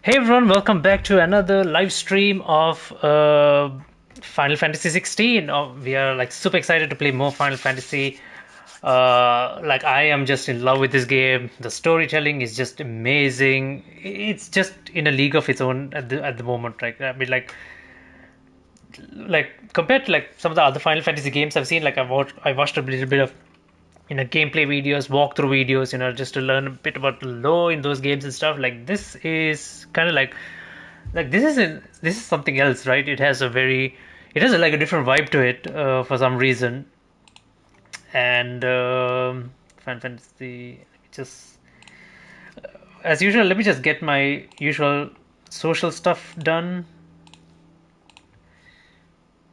Hey everyone, welcome back to another live stream of Final Fantasy 16. We are like super excited to play more Final Fantasy. Like I am just in love with this game. The storytelling is just amazing. It's just in a league of its own at the moment. Right? I mean, like compared to like some of the other Final Fantasy games I've seen. Like I watched a little bit of gameplay videos, walkthrough videos, just to learn a bit about the lore in those games and stuff. Like this is kind of like this is something else, right? It has like a different vibe to it for some reason. And Final Fantasy, let me just as usual, let me just get my usual social stuff done.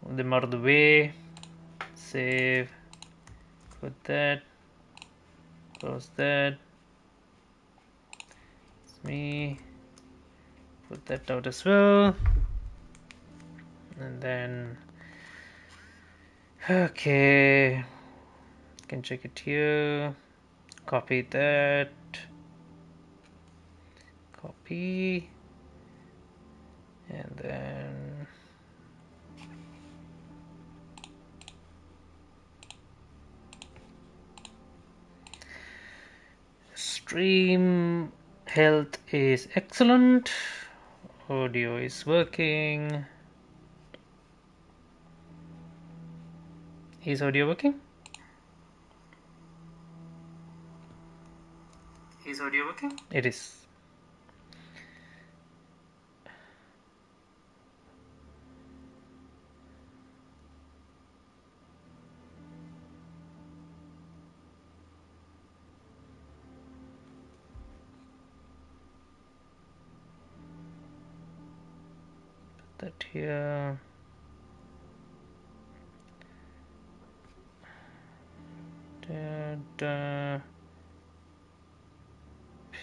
Them out of the way. Save. Put that. Close that. It's me. Put that out as well. And then okay, can check it here. Copy that. Copy. And then stream health is excellent. Audio is working. Is audio working? Is audio working? It is. Put that here.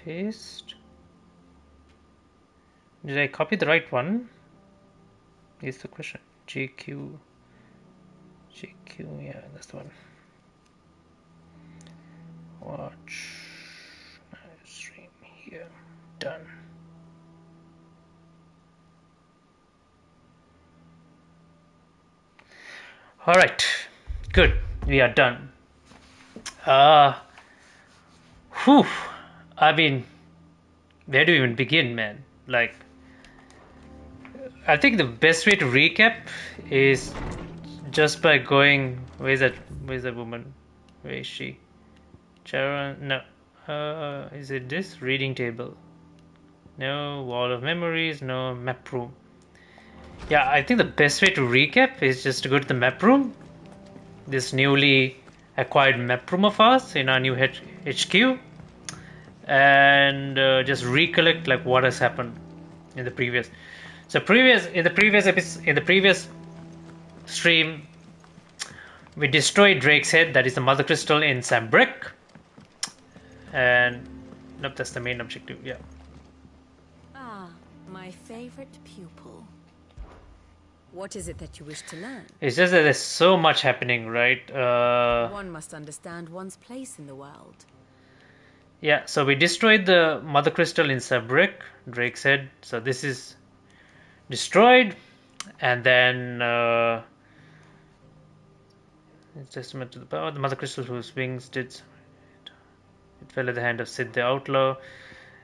Paste. Did I copy the right one? Is the question. GQ. Yeah, that's the one. Watch stream here. Done. All right. Good. We are done. Whew. I mean, where do we even begin, man? Like, I think the best way to recap is just by going. Where's that? Where's that woman? Where is she? Charon? No. Is it this reading table? No. Wall of memories. No. Map room. Yeah, I think the best way to recap is just to go to the map room. This newly acquired map room of ours in our new HQ, and just recollect like what has happened in the previous. So in the previous stream, we destroyed Drake's head. That is the mother crystal in Sambrick, and nope, that's the main objective. Yeah. Ah, my favorite pupil. What is it that you wish to learn? It's just that there's so much happening, right? One must understand one's place in the world. Yeah, so we destroyed the mother crystal in Sambrick, Drake's head. So this is destroyed, and then it's testament to the power. The mother crystal whose wings did it fell at the hand of Sid the Outlaw.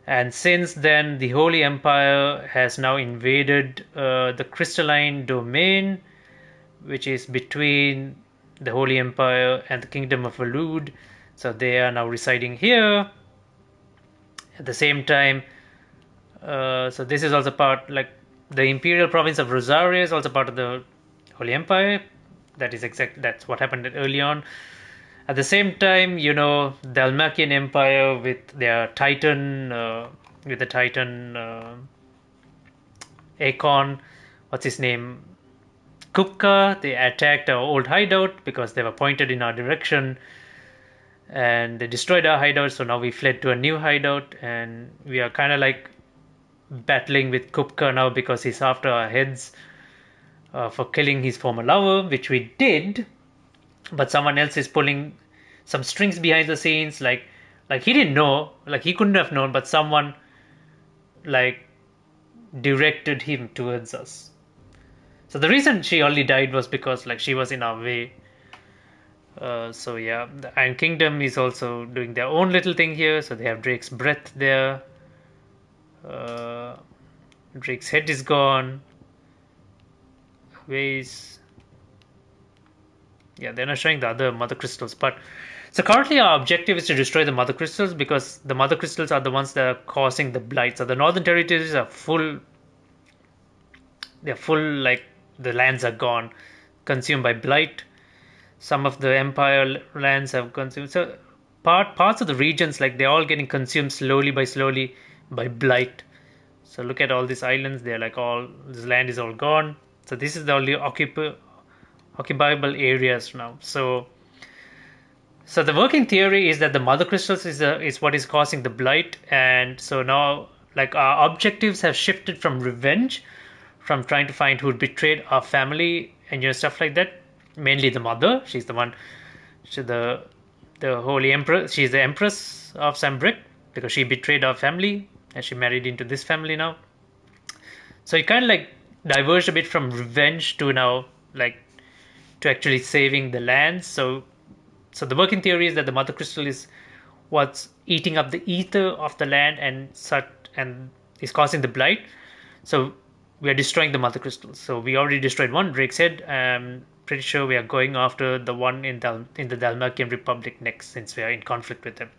And since then, the Holy Empire has now invaded the crystalline domain, which is between the Holy Empire and the Kingdom of Alud. So they are now residing here. At the same time, so this is also part, like the Imperial Province of Rosaria is also part of the Holy Empire. That's what happened early on. At the same time, the Almacian Empire with their Titan, with the Titan Akon, what's his name? Kupka, they attacked our old hideout because they were pointed in our direction, and they destroyed our hideout. So now we fled to a new hideout, and we are kind of like battling with Kupka now because he's after our heads for killing his former lover, which we did, but someone else is pulling some strings behind the scenes. Like he didn't know, like he couldn't have known, but someone like directed him towards us. So the reason she only died was because like she was in our way. So yeah, the Iron Kingdom is also doing their own little thing here. So they have Drake's breath there. Uh, Drake's head is gone. Ways. Yeah, they're not showing the other mother crystals, but so currently our objective is to destroy the mother crystals because the mother crystals are the ones that are causing the blight. So the northern territories are full. They're full, like the lands are gone, consumed by blight. Some of the empire lands have consumed. So parts of the regions, like they're all getting consumed slowly by blight. So look at all these islands. They're like all this land is all gone. So this is the only occupiable areas now. So the working theory is that the mother crystals is what is causing the blight, and so now like our objectives have shifted from revenge, from trying to find who betrayed our family and stuff like that. Mainly the mother. She's the one. She's the holy empress. She's the empress of Sambrick because she betrayed our family and she married into this family now. So it kind of like diverged a bit from revenge to now like to actually saving the land. So the working theory is that the mother crystal is what's eating up the ether of the land and is causing the blight. So we are destroying the mother crystals. So we already destroyed one, Drake's head. Pretty sure we are going after the one in the Dalmakian Republic next, since we are in conflict with them.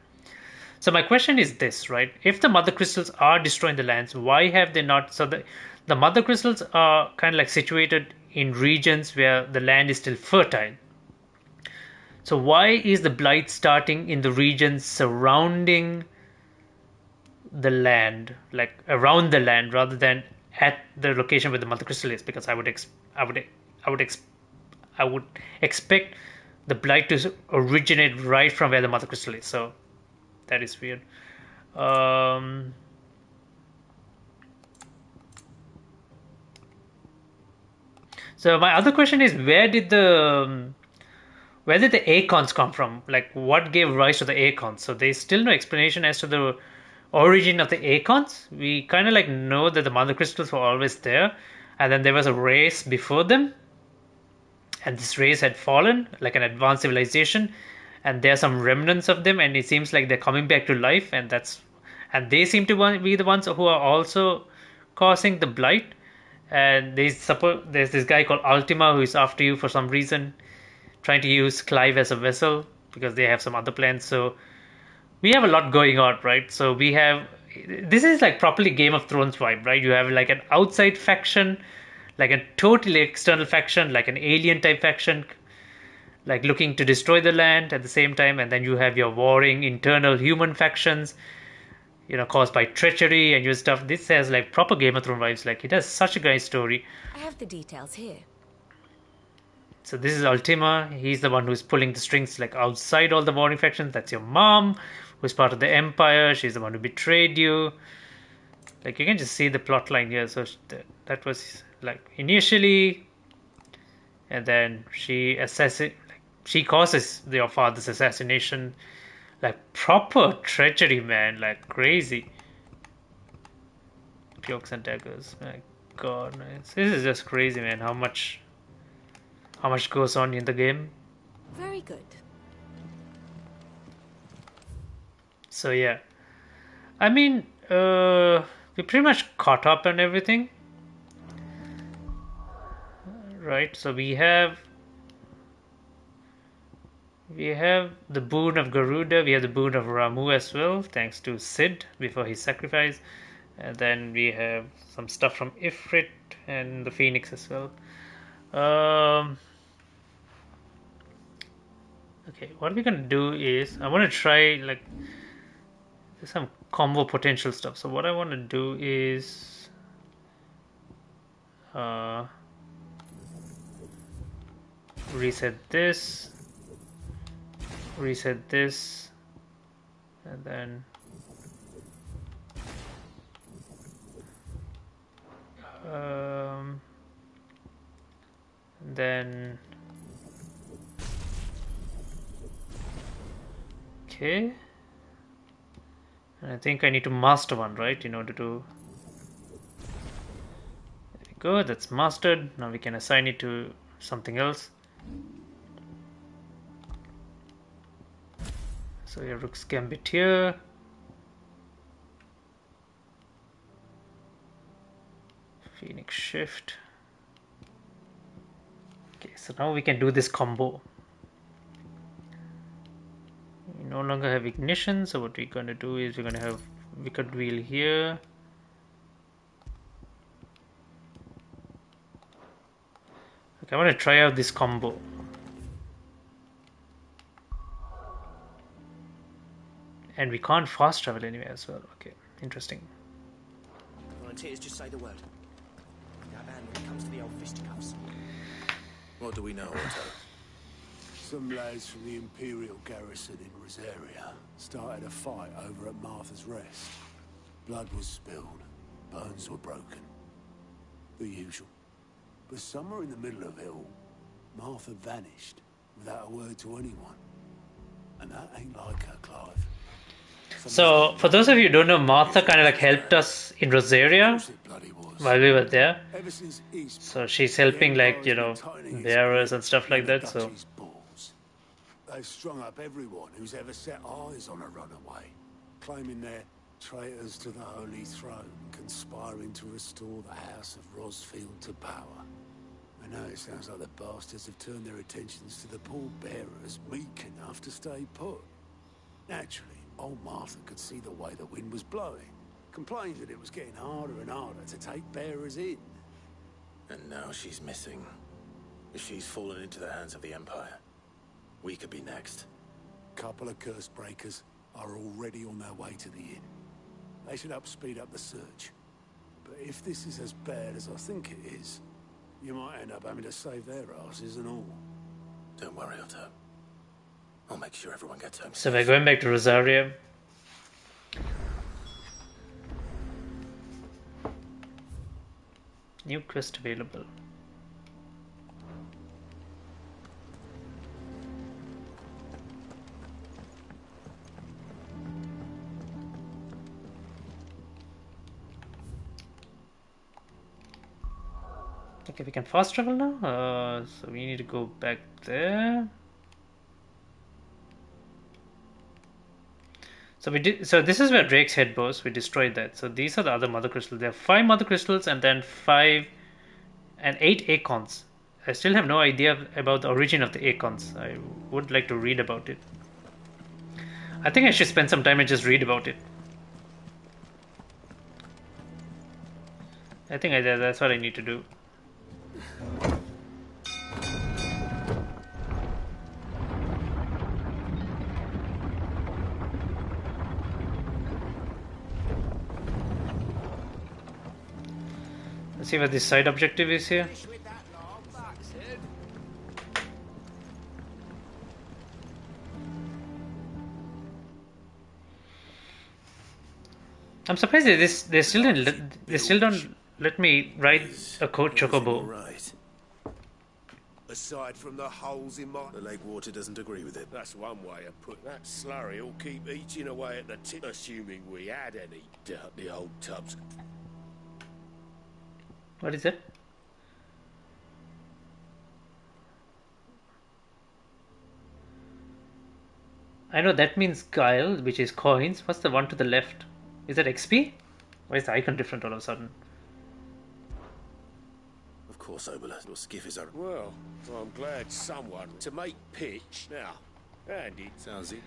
So my question is this, right? If the mother crystals are destroying the lands, why have they not? So the mother crystals are kind of like situated in regions where the land is still fertile. So why is the blight starting in the regions surrounding the land, like around the land, rather than at the location where the mother crystal is? Because I would expect the blight to originate right from where the mother crystal is. So that is weird. Um, so my other question is, where did the Acons come from? Like, what gave rise to the Acons? So there's still no explanation as to the origin of the Acons. We kind of like know that the mother crystals were always there, and then there was a race before them, and this race had fallen, like an advanced civilization, and there are some remnants of them, and it seems like they're coming back to life, and they seem to be the ones who are also causing the blight. And there's this guy called Ultima who is after you for some reason, trying to use Clive as a vessel because they have some other plans. So we have a lot going on, right? So we have this is like properly Game of Thrones vibe, right? You have like an outside faction, like a totally external faction, like an alien type faction, like looking to destroy the land at the same time, and then you have your warring internal human factions, caused by treachery and your stuff. This has like proper Game of Thrones vibes. Like it has such a great story. I have the details here. So this is Ultima. He's the one who's pulling the strings like outside all the warring factions. That's your mom, who's part of the Empire. She's the one who betrayed you. Like you can just see the plot line here. So that was like initially, and then she causes your father's assassination. Like proper treachery, man. Like crazy. Cloaks and daggers. My God, this is just crazy, man. How much goes on in the game. Very good. So yeah, I mean, we pretty much caught up on everything, right? So we have the boon of Garuda, we have the boon of Ramu as well, thanks to Sid before his sacrifice, and then we have some stuff from Ifrit and the Phoenix as well. Okay, what we're gonna do is I want to try like there's some combo potential stuff. So what I want to do is reset this, and then okay, and I think I need to master one, right, in order to Good, that's mastered. Now we can assign it to something else. So your Rook's Gambit here. Phoenix Shift. Okay, so now we can do this combo. We no longer have ignition, so what we're going to do is we're going to have Wicked Wheel here. Okay, I want to try out this combo. And we can't fast travel anywhere as well. Okay, interesting. Volunteers, just say the word. That man when it comes to the old fisticuffs. What do we know, Otto? Some lads from the Imperial garrison in Rosaria started a fight over at Martha's Rest. Blood was spilled, bones were broken. The usual. But somewhere in the middle of it all, Martha vanished without a word to anyone. And that ain't like her, Clive. So, for those of you who don't know, Martha kind of like helped us in Rosaria while we were there. So she's helping, like, you know, bearers and stuff like that. So they've strung up everyone who's ever set eyes on a runaway, claiming they're traitors to the Holy Throne, conspiring to restore the House of Rosfield to power. I know it sounds like the bastards have turned their attentions to the poor bearers weak enough to stay put. Naturally, old Martha could see the way the wind was blowing, complained that it was getting harder and harder to take bearers in. And now she's missing. If she's fallen into the hands of the Empire, we could be next. Couple of curse breakers are already on their way to the inn. They should help speed up the search. But if this is as bad as I think it is, you might end up having to save their asses and all. Don't worry, Otto. I'll make sure everyone gets home. So we're going back to Rosaria. New quest available. Okay, we can fast travel now. So we need to go back there. So we did. So this is where Drake's head was. We destroyed that. So these are the other mother crystals. There are 5 mother crystals and then 8 acorns. I still have no idea about the origin of the acorns. I would like to read about it. I think I should spend some time and just read about it. I think that's what I need to do. Let's see what this side objective is here. I'm surprised they still don't let me ride a coat chocobo. Right. Aside from the holes in my... The lake water doesn't agree with it. That's one way of putting that. Slurry will keep eating away at the tip, assuming we had any dirty old tubs. What is it? I know that means guile, which is coins. What's the one to the left? Is that XP? Why is the icon different all of a sudden? Of course, Obola. Your skiff is our... Well, I'm glad someone to make pitch. Now, Andy. Sounds it.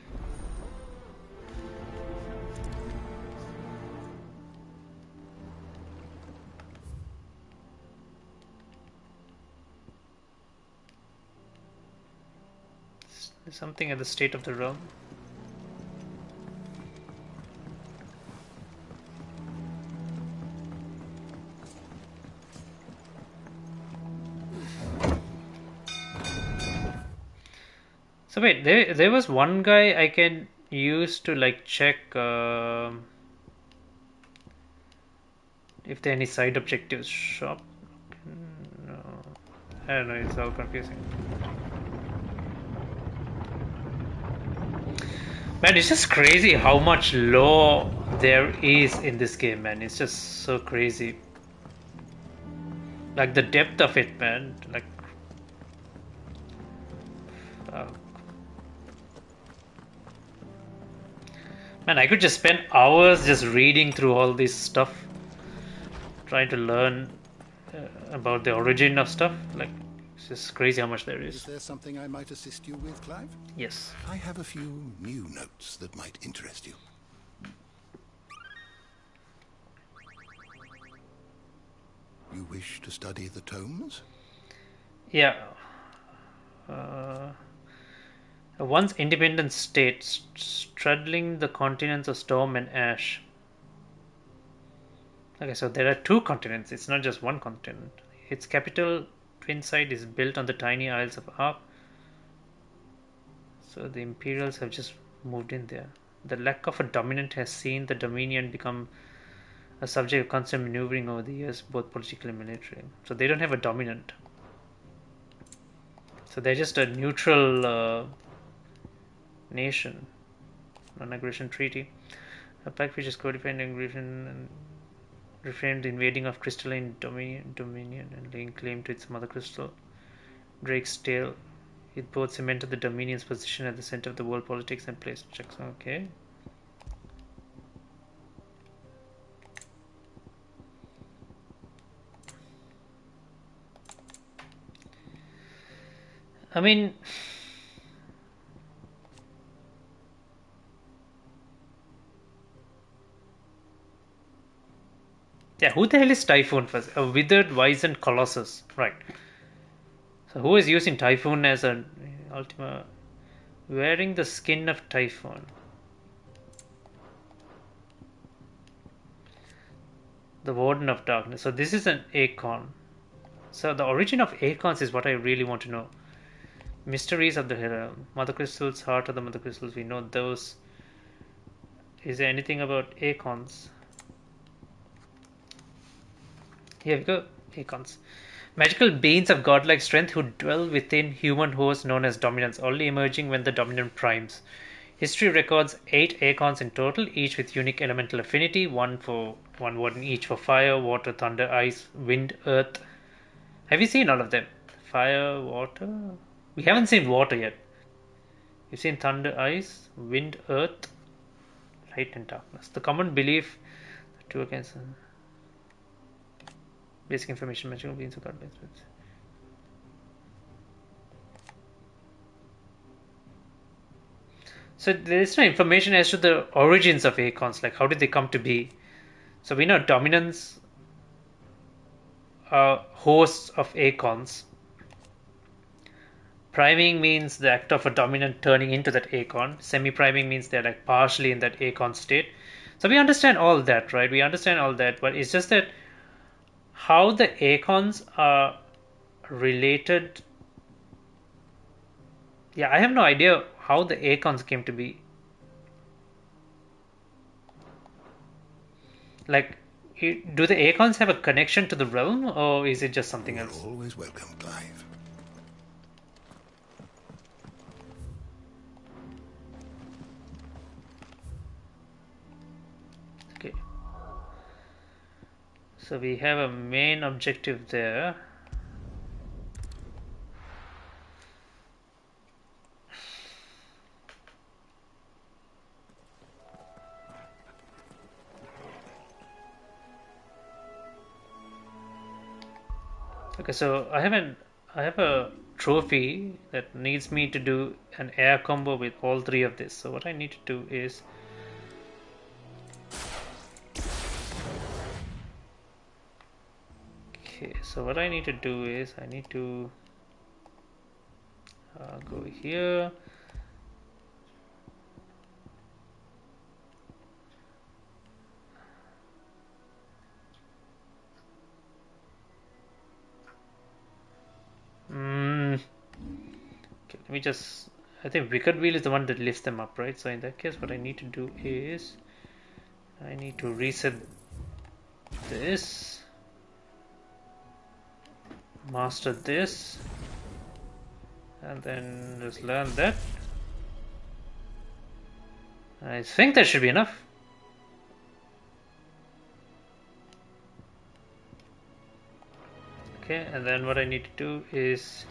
There's something at the state of the realm. So wait, there was one guy I can use to like check if there are any side objectives. Shop? No, I don't know. It's all confusing. Man, it's just crazy how much lore there is in this game, man. It's just so crazy. Like the depth of it, man. Like, uh, man, I could just spend hours just reading through all this stuff, trying to learn about the origin of stuff. Like, it's just crazy how much there Is is. there something I might assist you with, Clive? Yes. I have a few new notes that might interest you. You wish to study the tomes? Yeah. A once independent state straddling the continents of storm and ash. Okay, so there are two continents. It's not just one continent. Its capital, Twinside, is built on the tiny Isles of Ark. So the Imperials have just moved in there. The lack of a dominant has seen the Dominion become a subject of constant maneuvering over the years, both politically and military. So they don't have a dominant. So they're just a neutral nation. Non-aggression treaty. A pact which is codified aggression and reframed the invading of crystalline dominion and laying claim to its mother crystal. Drake's Tale. It both cemented the Dominion's position at the center of the world politics and placed checks. Okay. I mean, yeah, who the hell is Typhoon first? A withered, wizened colossus. Right. So who is using Typhoon as an ultima? Wearing the skin of Typhoon. The Warden of Darkness. So this is an Acorn. So the origin of Acorns is what I really want to know. Mysteries of the Realm. Mother Crystals, Heart of the Mother Crystals. We know those. Is there anything about Acorns? Here we go. Acorns. Magical beings of godlike strength who dwell within human hosts known as dominants, only emerging when the dominant primes. History records 8 Acorns in total, each with unique elemental affinity, one warden each for fire, water, thunder, ice, wind, earth. Have you seen all of them? Fire, water? We haven't seen water yet. We've seen thunder, ice, wind, earth, light, and darkness. The common belief that two against basic information, magical beings of godlike strength. So there is no information as to the origins of Acorns, like how did they come to be. So we know dominants are hosts of Acorns. Priming means the act of a dominant turning into that Acorn. Semi-priming means they're like partially in that Acorn state. So we understand all that, right? We understand all that, but it's just that how the Acorns are related. Yeah, I have no idea how the Acorns came to be. Like, do the Acorns have a connection to the realm, or is it just something else? You're always welcome, Clive. Okay. So we have a main objective there. Okay, so I have a trophy that needs me to do an air combo with all three of this. So what I need to do is okay. So what I need to do is I need to go here. Okay, let me just. I think Wicked Wheel is the one that lifts them up, right? So in that case, what I need to do is I need to reset this, master this, and then just learn that. I think that should be enough. Okay, and then what I need to do is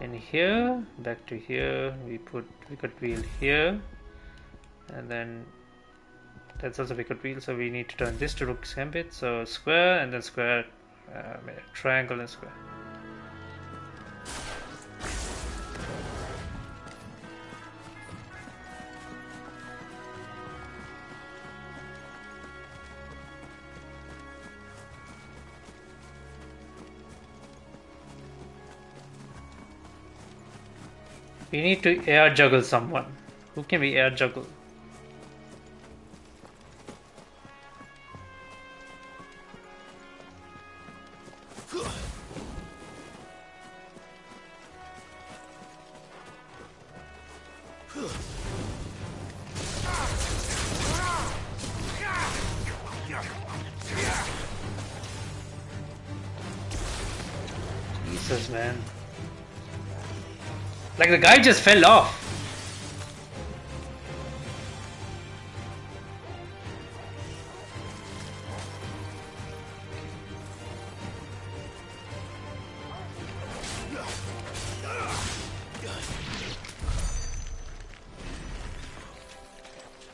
in here, back to here, we got wheel here, and then that's also wicket wheel, so we need to turn this to rook's gambit. So square and then square, triangle and square. We need to air juggle someone. Who can we air juggle? Jesus, man. Like the guy just fell off.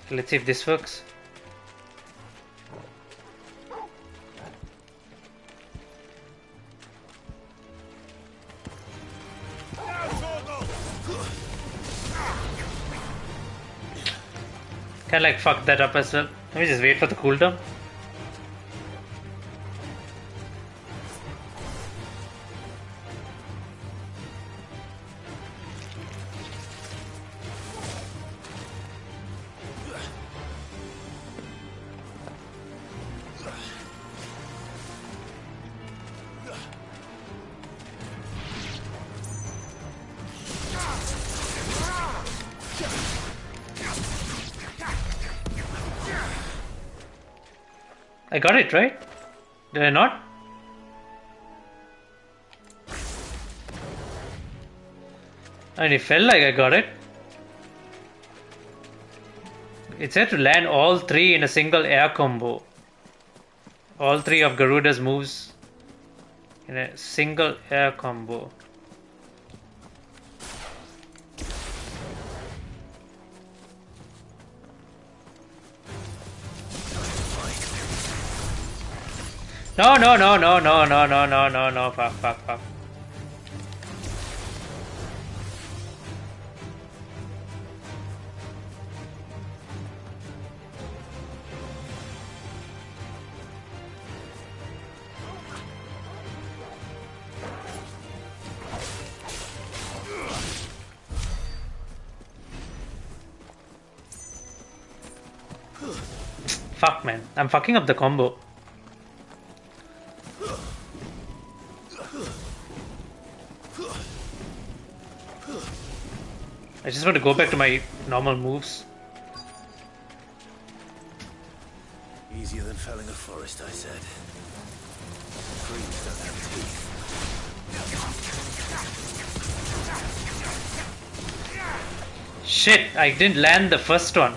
Let's see if this works. Can like fuck that up as well. Let me just wait for the cooldown. I got it, right? Did I not? And it felt like I got it. It said to land all three in a single air combo. All three of Garuda's moves in a single air combo. No, no, no, no, no, no, no, no, no, no, fuck, fuck, fuck. Fuck, man. I'm fucking up the combo. I just want to go back to my normal moves. Easier than felling a forest, I said. Trees don't have teeth. Shit, I didn't land the first one.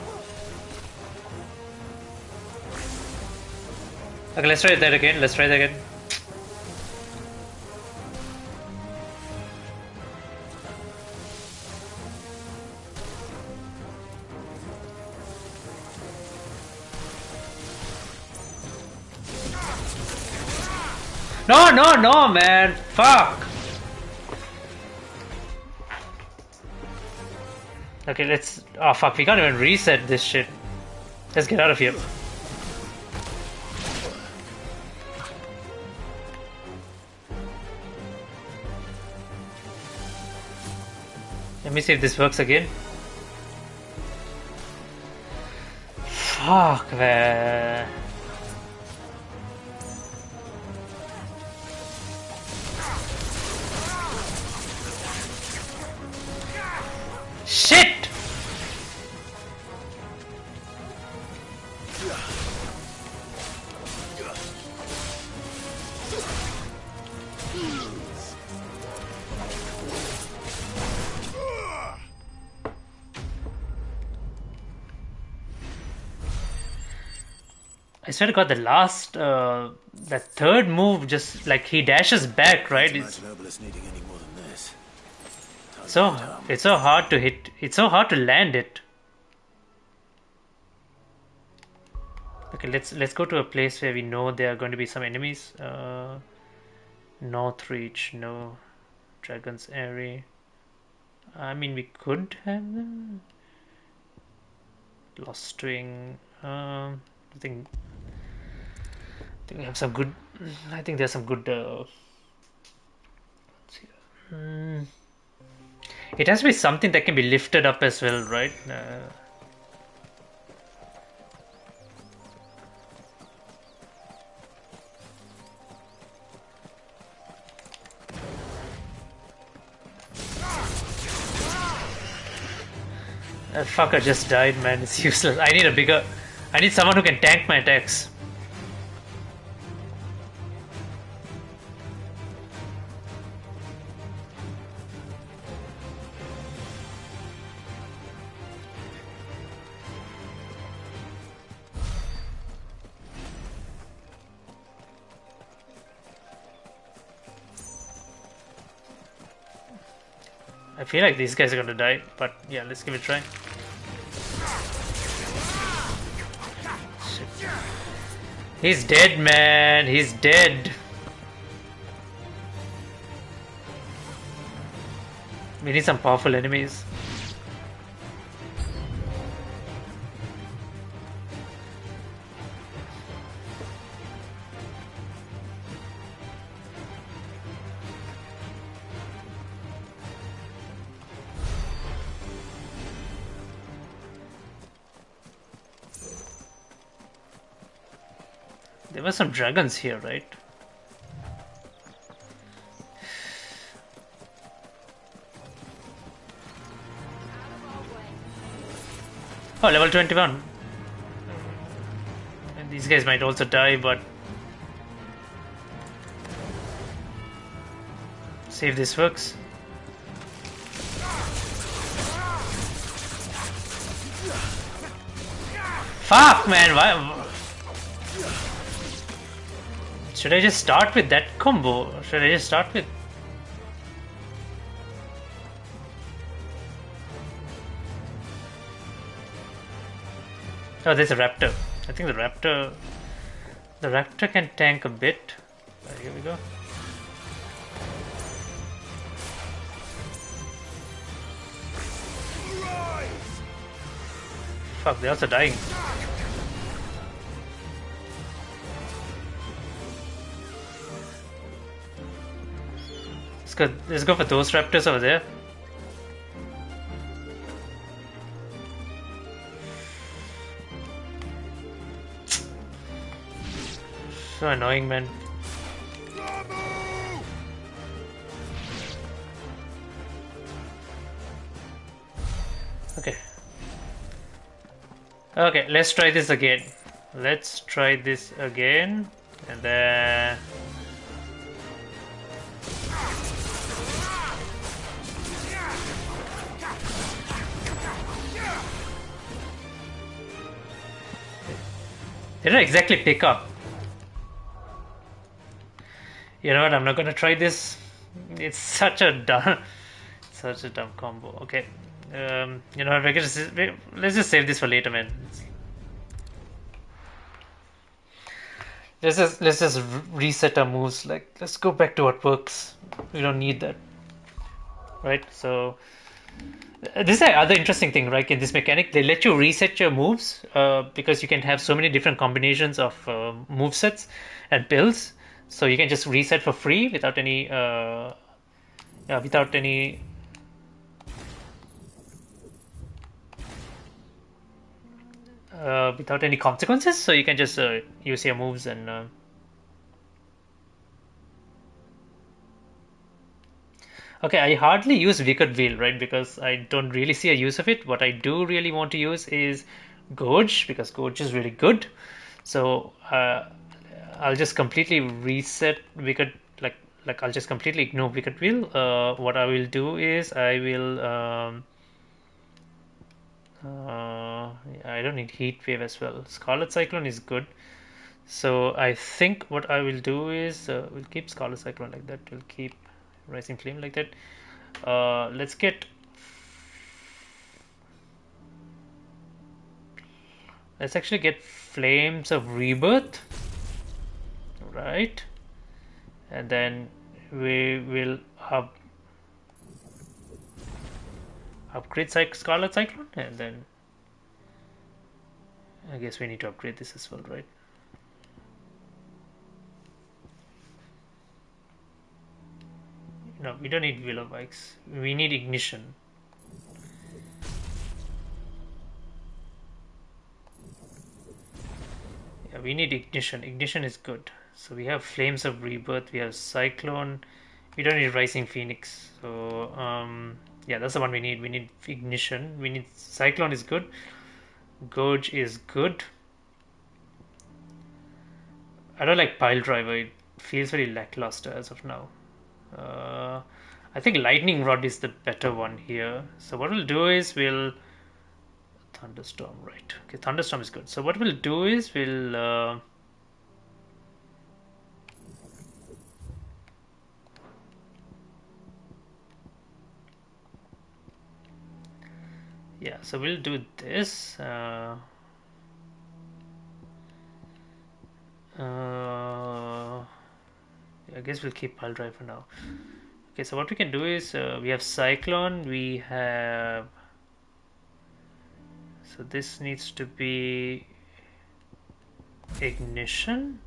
Okay, let's try that again. Let's try that again. No, no, no, man. Fuck. Okay, let's... Oh, fuck. We can't even reset this shit. Let's get out of here. Let me see if this works again. Fuck, man. Shit! I swear to God, the last, that third move, just like he dashes back, right? Can't It's imagine Obelisk needing any more than this. Time to so head home. it's so hard to hit. It's so hard to land it. Okay, let's go to a place where we know there are going to be some enemies. North Reach, no. Dragon's Airy. I mean, we could have them. Lost Wing. I think we have some good. I think there's some good. Let's see. It has to be something that can be lifted up as well, right? That fucker just died, man. It's useless. I need a bigger. I need someone who can tank my attacks. I feel like these guys are gonna die, but yeah, let's give it a try. Shit. He's dead, man. He's dead. We need some powerful enemies. There were some dragons here, right? Oh, level 21. And these guys might also die, but see if this works. Fuck, man! Why? Should I just start with that combo? Should I just start with... Oh, there's a raptor. I think the raptor can tank a bit. Here we go. Fuck, they're also dying. Let's go for those raptors over there. So annoying, man. Okay. Okay, let's try this again. Let's try this again. And then... They don't exactly pick up. You know what? I'm not gonna try this. It's such a dumb combo. Okay. You know what? Let's just save this for later, man. Let's just reset our moves. Like, let's go back to what works. We don't need that, right? So. This is the other interesting thing, right? In this mechanic, they let you reset your moves because you can have so many different combinations of move sets and builds. So you can just reset for free without any without any consequences. So you can just use your moves and. Okay, I hardly use Wicked Wheel, right? Because I don't really see a use of it. What I do really want to use is Gorge, because Gorge is really good. So I'll just completely reset Wicked, like I'll just completely ignore Wicked Wheel. What I will do is I will I don't need Heat Wave as well. Scarlet Cyclone is good. So I think what I will do is we'll keep Scarlet Cyclone like that. We'll keep Rising Flame like that. Let's get let's actually get Flames of Rebirth, right? And then we will upgrade Scarlet Cyclone, and then I guess we need to upgrade this as well, right? No, we don't need Willow Bikes. We need Ignition. Yeah, we need Ignition. Ignition is good. So we have Flames of Rebirth. We have Cyclone. We don't need Rising Phoenix. So yeah, that's the one we need. We need Ignition. We need Cyclone is good. Gouge is good. I don't like Pile Driver. It feels very lackluster as of now. I think Lightning Rod is the better one here. So what we'll do is we'll Thunderstorm, right? Okay, Thunderstorm is good. So what we'll do is we'll yeah, so we'll do this. I guess we'll keep Pile Drive for now. Okay, so what we can do is we have Cyclone, we have. So this needs to be Ignition.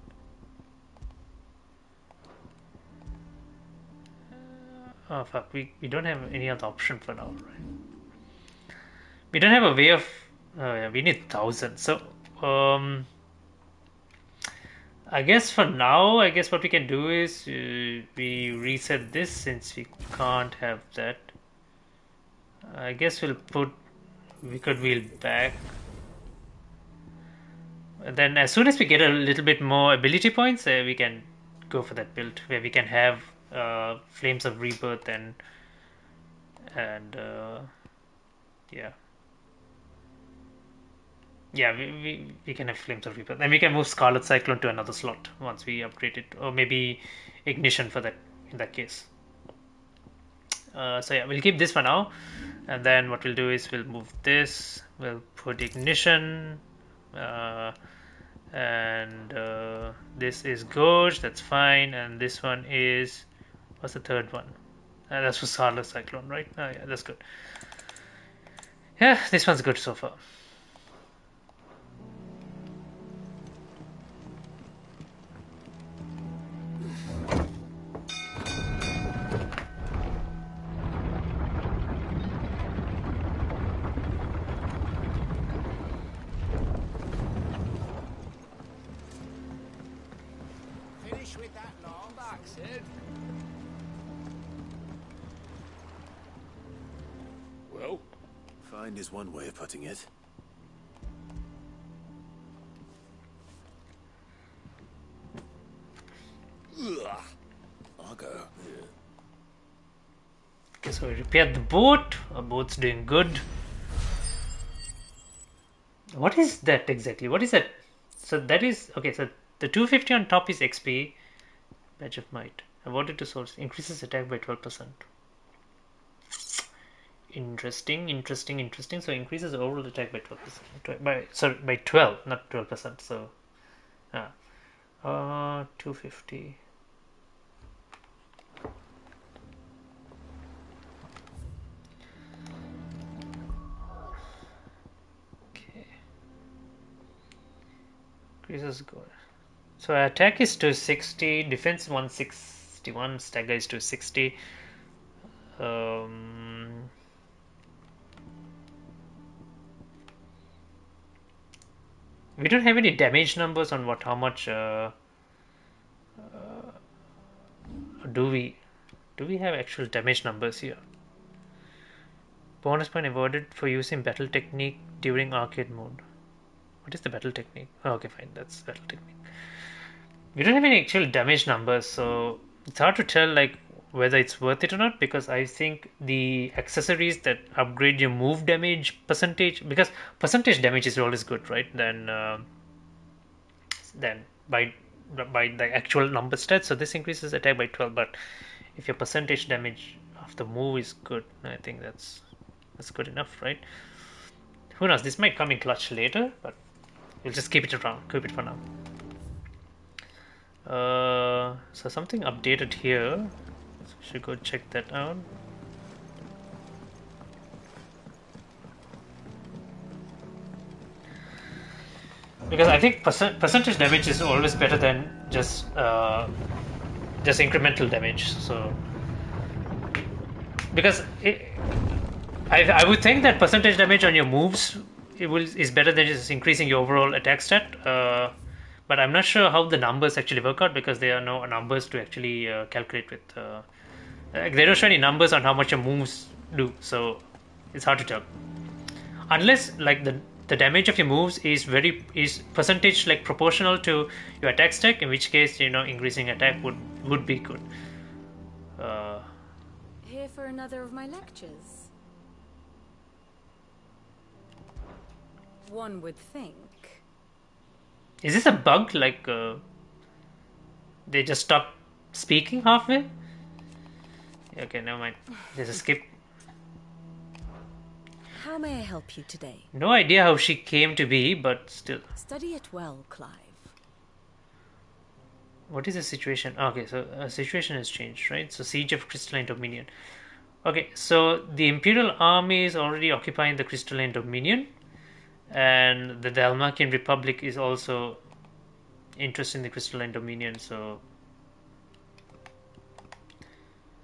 Oh fuck, we don't have any other option for now, right? We don't have a way of. Oh yeah, we need 1,000. So I guess for now, I guess what we can do is we reset this since we can't have that. I guess we'll put Wicked Wheel back. And then as soon as we get a little bit more ability points, we can go for that build where we can have Flames of Rebirth and yeah. Yeah, we can have Flames of Rebirth. And we can move Scarlet Cyclone to another slot once we upgrade it. Or maybe Ignition for that in that case. So yeah, we'll keep this for now. And then what we'll do is we'll move this. We'll put Ignition. And this is Gouge. That's fine. And this one is... What's the third one? That's for Scarlet Cyclone, right? Oh yeah, that's good. Yeah, this one's good so far. Finish with that long back, Sid. Well, find is one way of putting it. Ugh. I'll go. Yeah. Okay, so we repaired the boat. Our boat's doing good. What is that exactly? What is that? So that is okay. So the 250 on top is XP. Badge of Might. Awarded to source. Increases attack by 12%. Interesting. So increases overall attack by 12%. By 12, not 12%. So, 250. Okay. Increases go. So attack is 260, defense 161, stagger is 260. We don't have any damage numbers on how much do we have actual damage numbers here? Bonus point awarded for using battle technique during arcade mode. What is the battle technique? Oh, okay, fine, that's battle technique. We don't have any actual damage numbers, so it's hard to tell like whether it's worth it or not, because I think the accessories that upgrade your move damage percentage, because percentage damage is always good, right? Then by the actual number stats. So this increases attack by 12, but if your percentage damage of the move is good, I think that's good enough, right? Who knows? This might come in clutch later, but we'll just keep it around. Keep it for now. So something updated here. So we should go check that out. Because I think percentage damage is always better than just incremental damage. So because I would think that percentage damage on your moves is better than just increasing your overall attack stat. But I'm not sure how the numbers actually work out because there are no numbers to actually calculate with. They don't show any numbers on how much your moves do, so it's hard to tell. Unless like the damage of your moves is percentage like proportional to your attack stack, in which case increasing attack would be good. Here for another of my lectures. One would think. Is this a bug? Like they just stop speaking halfway? Okay, never mind. There's a skip. How may I help you today? No idea how she came to be, but still. Study it well, Clive. What is the situation? Okay, so situation has changed, right? So Siege of Crystalline Dominion. Okay, so the Imperial Army is already occupying the Crystalline Dominion, and the Dalmakian Republic is also interested in the Crystalline Dominion. So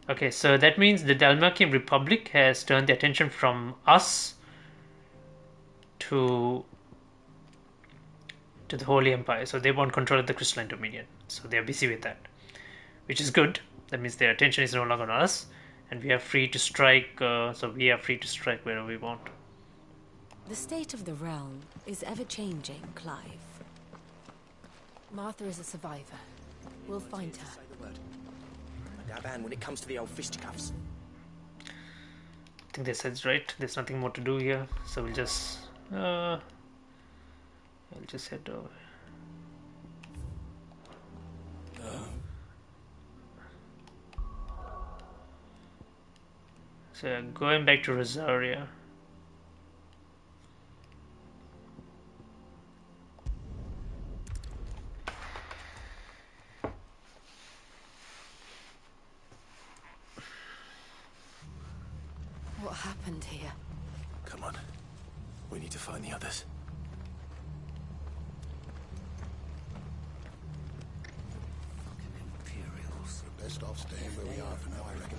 okay, so that means the Dalmakian Republic has turned the attention from us to the Holy Empire. So they want control of the Crystalline Dominion. So they are busy with that, which is good. That means their attention is no longer on us, and we are free to strike. So we are free to strike wherever we want. The state of the realm is ever-changing, Clive. Martha is a survivor. We'll find her. Say the word. Daban, when it comes to the old fisticuffs. I think they said right. There's nothing more to do here, so we'll just I'll just head over. So going back to Rosaria. What happened here? Come on. We need to find the others. Fucking Imperials. We're best off staying where we are for now, I reckon.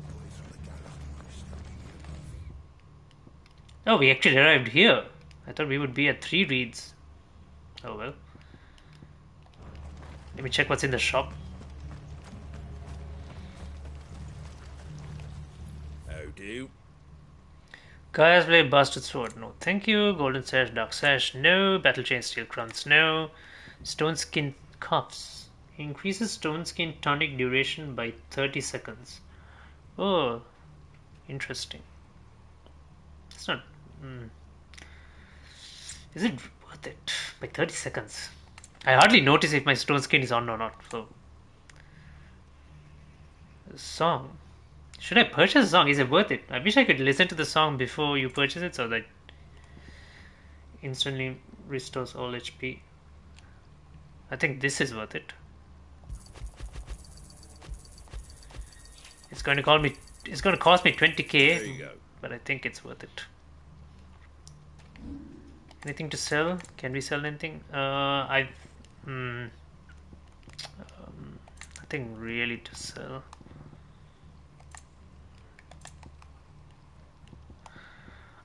Boys from the gallows are stepping here. Oh, we actually arrived here. I thought we would be at 3 reads. Oh well. Let me check what's in the shop. How do? Gaia's Blade, Bastard Sword, no thank you. Golden Sash, Dark Sash, no. Battle Chain, Steel Crowns, no. Stone Skin Cuffs. Increases Stone Skin tonic duration by 30 seconds. Oh, interesting. It's not... Is it worth it? By 30 seconds. I hardly notice if my Stone Skin is on or not, so... Song. Should I purchase a song? Is it worth it? I wish I could listen to the song before you purchase it so that instantly restores all HP. I think this is worth it. It's going to cost me 20k, but I think it's worth it. Anything to sell? Can we sell anything? Nothing really to sell.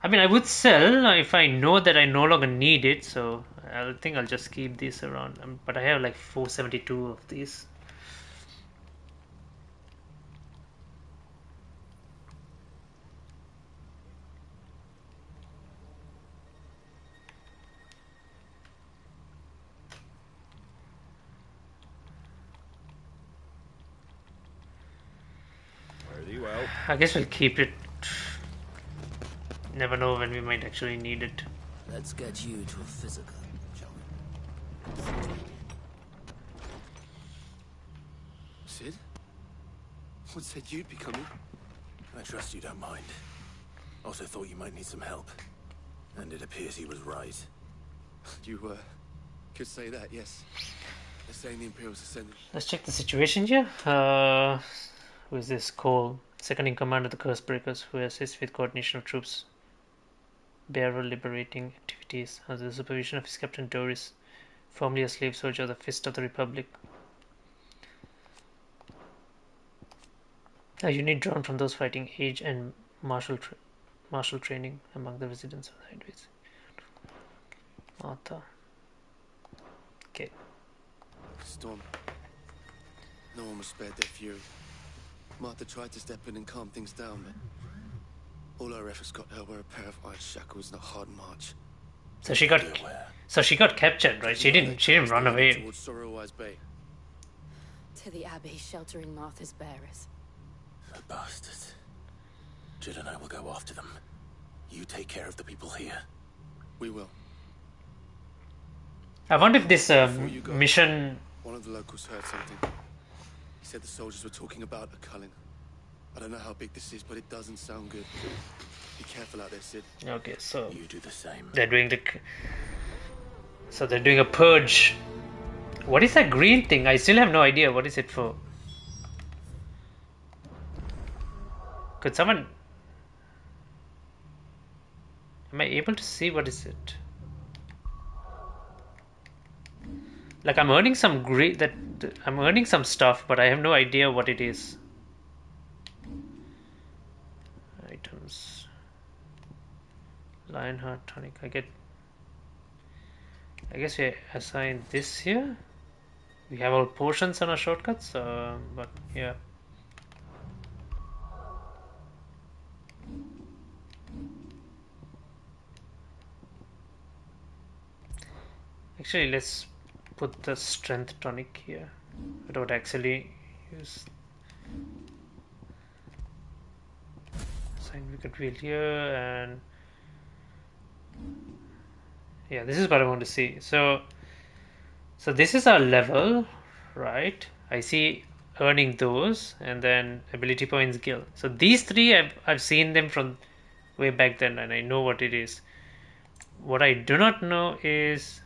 I mean, I would sell if I know that I no longer need it, so I think I'll just keep this around. But I have like 472 of these. Very well. I guess we'll keep it. Never know when we might actually need it. Let's get you to a physical, shall we? Sid? What said you'd be coming? I trust you don't mind. Also thought you might need some help. And it appears he was right. You, could say that, yes. They're saying the Imperials are sending... Let's check the situation here. Who is this? Cole, second in command of the Curse Breakers, who assists with coordination of troops, bearer liberating activities under the supervision of his captain Doris, formerly a slave soldier of the Fist of the Republic. A unit drawn from those fighting age and martial training among the residents of the hideaways. Martha. Okay. Storm. No one was spared their fury. Martha tried to step in and calm things down, but all her efforts got her were a pair of iron shackles and a hard march. So she got captured, right? She didn't run away. Towards Sorrowwise Bay. To the Abbey, sheltering Martha's bearers. The bastards. Jill and I will go after them. You take care of the people here. We will. I wonder if this Before you go, mission. One of the locals heard something. He said the soldiers were talking about a culling. I don't know how big this is, but it doesn't sound good. Be careful out there, Sid. Okay, so You do the same. they're doing the. So they're doing a purge. What is that green thing? I still have no idea. What is it for? Could someone? Am I able to see what is it? Like I'm earning some I'm earning some stuff, but I have no idea what it is. Items. Lionheart tonic. I guess we assign this here. We have all potions and our shortcuts, but yeah. Actually, let's put the strength tonic here. I don't actually use sign wicked wheel here, and yeah, this is what I want to see. So this is our level, right? I see earning those, and then ability points guild. So these three I've seen them from way back then, and I know what it is. What I do not know is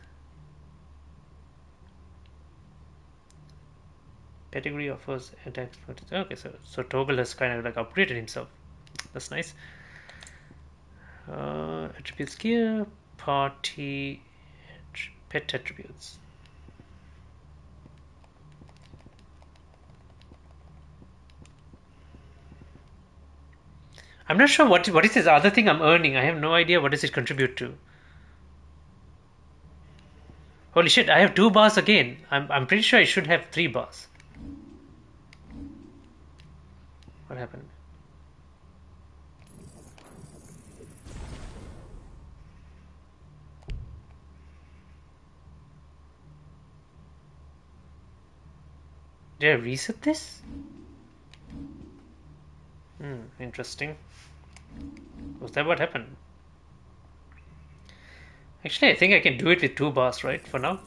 pedigree offers attack. Okay, so Toggle has kind of like upgraded himself. That's nice. Attributes gear, party, pet attributes. I'm not sure what is this other thing I'm earning. I have no idea what does it contribute to. Holy shit! I have 2 bars again. I'm pretty sure I should have 3 bars. What happened? Did I reset this? Interesting. Was that what happened? Actually, I think I can do it with 2 bars, right? For now.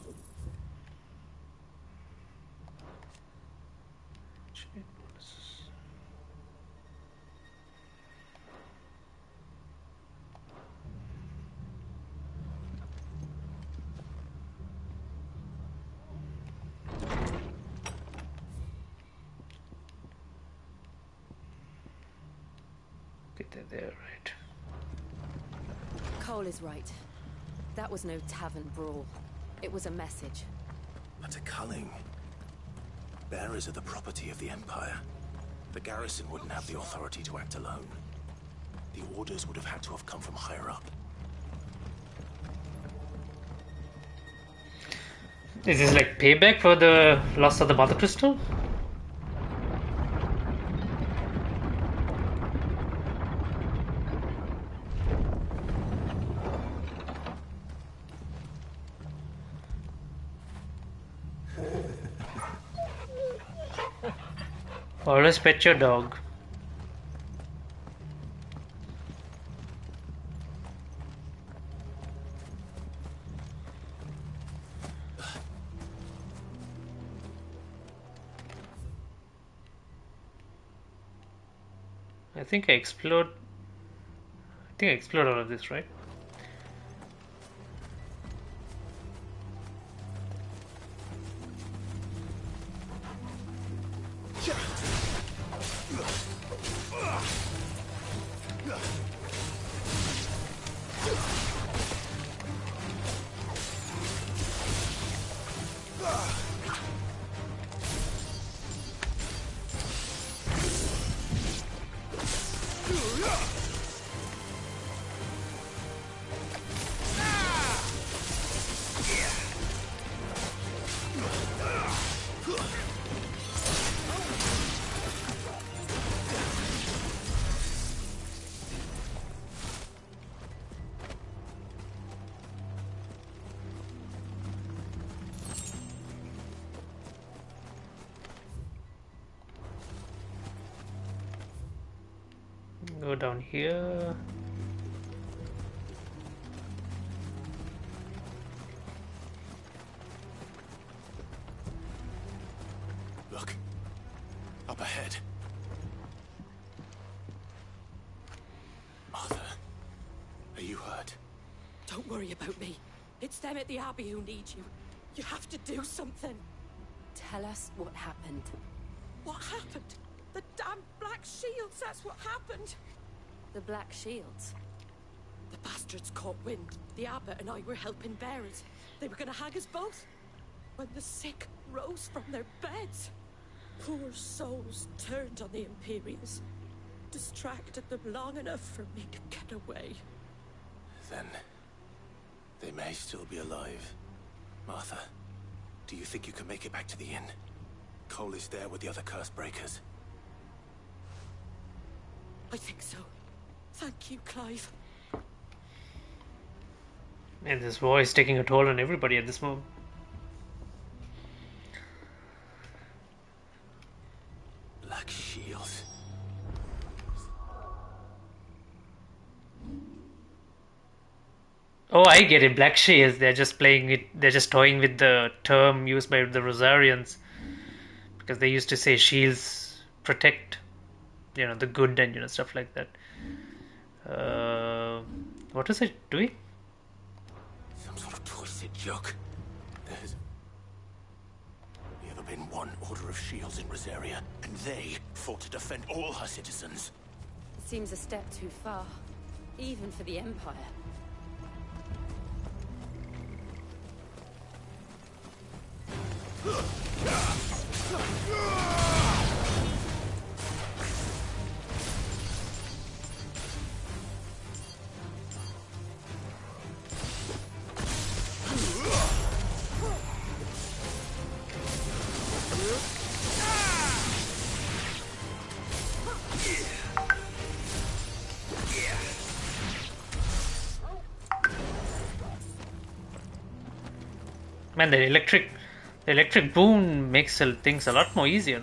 There, right? Cole is right. That was no tavern brawl. It was a message. But a culling. Bearers are the property of the Empire. The garrison wouldn't have the authority to act alone. The orders would have had to have come from higher up. Is this like payback for the loss of the Mother Crystal? Always pet your dog. I think I explored. I think I explored all of this, right? Go down here. Look. Up ahead. Arthur, are you hurt? Don't worry about me. It's them at the Abbey who need you. You have to do something. Tell us what happened. What happened? The damn Black Shields, that's what happened. The Black Shields? The bastards caught wind. The abbot and I were helping bearers. They were gonna hang us both. When the sick rose from their beds. Poor souls turned on the Imperials. Distracted them long enough for me to get away. Then they may still be alive. Martha, do you think you can make it back to the inn? Cole is there with the other curse breakers. I think so. Thank you, Clive. And this war is taking a toll on everybody at this moment. Black Shields. Oh, I get it. Black Shields. They're just playing it. They're just toying with the term used by the Rosarians, because they used to say shields protect, the good and stuff like that. What is it doing? Some sort of twisted joke. There's never been one order of shields in Rosaria, and they fought to defend all her citizens. It seems a step too far, even for the Empire. Man, the electric boom makes things a lot more easier.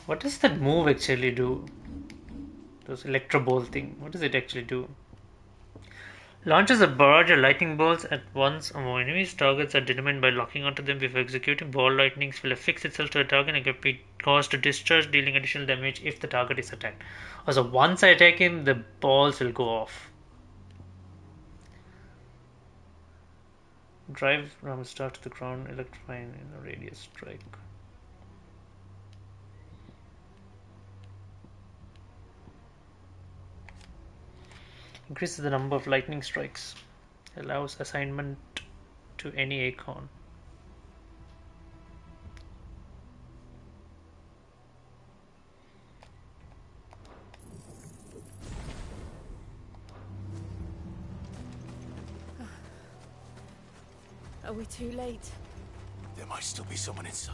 What does that move actually do? Those electro ball thing. What does it actually do? Launches a barrage of lightning bolts at once or more enemies. Targets are determined by locking onto them before executing. Ball lightnings will affix itself to a target and can be caused to discharge, dealing additional damage if the target is attacked. Also, once I attack him, the balls will go off. Drive ram star to the ground, electrifying in a radius strike. Increases the number of lightning strikes. Allows assignment to any acorn. Are we too late? There might still be someone inside.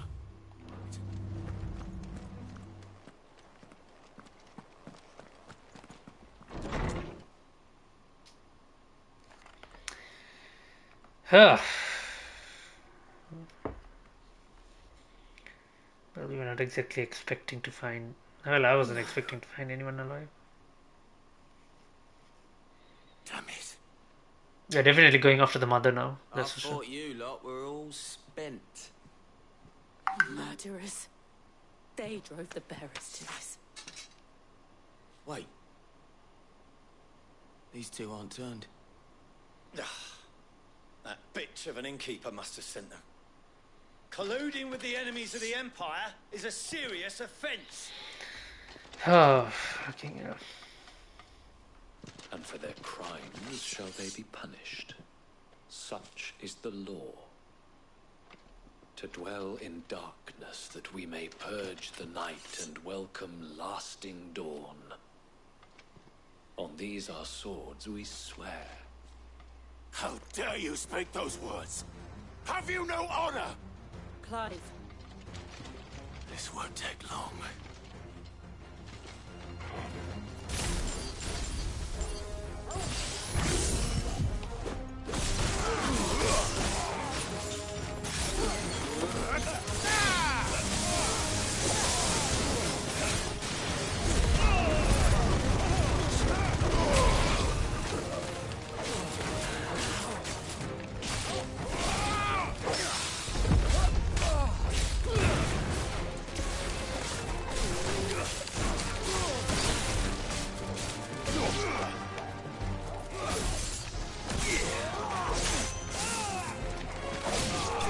Well, we were not exactly expecting to find. Well, I wasn't expecting to find anyone alive. Damn it. We're definitely going after the mother now. I That's for sure. thought you lot were all spent. Murderers. They drove the bearers to this. Wait. These two aren't turned. That bitch of an innkeeper must have sent them. Colluding with the enemies of the Empire is a serious offence. Oh, fucking hell. And for their crimes shall they be punished. Such is the law. To dwell in darkness that we may purge the night and welcome lasting dawn. On these our swords we swear. How dare you speak those words? Have you no honor? Clive. This won't take long.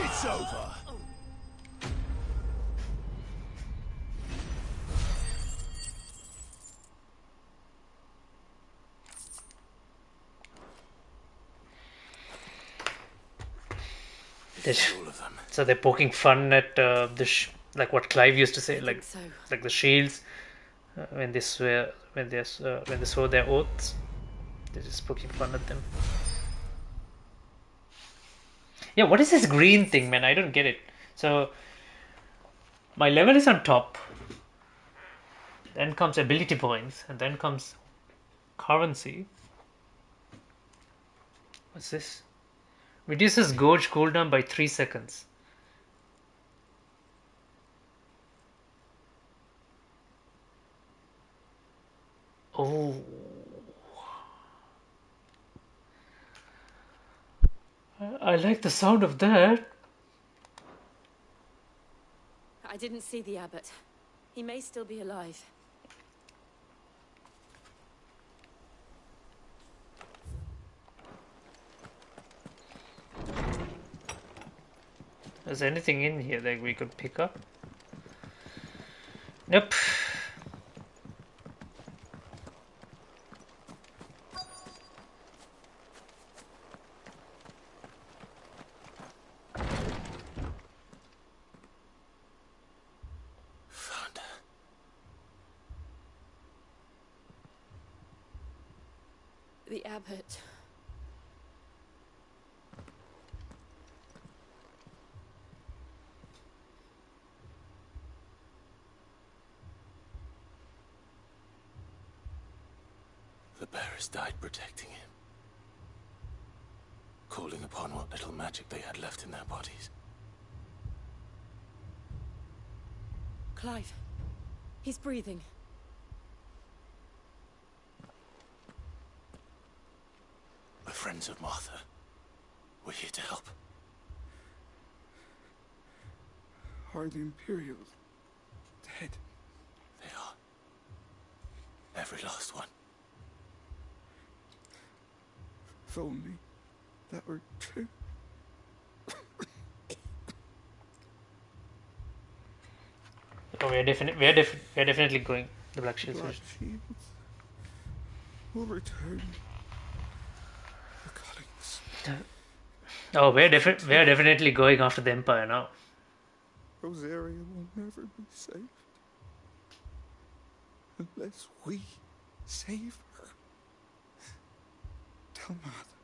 It's over. All of them. So they're poking fun at like what Clive used to say, I like think so. like the shields when they swear when they swore their oaths. They're just poking fun at them. Yeah, what is this green thing, man? I don't get it. So my level is on top. Then comes ability points, and then comes currency. What's this? Reduces Gorge cooldown by 3 seconds. Oh. I like the sound of that. I didn't see the abbot. He may still be alive. Is there anything in here that we could pick up? Nope. Found her. The abbot. The bearers died protecting him. Calling upon what little magic they had left in their bodies. Clive. He's breathing. We're friends of Martha. We're here to help. Are the Imperials dead? They are. Every last one. If only that were true. Oh, we're definitely going the Black Shields. Black Shields will return. The Cullings. Oh, we're definitely going after the Empire now. Rosaria will never be saved unless we save her. Tell Mother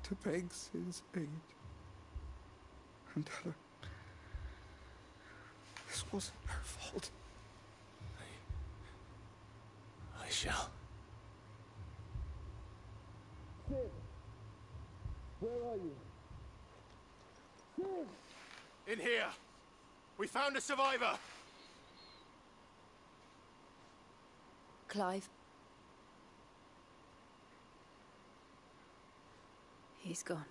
to beg Sin's aid and tell her this wasn't her fault. I shall. In here! We found a survivor! Clive. He's gone.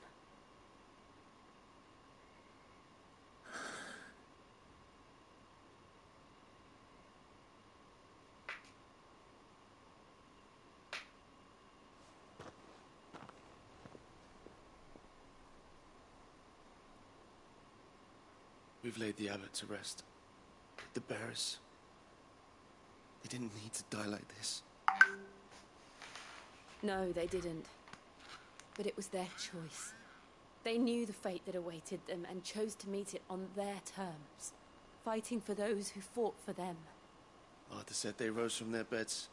We've laid the abbot to rest. The bearers, they didn't need to die like this. No, they didn't. But it was their choice. They knew the fate that awaited them and chose to meet it on their terms, fighting for those who fought for them. Arthur said they rose from their beds,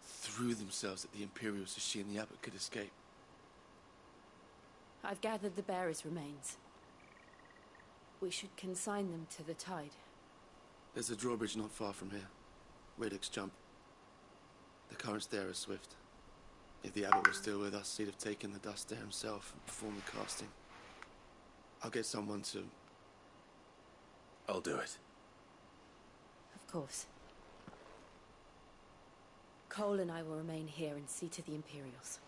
threw themselves at the Imperials so she and the abbot could escape. I've gathered the bearers' remains. We should consign them to the tide. There's a drawbridge not far from here. Radix jump. The currents there are swift. If the abbot was still with us, he'd have taken the dust there himself and performed the casting. I'll get someone to... I'll do it. Of course. Cole and I will remain here and see to the Imperials.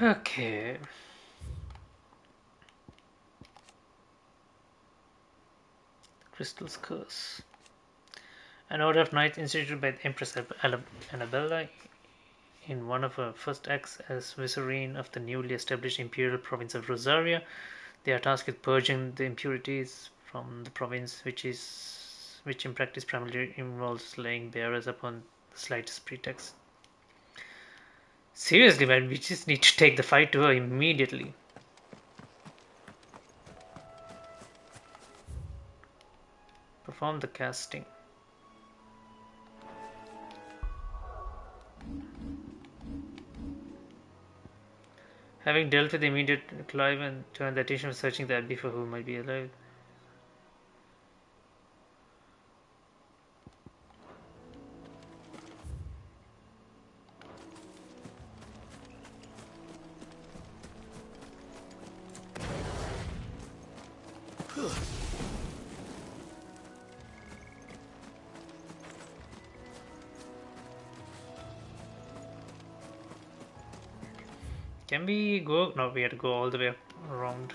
Okay. Crystal's Curse. An order of knights instituted by the Empress Annabella in one of her first acts as vicereine of the newly established imperial province of Rosaria. They are tasked with purging the impurities from the province, which in practice primarily involves slaying bearers upon the slightest pretext. Seriously, man, we just need to take the fight to her immediately. Perform the casting. Having dealt with the immediate Clive and turned the attention of searching the abbey for who might be alive. Can we go? No, we had to go all the way around.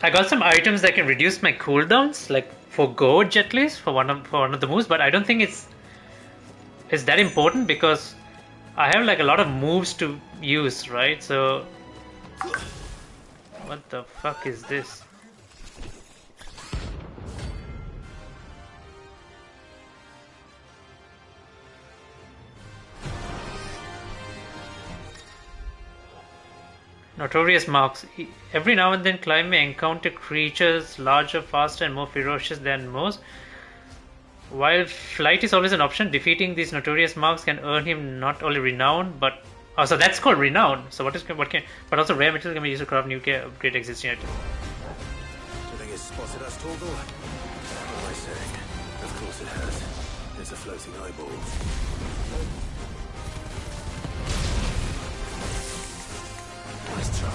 I got some items that can reduce my cooldowns, like for Gorge at least, for one of the moves, but I don't think it's that important because I have like a lot of moves to use, right? So what the fuck is this? Notorious marks. Every now and then climb may encounter creatures larger, faster, and more ferocious than most. While flight is always an option, defeating these notorious marks can earn him not only renown, but so that's called renown. So but also rare materials can be used to craft new upgrade existing items. Do you think it's spotted us, Torgal? What am I saying? Of course it has. It's a floating eyeball. Nice try.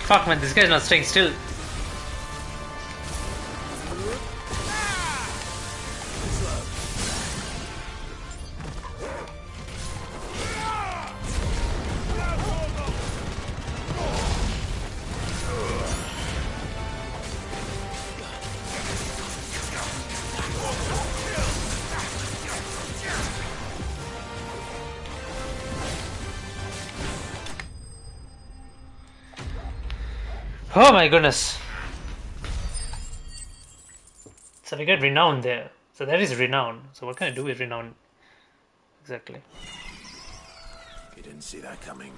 Fuck man, this guy's not staying still. Oh my goodness. So we get renown there. So that is renown. So what can I do with renown exactly? You didn't see that coming.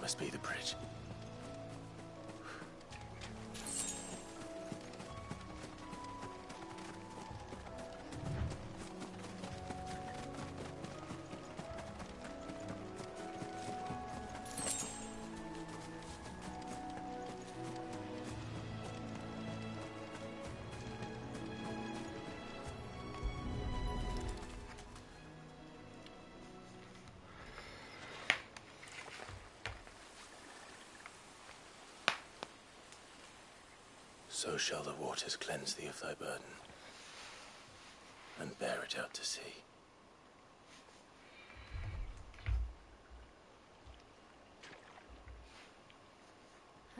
must be the bridge. So shall the waters cleanse thee of thy burden, and bear it out to sea.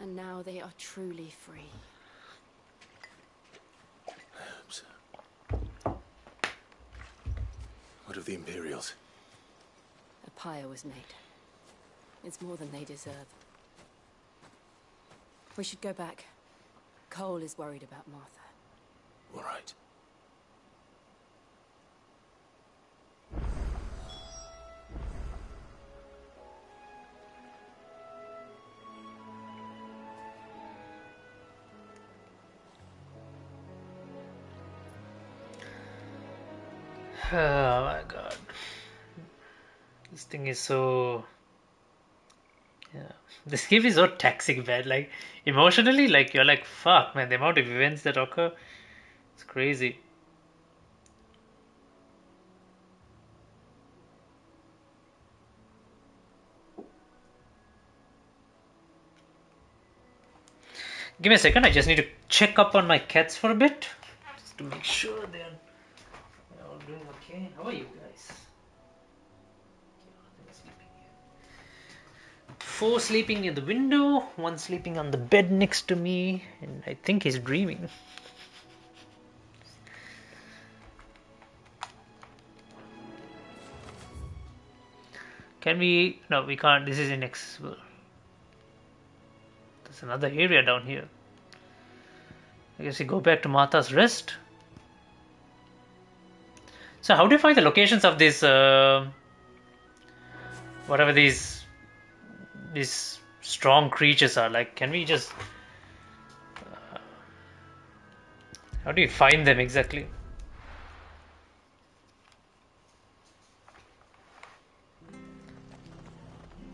And now they are truly free. I hope so. What of the Imperials? A pyre was made. It's more than they deserve. We should go back. Cole is worried about Martha. All right. Oh my god. This thing is so... Yeah. This game is so taxing, man. Like, emotionally, like, you're like, fuck, man, the amount of events that occur, it's crazy. Give me a second, I just need to check up on my cats for a bit. Just to make sure they're all doing okay. How are you guys? Four sleeping near the window, one sleeping on the bed next to me, and I think he's dreaming. Can we... No, we can't. This is inaccessible. There's another area down here. I guess we go back to Martha's Rest. So how do you find the locations of these... whatever these strong creatures are? Like, can we just... how do you find them exactly?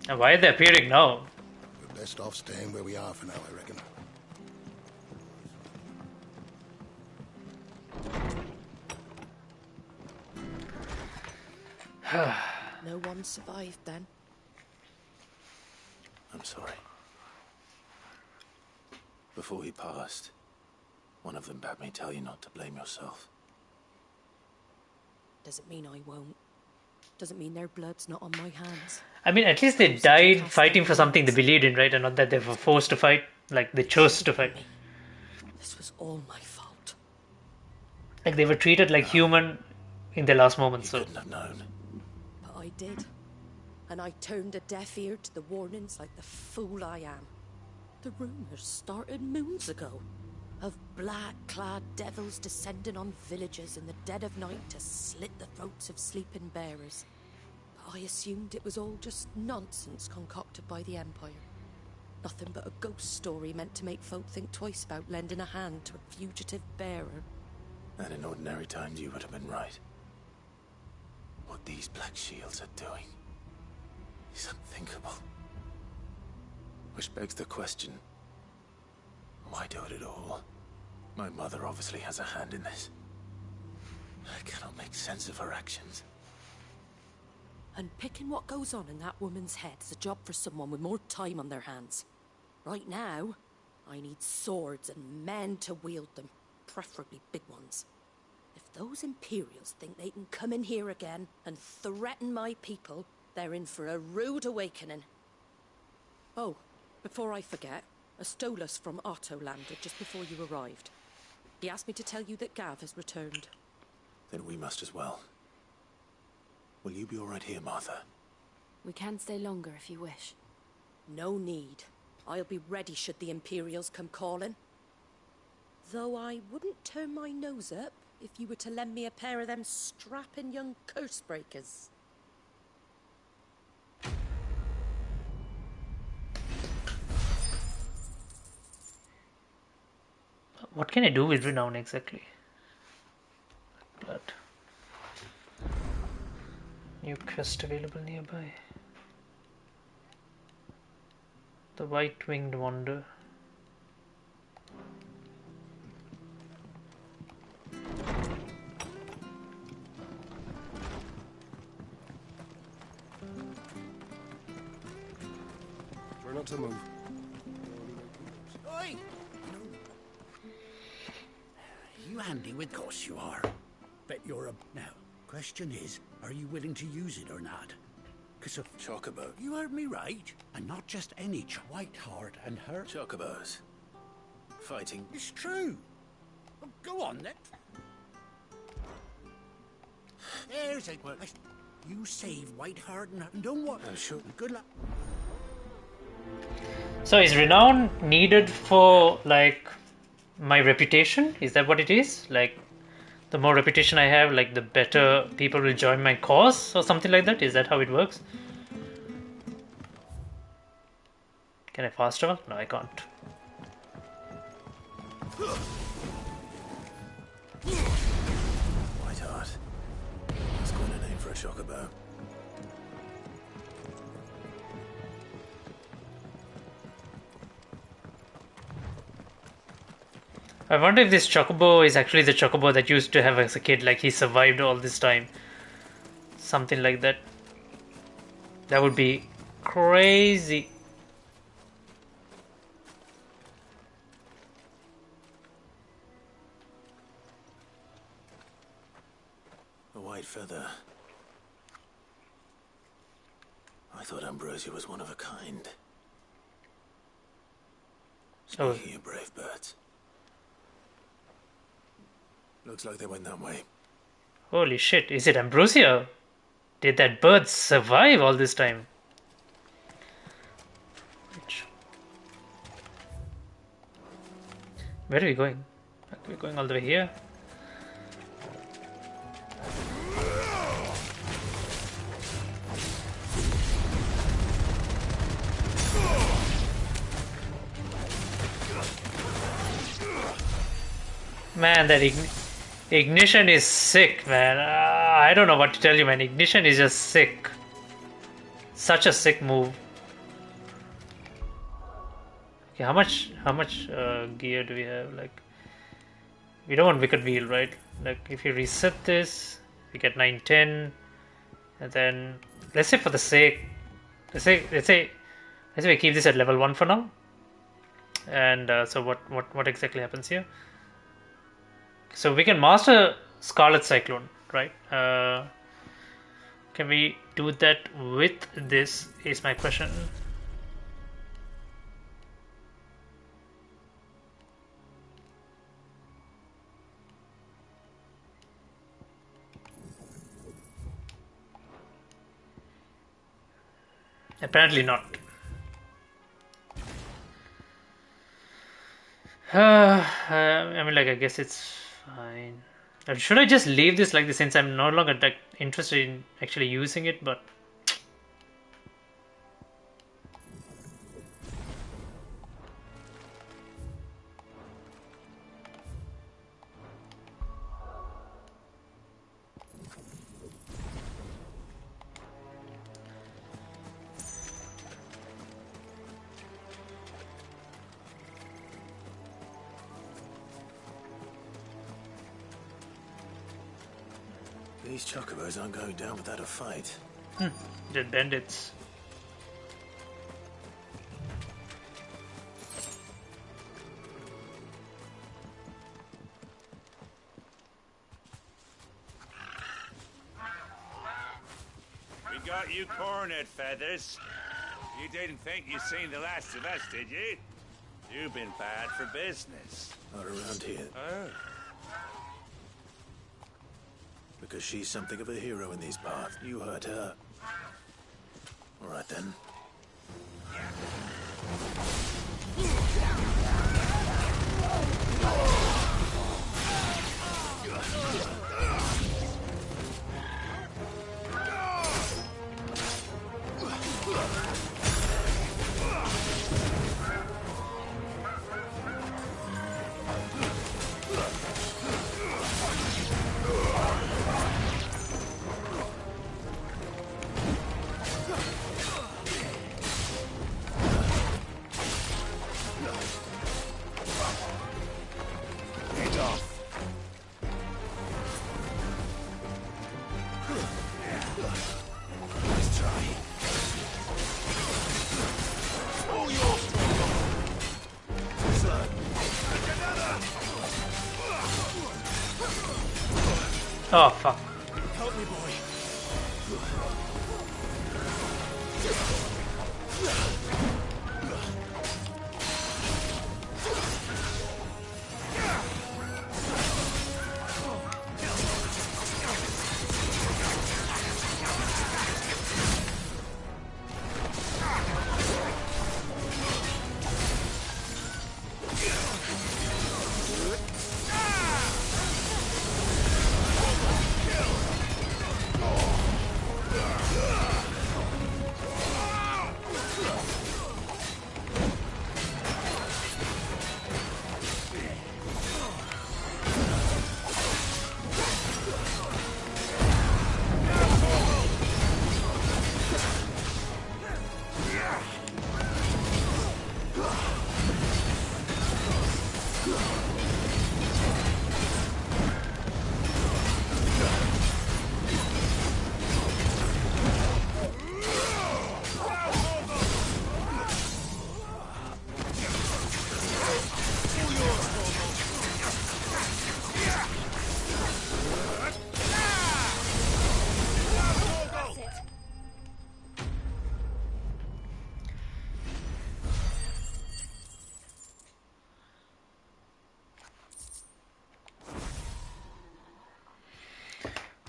And why are they appearing now? We're best off staying where we are for now, I reckon. No one survived then? I'm sorry. Before he passed, one of them bade me tell you not to blame yourself. Doesn't mean I won't. Doesn't mean their blood's not on my hands. I mean, at least they died fighting for something they believed in, right? And not that they were forced to fight. Like, they chose to fight. This was all my fault. Like, they were treated like human in their last moments, so... couldn't have known. But I did. And I turned a deaf ear to the warnings like the fool I am. The rumours started moons ago. Of black-clad devils descending on villages in the dead of night to slit the throats of sleeping bearers. But I assumed it was all just nonsense concocted by the Empire. Nothing but a ghost story meant to make folk think twice about lending a hand to a fugitive bearer. And in ordinary times you would have been right. What these Black Shields are doing is unthinkable. Which begs the question, why do it at all? My mother obviously has a hand in this. I cannot make sense of her actions. And picking what goes on in that woman's head is a job for someone with more time on their hands. Right now, I need swords and men to wield them, preferably big ones. If those Imperials think they can come in here again and threaten my people, they're in for a rude awakening. Oh, before I forget, a Stolas from Otto landed just before you arrived. He asked me to tell you that Gav has returned. Then we must as well. Will you be all right here, Martha? We can stay longer if you wish. No need. I'll be ready should the Imperials come calling. Though I wouldn't turn my nose up if you were to lend me a pair of them strapping young curse breakers. What can I do with renown exactly? Blood. New quest available nearby. The White-Winged Wanderer. Try not to move. Oi! You handy with? Course you are. Bet you're a... Now, question is, are you willing to use it or not? Because of... Chocobo. You heard me right. And not just any Whiteheart and her... Chocobos. Fighting. It's true. Well, go on then. There's a... Well, you save Whiteheart and don't what? I'm sure. Good luck. So is renown needed for like my reputation? Is that what it is? Like the more reputation I have, like the better people will join my cause or something like that? Is that how it works? Can I fast travel? No, I can't. Whiteheart. That's quite a name for a chocobo. I wonder if this chocobo is actually the chocobo that you used to have as a kid, like he survived all this time. Something like that. That would be crazy. A white feather. I thought Ambrosia was one of a kind. Speaking of brave birds. Looks like they went that way. Holy shit, is it Ambrosia? Did that bird survive all this time? Where are we going? We're going all the way here. Man, that ignition is sick, man. I don't know what to tell you, man. Ignition is just sick. Such a sick move. Okay, how much gear do we have? Like, we don't want wicked wheel, right? Like, if you reset this, we get 910, and then let's say for the sake, let's say we keep this at level 1 for now. And so what exactly happens here? So we can master Scarlet Cyclone, right? Can we do that with this is my question. Apparently not. I mean, like, I guess it's fine. Should I just leave this like this since I'm no longer that interested in actually using it? But these chocobos aren't going down without a fight. Dead bandits. We got you cornered, Feathers. You didn't think you'd seen the last of us, did you? You've been bad for business. Not around here. Oh. Because she's something of a hero in these parts. You hurt her. All right then. Oh fuck. Help me, boy.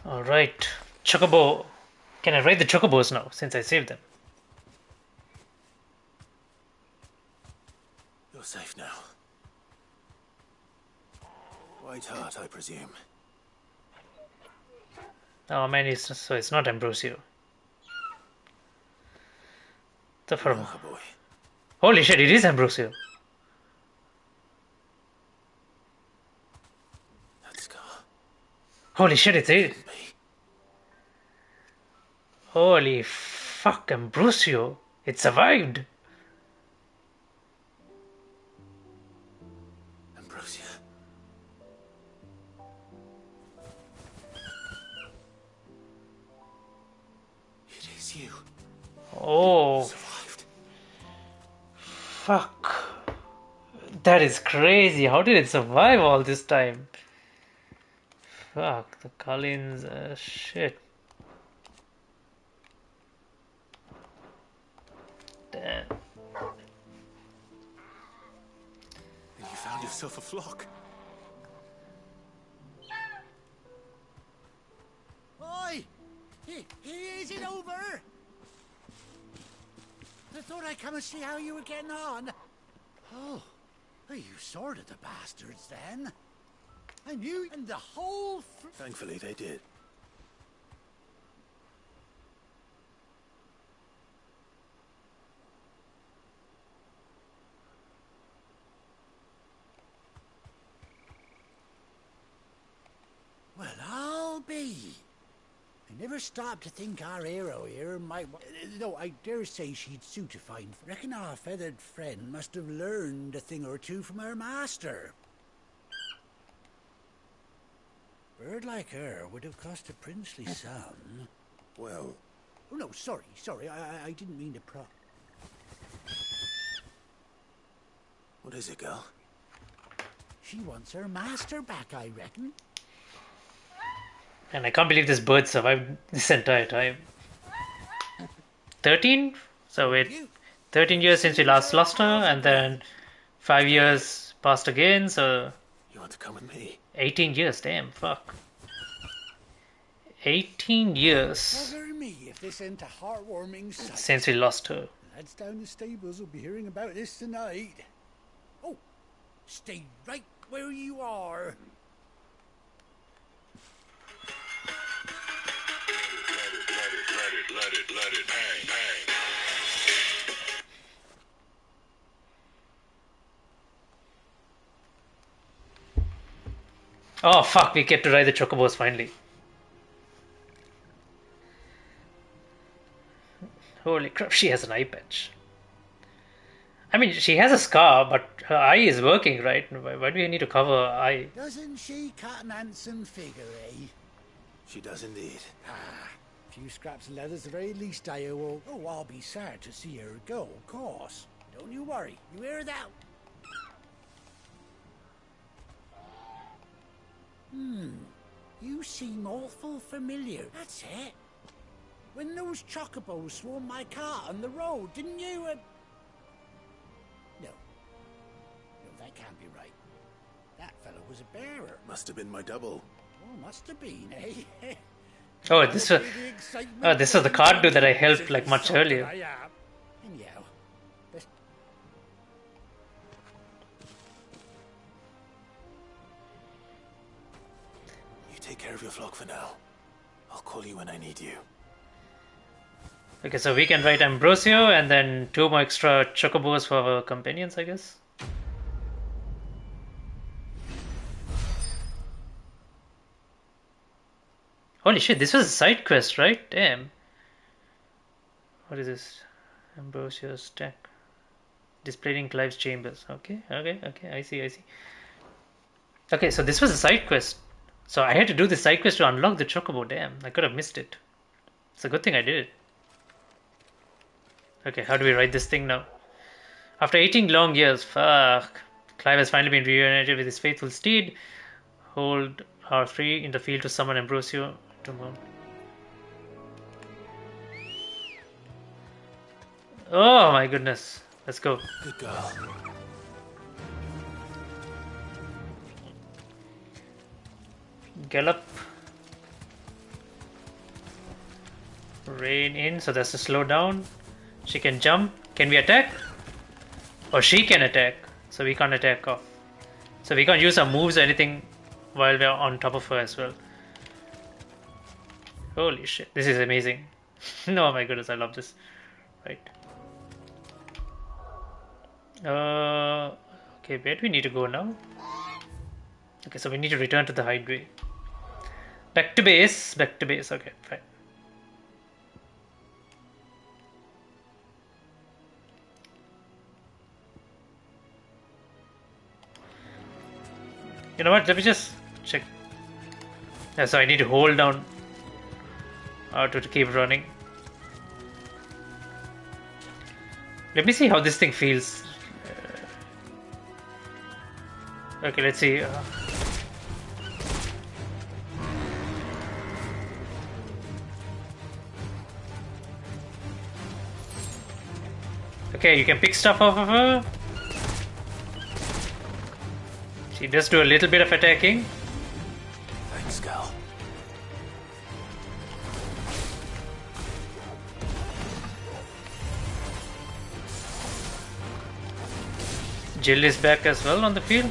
Alright. Chocobo. Can I ride the chocobos now since I saved them? You're safe now. White Hart, I presume. Oh man, so it's not Ambrosio. The firm. Boy. Holy shit, it is Ambrosio. That scar. Holy shit, it's it. Holy fuck, Ambrosio. It survived. Ambrosia. It is you. Oh. Survived. Fuck. That is crazy. How did it survive all this time? Fuck, the Cullens, shit. Damn. And you found yourself a flock. Oi! Is it over? I thought I'd come and see how you were getting on. Oh, you sorted the bastards then. I knew, and the whole... Thankfully, they did. Well, I'll be. I never stopped to think our hero here might... Though I dare say she'd suit a fine... Reckon our feathered friend must have learned a thing or two from her master. Bird like her would have cost a princely sum. Well... Oh, no, sorry. I didn't mean to What is it, girl? She wants her master back, I reckon. And I can't believe this bird survived this entire time. 13? So wait, 13 years since we last lost her, and then 5 years passed again, so... You want to come with me? 18 years, damn, fuck. 18 years Cover me if this ain't a heartwarming sight. since we lost her. Lads down the stables will be hearing about this tonight. Oh, stay right where you are. Let it bang, bang. Oh fuck, we get to ride the chocobos finally. Holy crap, she has an eye patch. I mean, she has a scar, but her eye is working, right? Why do you need to cover her eye? Doesn't she cut an handsome figure, eh? She does indeed. A few scraps of leather's the very least I owe. Oh, I'll be sad to see her go, of course. Don't you worry. You hear that? You seem awful familiar. That's it. When those chocobos swarmed my car on the road, didn't you? No. No, that can't be right. That fellow was a bearer. Must have been my double. Oh, must have been, eh? Oh, this was the card dude that I helped like much earlier. Anyhow, best... You take care of your flock for now. I'll call you when I need you. Okay, so we can write Ambrosio and then 2 more extra chocobos for our companions, I guess. Holy shit, this was a side quest, right? Damn. What is this? Ambrosio's stack. Displaying Clive's chambers. Okay, I see. Okay, so this was a side quest. So I had to do the side quest to unlock the chocobo. Damn, I could have missed it. It's a good thing I did it. Okay, how do we write this thing now? After 18 long years, fuck. Clive has finally been reunited with his faithful steed. Hold R3 in the field to summon Ambrosio to mount. Oh my goodness. Let's go. Good girl. Gallop. Rein in, so that's a slow down. She can jump. Can we attack? Or she can attack. So we can't attack off. So we can't use our moves or anything while we're on top of her as well. Holy shit, this is amazing. Oh my goodness, I love this. Right. Okay, where do we need to go now? Okay, so we need to return to the hideaway. Back to base. Okay, fine. You know what? Let me just check. Yeah, so I need to hold down to keep running. Let me see how this thing feels. Okay, let's see. Okay, you can pick stuff off of her. She does do a little bit of attacking. Thanks, Gal. Jill is back as well on the field.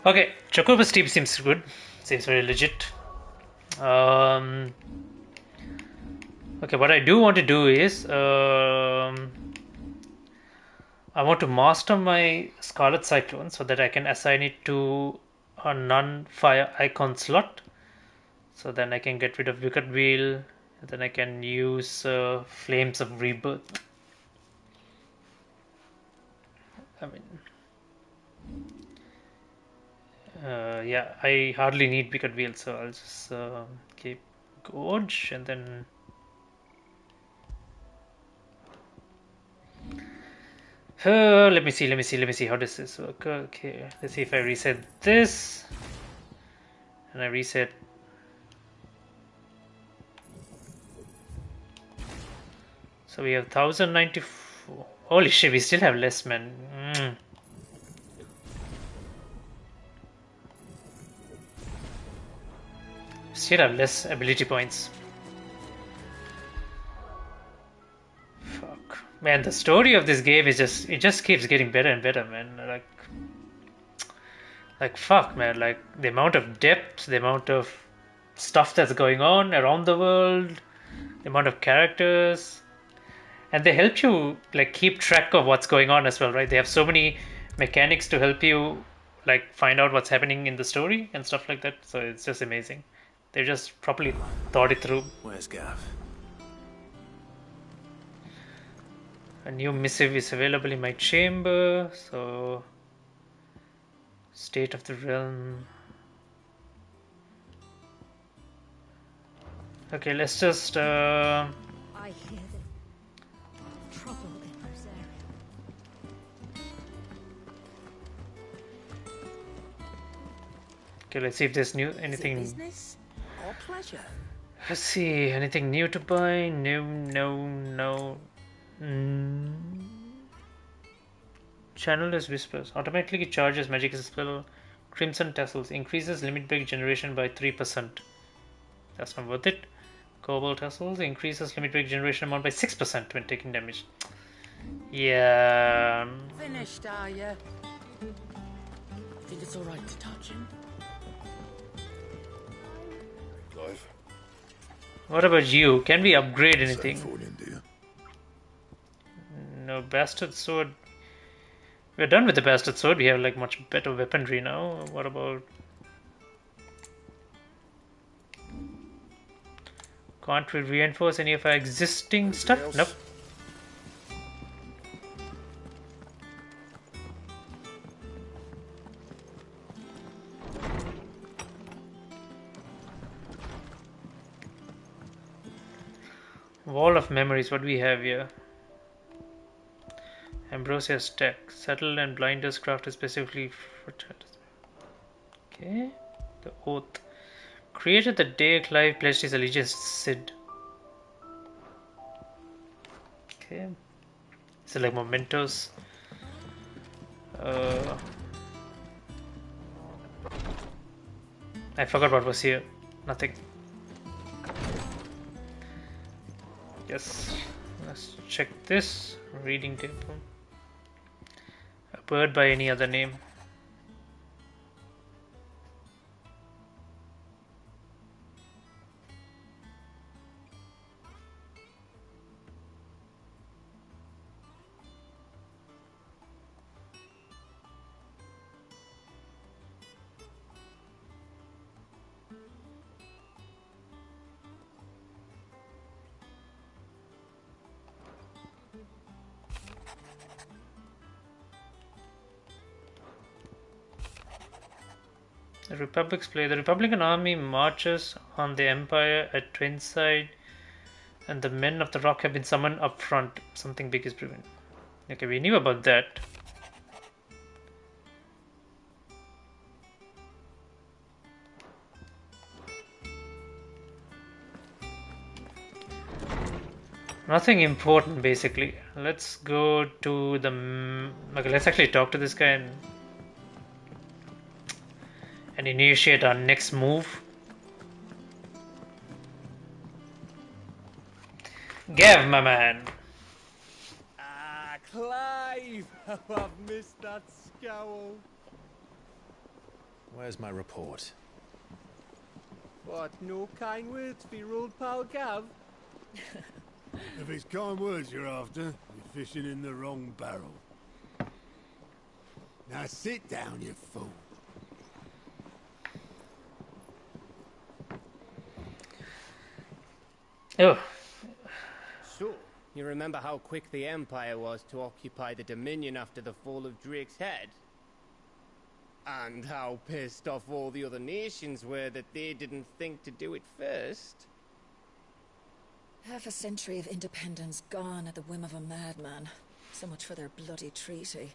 Okay, Chocobo's team seems good. Seems very legit. Okay, what I do want to do is I want to master my Scarlet Cyclone so that I can assign it to a non-fire icon slot. So then I can get rid of Wicked Wheel. And then I can use Flames of Rebirth. I mean, yeah, I hardly need Wicked Wheel, so I'll just keep Gorge and then. Let me see how does this work. Okay, let's see if I reset this and I reset. So we have 1094 Holy shit, we still have less, man. Still have less ability points. Fuck. Man, the story of this game is it just keeps getting better and better, man. Like fuck, man. Like the amount of depth, the amount of stuff that's going on around the world, the amount of characters, and they help you like keep track of what's going on as well, right? They have so many mechanics to help you like find out what's happening in the story and stuff like that. So it's just amazing. They just properly thought it through. Where's Gav? A new missive is available in my chamber. So state of the realm. Okay, let's just I hear the trouble in Rosaria. Okay, let's see if there's anything. Business or pleasure? Let's see, anything new to buy? No. Channelless Whispers. Automatically charges magic spell. Crimson Tassels. Increases limit break generation by 3%. That's not worth it. Cobalt Tassels. Increases limit break generation amount by 6% when taking damage. Yeah. Finished, are you? Think it's alright to touch him? Clive. What about you? Can we upgrade anything? Same for you, do you? No, Bastard Sword. We're done with the Bastard Sword. We have like much better weaponry now. What about... Can't we reinforce any of our existing stuff? Nope. Wall of Memories. What do we have here? Ambrosia's Tech. Settled and blinders crafted specifically for... Okay. The Oath. Created the day Clive pledged his allegiance to Sid. Okay. Is it like mementos? I forgot what was here. Nothing. Yes. Let's check this. Reading table. A bird by any other name. The Republic's play. The Republican army marches on the Empire at Twinside, and the men of the Rock have been summoned up front. Something big is brewing. Okay, we knew about that. Nothing important, basically. Let's go to the... Okay, let's actually talk to this guy and initiate our next move. Gav, my man. Ah, Clive! How I've missed that scowl. Where's my report? What, no kind words for your old pal Gav? If it's kind words you're after, you're fishing in the wrong barrel. Now sit down, you fool. Oh. So, you remember how quick the Empire was to occupy the Dominion after the fall of Drake's Head? And how pissed off all the other nations were that they didn't think to do it first? Half a century of independence gone at the whim of a madman. So much for their bloody treaty.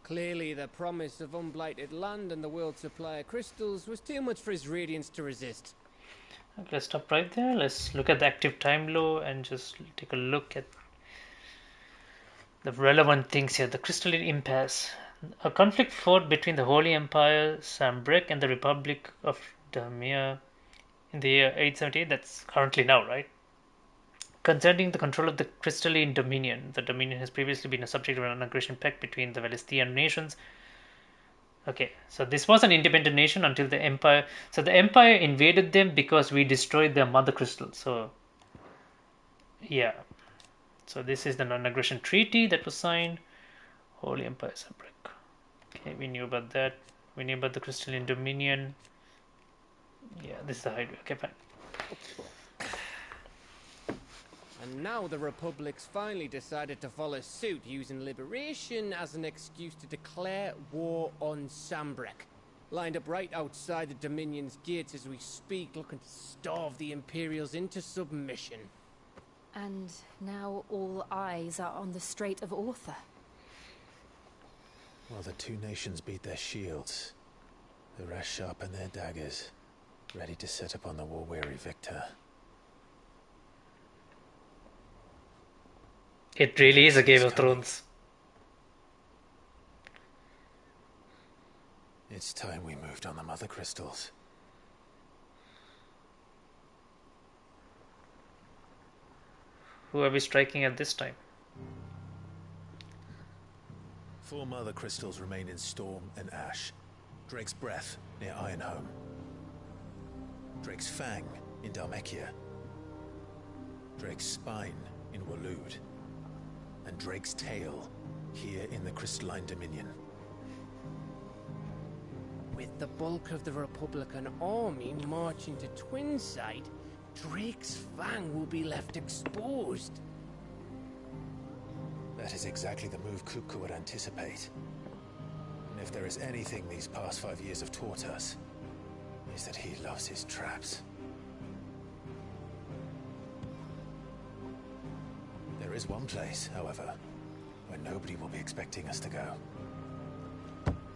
Clearly, the promise of unblighted land and the world's supply of crystals was too much for his radiance to resist. Okay, let's stop right there. Let's look at the active time low and just take a look at the relevant things here. The Crystalline Impasse. A conflict fought between the Holy Empire, Sambrek, and the Republic of Damia in the year 878. That's currently now, right? Concerning the control of the Crystalline Dominion. The Dominion has previously been a subject of an aggression pact between the Velestian nations. Okay, so this was an independent nation until the Empire. So the Empire invaded them because we destroyed their mother crystal. So, yeah. So this is the non-aggression treaty that was signed. Holy Empire Sambrek. Okay, we knew about that. We knew about the Crystalline Dominion. Yeah, this is the hideaway. Okay, fine. And now the Republic's finally decided to follow suit, using liberation as an excuse to declare war on Sambrek. Lined up right outside the Dominion's gates as we speak, looking to starve the Imperials into submission. And now all eyes are on the Strait of Author. While the two nations beat their shields, the rest sharpen their daggers, ready to set upon the war-weary victor. It really is a Game of Thrones. It's time we moved on the Mother Crystals. Who are we striking at this time? 4 Mother Crystals remain in Storm and Ash. Drake's Breath near Ironhome. Drake's Fang in Dhalmekia. Drake's Spine in Waloed. And Drake's Tail here in the Crystalline Dominion. With the bulk of the Republican army marching to Twinside, Drake's Fang will be left exposed. That is exactly the move Kupka would anticipate. And if there is anything these past 5 years have taught us, is that he loves his traps. There is one place, however, where nobody will be expecting us to go.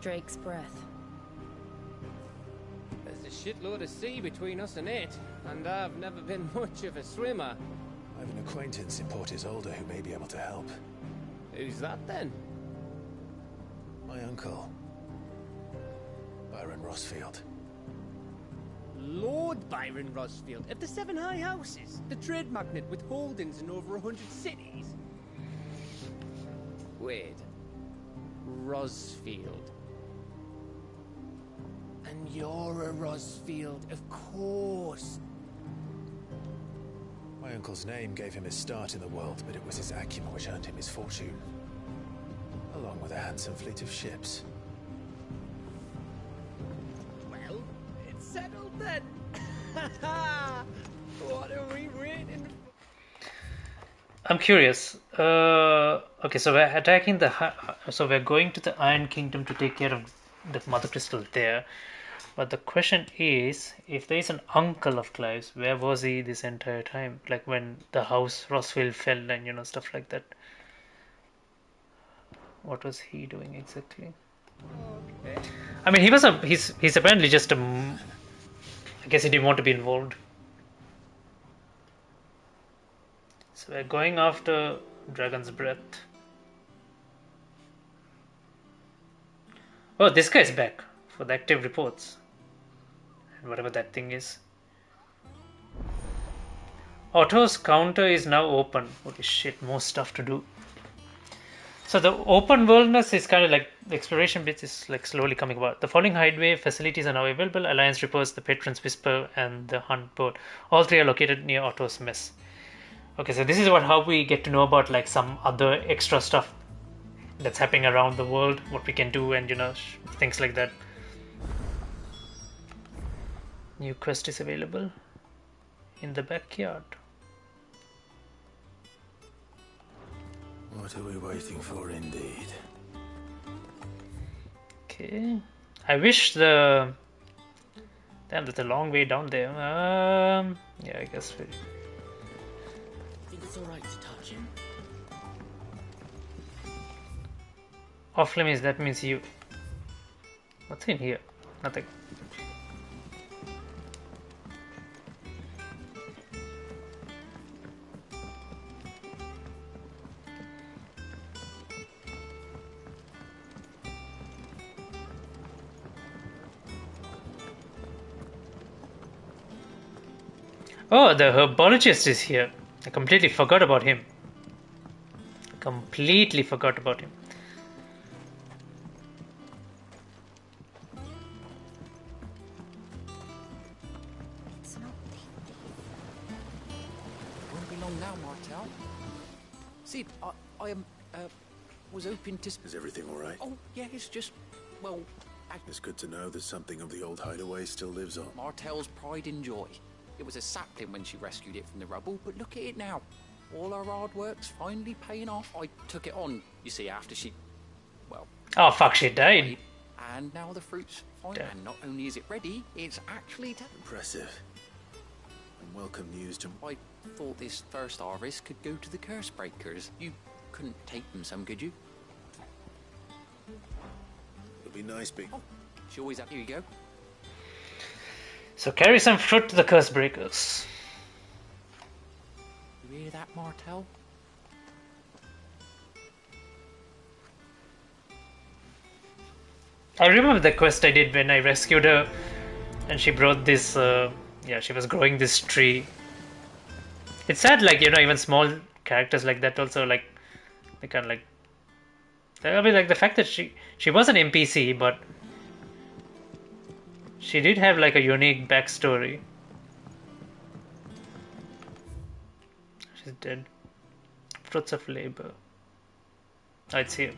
Drake's Breath. There's a shitload of sea between us and it, and I've never been much of a swimmer. I have an acquaintance in Port Isolde who may be able to help. Who's that then? My uncle, Byron Rosfield. Lord Byron Rosfield of the 7 High Houses, the trade magnate with holdings in over 100 cities. Wait, Rosfield. And you're a Rosfield, of course. My uncle's name gave him his start in the world, but it was his acumen which earned him his fortune, along with a handsome fleet of ships. Well, it's settled then. What are we waiting for? I'm curious. Okay, so we're attacking so we're going to the Iron Kingdom to take care of the Mother Crystal there. But the question is, if there is an uncle of Clive's, where was he this entire time? Like when the house Rosfield fell and stuff like that. What was he doing exactly? Okay. I mean, he's apparently just I guess he didn't want to be involved. So we're going after Dragon's Breath. Oh, this guy's back for the active reports. And whatever that thing is. Otto's counter is now open. Holy shit, more stuff to do. So the open worldness is kind of like the exploration bits is like slowly coming about. The following hideaway facilities are now available: Alliance Reapers, the Patron's Whisper, and the Hunt Boat. All 3 are located near Otto's mess. Okay, so this is how we get to know about like some other extra stuff that's happening around the world, what we can do, and things like that. New quest is available in the backyard. What are we waiting for, indeed? Okay. I wish Damn, that's a long way down there. Yeah, I guess we... Think it's alright to touch him? Off limits, that means you... What's in here? Nothing. Oh, the herbologist is here. I completely forgot about him. Completely forgot about him. Won't be long now, Martel. Sid, I was hoping to... Is everything all right? Oh, yeah, it's just... Well... It's good to know that something of the old hideaway still lives on. Martel's pride and joy. It was a sapling when she rescued it from the rubble, but look at it now. All our hard work's finally paying off. I took it on, you see, after she... Well... Oh, fuck, she died. And now the fruit's fine, and not only is it ready, it's actually... Impressive. And welcome news to... I thought this first harvest could go to the curse breakers. You couldn't take them some, could you? It'll be nice being... Oh, she always up. Here you go. So carry some fruit to the curse breakers. You hear that, Martel? I remember the quest I did when I rescued her and she brought this, yeah, she was growing this tree. It's sad, like, you know, even small characters like that also, like, they kind of like, I mean, like, the fact that she was an NPC, but she did have, like, a unique backstory. She's dead. Fruits of labor. Oh, it's here.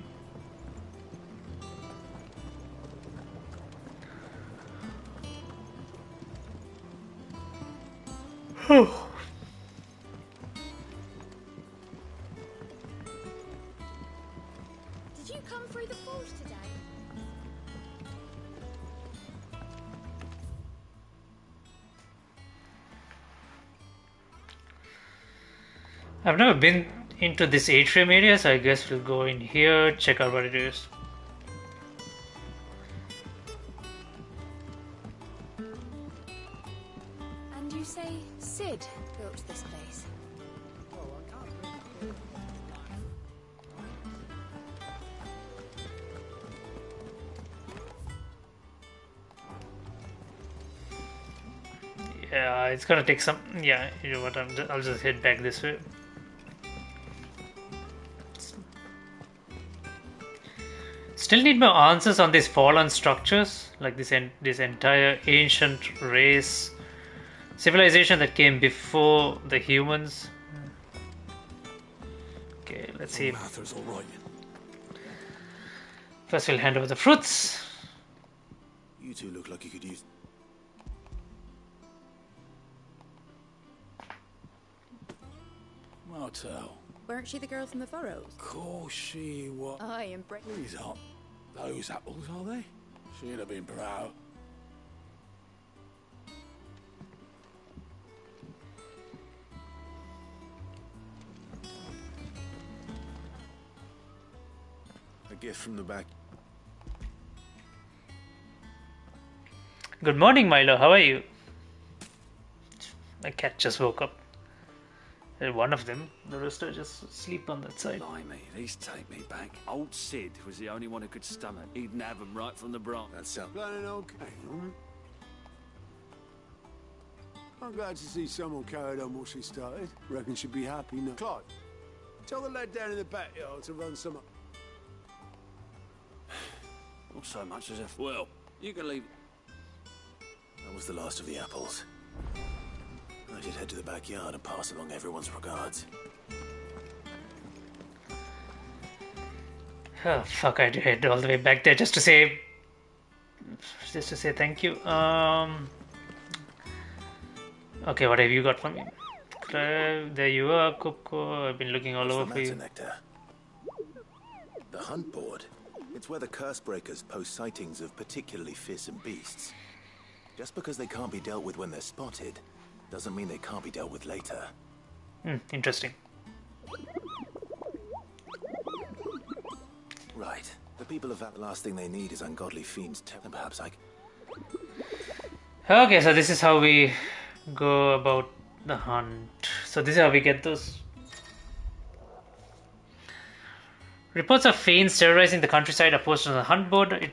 Did you come through the forge today? I've never been into this atrium area, so I guess we'll go in here, check out what it is. And you say Sid built this place? Yeah, it's gonna take some. Yeah, you know what? I'll just head back this way. Still need more answers on these fallen structures, like this entire ancient race civilization that came before the humans. Okay, let's see. Mather's all right. First, we'll hand over the fruits. You two look like you could use... Martel. Weren't she the girl from the furrows? Course she was. I am Britain. These aren't those apples, are they? She'd have been proud. A gift from the back. Good morning, Milo. How are you? My cat just woke up. One of them. The rest are just asleep on that side. Blimey, these take me back. Old Sid was the only one who could stomach. He'd have them right from the branch. That sounds... Playing okay, alright? I'm glad to see someone carried on what she started. Reckon she'd be happy now. Clive, tell the lad down in the backyard to run some... Not so much as if... Well, you can leave... That was the last of the apples. I should head to the backyard and pass along everyone's regards. Oh, fuck, I had to head all the way back there just to say thank you. Okay, what have you got for me? There you are, Kupka. I've been looking all over for you. Nectar? The hunt board. It's where the curse breakers post sightings of particularly fearsome beasts. Just because they can't be dealt with when they're spotted, doesn't mean they can't be dealt with later. Interesting. Right. The people of that last thing they need is ungodly fiends. And perhaps I... Okay, so this is how we go about the hunt. So this is how we get those. Reports of fiends terrorizing the countryside are posted on the hunt board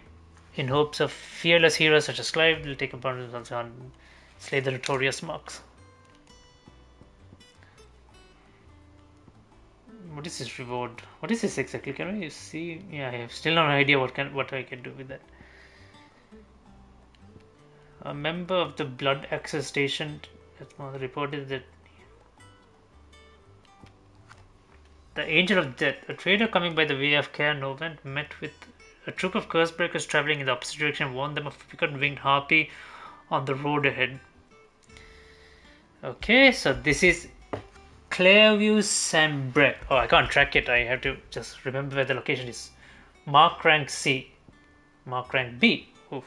in hopes of fearless heroes such as Clive will take upon themselves and slay the notorious marks. What is this reward? What is this exactly? Can we see? Yeah, I have still no idea what I can do with that. A member of the blood access station reported that the Angel of Death, a trader coming by the way of Caer Novent, met with a troop of Cursebreakers traveling in the opposite direction and warned them of a wicked winged harpy on the road ahead. Okay, so this is Clairview Sambrec. Oh, I can't track it. I have to just remember where the location is. Mark rank C. Mark rank B. Oof.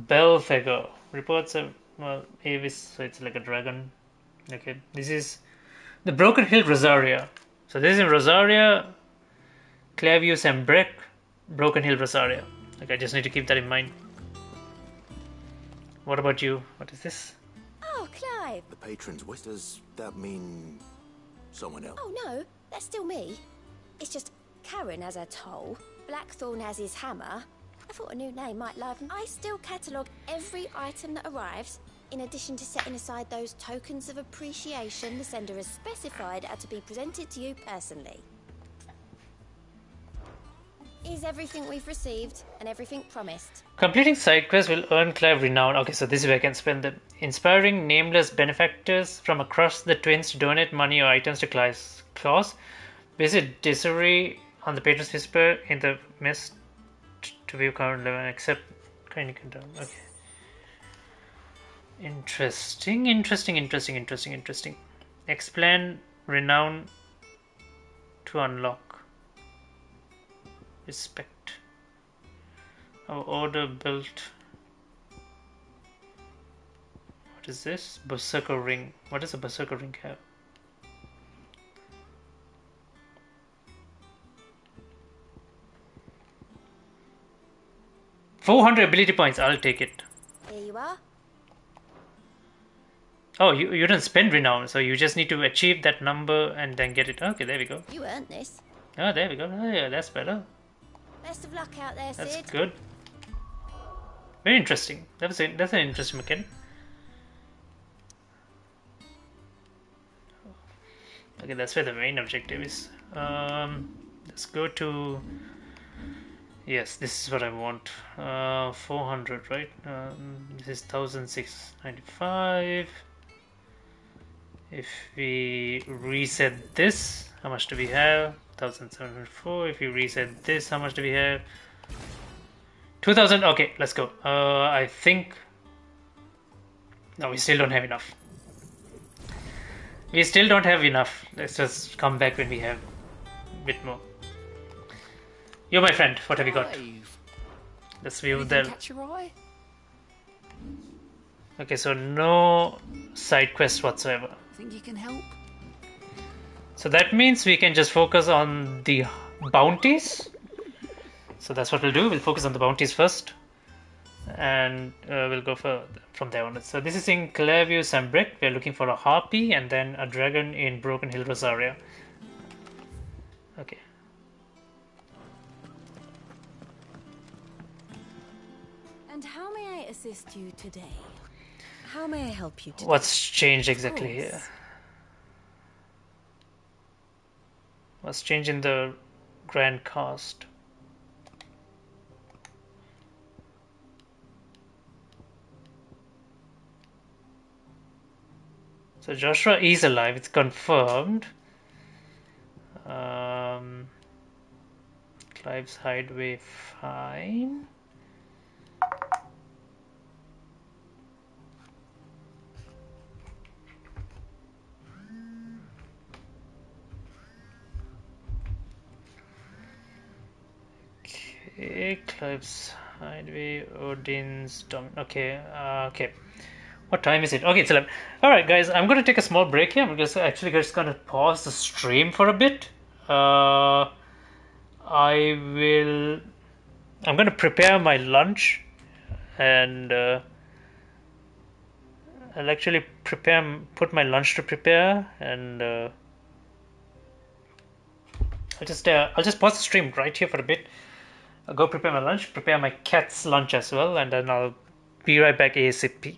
Belphegor. Reports of, well, Avis, so it's like a dragon. Okay, this is the Broken Hill Rosaria. So this is in Rosaria, Clairview Sambrec, Broken Hill Rosaria. Like, I just need to keep that in mind. What about you? What is this? Oh, Clive. The patron's voice. Does that mean someone else? Oh, no. That's still me. It's just Karen has her toll. Blackthorn has his hammer. I thought a new name might liven. I still catalogue every item that arrives. In addition to setting aside those tokens of appreciation the sender has specified are to be presented to you personally. Is everything we've received and everything promised. Completing side quests will earn Clive renown. Okay, so this is where I can spend them. Inspiring nameless benefactors from across the Twins to donate money or items to Clive's cause. Visit Dissery on the Patron's Whisper in the Mist to view current level and accept kind of condone. Okay. Interesting. Expand renown to unlock. Respect. Our order built. What is this? Berserker ring. What does a berserker ring have? $400 ability points. I'll take it. Here you are. Oh, you didn't spend renown, so you just need to achieve that number and then get it. Okay, there we go. You earned this. Oh, there we go. Oh, yeah, that's better. Best of luck out there, Sid. That's good. Very interesting. That's an interesting mechanic. Okay, that's where the main objective is. Let's go to. Yes, this is what I want. 400, right? This is 1695. If we reset this, how much do we have? 1704. If we reset this, how much do we have? 2000. Okay, let's go. I think. No, we still don't have enough. We still don't have enough. Let's just come back when we have a bit more. You, my friend, what have you got? Let's view them. Catch your eye? Okay, so no side quests whatsoever. Think you can help? So that means we can just focus on the bounties. So that's what we'll do. We'll focus on the bounties first. And we'll go from there on. So this is in Clairview Sambrec. We're looking for a harpy and then a dragon in Broken Hill Rosaria. Okay. And how may I assist you today? How may I help you today? What's changed exactly here? What's changed in the grand cast? So Joshua is alive, it's confirmed. Clive's hideaway fine. Okay, Clive's hideaway, Odin's dom. Okay, okay. What time is it? Okay, it's 11. Alright, guys, I'm going to take a small break here. I'm just actually just going to pause the stream for a bit. I'm going to prepare my lunch and I'll actually put my lunch to prepare and I'll just pause the stream right here for a bit. I'll go prepare my lunch, prepare my cat's lunch as well, and then I'll be right back ASAP.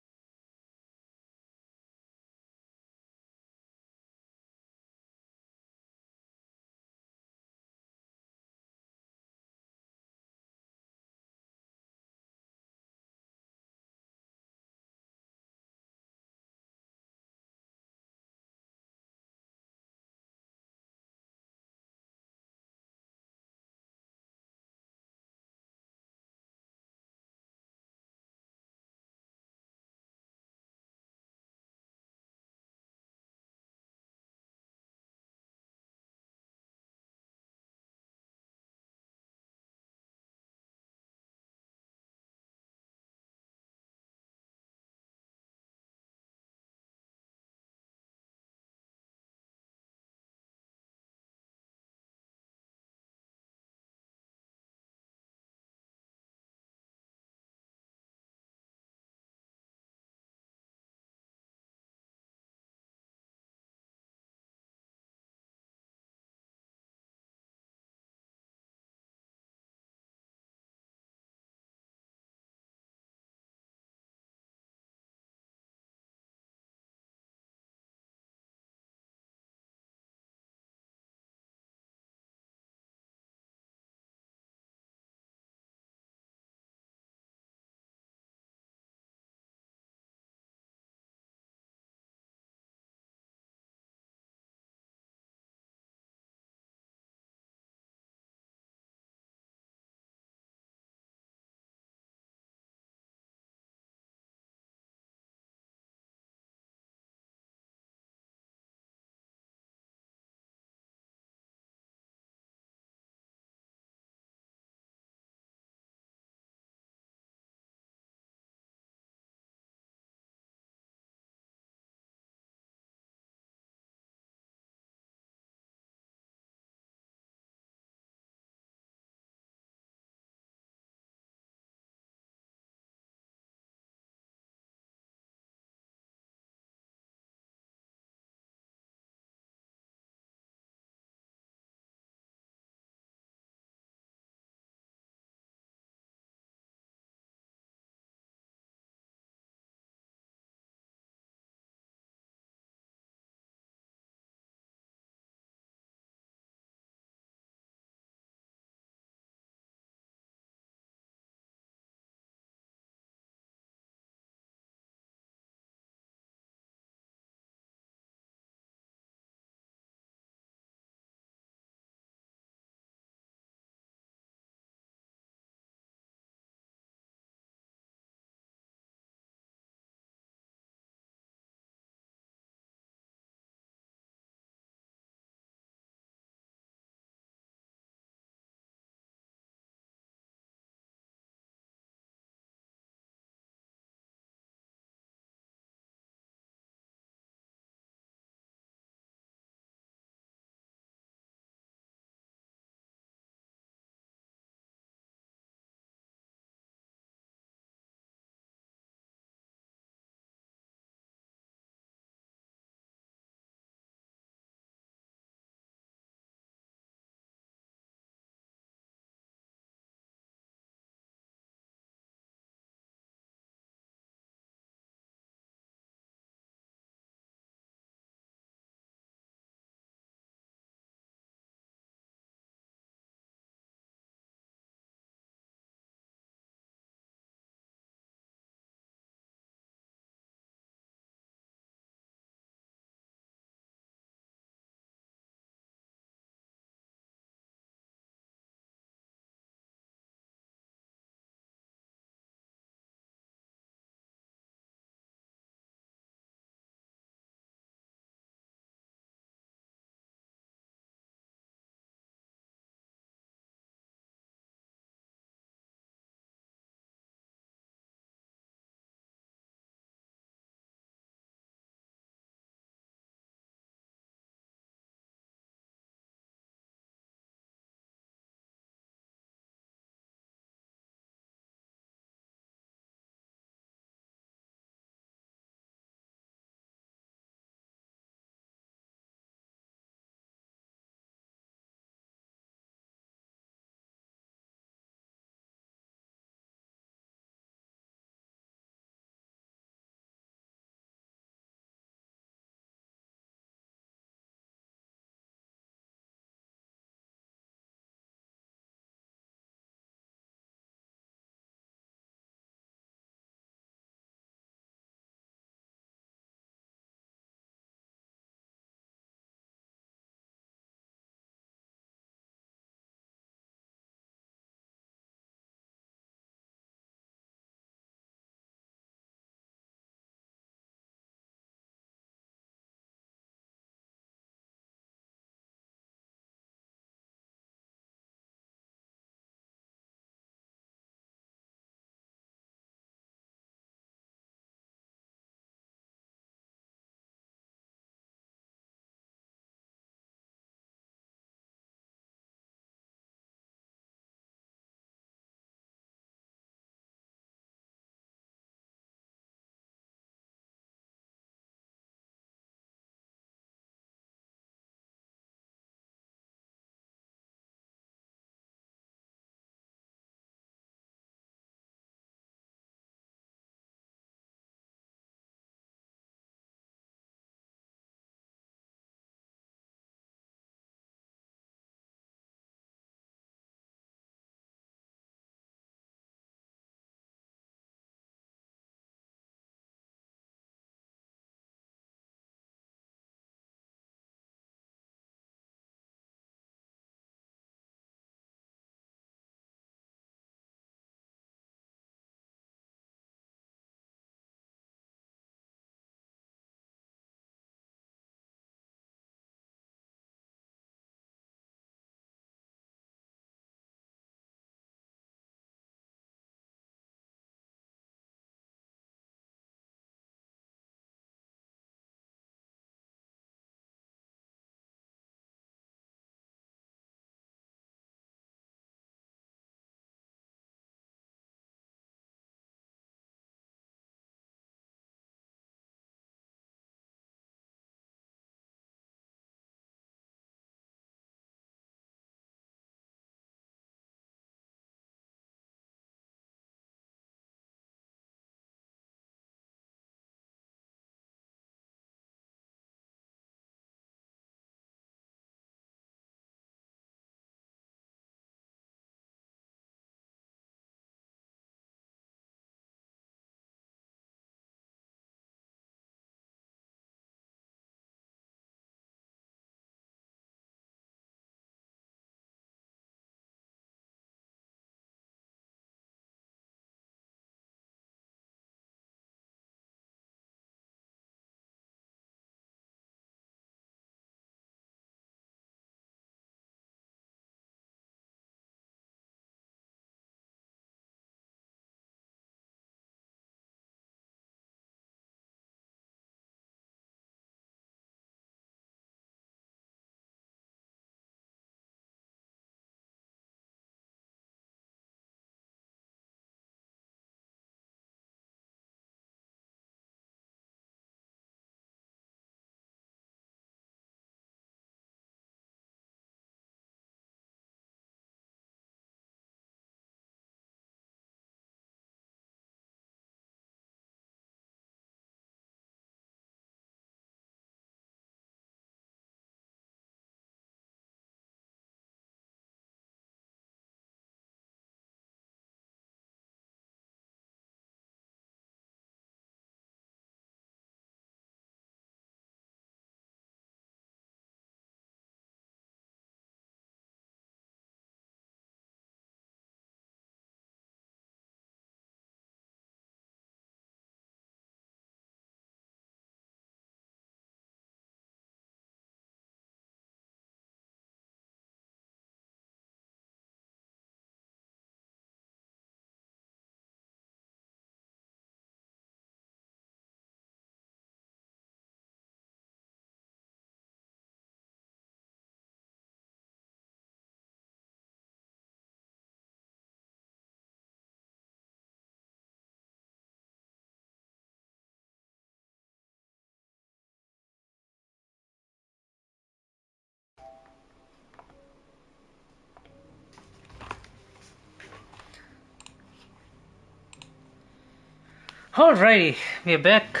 Alrighty, we're back.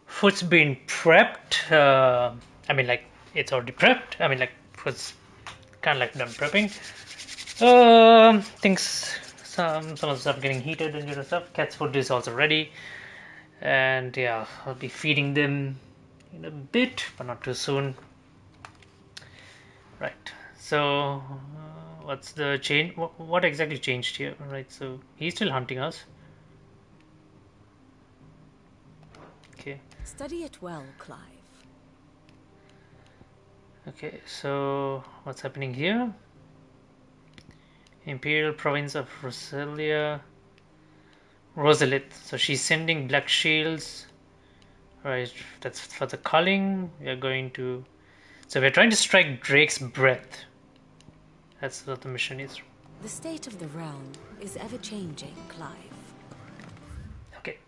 Food's been prepped. I mean, like, it's already prepped. I mean, like, food's kind of like done prepping. Things, some of the stuff getting heated and stuff. Cat's food is also ready. And yeah, I'll be feeding them in a bit, but not too soon. Right. So, what's the change? What exactly changed here? Right. So he's still hunting us. Okay. Study it well, Clive. Okay. So what's happening here? Imperial province of Rosalith. So she's sending black shields. Right. That's for the culling. We are going to. So we're trying to strike Drake's breath. That's what the mission is. The state of the realm is ever-changing, Clive. Okay.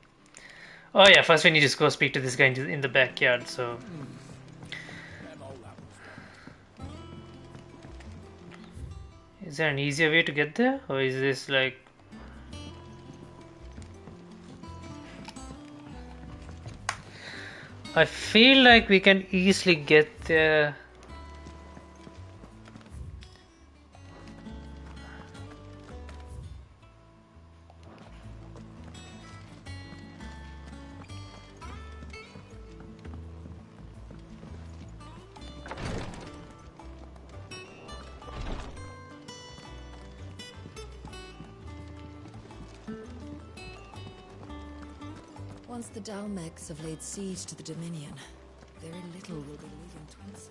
Oh yeah, first we need to go speak to this guy in the backyard, so... Is there an easier way to get there? Or is this like... I feel like we can easily get there... Once the Dalmegs have laid siege to the Dominion, very little will be leaving Twinside.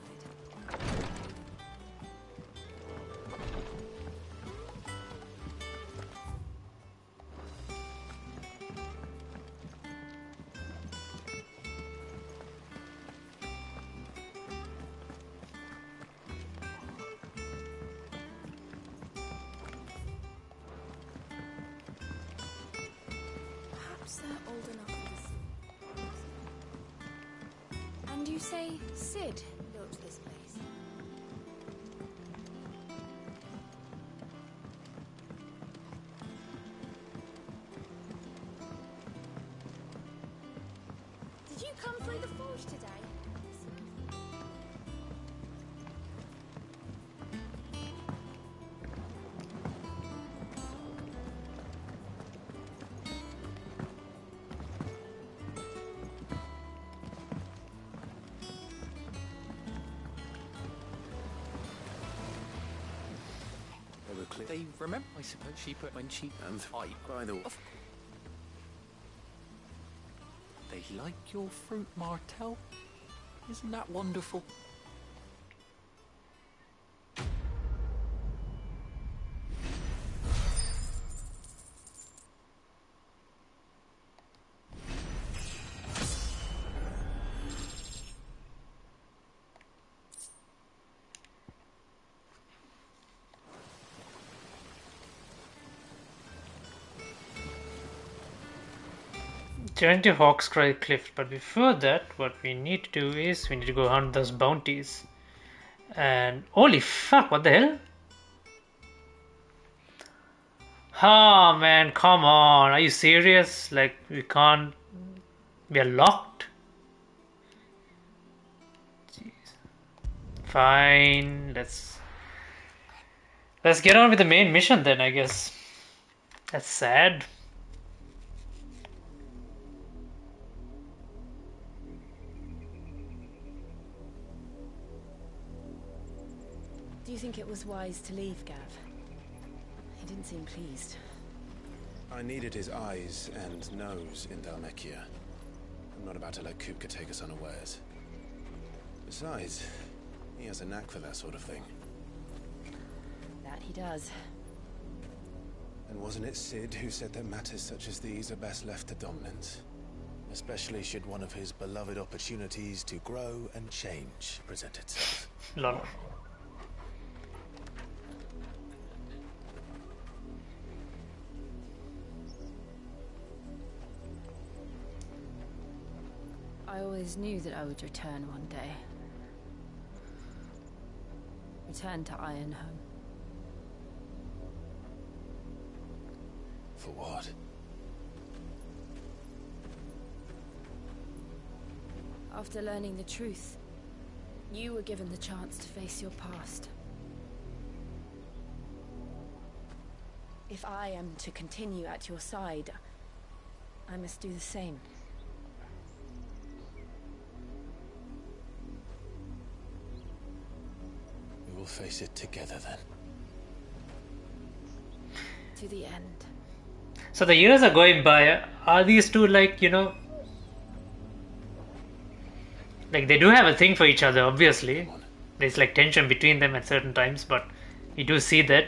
Perhaps they're old enough for this. And you say Sid built this place? Did you come through the forge today? They remember, I suppose, she put when she And by the way, They like your fruit, Martel. Isn't that wonderful? Journey to Hawkscry Cliff, but before that, what we need to do is we need to go hunt those bounties. And holy fuck, what the hell? Oh man, come on, are you serious? Like, we can't. We are locked? Jeez. Fine, let's get on with the main mission then, I guess. That's sad. Do you think it was wise to leave, Gav? He didn't seem pleased. I needed his eyes and nose in Dalmekia. I'm not about to let Kupka take us unawares. Besides, he has a knack for that sort of thing. That he does. And wasn't it Sid who said that matters such as these are best left to dominance? Especially should one of his beloved opportunities to grow and change present itself. Lol. I always knew that I would return one day. Return to Ironhome. For what? After learning the truth, you were given the chance to face your past. If I am to continue at your side, I must do the same. We will face it together then. To the end. So the years are going by. Are these two like, you know, like they do have a thing for each other, obviously. There's like tension between them at certain times, but you do see that.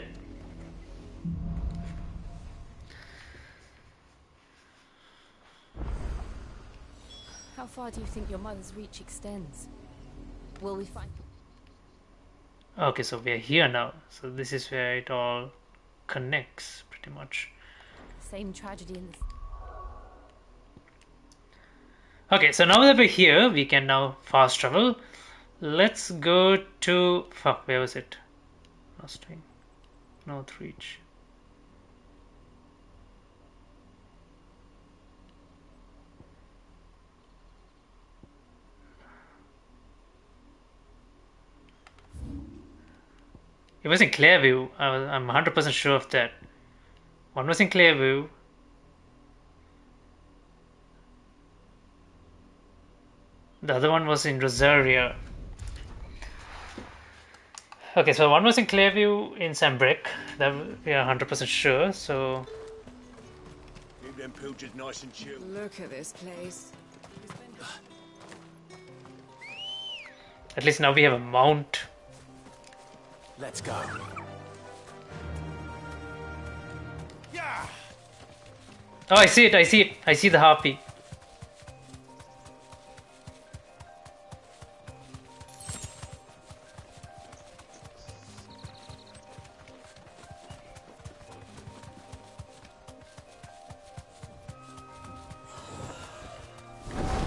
How far do you think your mother's reach extends? Will we find... Okay, so we are here now. So this is where it all connects, pretty much. Same tragedy in the... Okay, so now that we're here, we can now fast travel. Let's go to... Fuck, where was it? Last time. North Reach. It was in Clearview. I'm 100% sure of that. One was in Clearview. The other one was in Rosaria. Okay, so one was in Clearview in Sambrick. That we are 100% sure. So Keep them pilchers nice and chill. Look at this place. at least now we have a mount. Let's go. Yeah. Oh, I see it. I see it. I see the harpy.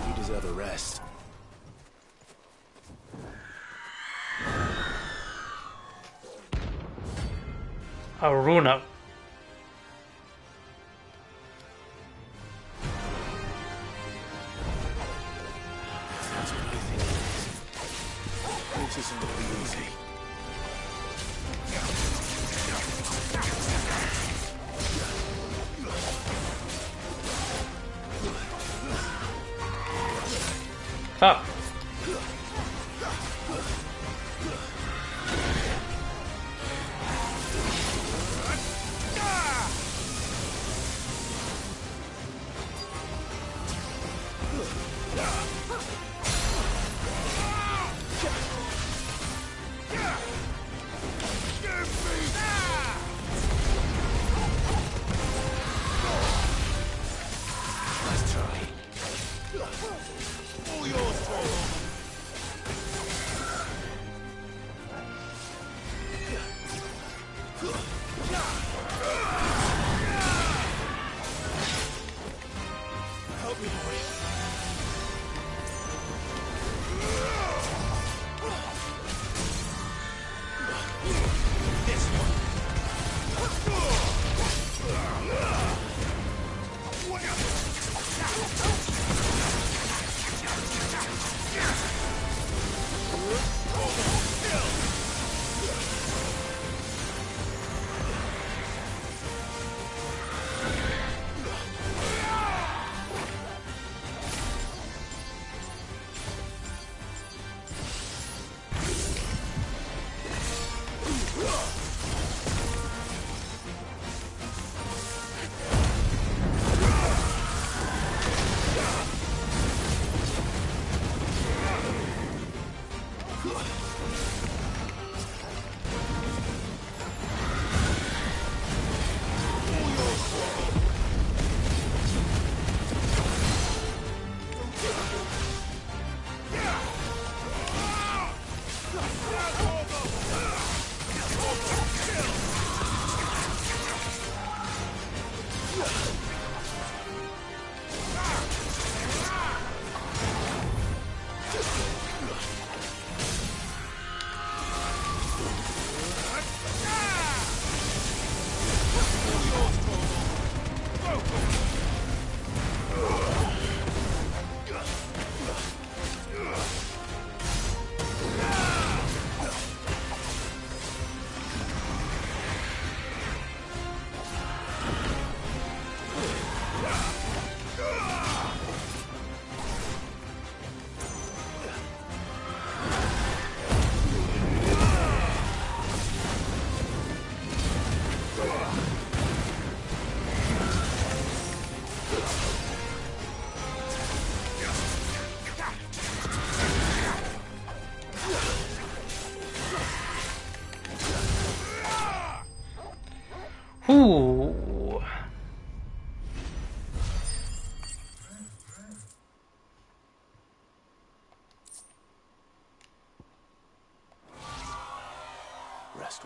You deserve a rest. Aruna. That's what I think it is. This isn't gonna be easy. Fuck. Let's try. All yours, Paul. Help me, boy. This one.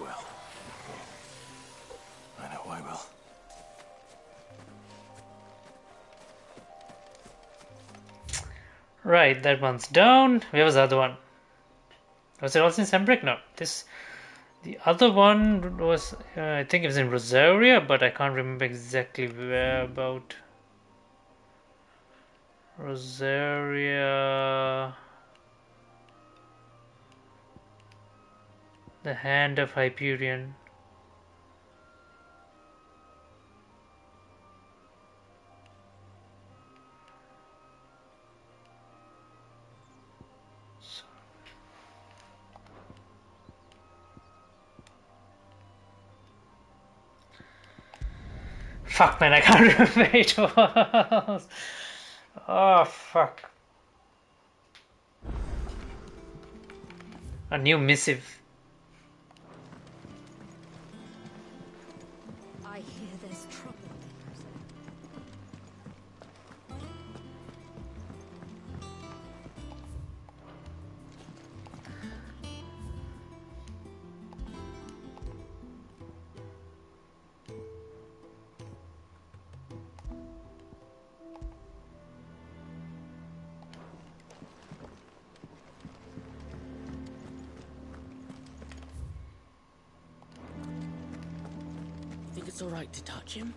well. I know I will. Right, that one's down. Where was the other one? Was it also in Sembreak? No. The other one was, I think it was in Rosaria, but I can't remember exactly where about. Rosaria. The Hand of Hyperion. Fuck, man, I can't remember where it was. Oh, fuck. A new missive. I hear there's trouble. Think it's all right to touch him?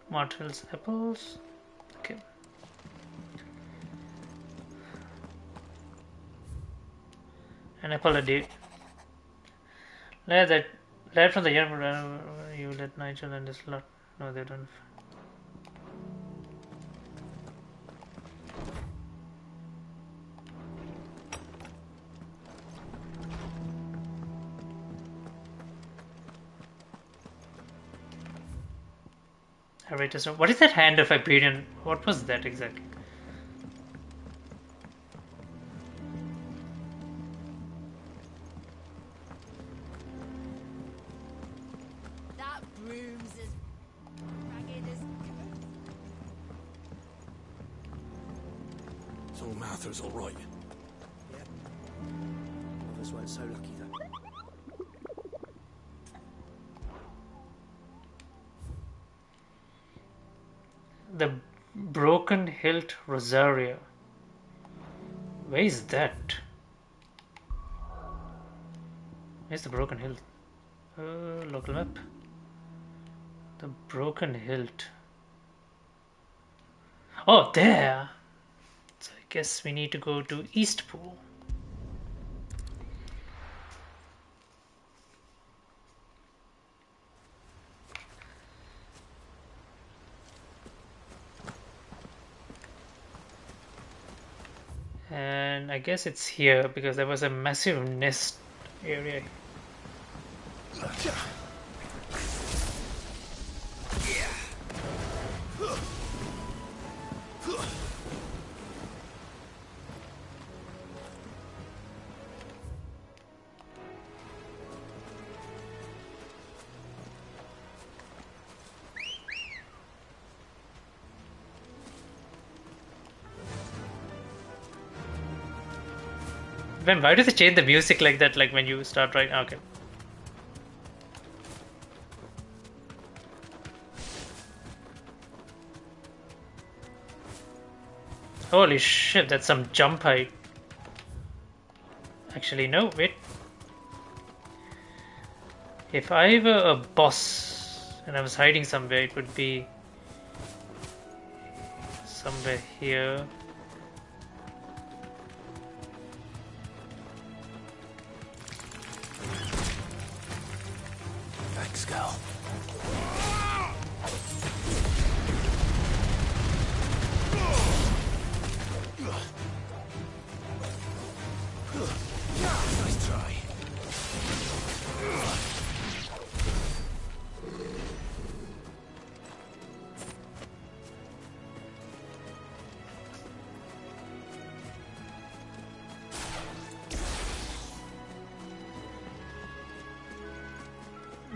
Martell's apples. Okay. An apple a day. Lad from the young you let Nigel and his lot. No, they don't. What is that Hand of Hyperion? What was that exactly? That broom's as ragged as... So Martha's all right. Yep. Others weren't so lucky though. The Broken Hilt Rosaria. Where is that? Where's the Broken Hilt? Local map. The Broken Hilt. Oh, there! So I guess we need to go to Eastpool. And I guess it's here because there was a massive nest area. Ben, why do they change the music like that, like when you start writing? Okay. Holy shit, that's some jump height. Actually, no, wait. If I were a boss and I was hiding somewhere, it would be somewhere here. Thanks, Gal. Nice try.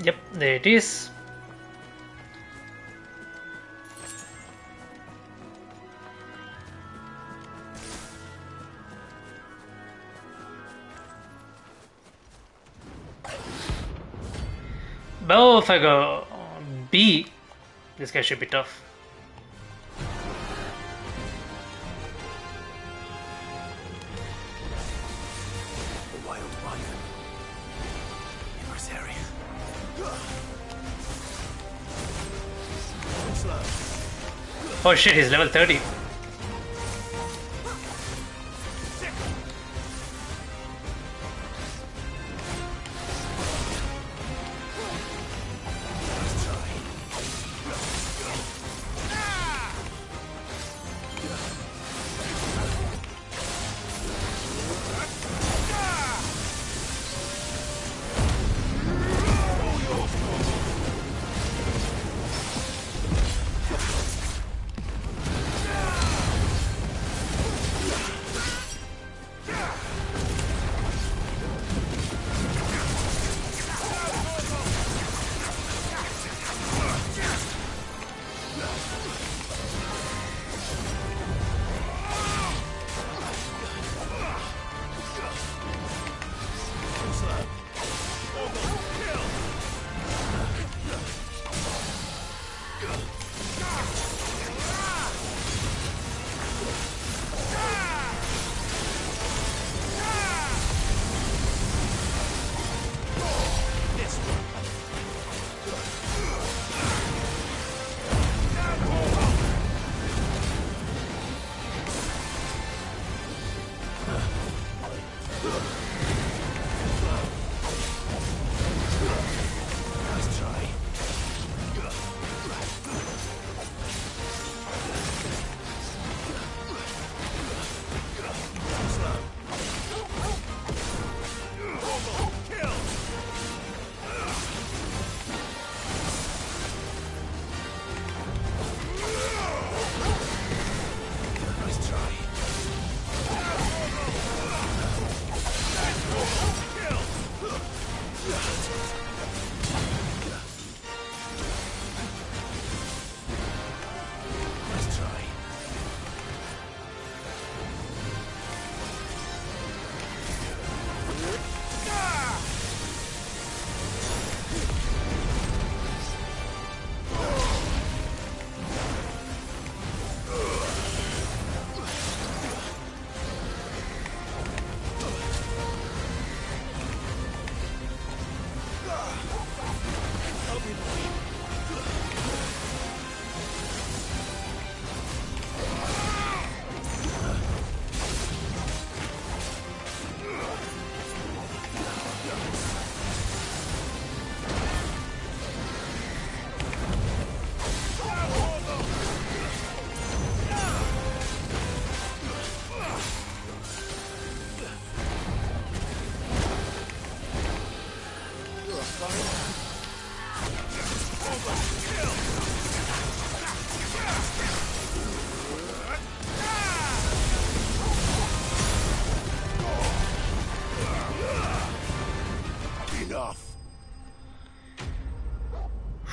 Yep, there it is. Well, if I go B, this guy should be tough. A wild wyvern. In this area. Oh shit, he's level 30.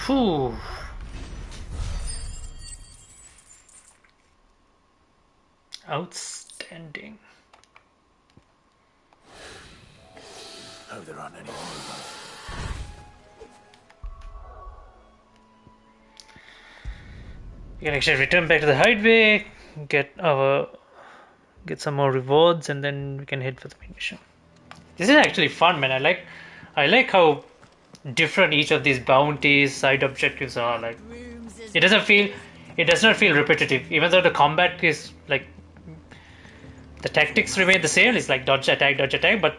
Whew. Outstanding. Hope there aren't any more of them. We can actually return back to the hideaway, get some more rewards, and then we can head for the main mission. This is actually fun, man. I like how different each of these bounties, side objectives are. Like, it does not feel repetitive, even though the combat is like the tactics remain the same. It's like dodge attack, but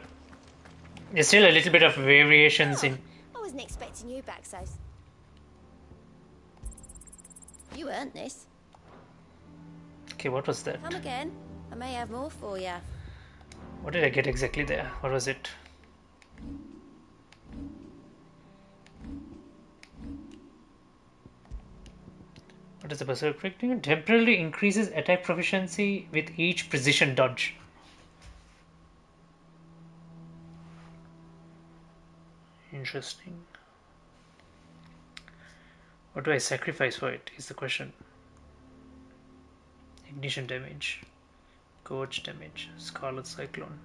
there's still a little bit of variations in. I wasn't expecting you back, so. You earned this. Okay, what was that? Come again. I may have more for you. What did I get exactly there? What was it? What is the berserk doing? Temporarily increases attack proficiency with each precision dodge. Interesting. What do I sacrifice for it is the question. Ignition damage, Gorge damage, Scarlet Cyclone.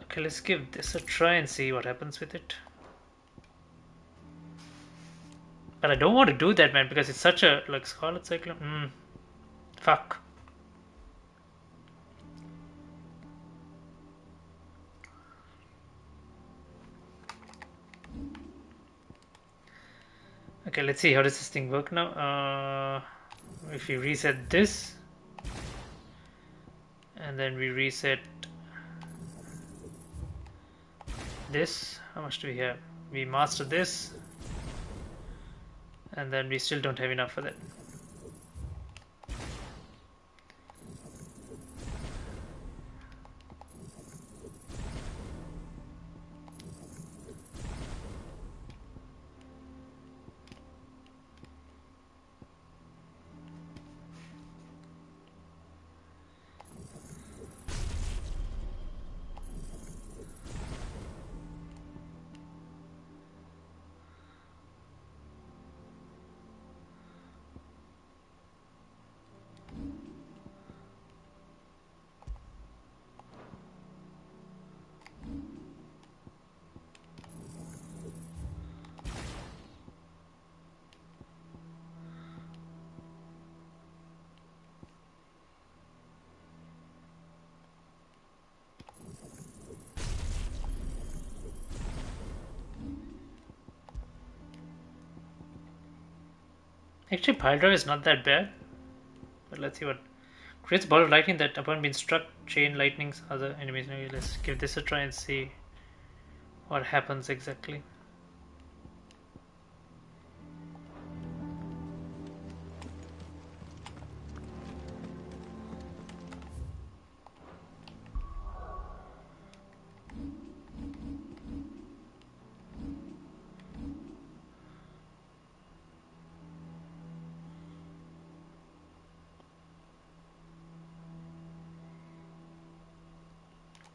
Okay, let's give this a try and see what happens with it. But I don't want to do that, man, because it's such a like Scarlet Cyclone. Fuck. Okay, let's see how does this thing work now. If we reset this, and then we reset this, how much do we have? We master this, and then we still don't have enough for that. Actually, pile drive is not that bad, but let's see what creates ball of lightning that upon being struck, chain lightnings other enemies. Okay, let's give this a try and see what happens exactly.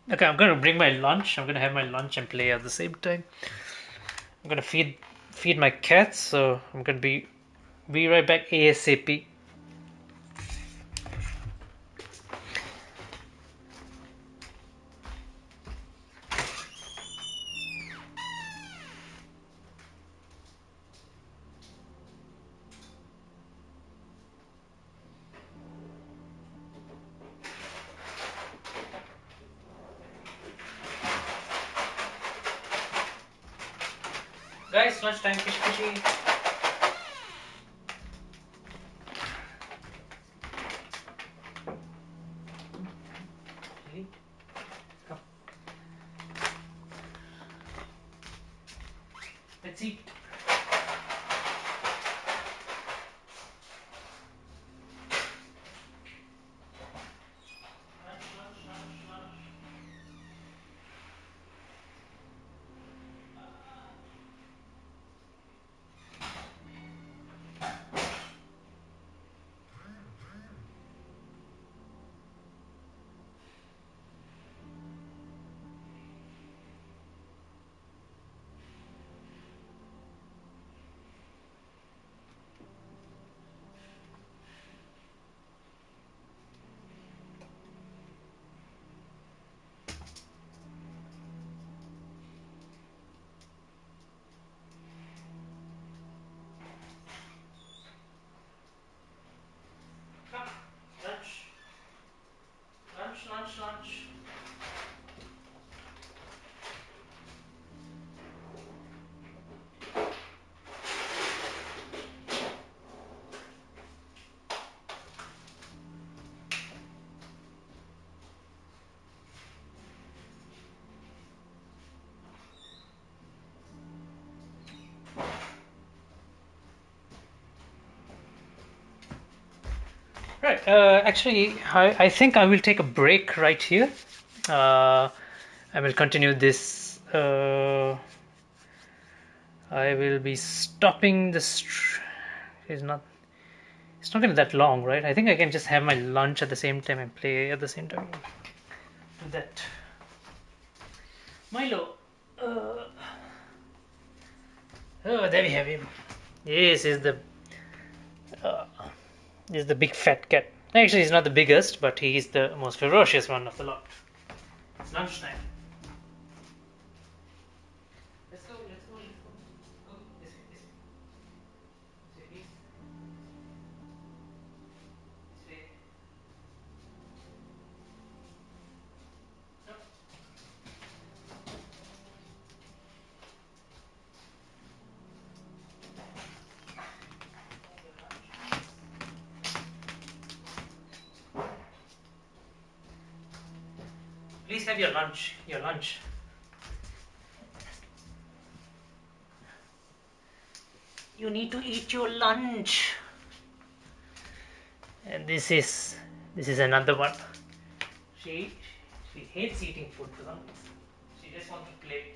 Okay, I'm gonna bring my lunch. I'm gonna have my lunch and play at the same time. I'm gonna feed my cats, so I'm gonna be right back ASAP. Guys, lunchtime, fishy fishy. Come. Let's eat. Lunch. Lunch, lunch, lunch. Right. Actually, I think I will take a break right here. I will continue this. I will be stopping this. It's not. It's not gonna be that long, right? I think I can just have my lunch at the same time and play at the same time. Do that. Milo. Oh, there we have him. This is the. This is the big fat cat. Actually, he's not the biggest, but he is the most ferocious one of the lot. It's lunchtime. Let's go, let's go, let's go. Go, this way, this way. Please have your lunch. Your lunch. You need to eat your lunch. And this is another one. She hates eating food for some reason. She just wants to play.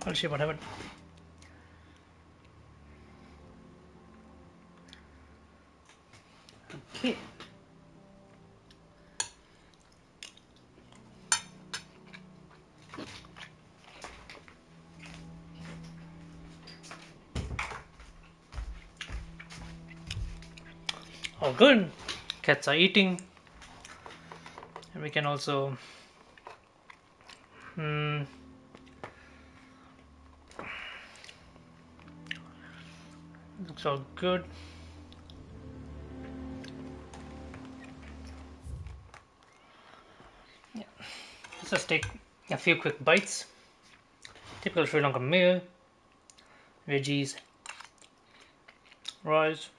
I'll see what happened. Okay. Oh, good. Cats are eating, and we can also. Looks all good. Yeah. Let's just take a few quick bites. Typical Sri Lankan meal. Veggies, rice.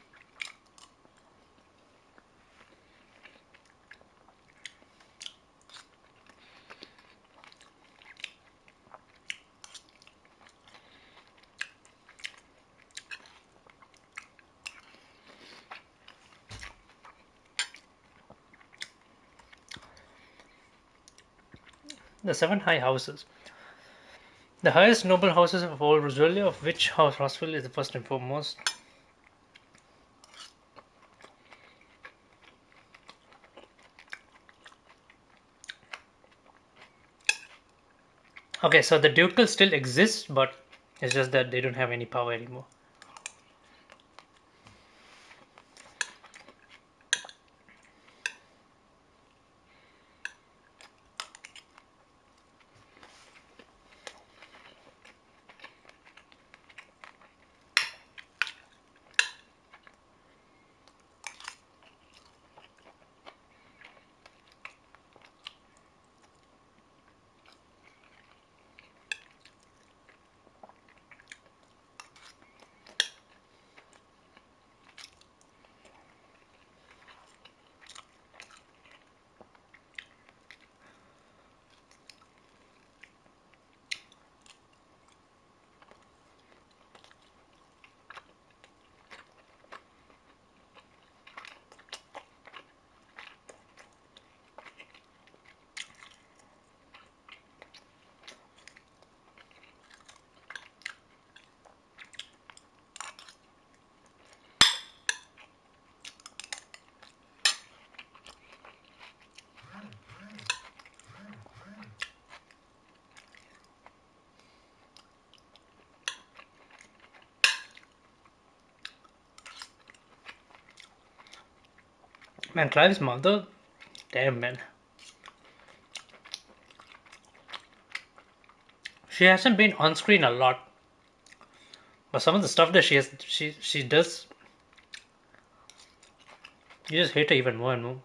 The 7 high houses. The highest noble houses of all Rosalia, of which House Rossville is the first and foremost. Okay, so the ducal still exists, but it's just that they don't have any power anymore. Man, Clive's mother? Damn, man. She hasn't been on screen a lot. But some of the stuff that she does, you just hate her even more and more.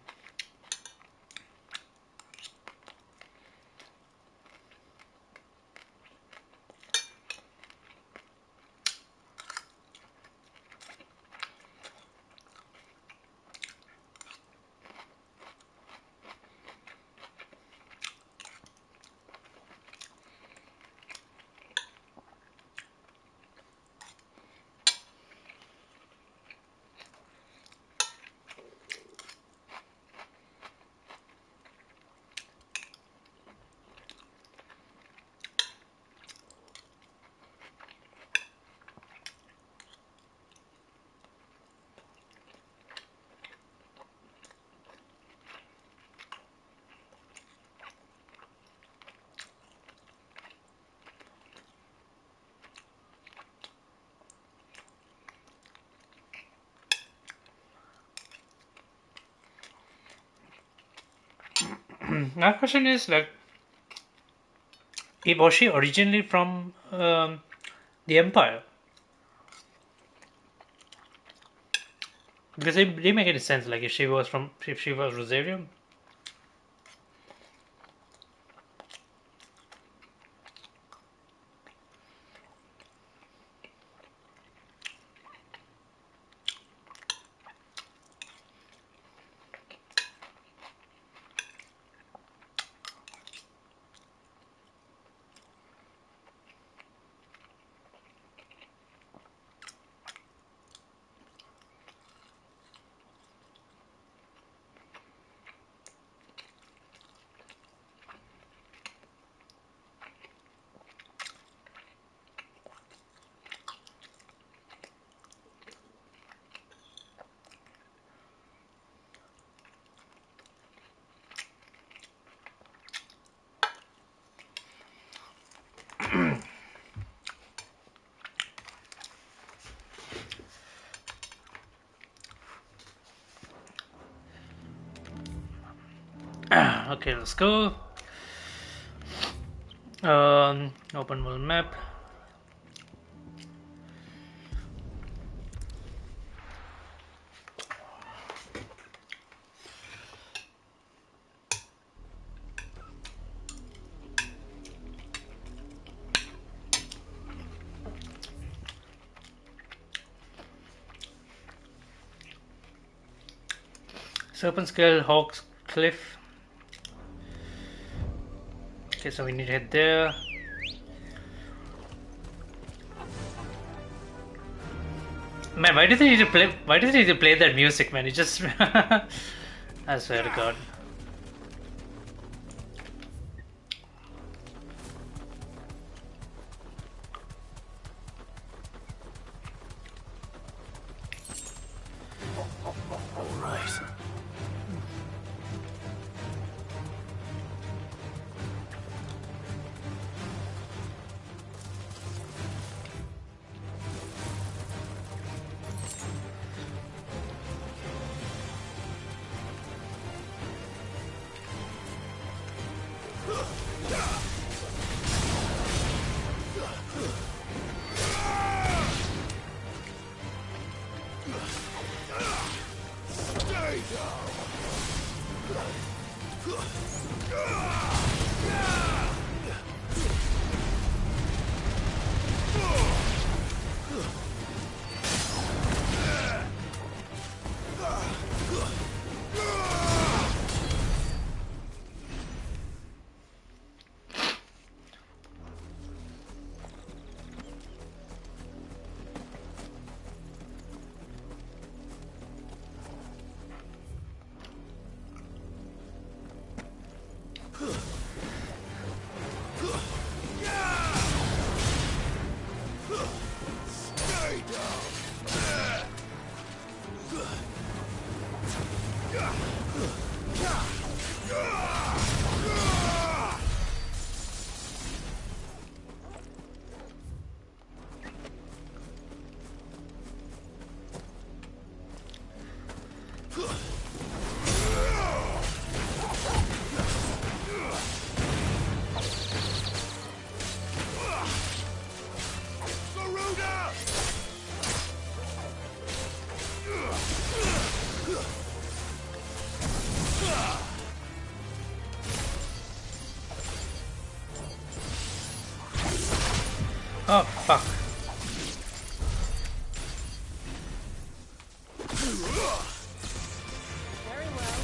My question is like, was she originally from the Empire? Because it didn't make any sense. Like if she was Rosarium. Okay, let's go. Open world map. Serpent Skull, Hawk's Cliff. Okay, so we need to head there. Man, why does he need to play? Why does he need to play that music, man? It just, I swear to God. All right. Oh, fuck. Very well.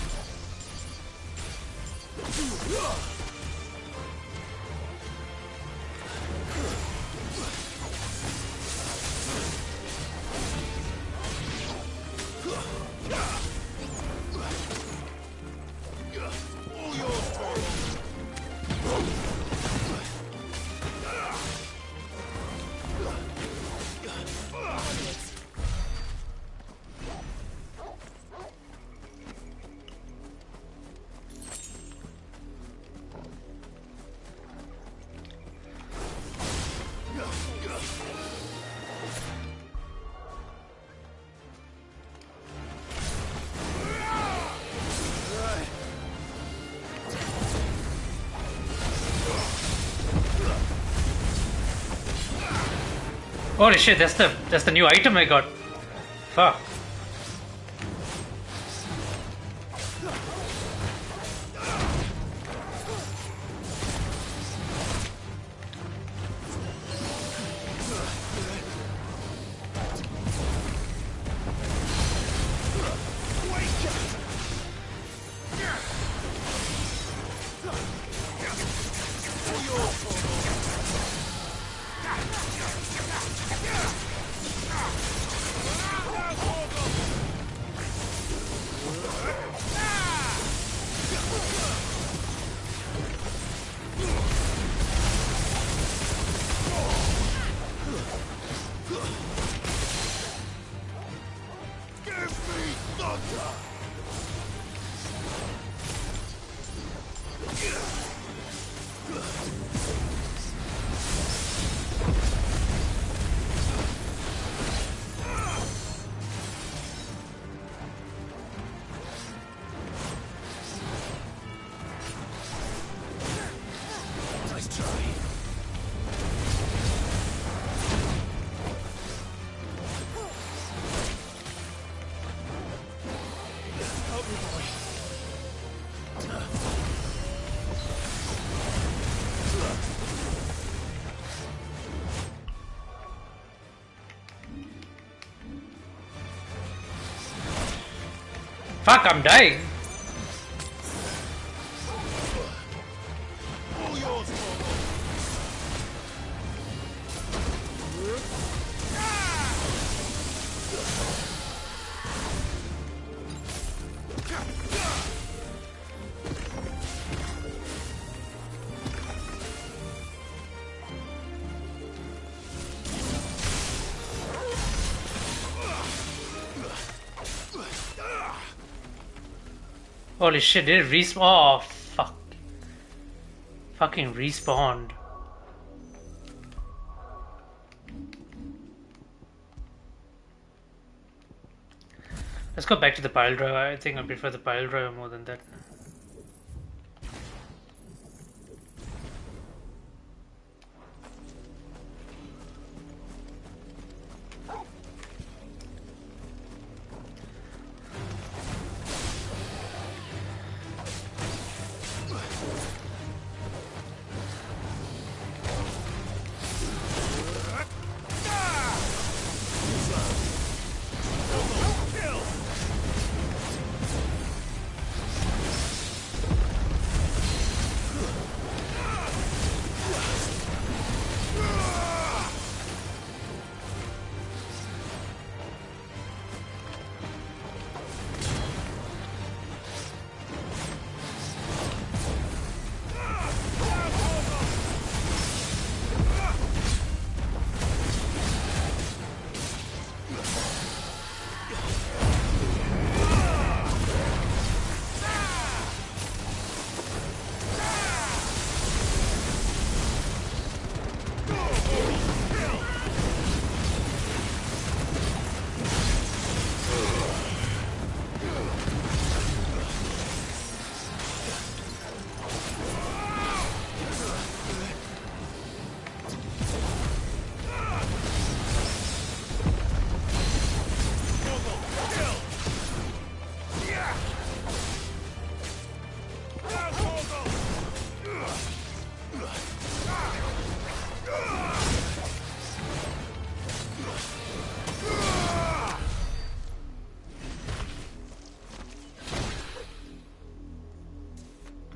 Holy shit, that's the new item I got. Fuck. Fuck, I'm dying. Holy shit, did it respawn? Oh, fuck. Fucking respawned. Let's go back to the pile driver. I think I prefer the pile driver more than that.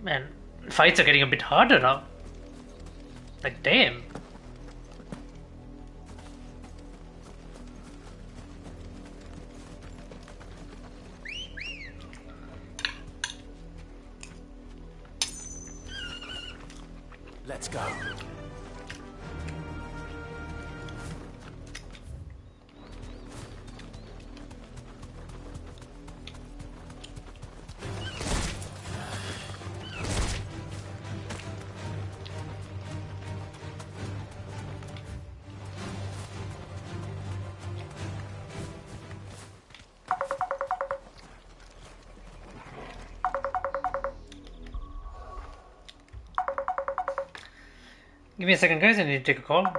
Man, fights are getting a bit harder now. Like, damn. Let's go. Give me a second, guys. I need to take a call.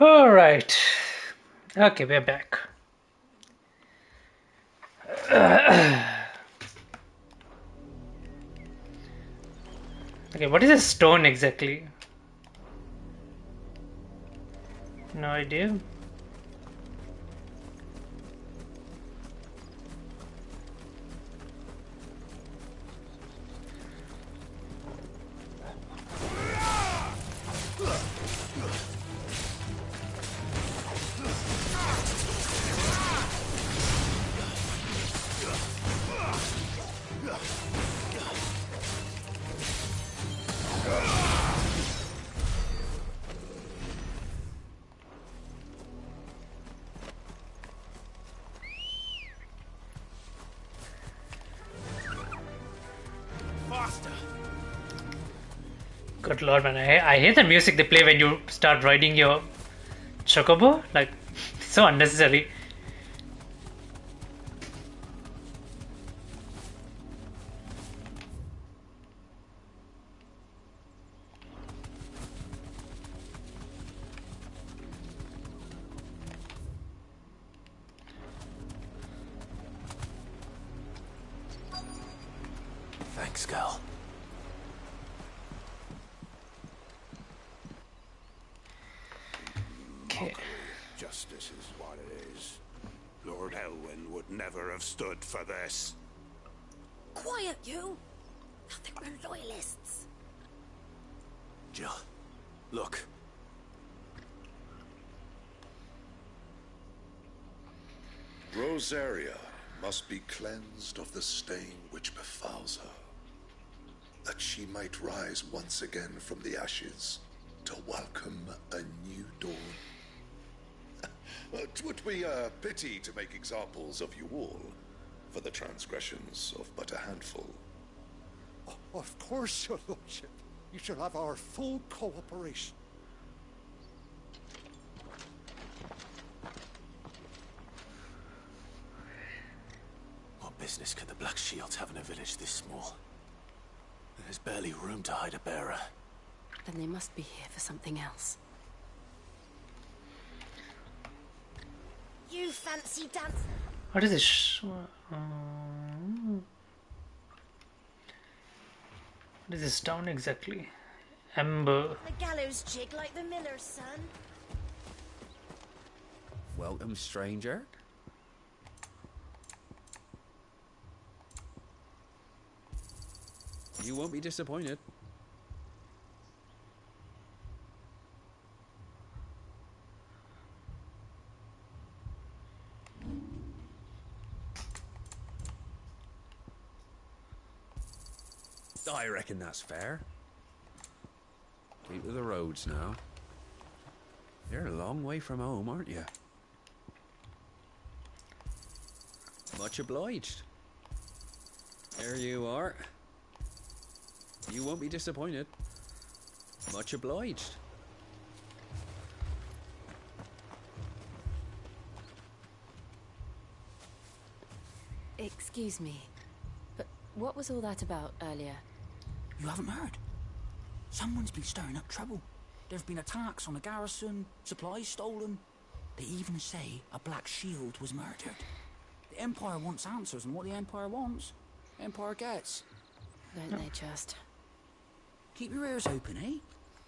All right. Okay, we're back. Okay, what is a stone exactly? No idea. Faster! Good lord, man! I hate the music they play when you start riding your chocobo. Like, so unnecessary. Thanks, girl. Okay. Justice is what it is. Lord Elwyn would never have stood for this. Quiet, you! I think we're loyalists. Jill, look. Rosaria must be cleansed of the stain which befouls her, that she might rise once again from the ashes to welcome a new dawn. It would be a pity to make examples of you all for the transgressions of but a handful. Of course, your lordship. You shall have our full cooperation. What business could the Black Shields have in a village this small? There's barely room to hide a bearer. Then they must be here for something else. You fancy dance? What is this? What is this town exactly? Amber. The gallows jig like the miller's son. Welcome, stranger. You won't be disappointed. I reckon that's fair. Keep to the roads now. You're a long way from home, aren't you? Much obliged. There you are. You won't be disappointed. Much obliged. Excuse me, but what was all that about earlier? You haven't heard? Someone's been stirring up trouble. There've been attacks on the garrison, supplies stolen. They even say a Black Shield was murdered. The Empire wants answers, and what the Empire wants, the Empire gets. Don't they just? Keep your ears open, eh?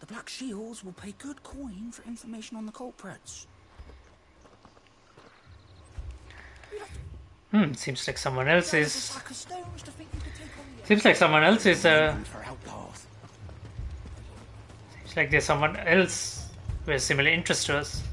The Black Shields will pay good coin for information on the culprits. Seems like someone else is. Seems like someone else is. Seems like there's someone else with similar interest to us.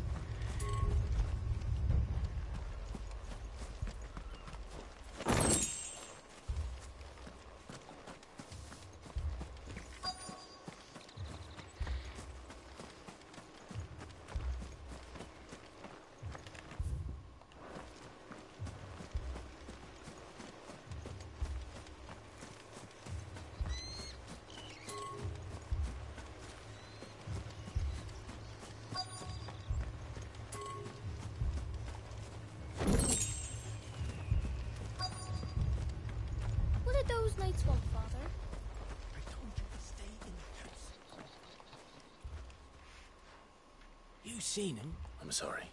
Knights want, Father? I told you to stay in the house. You seen them? I'm sorry.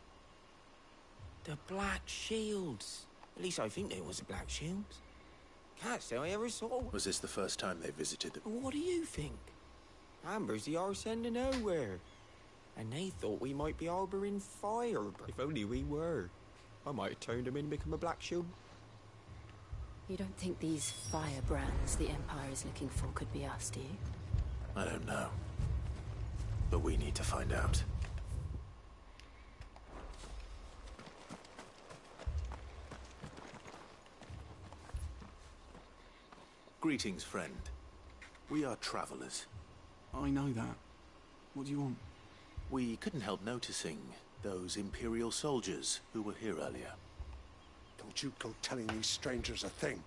The Black Shields. At least I think they was the Black Shields. Can't say I ever saw one. Was this the first time they visited them? What do you think? Amber's the arse end of nowhere. And they thought we might be harbouring fire, but if only we were. I might have turned them in and become a Black Shield. You don't think these firebrands the Empire is looking for could be us, do you? I don't know. But we need to find out. Greetings, friend. We are travelers. I know that. What do you want? We couldn't help noticing those Imperial soldiers who were here earlier. Don't you go telling these strangers a thing.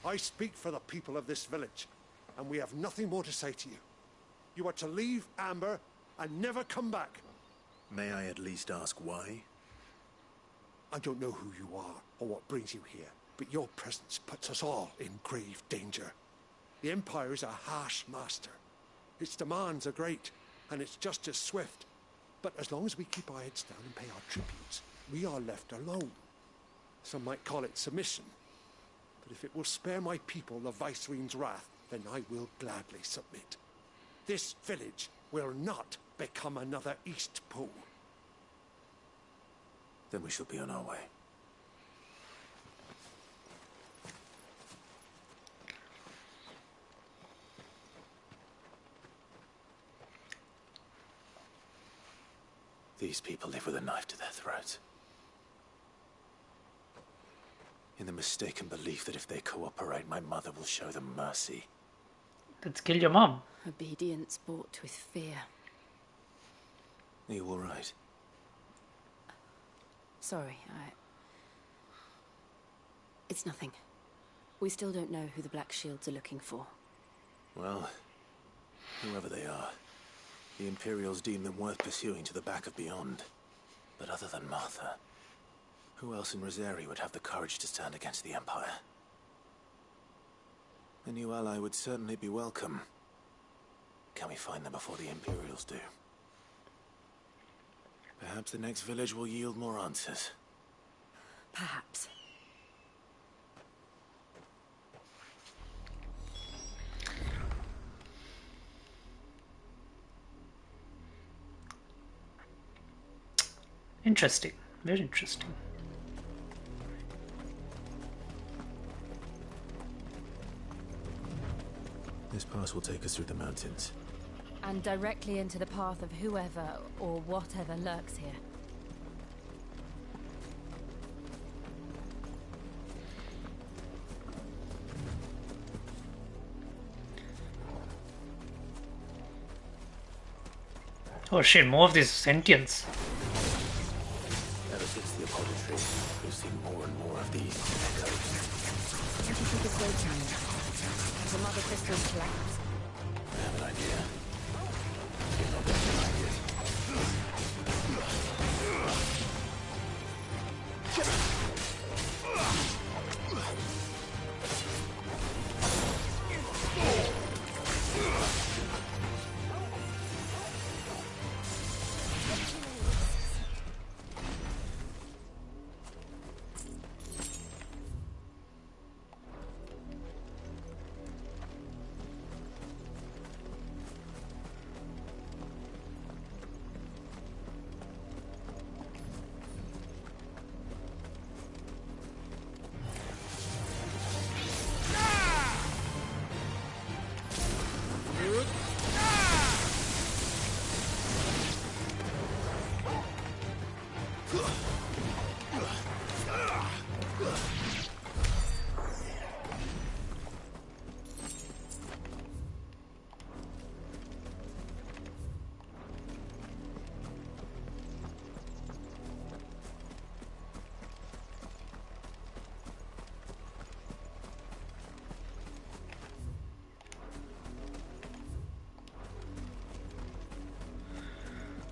I speak for the people of this village, and we have nothing more to say to you. You are to leave Amber and never come back. May I at least ask why? I don't know who you are or what brings you here, but your presence puts us all in grave danger. The Empire is a harsh master. Its demands are great, and its justice swift. But as long as we keep our heads down and pay our tributes, we are left alone. Some might call it submission. But if it will spare my people the Viceroy's wrath, then I will gladly submit. This village will not become another East Pool. Then we shall be on our way. These people live with a knife to their throats. In the mistaken belief that if they cooperate, my mother will show them mercy. Let's kill your mom. Obedience bought with fear. Are you all right? Sorry, It's nothing. We still don't know who the Black Shields are looking for. Well, whoever they are, the Imperials deem them worth pursuing to the back of beyond. But other than Martha, who else in Rosari would have the courage to stand against the Empire? A new ally would certainly be welcome. Can we find them before the Imperials do? Perhaps the next village will yield more answers. Perhaps. Interesting. Very interesting. This pass will take us through the mountains. And directly into the path of whoever or whatever lurks here. Oh shit, more of these sentients. Ever since the Apoditry, we've seen more and more of these echoes. What do you think is waiting there? The Mother Crystal's collapse? I have an idea.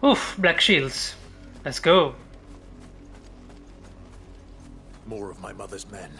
Oof, Black Shields. Let's go. More of my mother's men.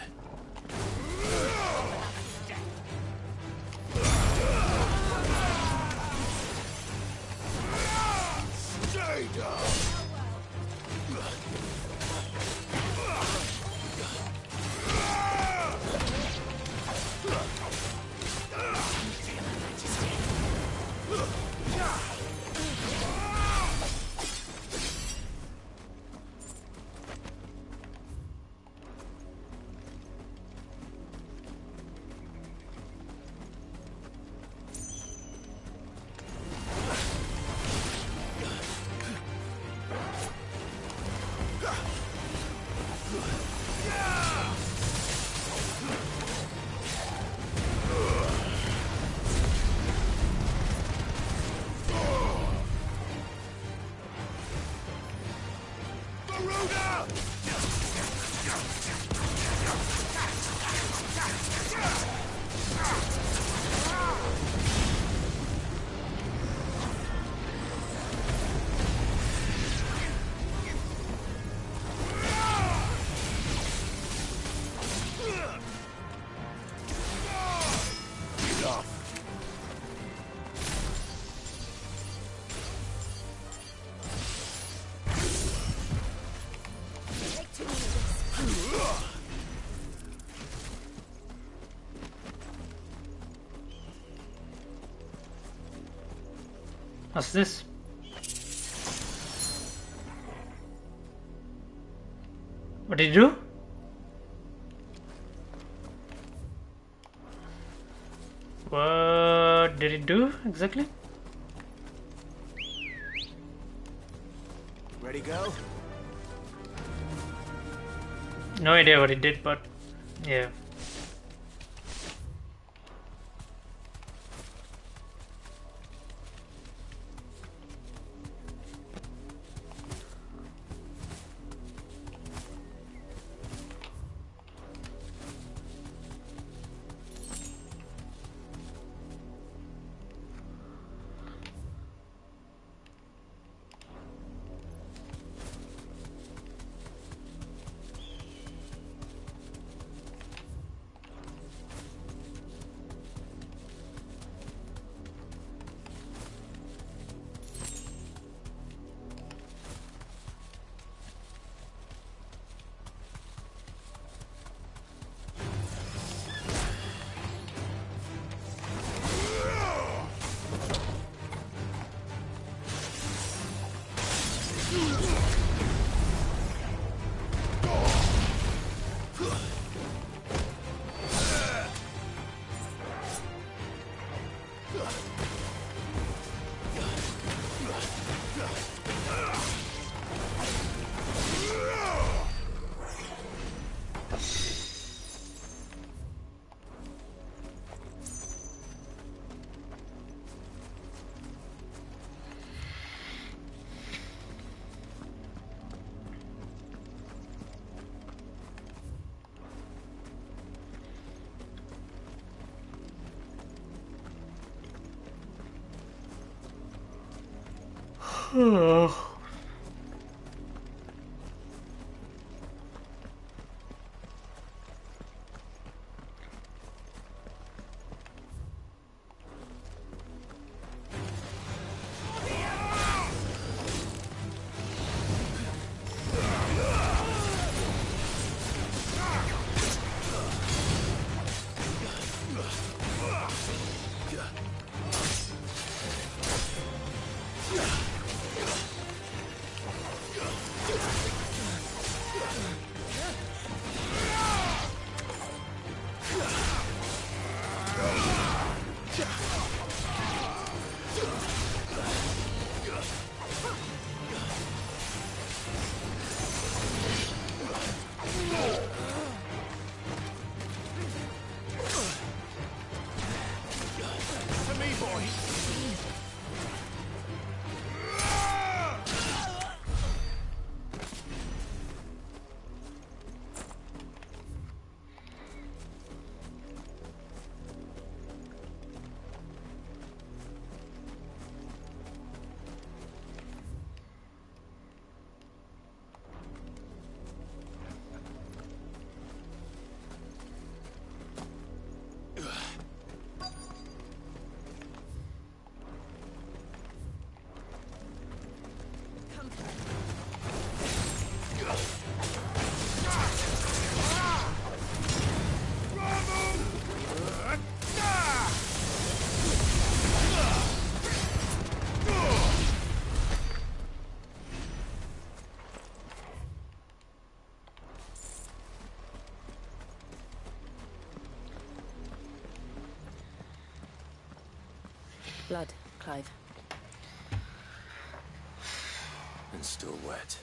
What's this? What did you do? What did it do exactly? Ready, go? No idea what it did, but yeah. Blood, Clive. And still wet.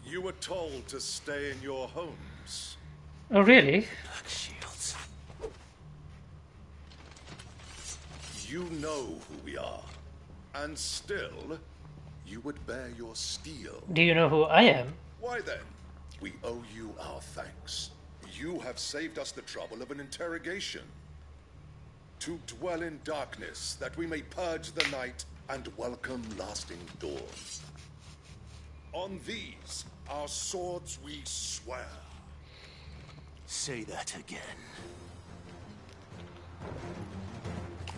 You were told to stay in your homes. Oh, really? Black Shields. You know who we are, and still, you would bear your steel. Do you know who I am? Why then, we owe you our thanks. You have saved us the trouble of an interrogation. To dwell in darkness, that we may purge the night and welcome lasting dawn. On these, our swords we swear. Say that again.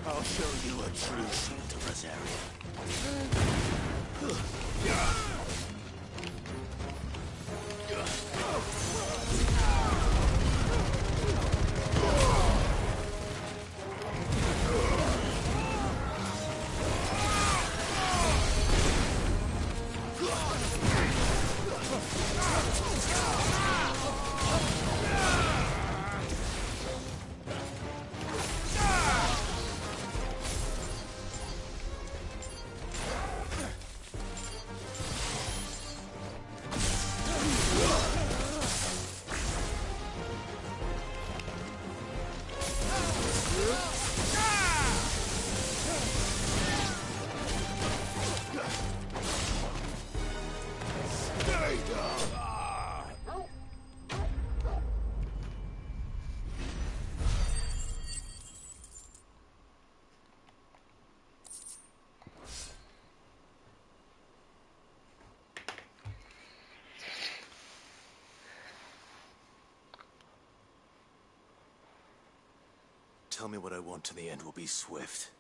I'll show you a true shield to Rosaria. Tell me what I want to the end will be swift.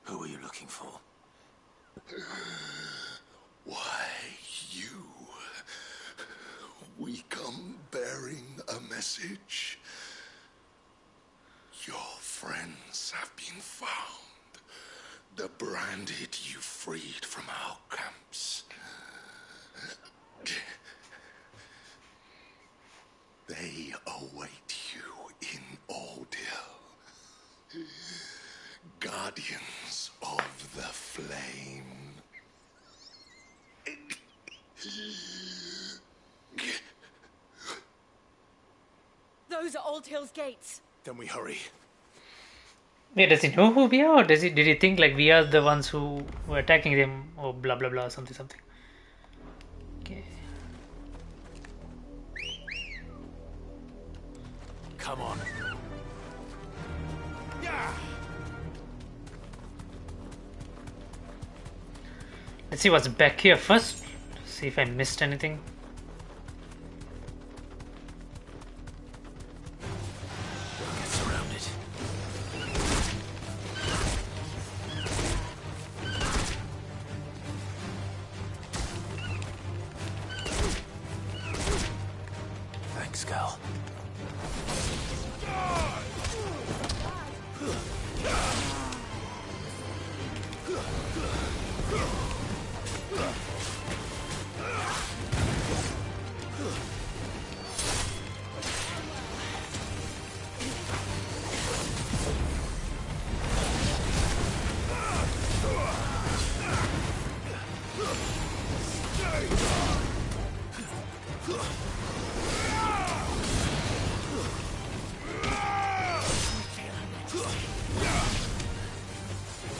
Who are you looking for? Why, you. We come bearing a message. Your friends have been found. The branded you freed from our camps. They await you in Ordeal. Guardians of the Flame. Those are Old Hill's gates. Then we hurry. Wait, does he know who we are? Or did he think like we are the ones who were attacking them or blah blah blah something? Okay. Come on. Let's see what's back here first. See if I missed anything. Get surrounded. Thanks, Cal.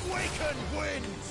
Waken winds!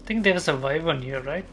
I think there was a wyvern here, right?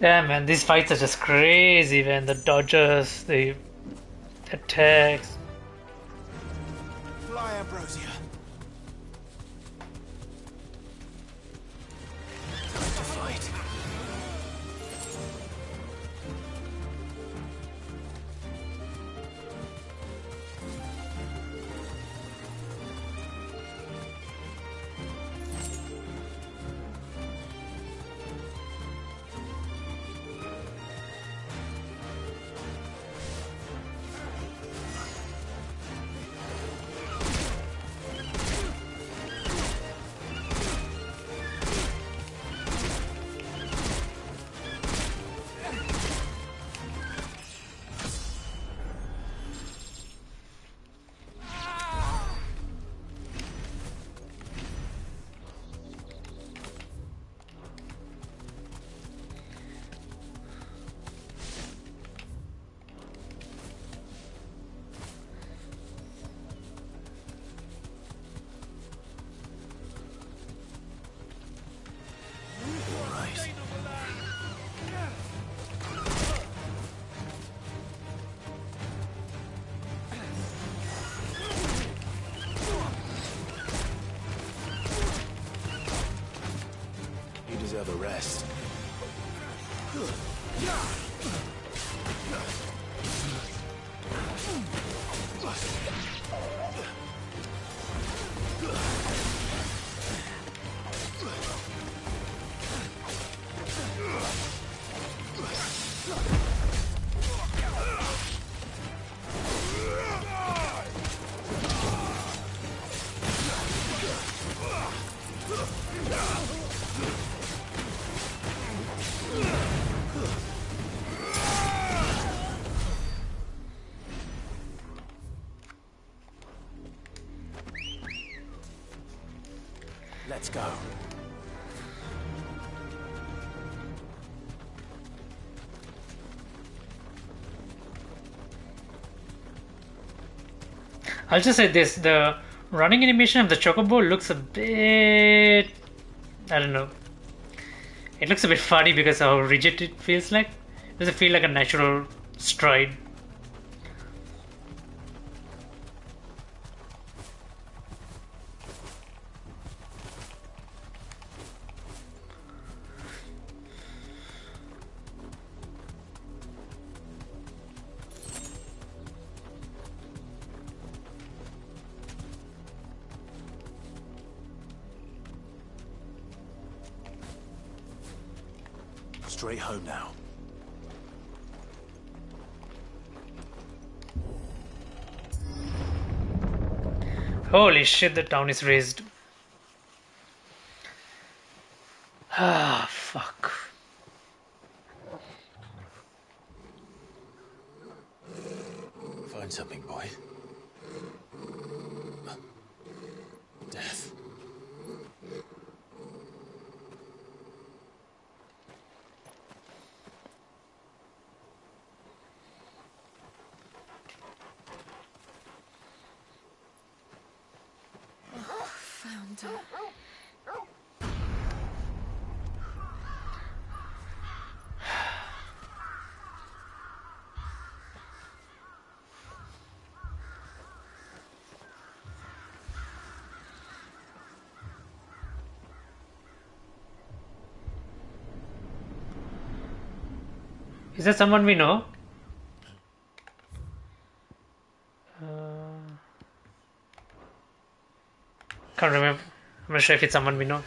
Yeah, man, these fights are just crazy, man. The dodges, the attacks. Fly, Ambrosia. Time to fight. You deserve a rest. Let's go. I'll just say this, the running animation of the chocobo looks a bit, I don't know, it looks a bit funny because of how rigid it feels like. Does it feel like a natural stride? Straight home now. Holy shit, the town is raised. Ah, fuck. Find something, boy. Death. Found her. Is that someone we know? Can't remember. I'm not sure if it's someone we know.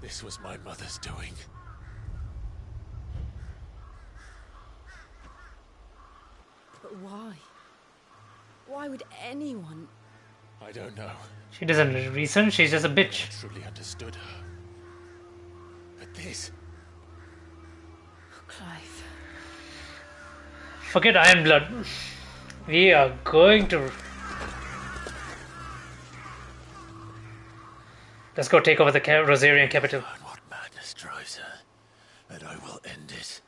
This was my mother's doing. But why? Why would anyone? I don't know. She doesn't reason, she's just a bitch. I truly understood her. But this... Clive. Forget Iron Blood. We are going to... Let's go take over the Rosarian capital. What madness drives her, and I will end it.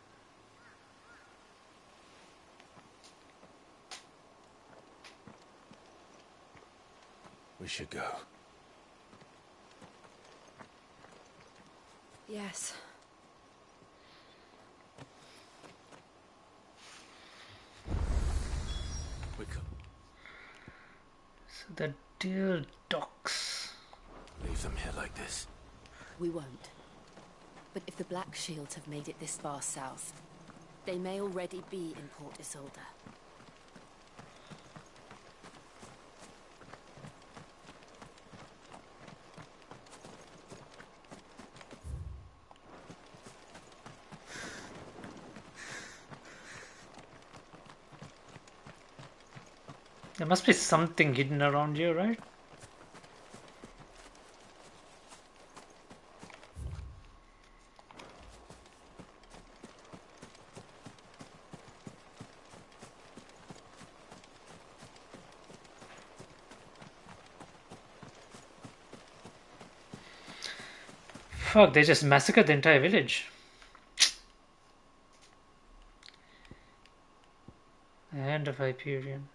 We should go. Yes. Quicker. So the dear docks. Leave them here like this. We won't. But if the Black Shields have made it this far south, they may already be in Port Isolde. There must be something hidden around here, right? Fuck, they just massacred the entire village. The Hand of Hyperion.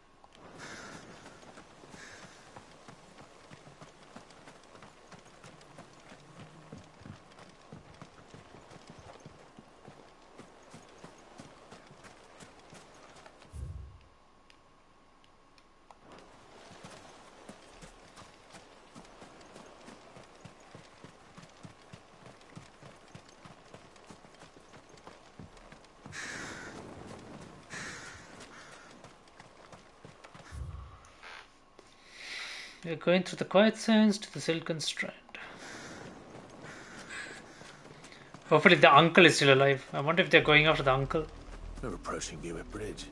We're going through the quiet sands to the silken strand. Hopefully the uncle is still alive. I wonder if they're going after the uncle. We're approaching Buick Bridge.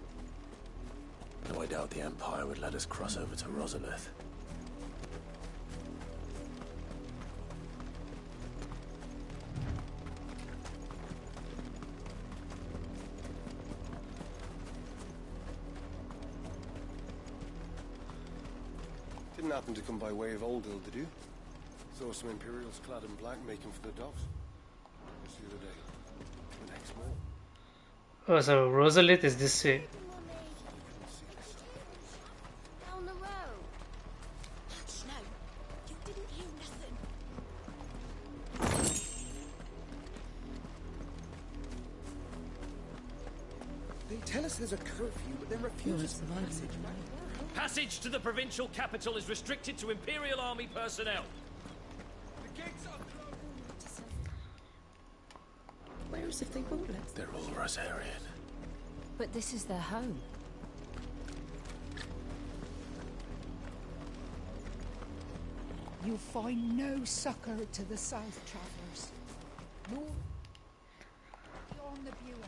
No, I doubt the Empire would let us cross over to Rosalith. Didn't happen to come by way of Oldhill, did you? Saw some Imperials clad in black making for the docks. Just the other day. The next morning. Oh, so Rosalith is this way. Down the road. Snow, you didn't hear nothing. They tell us there's a curfew, but then refuse us passage. Passage to the provincial capital is restricted to Imperial Army personnel. The gates are closed. Whereas if they won't let us? They're all Rosarian. But this is their home. You find no succor to the south, travellers. Nor beyond the Buer.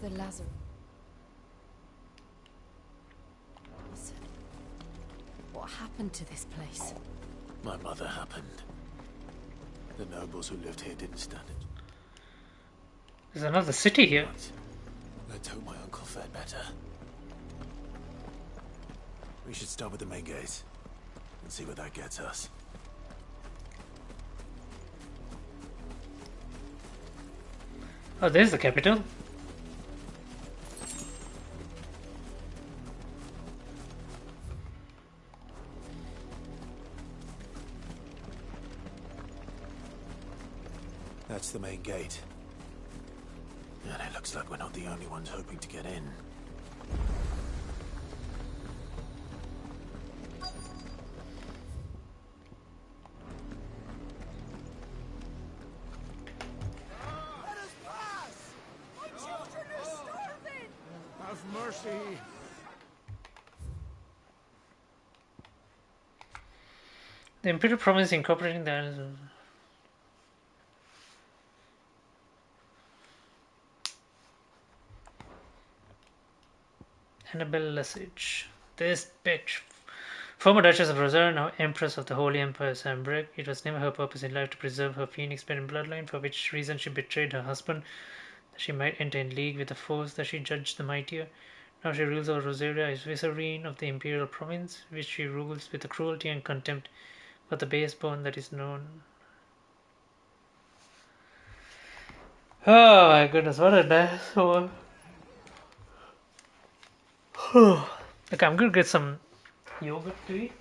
Father Lazarus. What happened to this place? My mother happened. The nobles who lived here didn't stand it. There's another city here. Let's hope my uncle fared better. We should start with the main gate and see where that gets us. Oh, there's the capital. That's the main gate. And it looks like we're not the only ones hoping to get in. Have mercy. The Imperial Province incorporating the Annabelle Lesage. This bitch. Former Duchess of Rosario, now Empress of the Holy Empire of Sambrek. It was never her purpose in life to preserve her phoenix-bearing bloodline, for which reason she betrayed her husband, that she might enter in league with the foes that she judged the mightier. Now she rules over Rosaria as vicereine of the Imperial Province, which she rules with a cruelty and contempt for the baseborn that is known. Oh my goodness, what a nice one. Okay, I'm gonna get some yogurt to eat.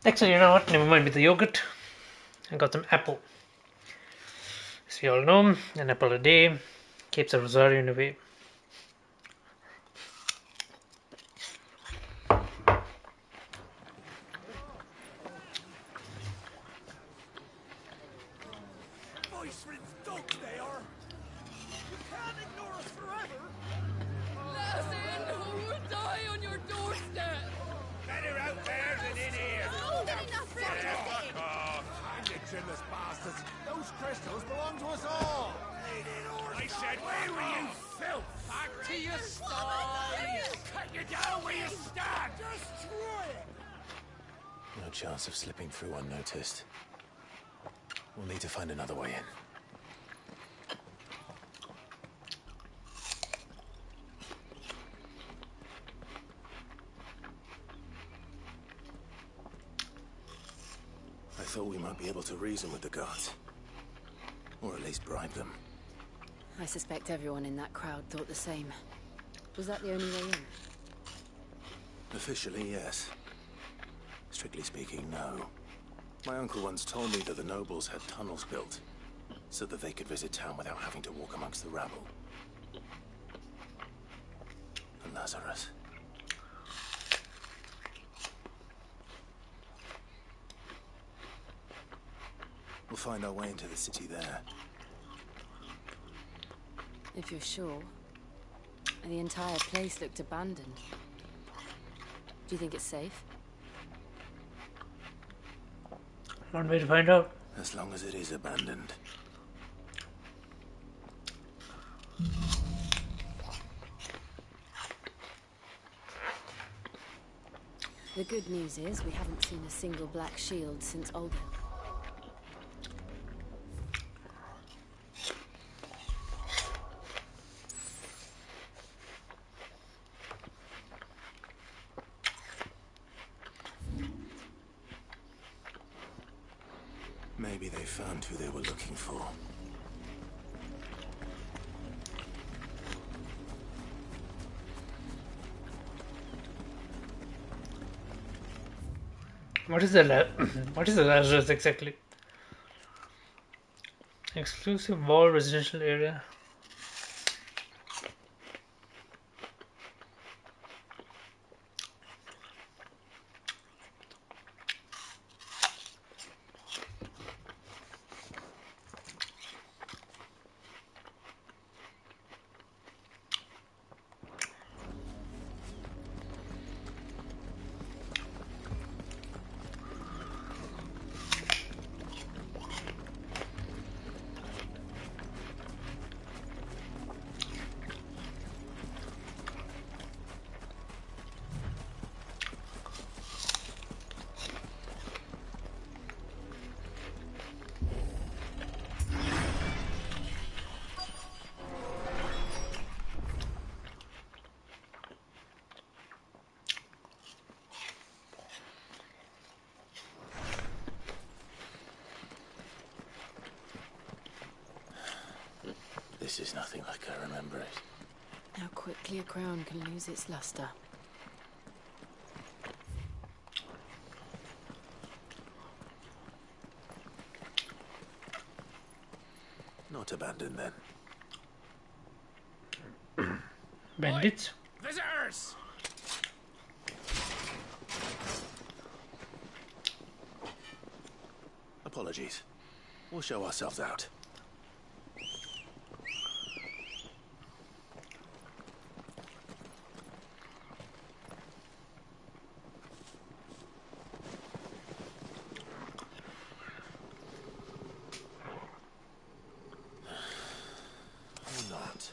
Actually, you know what? Never mind with the yogurt. I got some apple. As we all know, an apple a day keeps a Rosario away. Voice-ridden dogs they are. You can't ignore us forever. Let us in, or we'll die on your doorstep. Better out there than in here. More than enough for us to sit in. Ridiculous bastards. Those crystals belong to us all. I said, where were you, filth? Back to your sties. Cut you down where you stand. Destroy it. No chance of slipping through unnoticed. We'll need to find another way in. I thought we might be able to reason with the guards. Or at least bribe them. I suspect everyone in that crowd thought the same. Was that the only way in? Officially, yes. Strictly speaking, no. My uncle once told me that the nobles had tunnels built, so that they could visit town without having to walk amongst the rabble. And Lazarus. We'll find our way into the city there. If you're sure. The entire place looked abandoned. Do you think it's safe? One way to find out. As long as it is abandoned. The good news is we haven't seen a single black shield since Olga. Maybe they found who they were looking for. What is the what is the address exactly? Exclusive wall residential area. This is nothing like I remember it. How quickly a crown can lose its luster. Not abandoned then. Bandits? Visitors! Apologies. We'll show ourselves out. Or not.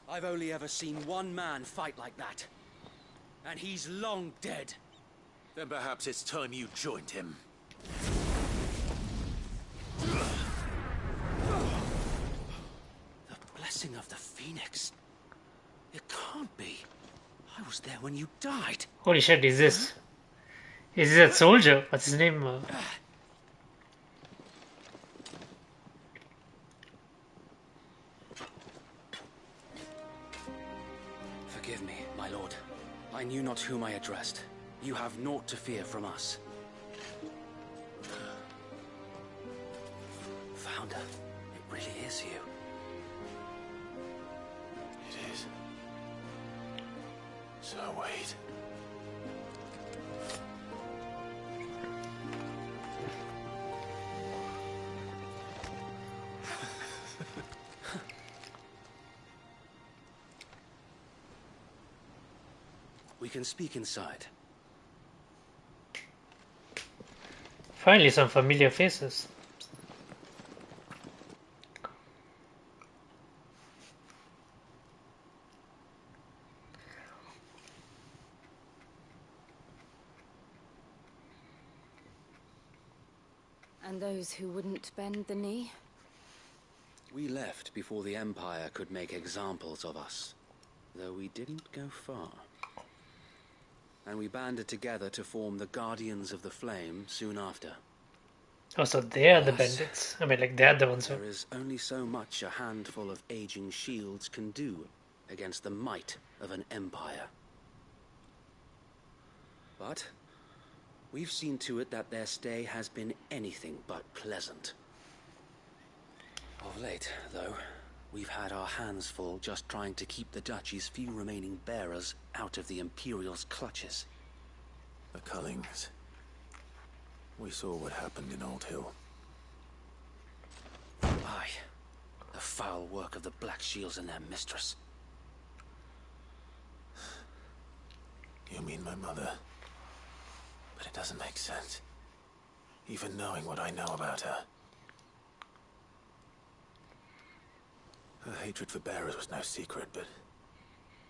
I've only ever seen one man fight like that. And he's long dead. Then perhaps it's time you joined him. The blessing of the Phoenix. It can't be. I was there when you died. Holy shit, is this? Is this that soldier? What's his name? Forgive me, my lord. I knew not whom I addressed. You have naught to fear from us. Founder, it really is you. It is. So wait. We can speak inside. Finally, some familiar faces. And those who wouldn't bend the knee? We left before the Empire could make examples of us, though we didn't go far. And we banded together to form the Guardians of the Flame soon after. Oh, so they're the Alas, bandits. I mean, like, they're the ones who... there is only so much a handful of aging shields can do against the might of an empire. But we've seen to it that their stay has been anything but pleasant. Of late, though, we've had our hands full just trying to keep the Duchy's few remaining bearers out of the Imperial's clutches. The Cullings. We saw what happened in Old Hill. Aye. The foul work of the Black Shields and their mistress. You mean my mother? But it doesn't make sense. Even knowing what I know about her. Her hatred for bearers was no secret, but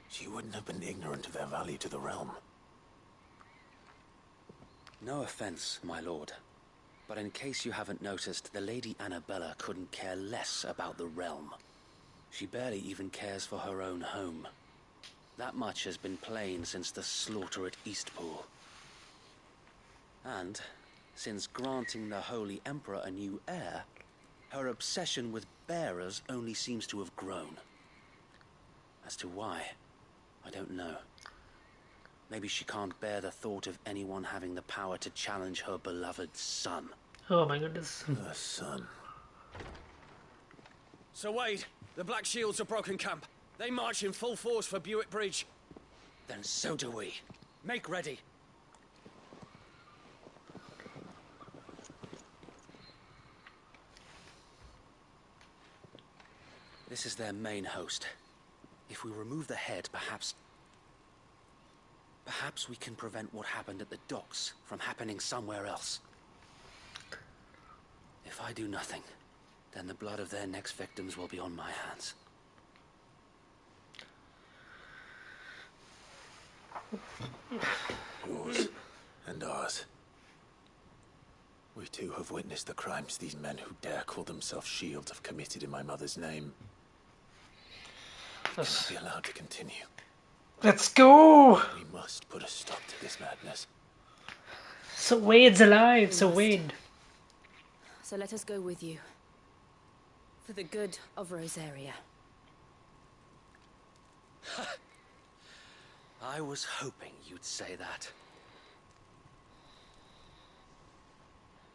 she wouldn't have been ignorant of their value to the realm. No offense, my lord, but in case you haven't noticed, the Lady Annabella couldn't care less about the realm. She barely even cares for her own home. That much has been plain since the slaughter at Eastpool. And, since granting the Holy Emperor a new heir, her obsession with bearers only seems to have grown. As to why, I don't know. Maybe she can't bear the thought of anyone having the power to challenge her beloved son. Oh my goodness. Her son. Sir Wade, the Black Shields have broken camp. They march in full force for Buick Bridge. Then so do we. Make ready. This is their main host. If we remove the head, perhaps we can prevent what happened at the docks from happening somewhere else. If I do nothing, then the blood of their next victims will be on my hands. Yours and ours. We too have witnessed the crimes these men who dare call themselves shields have committed in my mother's name. We cannot be allowed to continue. Let's go! We must put a stop to this madness. So Wade's alive, so Wade. So let us go with you. For the good of Rosaria. I was hoping you'd say that.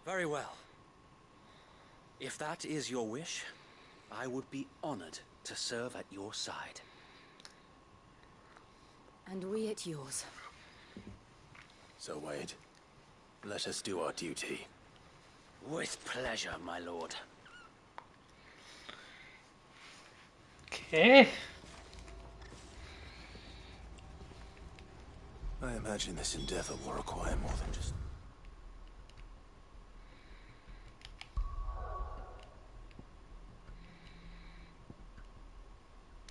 Very well. If that is your wish, I would be honored to serve at your side. And we at yours. So, Wade, let us do our duty. With pleasure, my lord. Okay. I imagine this endeavor will require more than just...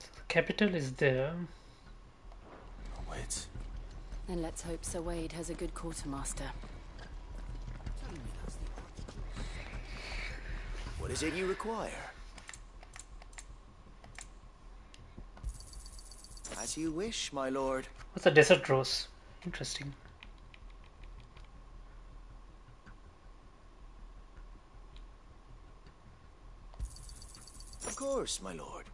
The capital is there. Wait. Then let's hope Sir Wade has a good quartermaster. What is it you require? As you wish, my lord. What's a desert rose? Interesting. Of course, my lord.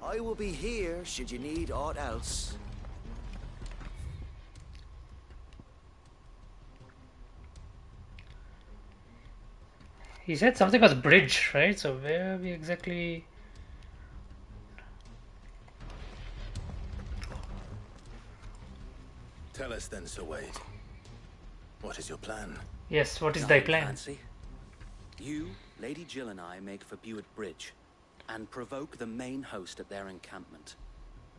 I will be here should you need aught else. He said something about bridge, right? So where are we exactly? Tell us then, Sir Wade. What is your plan? Yes, what is thy Nothing plan? fancy. You, Lady Jill and I make for Buick Bridge and provoke the main host at their encampment.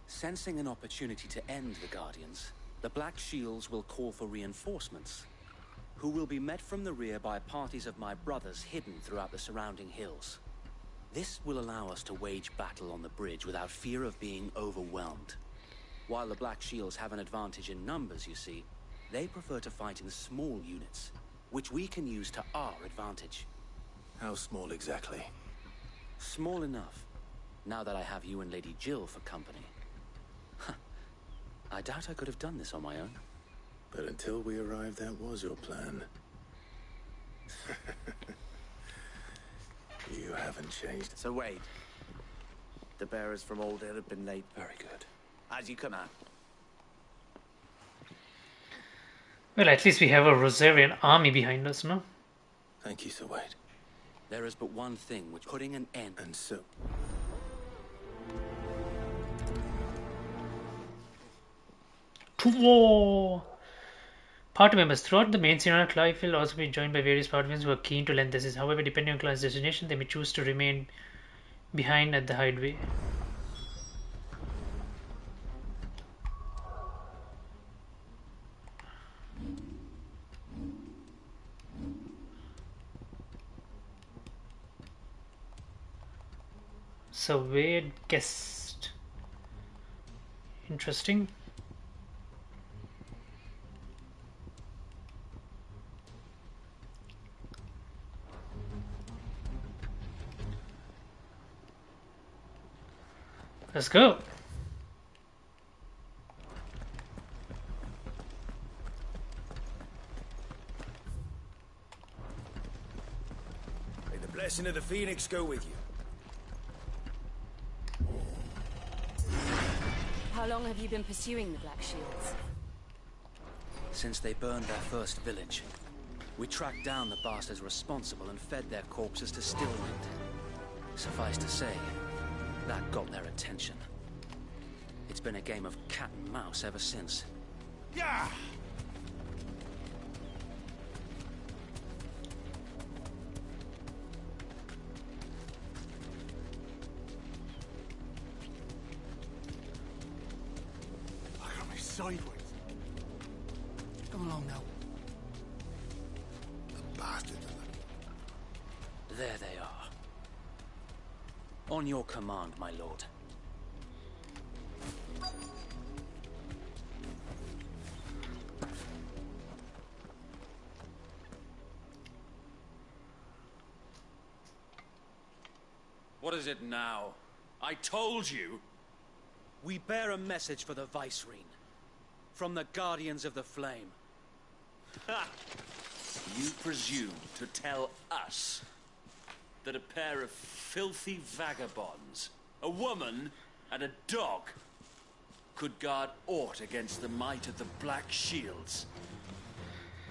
Sensing an opportunity to end the Guardians, the Black Shields will call for reinforcements. who will be met from the rear by parties of my brothers hidden throughout the surrounding hills. This will allow us to wage battle on the bridge without fear of being overwhelmed. While the Black Shields have an advantage in numbers, you see, they prefer to fight in small units, which we can use to our advantage. How small exactly? Small enough, now that I have you and Lady Jill for company. I doubt I could have done this on my own. But until we arrived, that was your plan. You haven't changed. So wait. The bearers from Oldale have been late. Very good. As you command. Well, at least we have a Rosarian army behind us, no? Thank you, Sir Wade. There is but one thing which putting an end. And so... To war! Party members throughout the main scene, Clive will also be joined by various party members who are keen to lend assistance. However, depending on Clive's destination, they may choose to remain behind at the hideaway. So weird guest. Interesting. Let's go. May the blessing of the Phoenix go with you. How long have you been pursuing the Black Shields? Since they burned their first village, we tracked down the bastards responsible and fed their corpses to Stillwind. Suffice to say, that got their attention. It's been a game of cat and mouse ever since. Yeah! Look at me sideways. Come along now. The bastards. There they are. On your command, my lord. What is it now? I told you! We bear a message for the Vicereine. From the Guardians of the Flame. Ha! You presume to tell us that a pair of filthy vagabonds, a woman and a dog, could guard aught against the might of the Black Shields?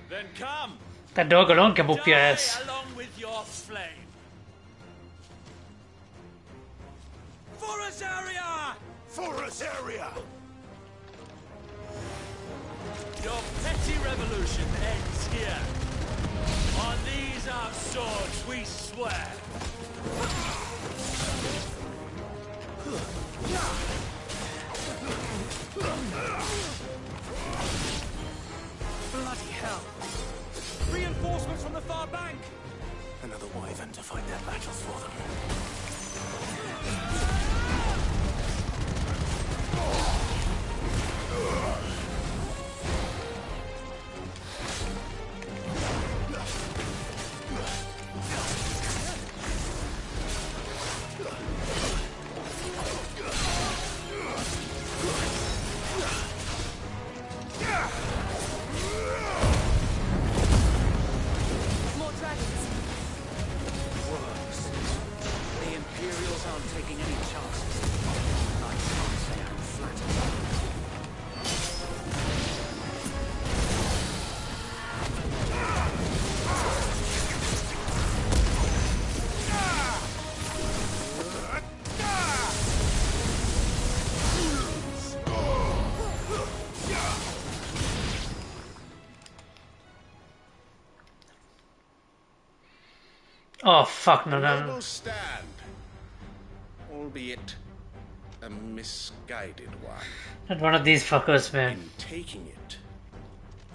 Then come! That dog alone can whoop your ass. Die along with your flame! For Rosaria! For Rosaria! Your petty revolution ends here. On these our swords we swear. Bloody hell! Reinforcements from the far bank! Another wyvern to fight their battles for them. More dragons. Works. The Imperials aren't taking any chances. I can't say I'm flattered. Oh fuck, no, no, no. Noble stand, albeit a misguided one. Not one of these fuckers, man. In taking it,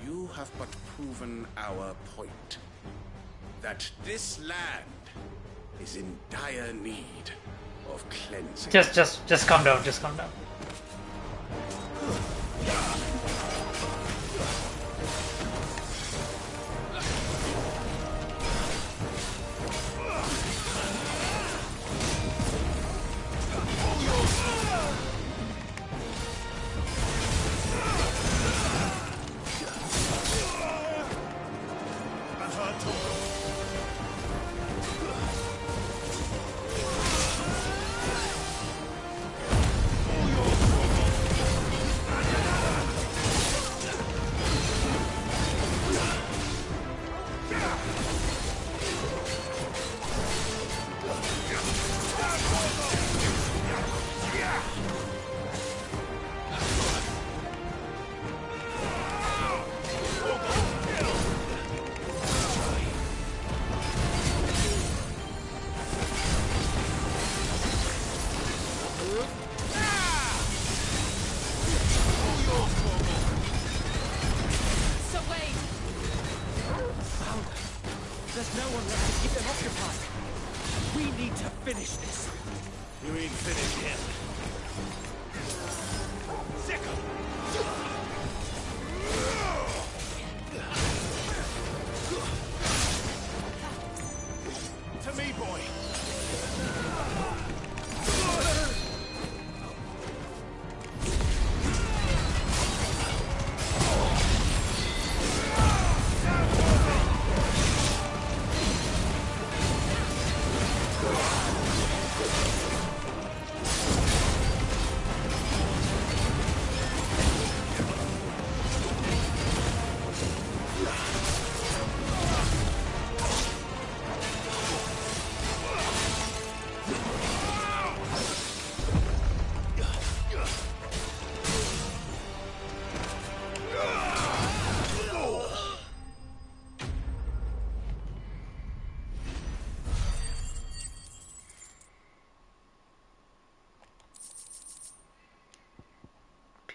You have but proven our point. That this land is in dire need of cleansing. Just calm down. Just calm down. There's no one left to keep them occupied. We need to finish this. You mean finish him? Sickle! To me, boy.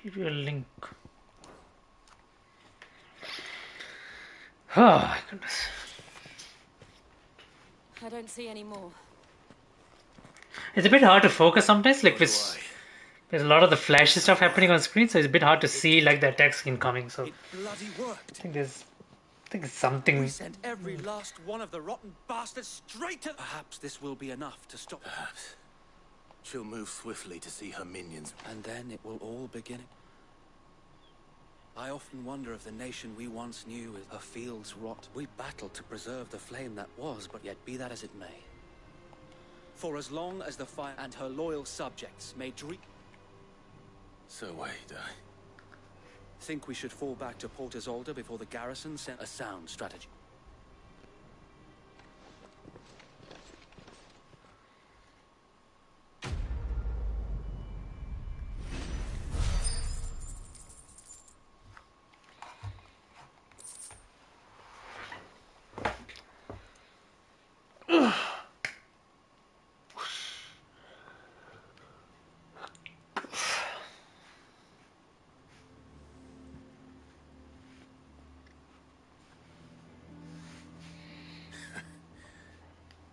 Imperial link. Oh my goodness. I don't see any more. It's a bit hard to focus sometimes, like with there's a lot of the flashy stuff happening on screen, so it's a bit hard to see like the attack incoming. So Bloody worked. I think it's something. We sent every last one of the rotten bastards straight to... Perhaps this will be enough to stop... Perhaps. She'll move swiftly to see her minions. And then it will all begin. I often wonder if the nation we once knew is a fields rot. We battled to preserve the flame that was, but yet be that as it may. For as long as the fire and her loyal subjects may dream... So wait, Think we should fall back to Port Isolde before the garrison sent a sound strategy.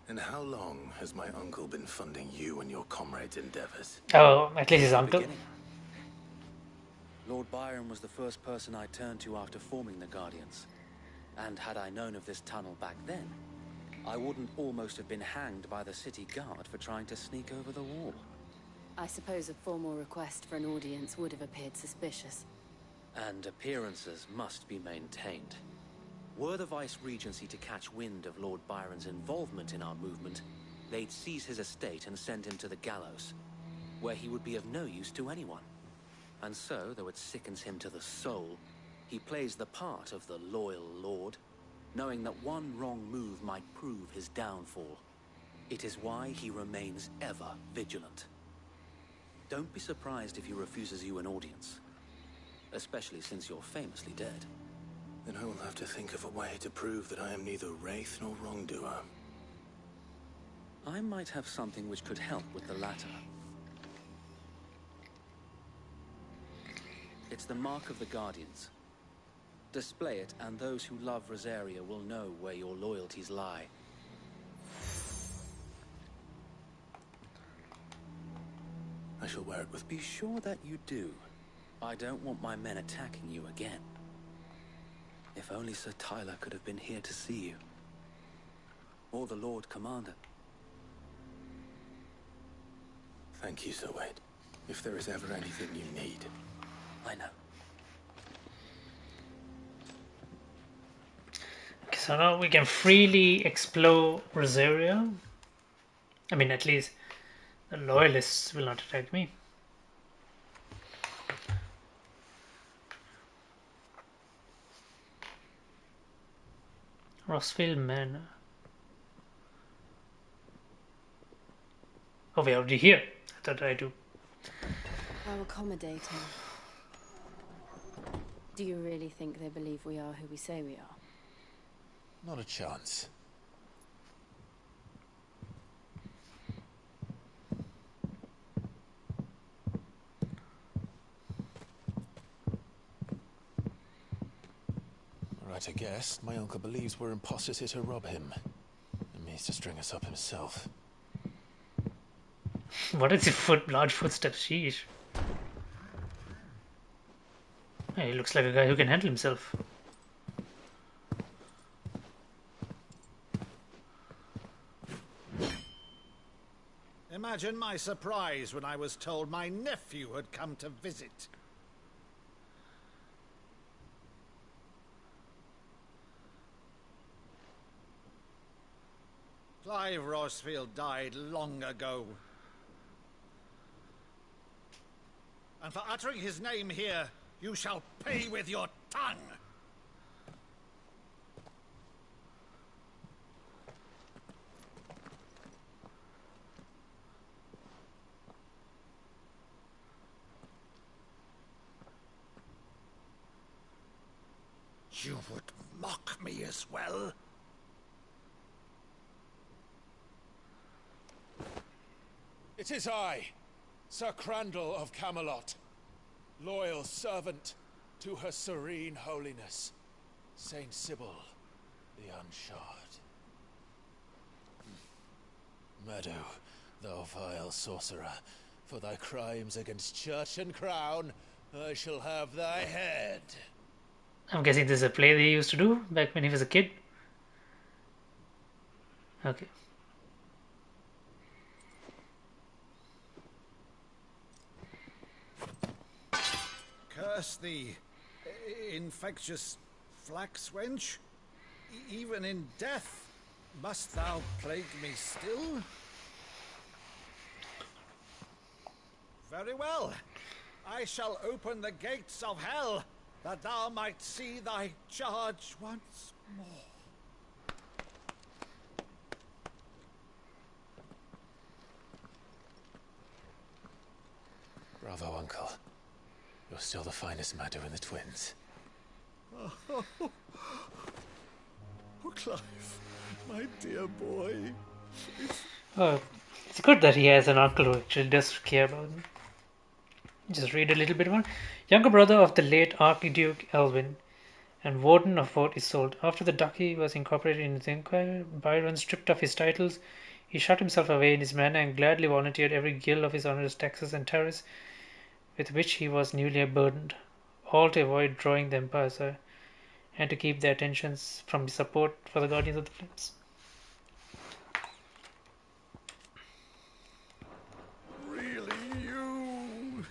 And how long has my uncle been funding you and your comrades' endeavors? Oh, at least his uncle. Lord Byron was the first person I turned to after forming the Guardians. And had I known of this tunnel back then, I wouldn't almost have been hanged by the city guard for trying to sneak over the wall. I suppose a formal request for an audience would have appeared suspicious. And appearances must be maintained. Were the Vice-Regency to catch wind of Lord Byron's involvement in our movement, they'd seize his estate and send him to the gallows, where he would be of no use to anyone. And so, though it sickens him to the soul, he plays the part of the loyal lord, knowing that one wrong move might prove his downfall. It is why he remains ever vigilant. Don't be surprised if he refuses you an audience, especially since you're famously dead. Then I will have to think of a way to prove that I am neither wraith nor wrongdoer. I might have something which could help with the latter. It's the mark of the Guardians. Display it, and those who love Rosaria will know where your loyalties lie. I shall wear it with... Be sure that you do. I don't want my men attacking you again. If only Sir Tyler could have been here to see you. Or the Lord Commander. Thank you, Sir Wade. If there is ever anything you need. I know. Okay, so now we can freely explore Rosaria. I mean, at least the loyalists will not attack me. Rossville Manor. Oh, we're already here. I thought I do. How accommodating. Do you really think they believe we are who we say we are? Not a chance. Right, I guess. My uncle believes we're imposters here to rob him. And means to string us up himself. What is your large footsteps? Sheesh. Hey, he looks like a guy who can handle himself. Imagine my surprise when I was told my nephew had come to visit. Clive Rossfield died long ago. And for uttering his name here, you shall pay with your tongue! You would mock me as well? It is I, Sir Crandall of Camelot, loyal servant to Her Serene Holiness, Saint Sybil the Unshod. Meadow, thou vile sorcerer, for thy crimes against church and crown, I shall have thy head. I'm guessing this is a play they used to do back when he was a kid. Okay. Curse thee, infectious flax wench. Even in death, must thou plague me still? Very well. I shall open the gates of hell, that thou might see thy charge once more. Bravo, Uncle. You're still the finest Meadow in the twins. Oh, Clive, my dear boy. It's good that he has an uncle who actually does care about him. Just read a little bit more. Younger brother of the late Archduke Elwin and warden of Fort Isolde. After the duchy was incorporated into the Empire, Byron stripped off his titles. He shut himself away in his manor and gladly volunteered every gill of his onerous taxes and tariffs with which he was newly burdened, all to avoid drawing the Empire aside and to keep their attentions from his support for the Guardians of the Flames. Really, you?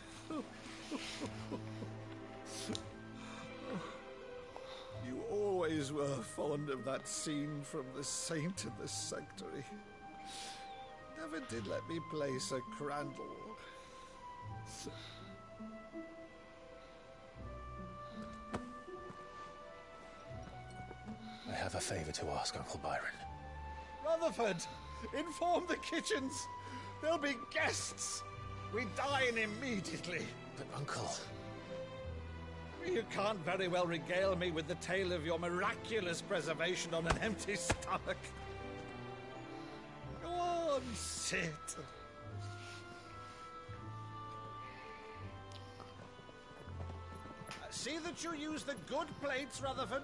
You always were fond of that scene from The Saint in the Sanctuary. Never did let me play Sir Crandall. I have a favor to ask, Uncle Byron. Rutherford, inform the kitchens. There'll be guests. We dine immediately. But, Uncle... You can't very well regale me with the tale of your miraculous preservation on an empty stomach. Go on, sit. See that you use the good plates, Rutherford.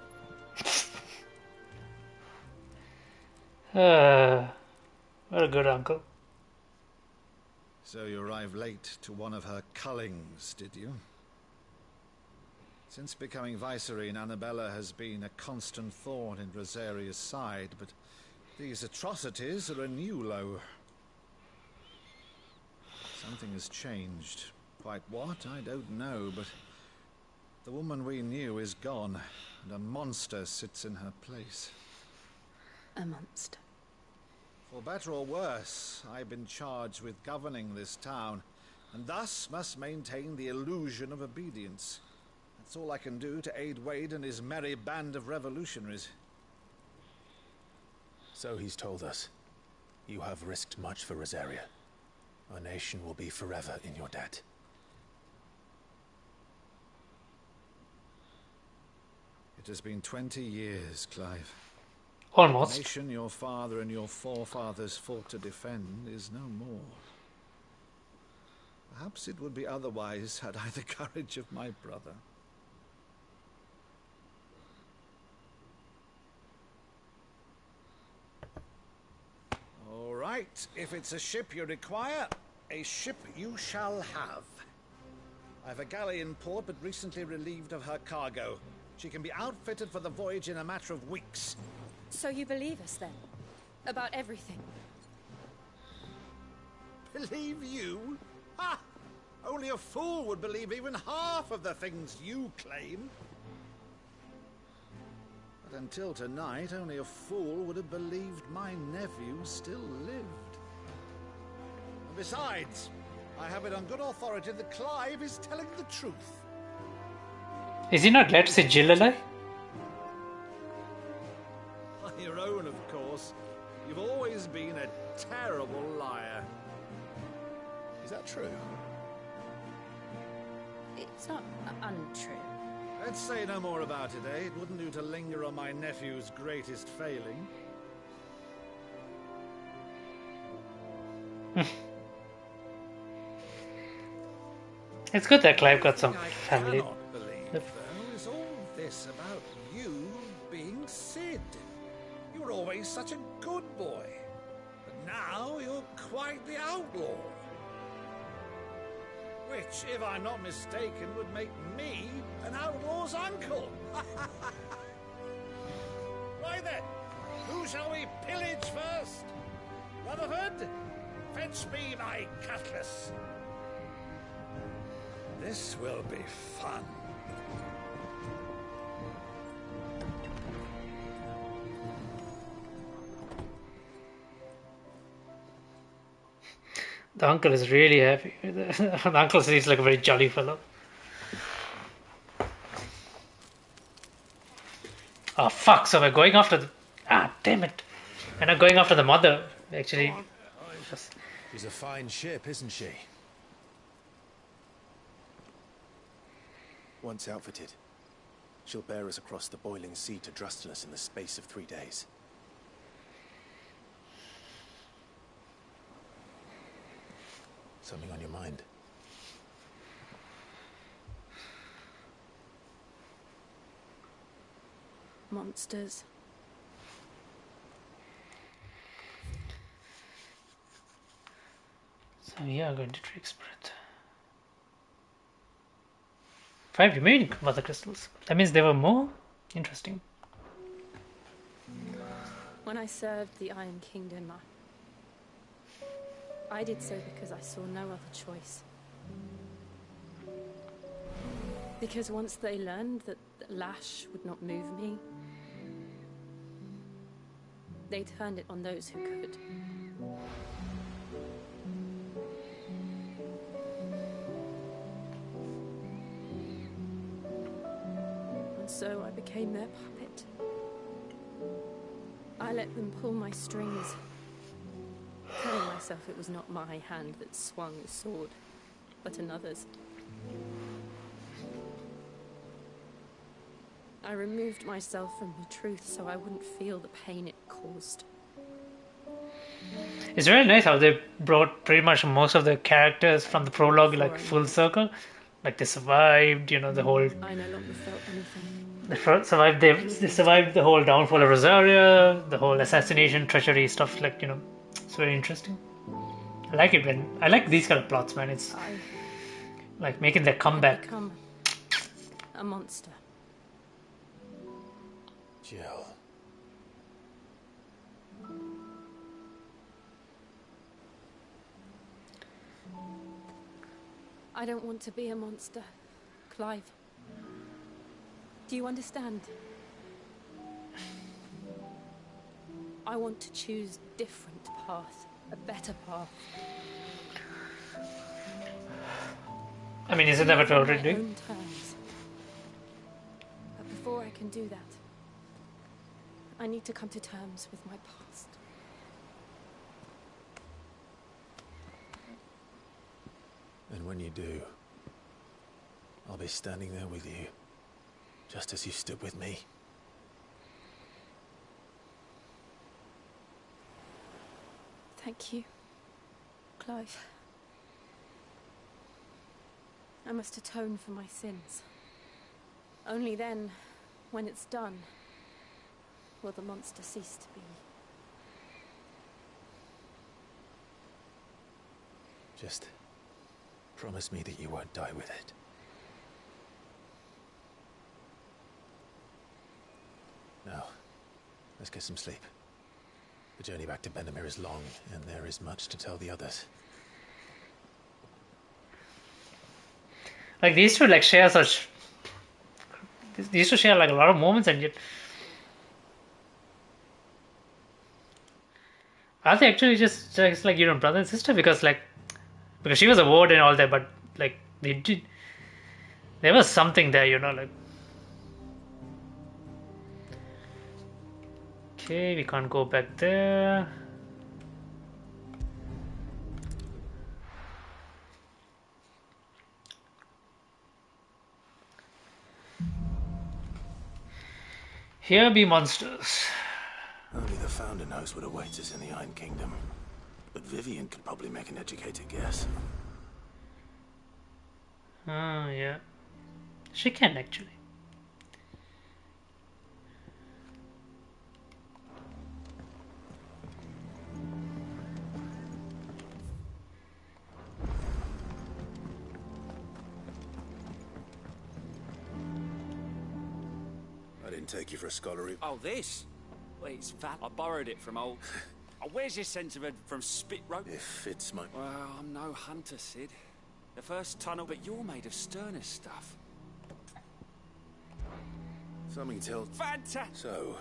What a good uncle. So you arrived late to one of her cullings, did you? Since becoming Vicereine, Annabella has been a constant thorn in Rosaria's side, but these atrocities are a new low. Something has changed. Quite what, I don't know, but the woman we knew is gone, and a monster sits in her place. A monster. For better or worse, I've been charged with governing this town, and thus must maintain the illusion of obedience. That's all I can do to aid Wade and his merry band of revolutionaries. So he's told us. You have risked much for Rosaria. Our nation will be forever in your debt. It has been 20 years, Clive. Almost. The nation your father and your forefathers fought to defend is no more. Perhaps it would be otherwise had I the courage of my brother. All right, if it's a ship you require, a ship you shall have. I've a galley in port, but recently relieved of her cargo. She can be outfitted for the voyage in a matter of weeks. So you believe us then? About everything? Believe you? Ha! Only a fool would believe even half of the things you claim. But until tonight, only a fool would have believed my nephew still lived. And besides, I have it on good authority that Clive is telling the truth. Is he not glad to see Jill alive? On your own, of course. You've always been a terrible liar. Is that true? It's not untrue. Let's say no more about it, eh? It wouldn't do to linger on my nephew's greatest failing. It's good that Clive got some family. I cannot believe, though, is all this about you being Sid. You were always such a good boy. But now you're quite the outlaw. Which, if I'm not mistaken, would make me an outlaw's uncle. Right then, who shall we pillage first? Rutherford, fetch me my cutlass. This will be fun. The uncle is really happy. The uncle seems like a very jolly fellow. Oh fuck, so we're going after the... Ah, damn it. We're not going after the mother, actually. She's a fine ship, isn't she? Once outfitted, she'll bear us across the boiling sea to Drustinus in the space of 3 days. Something on your mind? Monsters. So we are going to Drake's Breath. 5 remaining mother crystals. That means there were more? Interesting. When I served the Iron Kingdom, I did so because I saw no other choice. Because once they learned that Lash would not move me, they turned it on those who could. And so I became their puppet. I let them pull my strings, telling myself it was not my hand that swung the sword, but another's. I removed myself from the truth so I wouldn't feel the pain it caused. It's very nice how they brought pretty much most of the characters from the prologue like full circle. Like they survived, you know, the whole. I no longer felt anything. Survived. They survived the whole downfall of Rosaria, the whole assassination, treachery stuff. Like, you know, it's very interesting. I like it when I like these kind of plots, man. It's like making their comeback. Become a monster. Jill. I don't want to be a monster, Clive. Do you understand? I want to choose different path, a better path. I mean, isn't that what we're already On my doing? own terms. But before I can do that, I need to come to terms with my past. And when you do, I'll be standing there with you, just as you stood with me. Thank you, Clive. I must atone for my sins. Only then, when it's done, will the monster cease to be. Just promise me that you won't die with it. Now, let's get some sleep. The journey back to Benamir is long, and there is much to tell the others. Like these two like share such. These two share like a lot of moments, and yet are they actually just like, you know, brother and sister? Because she was a ward and all that, but like they did. There was something there, you know, like. Okay, we can't go back there. Here be monsters. Only the Founder knows what awaits us in the Iron Kingdom. But Vivian could probably make an educated guess. Oh, yeah. She can actually. I didn't take you for a scholarly. Oh, this? Well, it's fat. I borrowed it from old... Oh, where's this sentiment from Spit Rope? If it's my... Well, I'm no hunter, Sid. The first tunnel, but you're made of sterner stuff. Something tells... Fantastic! So...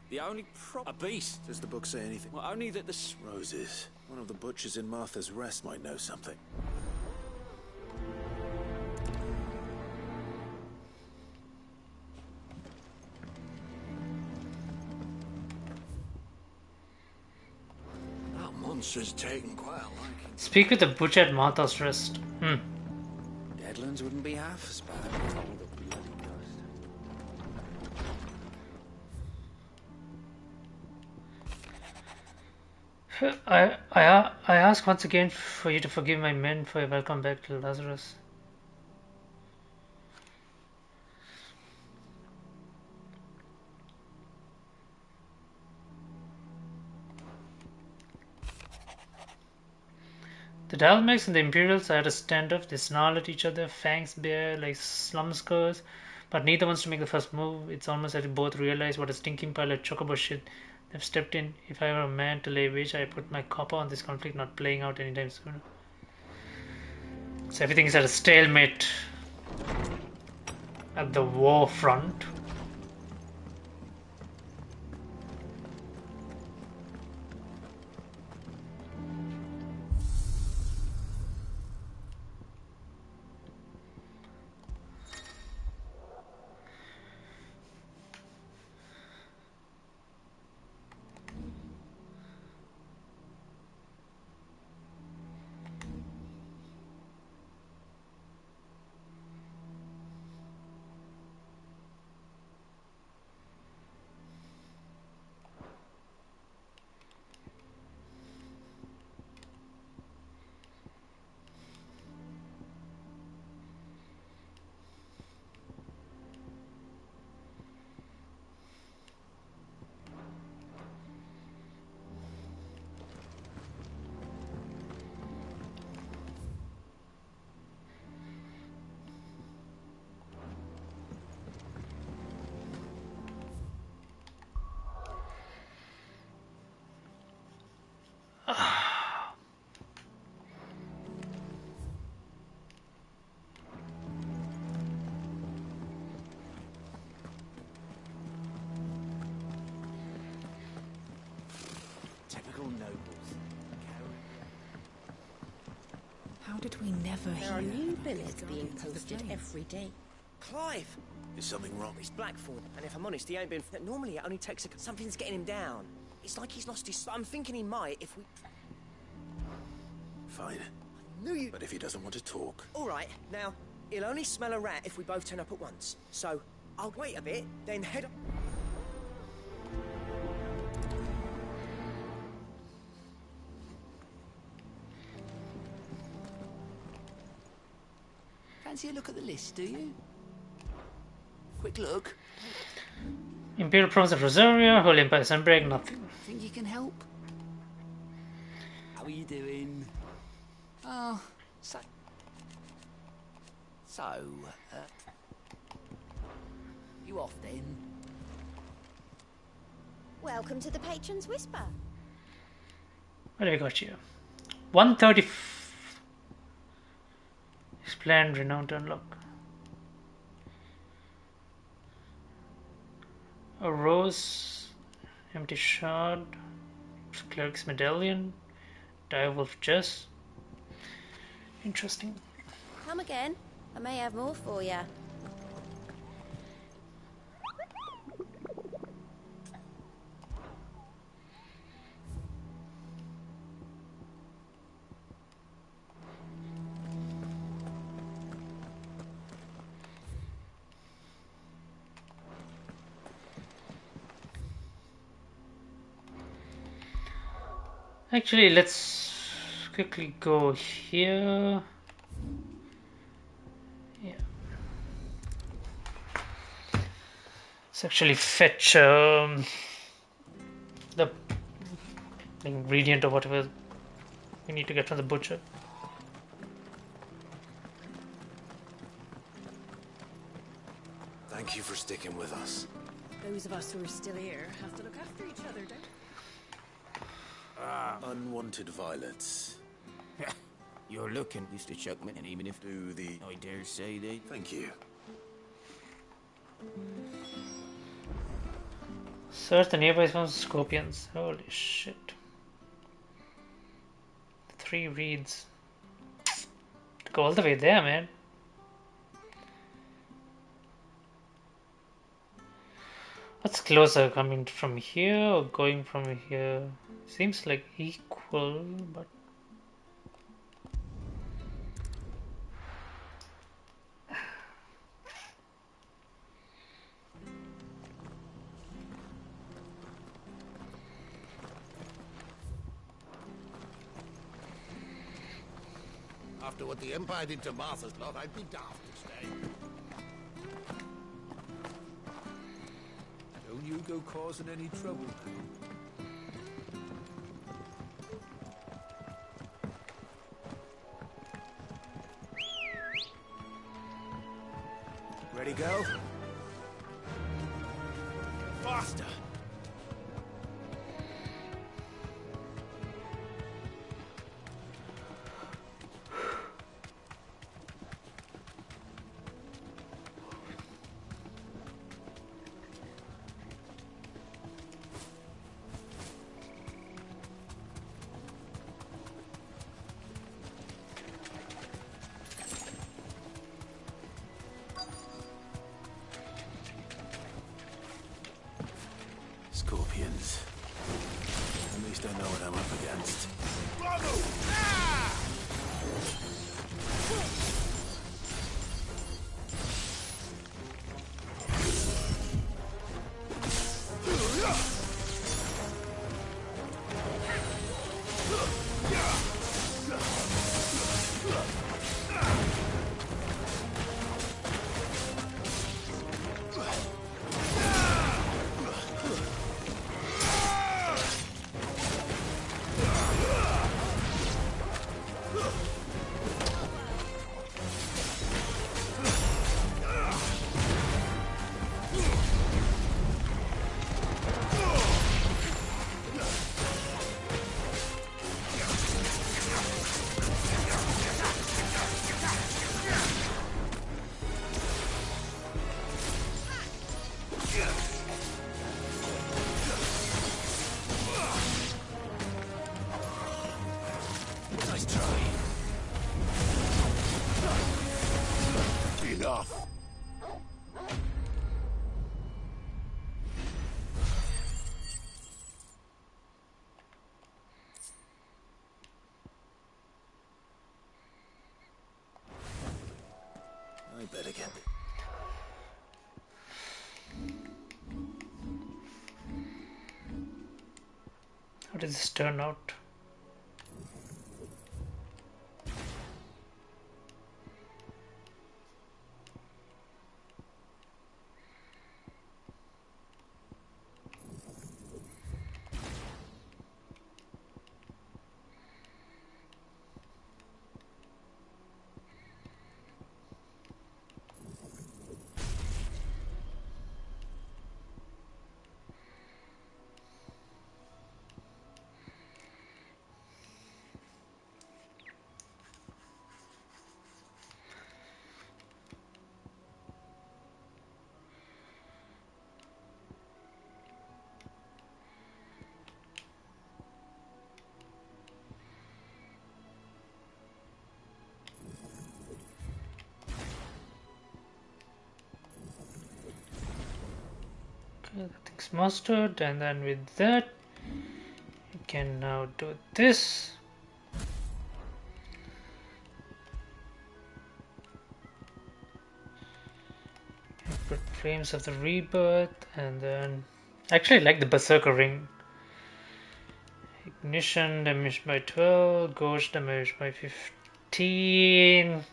the only A beast. Does the book say anything? Well, only that the... Roses. One of the butchers in Martha's Rest might know something. That monster's taken quite a liking. Speak with the butcher at Martha's Rest. Deadlands wouldn't be half as bad. Oh, the bloody ghost. I ask once again for you to forgive my men for your welcome back to Lazarus. The Dalmex and the Imperials are at a standoff. They snarl at each other, fangs bare like slumskers, but neither wants to make the first move. It's almost as if both realize what a stinking pile of chocobo shit they've stepped in. If I were a man to lay wager, I put my copper on this conflict not playing out anytime sooner. So everything is at a stalemate at the war front. never There are hear new about billets these being guardians of the posted flame. every day. Clive! Is something wrong? It's Blackthorn, and if I'm honest, he ain't been... Normally it only takes a... Something's getting him down. It's like he's lost his... I'm thinking he might if we... Fine. Knew you... But if he doesn't want to talk... All right, now, he'll only smell a rat if we both turn up at once. So, I'll wait a bit, then head up... Fancy a look at the list, do you? Quick look. Imperial Province of Rosaria, Holy Empire Sunbreak, nothing. Think you can help? How are you doing? Oh, so... you off then? Welcome to the Patron's Whisper. What have we got here? 130. Planned renown to unlock. A rose, empty shard, cleric's medallion, direwolf chess. Interesting. Come again. I may have more for you. Actually, let's quickly go here. Yeah. Let's actually fetch the ingredient or whatever we need to get from the butcher. Thank you for sticking with us. Those of us who are still here have to look after each other, don't we? Unwanted violets. You're looking, Mr. Chuckman, and even if I dare say they... Thank you. Search the nearby ones, scorpions. Holy shit. 3 reeds. Go all the way there, man. What's closer, coming from here or going from here? Seems like equal, but... After what the Empire did to Martha's lot, I'd be daft to stay. Don't you go causing any trouble now. Ready, go? Faster! Scorpions. At least I know what I'm up against. Bravo! off! I better get... How does this turn out? Okay, that thing's mastered, and then with that you can now do this. Put Flames of the Rebirth, and then actually I like the Berserker ring. Ignition damage by 12, Ghost damage by 15.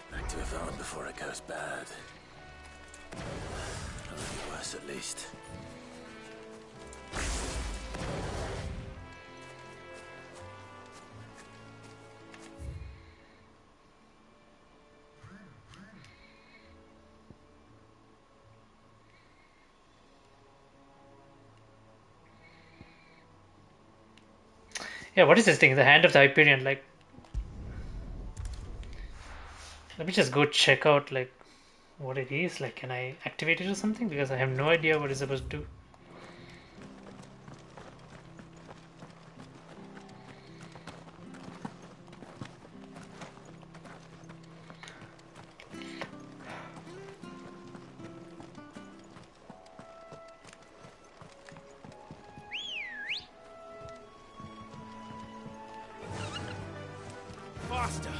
Back to Yvonne before it goes bad. Or any worse, at least. Yeah, what is this thing? The Hand of the Hyperion, like... Let me just go check out, like, what it is. Like, can I activate it or something? Because I have no idea what it's supposed to do. Faster!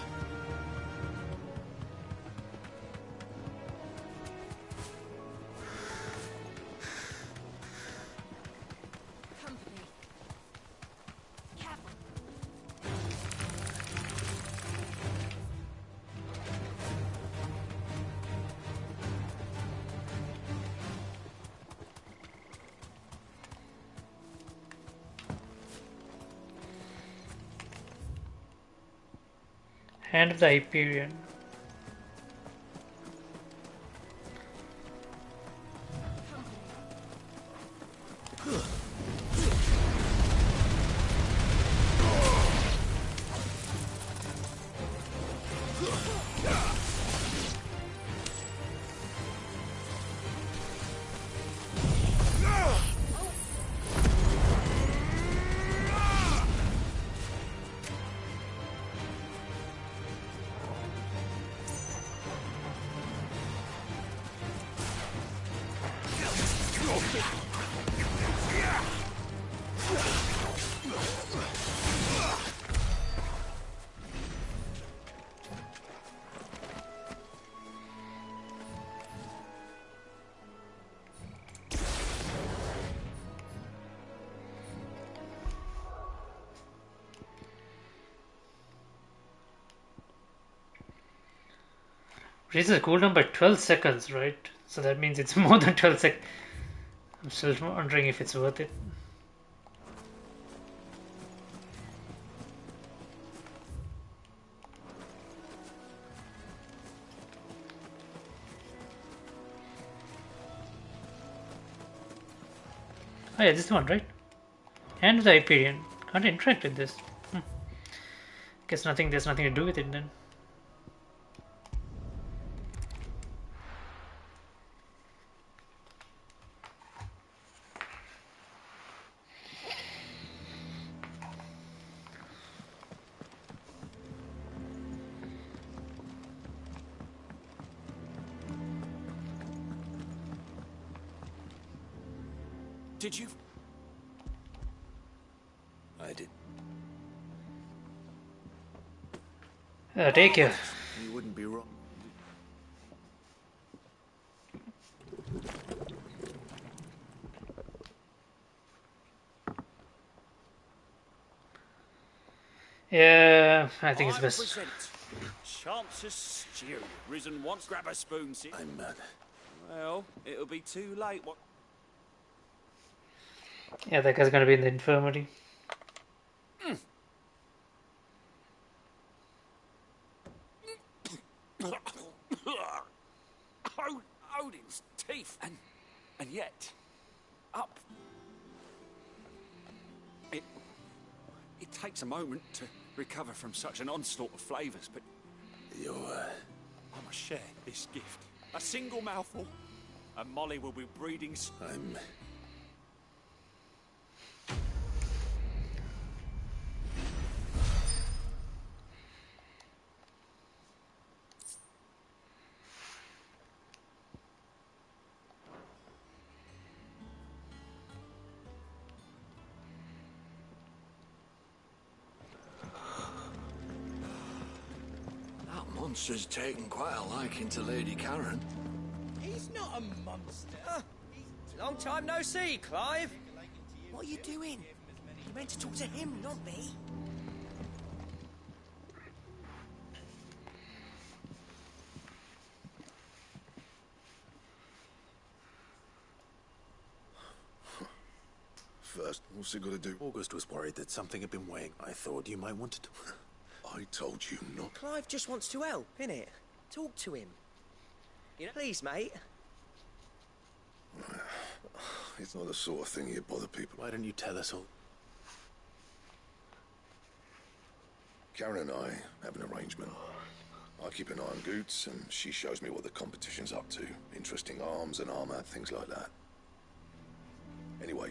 Hand of the Hyperion. Raises the cooldown by 12 seconds, right? So that means it's more than 12 seconds. I'm still wondering if it's worth it. Oh yeah, this one, right? And the Hyperion. Can't interact with this. Guess nothing. There's nothing to do with it then. Did you? I did. Take care. You wouldn't be wrong. Yeah, I think it's I best. present Chance's stew. Risen once, grab a spoon, see? I'm mad. Well, it'll be too late. What? Yeah, that guy's gonna be in the infirmary. Odin's teeth, and yet, up. It takes a moment to recover from such an onslaught of flavours, but I must share this gift. A single mouthful, and Molly will be breeding. I'm. That monster's taken quite a liking to Lady Karen. He's not a monster. Long time no see, Clive. What are you doing? You meant to talk to him, not me. First, what's it got to do? August was worried that something had been weighing. I thought you might want to. I told you not. Clive just wants to help, innit? Talk to him. You know, please, mate. It's not the sort of thing you bother people. Why don't you tell us all? Karen and I have an arrangement. I keep an eye on Goots, and she shows me what the competition's up to. Interesting arms and armor, things like that. Anyway,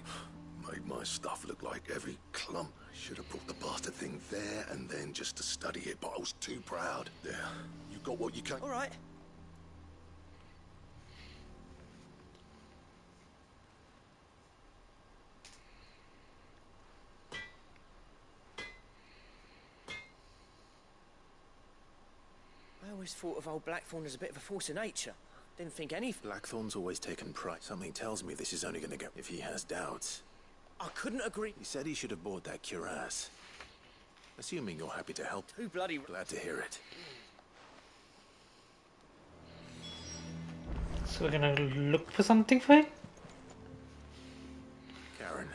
made my stuff look like every clump. Should have brought the bastard thing there and then just to study it, but I was too proud. There, you got what you can. All right. I always thought of old Blackthorn as a bit of a force of nature. Didn't think any... Blackthorn's always taken pride. Something tells me this is only going to go. If he has doubts. I couldn't agree. He said he should have bought that cuirass. Assuming you're happy to help. Too bloody... Glad to hear it. So we're gonna look for something for him? Karen,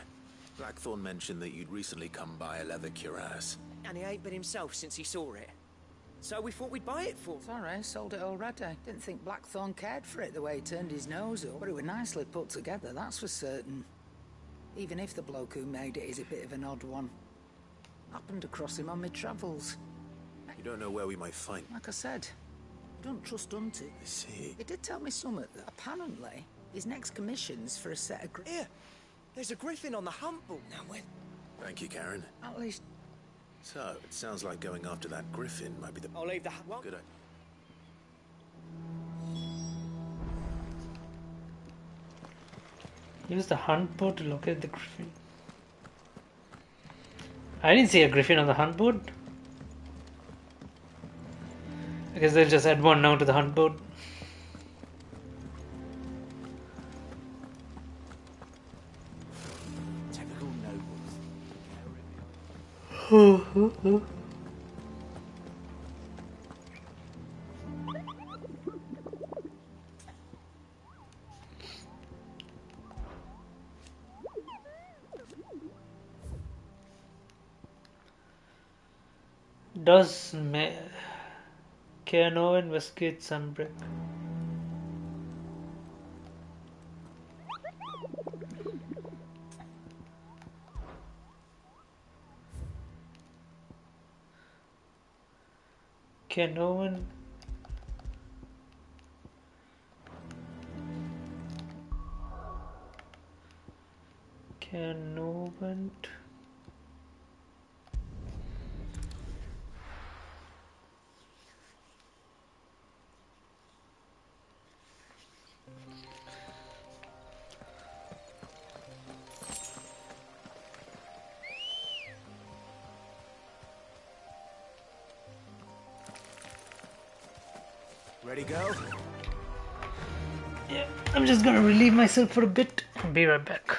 Blackthorn mentioned that you'd recently come by a leather cuirass. And he ain't been himself since he saw it. So we thought we'd buy it for... Sorry, sold it already. Didn't think Blackthorn cared for it the way he turned his nose up. But it was nicely put together, that's for certain. Even if the bloke who made it is a bit of an odd one. Happened across him on my travels. You don't know where we might find... Like I said, don't trust Hunted. I see. He did tell me something that apparently his next commission's for a set of... Here, there's a griffin on the hunt book. Now when... Thank you, Karen. At least... So, it sounds like going after that griffin might be the... I'll leave the... What? Good idea. Use the hunt board to locate the griffin. I didn't see a griffin on the hunt board. I guess they'll just add one now to the hunt board. Typical nobles. Does Keanu investigate Sunbreak? Can no one? Can no one? Ready, go? Yeah, I'm just gonna relieve myself for a bit and be right back.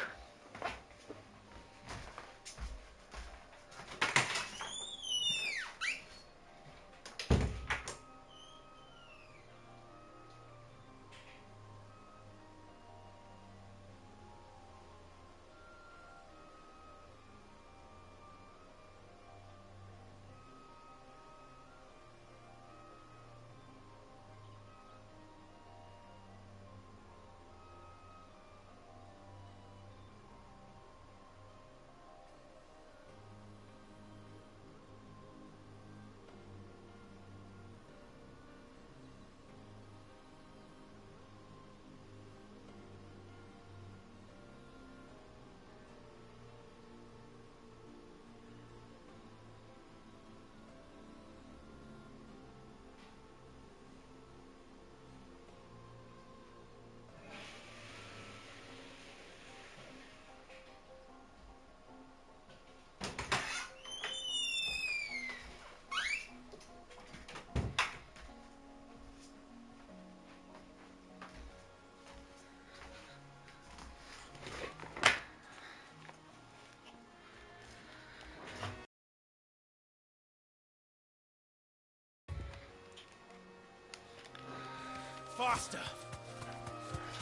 Faster!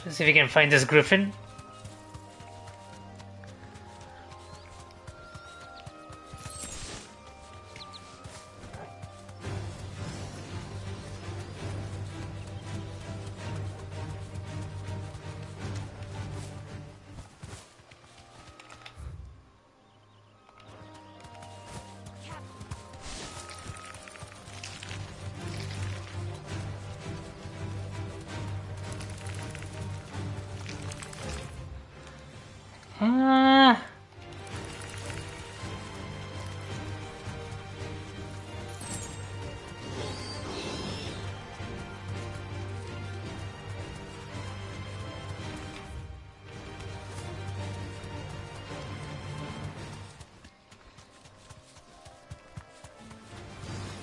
Let's see if we can find this griffin. Ah.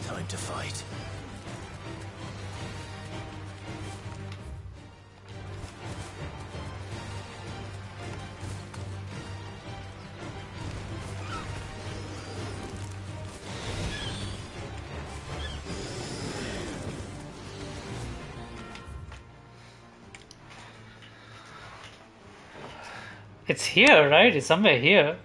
Time to fight. It's here, right? It's somewhere here.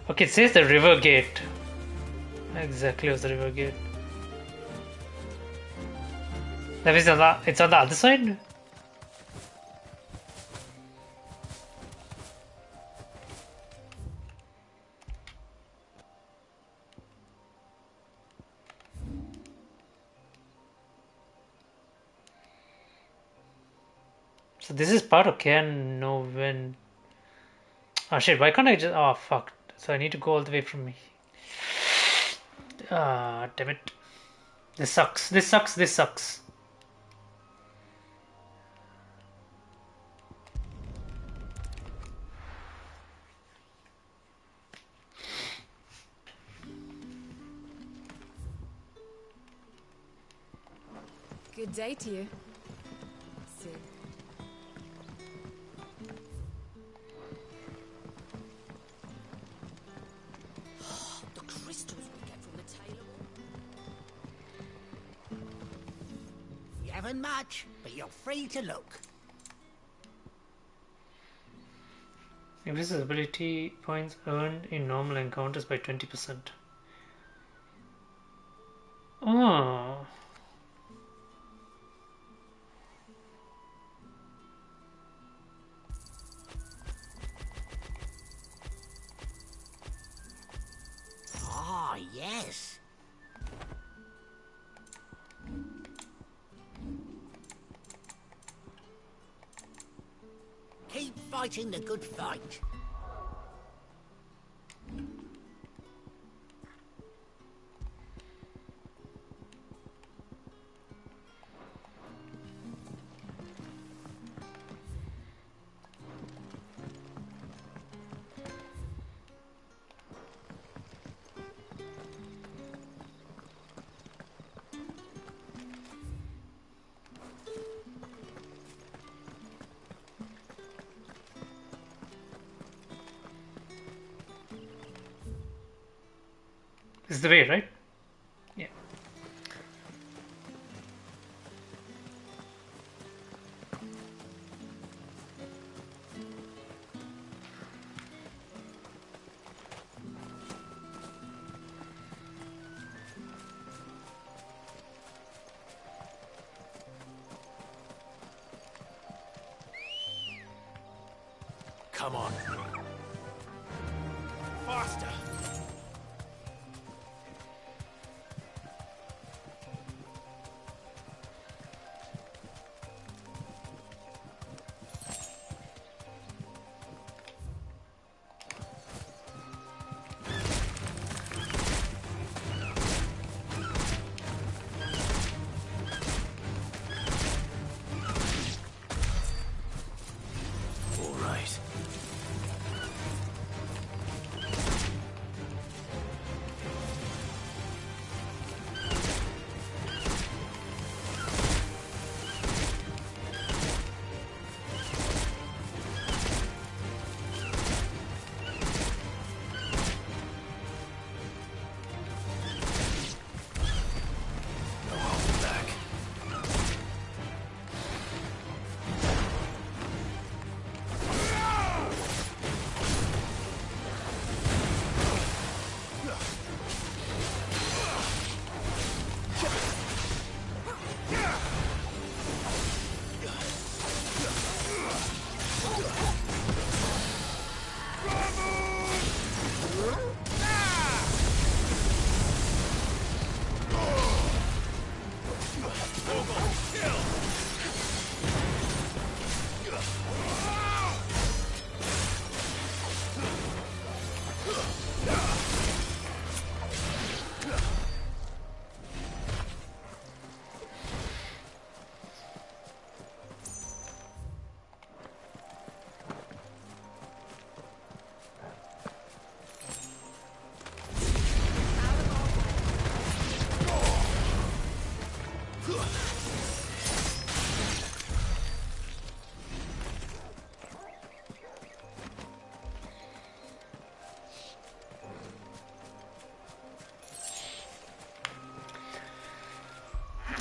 Okay, it says the river gate. Exactly, was the river gate. That means it's on the other side? So this is part of Can know when. Oh shit, why can't I just. Oh fuck. So I need to go all the way from me. Ah, damn it. This sucks. This sucks. This sucks. Good day to you. See. The crystals we get from the tailor. You haven't much, but you're free to look. Increases ability points earned in normal encounters by 20%. Oh. Ah, yes. Keep fighting the good fight. This is the way, right? Yeah. Come on. Faster. All right. No holding back.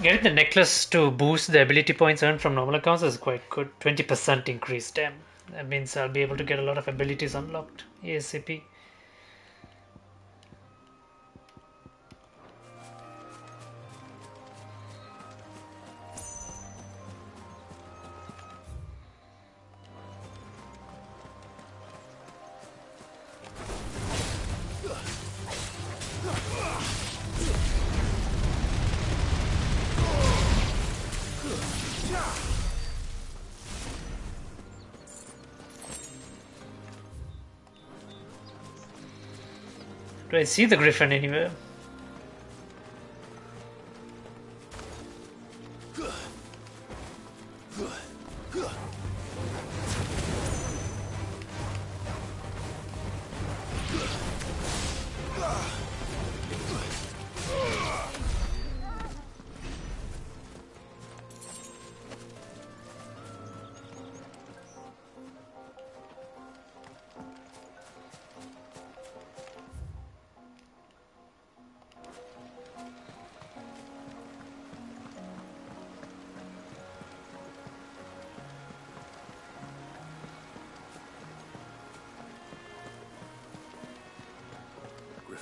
Getting the necklace to boost the ability points earned from normal accounts is quite good. 20% increase, damn. That means I'll be able to get a lot of abilities unlocked ASAP. Do I see the griffin anywhere?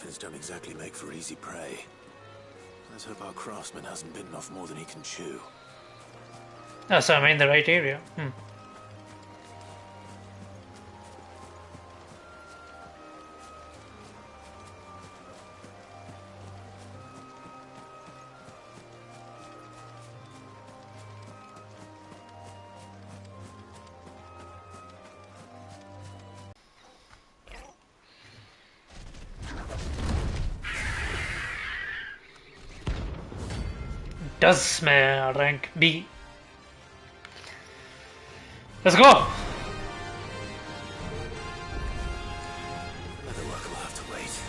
Griffins don't exactly make for easy prey. Let's hope our craftsman hasn't bitten off more than he can chew. Oh, so I'm in the right area. Does smell rank B. Let's go! Leatherwork will have to wait.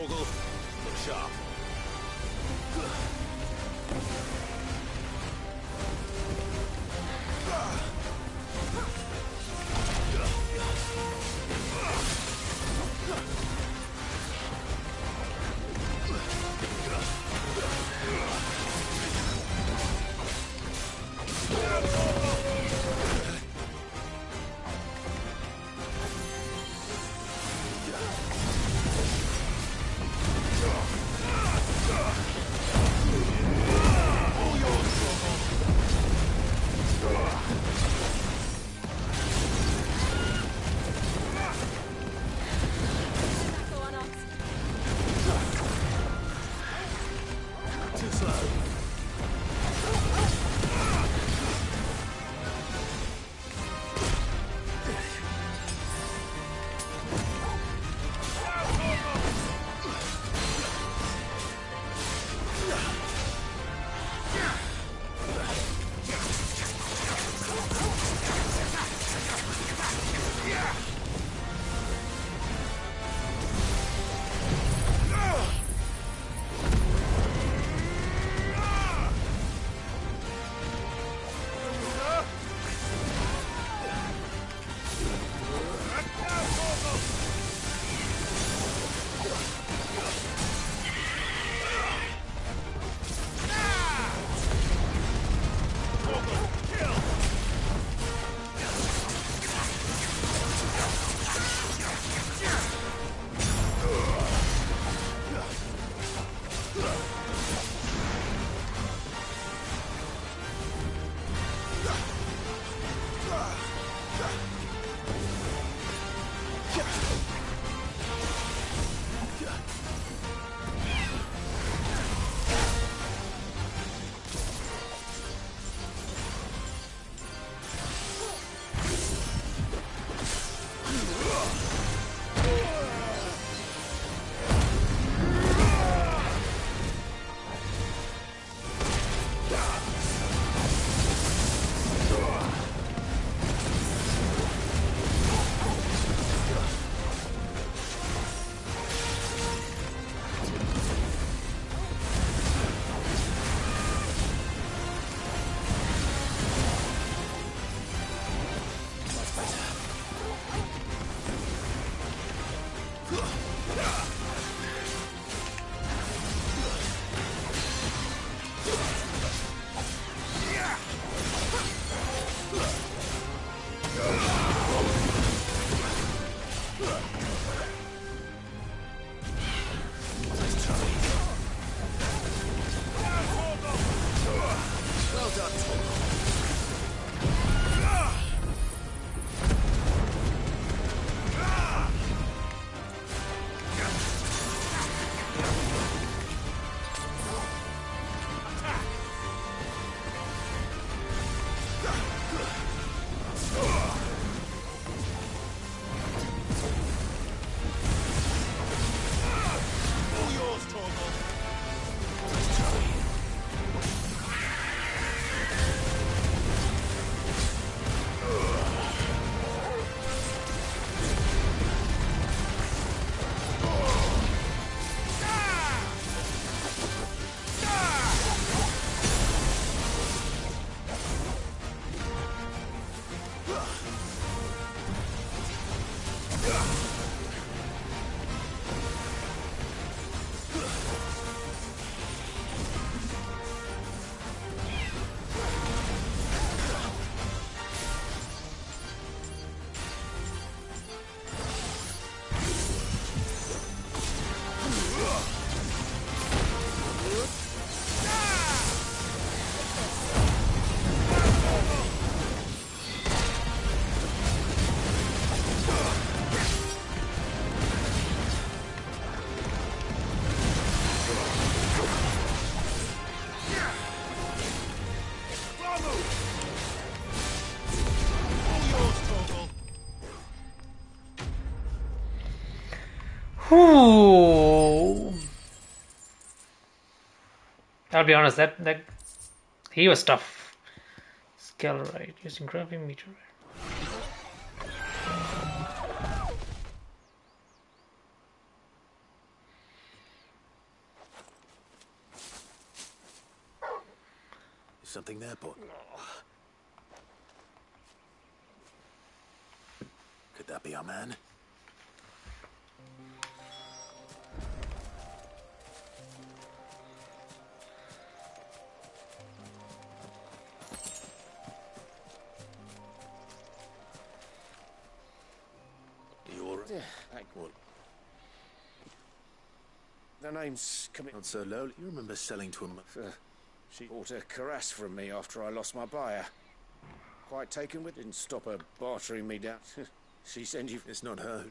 Ogle, look sharp. I'll be honest, that he was tough. Scalorite using graphing meteorite. Is something there, boy? Could that be our man? What? The name's coming. Not so low. You remember selling to him? She bought a caress from me after I lost my buyer. Quite taken with. Didn't stop her bartering me down. She sent you. It's not her.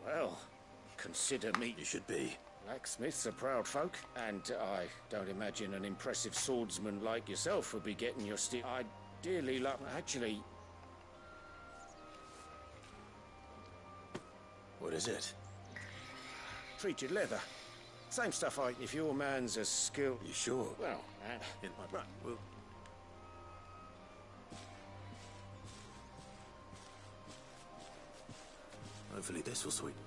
Well, consider me. You should be. Blacksmiths are proud folk, and I don't imagine an impressive swordsman like yourself would be getting your steel. I'd dearly love. Actually. What is it? Treated leather. Same stuff if your man's as skilled. You sure? Well, right. Well. Hopefully this will sweeten.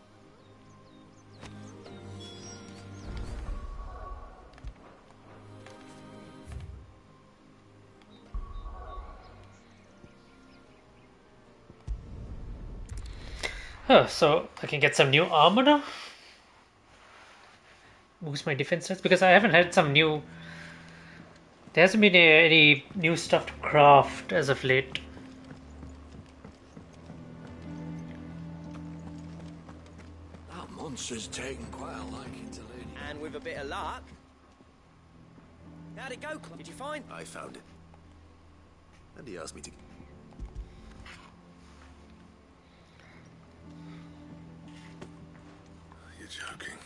Oh, so I can get some new armor now? Boost my defense stats? Because I haven't had some new... There hasn't been any new stuff to craft as of late. That monster's taken quite a liking to Lady. And with a bit of luck... How'd it go, Clive? Did you find... I found it. And he asked me to... You're joking.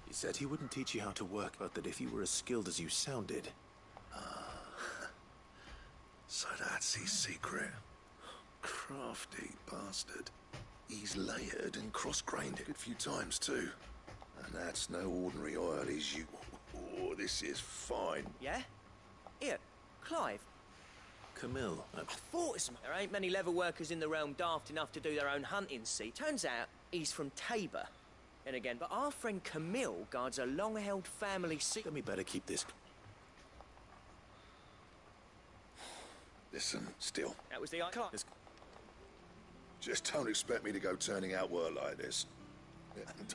He said he wouldn't teach you how to work, but that if you were as skilled as you sounded... So that's his secret. Crafty bastard. He's layered and cross-grained it a few times too. And that's no ordinary oil, is you... Oh, this is fine. Yeah? Here, Clive. Camille. I thought it's... There ain't many leather workers in the realm daft enough to do their own hunting, see. Turns out he's from Tabor. And again, but our friend Camille guards a long-held family secret. Then we better keep this... Listen, still. That was the... Just don't expect me to go turning out work like this.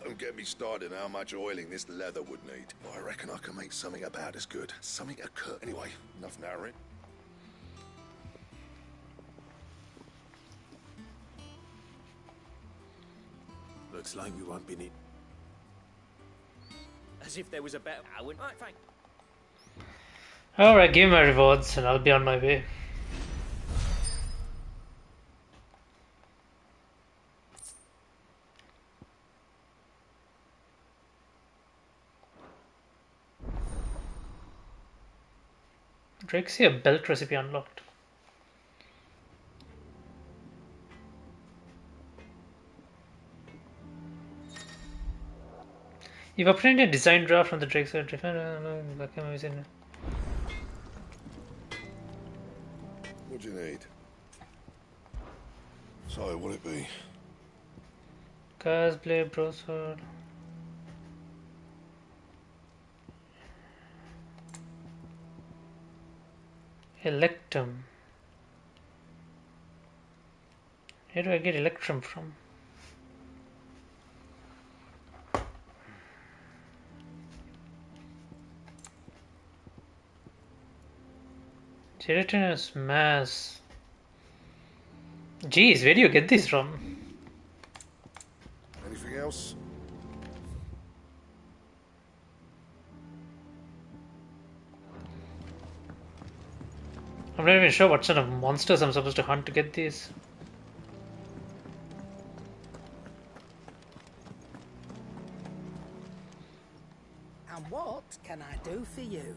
Don't get me started on how much oiling this leather would need. I reckon I can make something about as good. Something occur. Anyway, enough narrowing. Looks like we won't be need... As if there was a better... I wouldn't... Right, fine. Alright, give me my rewards and I'll be on my way. Drexia belt recipe unlocked. You've obtained a design draft from the Drexia Defender. What do you need? Sorry, what'll it be? Cast blade, broadsword. Electrum. Where do I get Electrum from? Gelatinous mass. Jeez, where do you get these from? Anything else? I'm not even sure what sort of monsters I'm supposed to hunt to get these. And what can I do for you?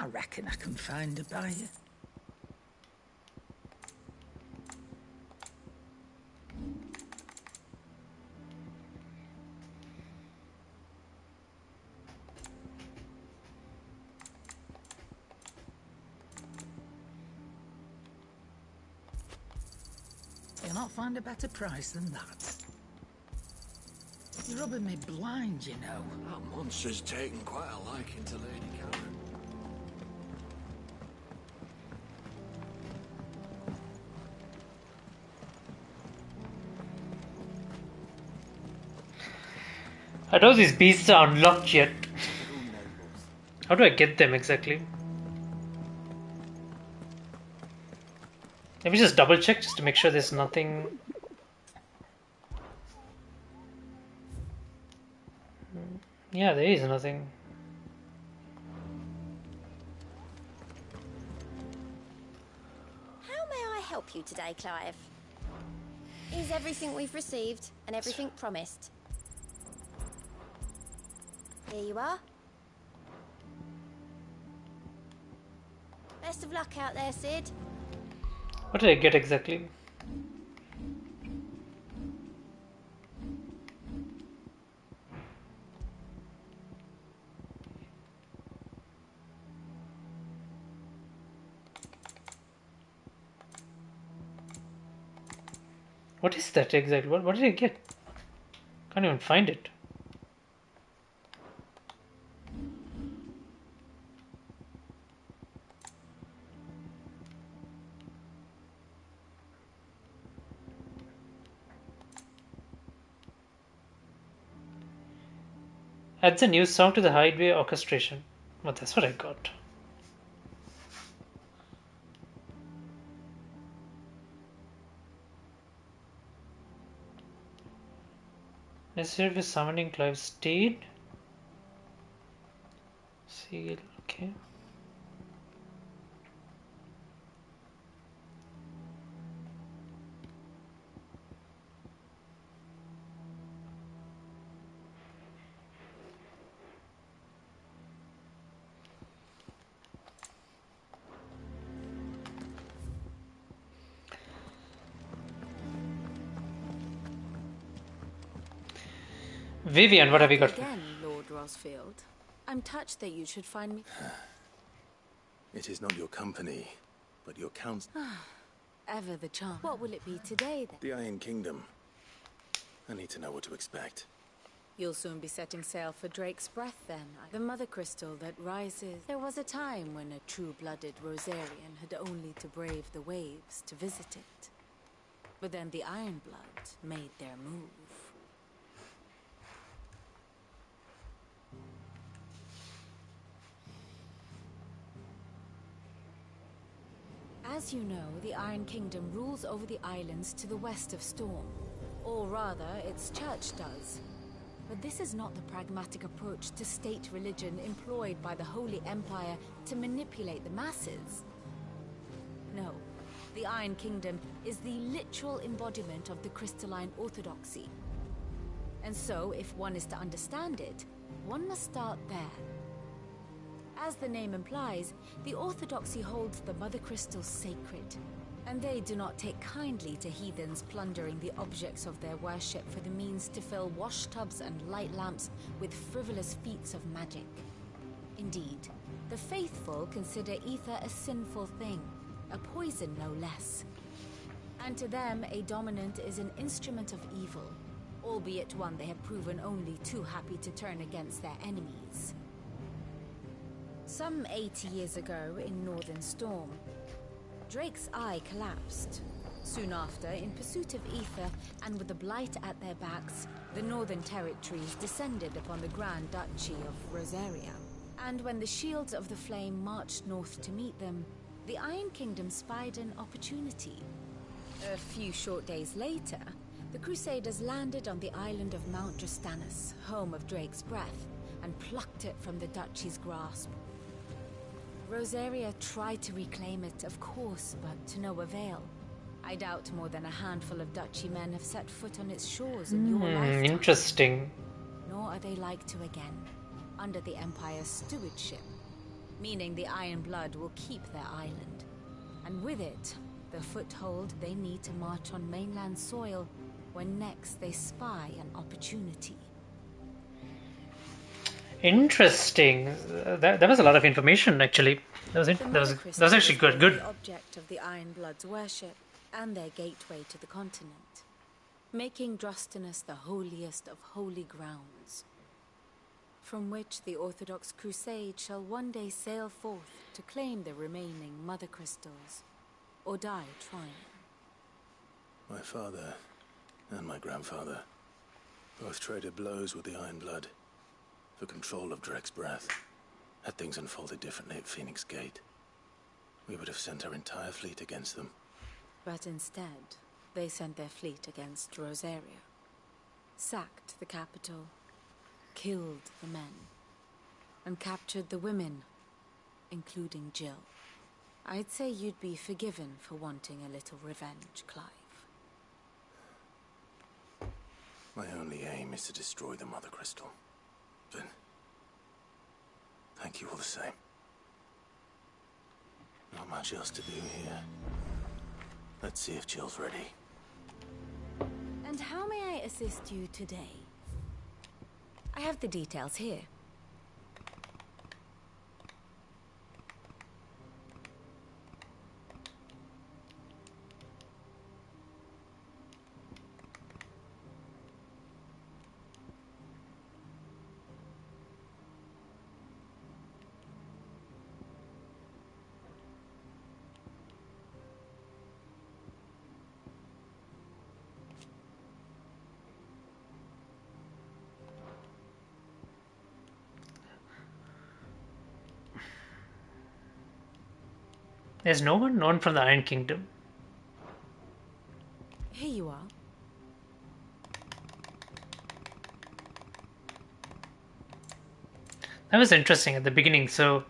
I reckon I can find a buyer. You'll not find a better price than that. You're rubbing me blind, you know. That monster's taken quite a liking to Lady Karen. I know these beasts are unlocked yet. How do I get them exactly? Let me just double check just to make sure there's nothing. Yeah, there is nothing. How may I help you today, Clive? Is everything we've received and everything promised? Here you are. Best of luck out there, Sid. What did I get exactly? What is that exactly? What did I get? Can't even find it. Adds a new song to the highway orchestration. Well, that's what I got. Necessary for summoning Clive's steed. Seal, okay. Vivian, what have you got? Again, Lord Rosfield. I'm touched that you should find me. It is not your company, but your counsel. Ever the charm. What will it be today, then? The Iron Kingdom. I need to know what to expect. You'll soon be setting sail for Drake's Breath, then. The mother crystal that rises. There was a time when a true-blooded Rosarian had only to brave the waves to visit it. But then the Ironblood made their move. As you know, the Iron Kingdom rules over the islands to the west of Storm. Or rather, its church does. But this is not the pragmatic approach to state religion employed by the Holy Empire to manipulate the masses. No, the Iron Kingdom is the literal embodiment of the crystalline orthodoxy. And so, if one is to understand it, one must start there. As the name implies, the Orthodoxy holds the Mother Crystals sacred, and they do not take kindly to heathens plundering the objects of their worship for the means to fill washtubs and light lamps with frivolous feats of magic. Indeed, the faithful consider ether a sinful thing, a poison no less. And to them, a dominant is an instrument of evil, albeit one they have proven only too happy to turn against their enemies. Some 80 years ago, in Northern Storm, Drake's eye collapsed. Soon after, in pursuit of ether, and with the blight at their backs, the Northern Territories descended upon the Grand Duchy of Rosaria. And when the Shields of the Flame marched north to meet them, the Iron Kingdom spied an opportunity. A few short days later, the Crusaders landed on the island of Mount Drastanus, home of Drake's Breath, and plucked it from the Duchy's grasp. Rosaria tried to reclaim it, of course, but to no avail. I doubt more than a handful of duchy men have set foot on its shores in your lifetime. Interesting. Nor are they like to again, under the Empire's stewardship, meaning the Iron Blood will keep their island, and with it, the foothold they need to march on mainland soil when next they spy an opportunity. Interesting. That was a lot of information, actually. That was it. That was actually good. Good. The object of the Iron Blood's worship and their gateway to the continent, making Drostenus the holiest of holy grounds, from which the Orthodox Crusade shall one day sail forth to claim the remaining Mother Crystals, or die trying. My father and my grandfather both traded blows with the Iron Blood for control of Drake's breath. Had things unfolded differently at Phoenix Gate, we would have sent our entire fleet against them. But instead, they sent their fleet against Rosaria, sacked the capital, killed the men, and captured the women, including Jill. I'd say you'd be forgiven for wanting a little revenge, Clive. My only aim is to destroy the Mother Crystal. But thank you all the same. Not much else to do here. Let's see if Jill's ready. And how may I assist you today? I have the details here. There's no one known from the Iron Kingdom. Here you are. That was interesting at the beginning. So,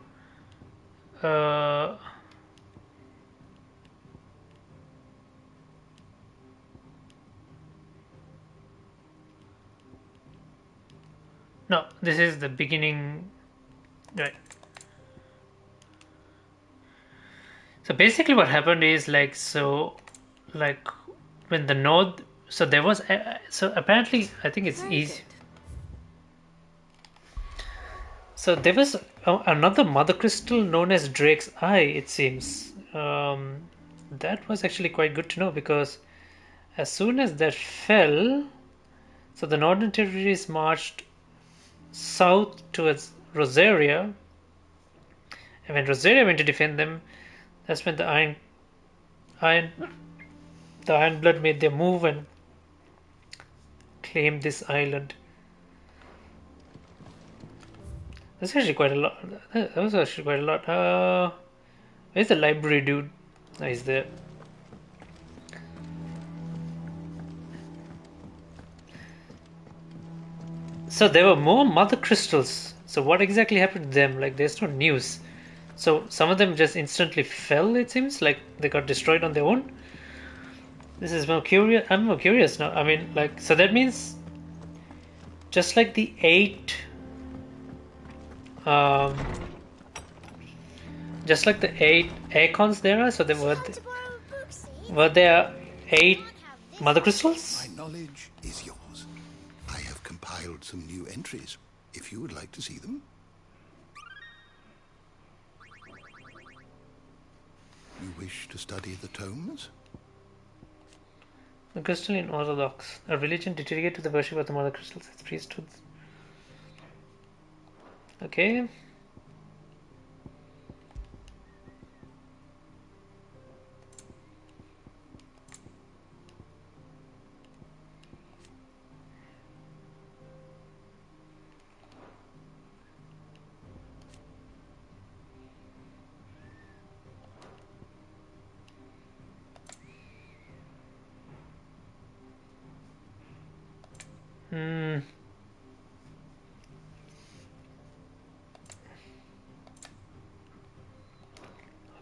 no, this is the beginning, right? So basically, what happened is like when the North, so there was so apparently I think it's easy. So there was another Mother Crystal known as Drake's Eye. It seems that was actually quite good to know, because as soon as that fell, so the Northern Territories marched south towards Rosaria, and when Rosaria went to defend them, that's when the Iron Blood made their move and claimed this island. That's actually quite a lot. That was actually quite a lot. Where's the library dude? Oh, he's there. So there were more Mother Crystals. So what exactly happened to them? Like, there's no news. So some of them just instantly fell, it seems, like they got destroyed on their own. This is more curious. I'm more curious now. I mean, like, so that means just like the 8 just like the 8 Aircons there are, so there were there 8 Mother Crystals? My knowledge is yours. I have compiled some new entries, if you would like to see them. You wish to study the tomes? The Crystalline Orthodox, a religion dedicated to the worship of the Mother Crystals as priesthoods. Okay.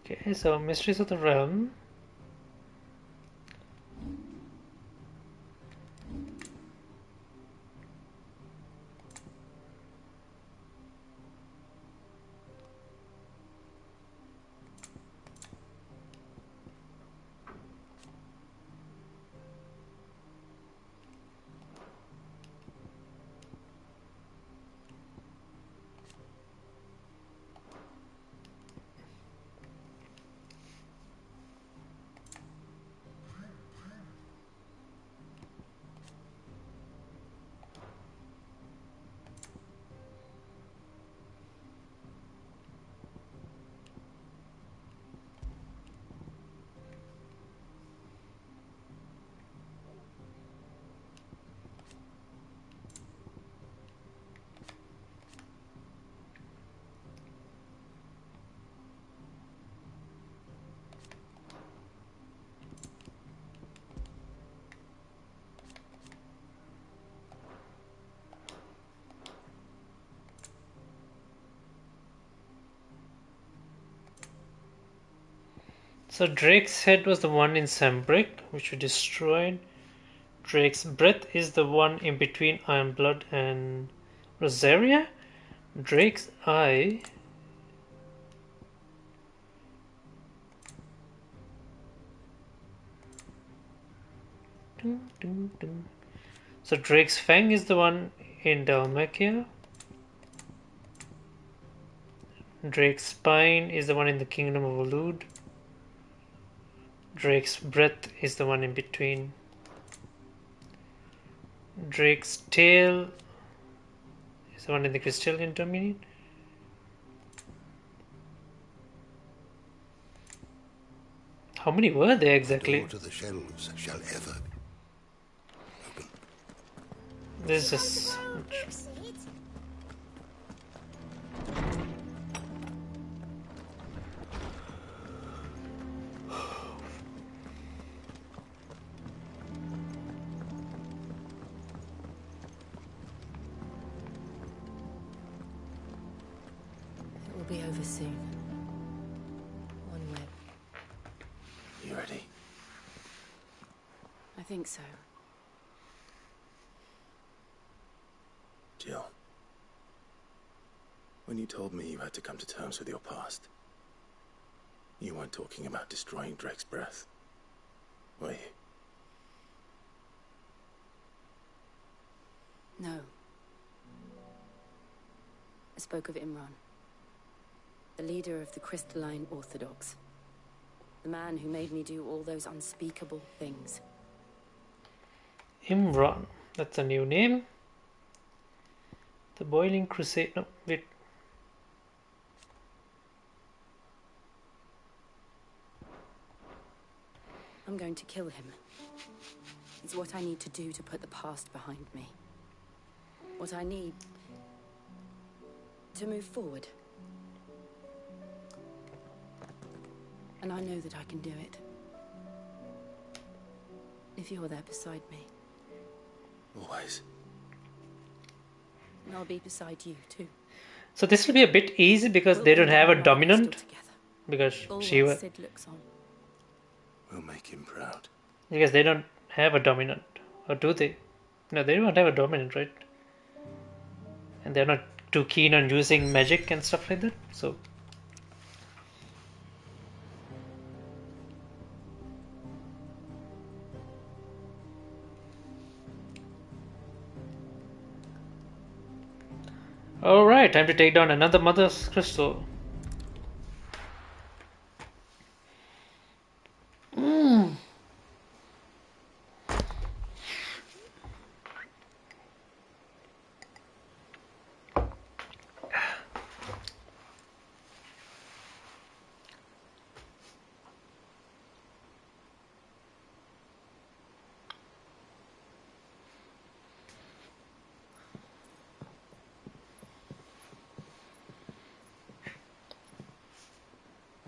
Okay, so Mysteries of the Realm. So Drake's head was the one in Sambrick, which we destroyed. Drake's breath is the one in between Ironblood and Rosaria. Drake's eye. So Drake's Fang is the one in Dalmacia. Drake's Spine is the one in the Kingdom of Olud. Drake's Breath is the one in between. Drake's Tail is the one in the Crystallian Dominion. How many were there exactly? The door to the shelves shall ever open. There's just... It will be over soon. One web. You ready? I think so. Jill, when you told me you had to come to terms with your past, you weren't talking about destroying Drake's breath, were you? No. I spoke of Imran, the leader of the Crystalline Orthodox. The man who made me do all those unspeakable things. Imran. That's a new name. The Boiling Crusade. No, wait. I'm going to kill him. It's what I need to do to put the past behind me. What I need to move forward. And I know that I can do it. If you're there beside me. Always. And I'll be beside you too. So this will be a bit easy because they don't have a dominant. Because Shiva. Sid looks on. We'll make him proud. Because they don't have a dominant. Or do they? No, they don't have a dominant, right? And they're not too keen on using magic and stuff like that. So alright, time to take down another Mother's Crystal.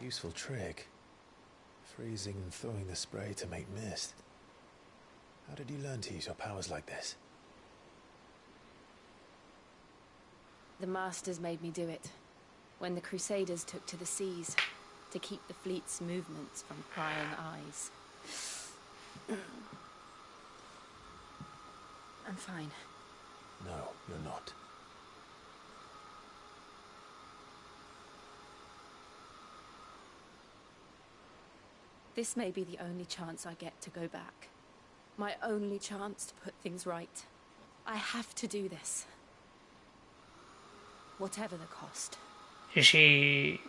Useful trick. Freezing and throwing the spray to make mist. How did you learn to use your powers like this? The Masters made me do it. When the Crusaders took to the seas. To keep the fleet's movements from prying eyes. I'm fine. No, you're not. This may be the only chance I get to go back. My only chance to put things right. I have to do this. Whatever the cost. Is she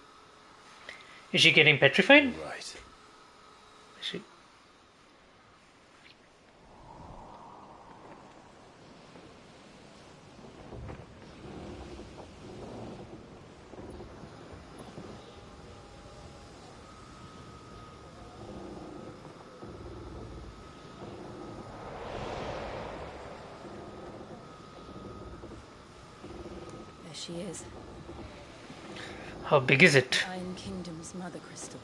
getting petrified? Right. Is she? There she is. How big is it? Iron Kingdom's mother crystal.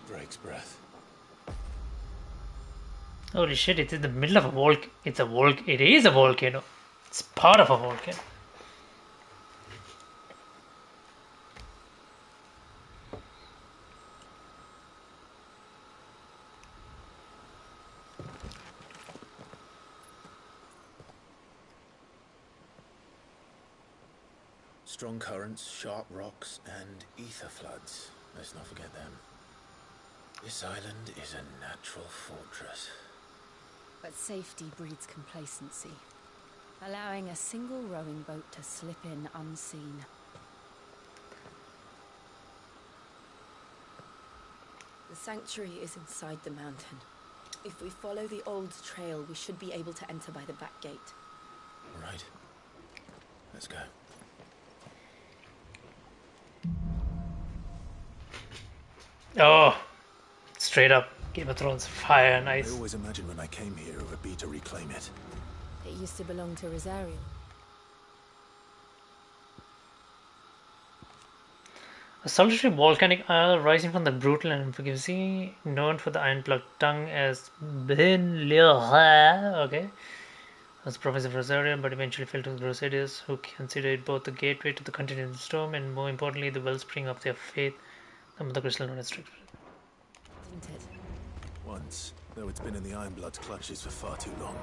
Drake's breath. Holy shit, it's in the middle of a volcano. It is a volcano. It's part of a volcano. Strong currents, sharp rocks, and ether floods. Let's not forget them. This island is a natural fortress. But safety breeds complacency, allowing a single rowing boat to slip in unseen. The sanctuary is inside the mountain. If we follow the old trail, we should be able to enter by the back gate. All right. Let's go. Oh, straight up Game of Thrones, fire and ice. I always imagined when I came here it would be to reclaim it. It used to belong to Rosario. A solitary volcanic isle rising from the brutal and unforgiving sea, known for the iron-plugged tongue as Ben Lira, okay, was the province of Rosario, but eventually fell to the Crusaders, who considered it both the gateway to the continental storm and, more importantly, the wellspring of their faith, the Mother Crystal known as Didn't it? Once, though it's been in the Ironblood's clutches for far too long.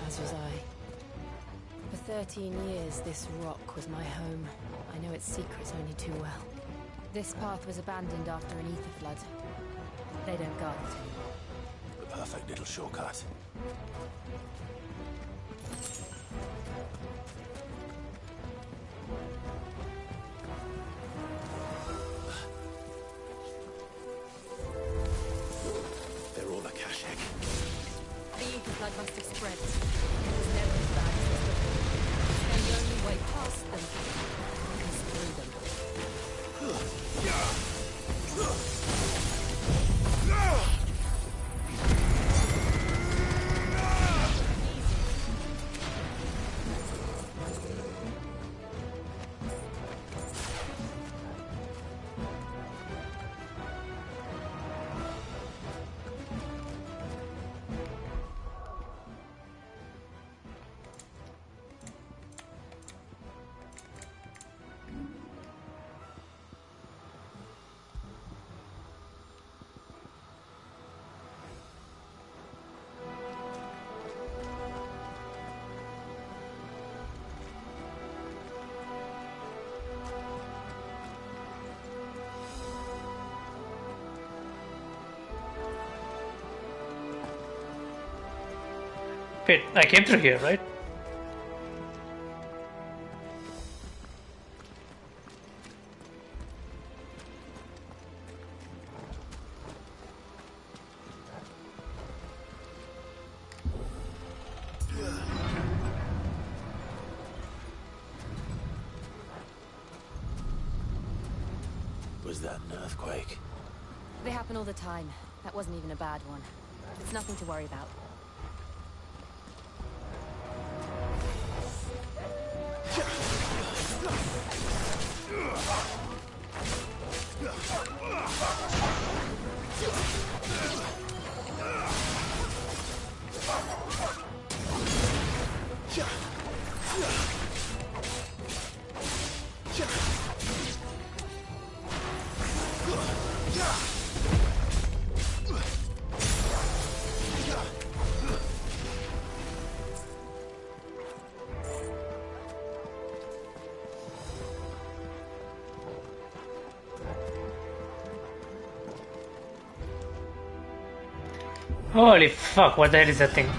As was I. For 13 years, this rock was my home. I know its secrets only too well. This path was abandoned after an ether flood. They don't guard it anymore. The perfect little shortcut. They're all a Kashek. The ether flood must have spread. It was never as bad as this before. And the only way past them is through them. Wait, I came through here, right? Was that an earthquake? They happen all the time. That wasn't even a bad one. It's nothing to worry about. Holy fuck, what the hell is that thing?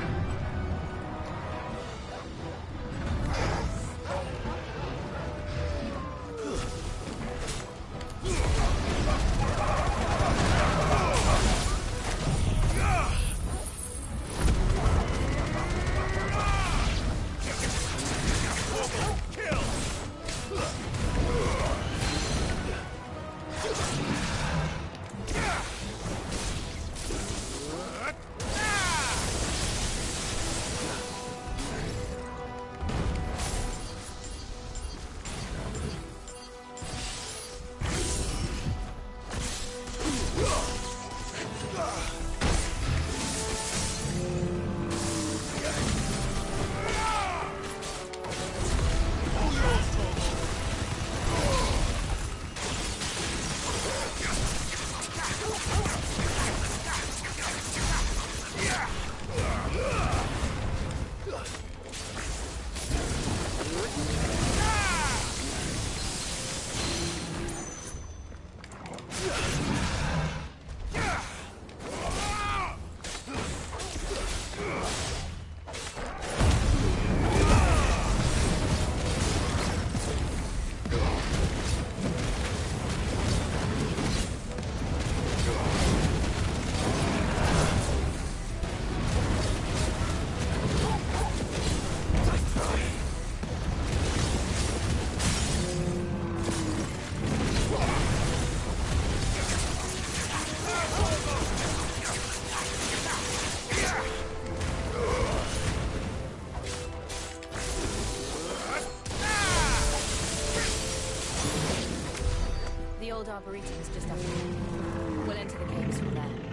old arboretum is just up here. We'll enter the caves from there.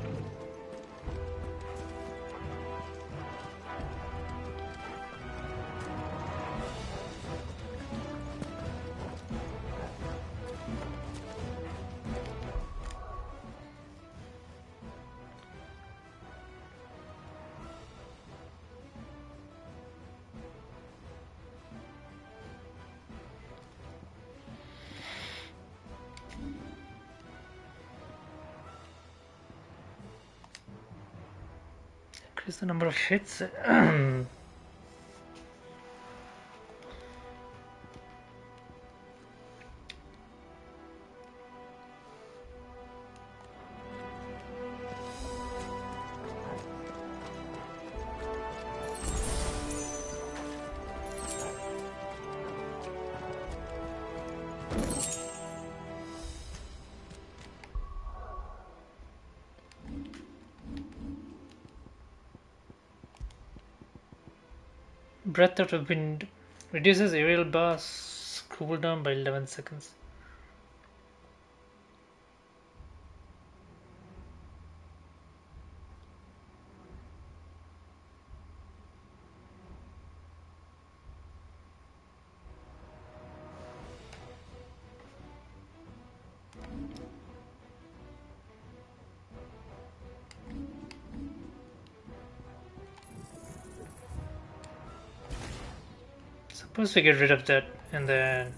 Increase the number of hits. Breath out of wind reduces aerial boss cooldown by 11 seconds. Supposed to get rid of that and then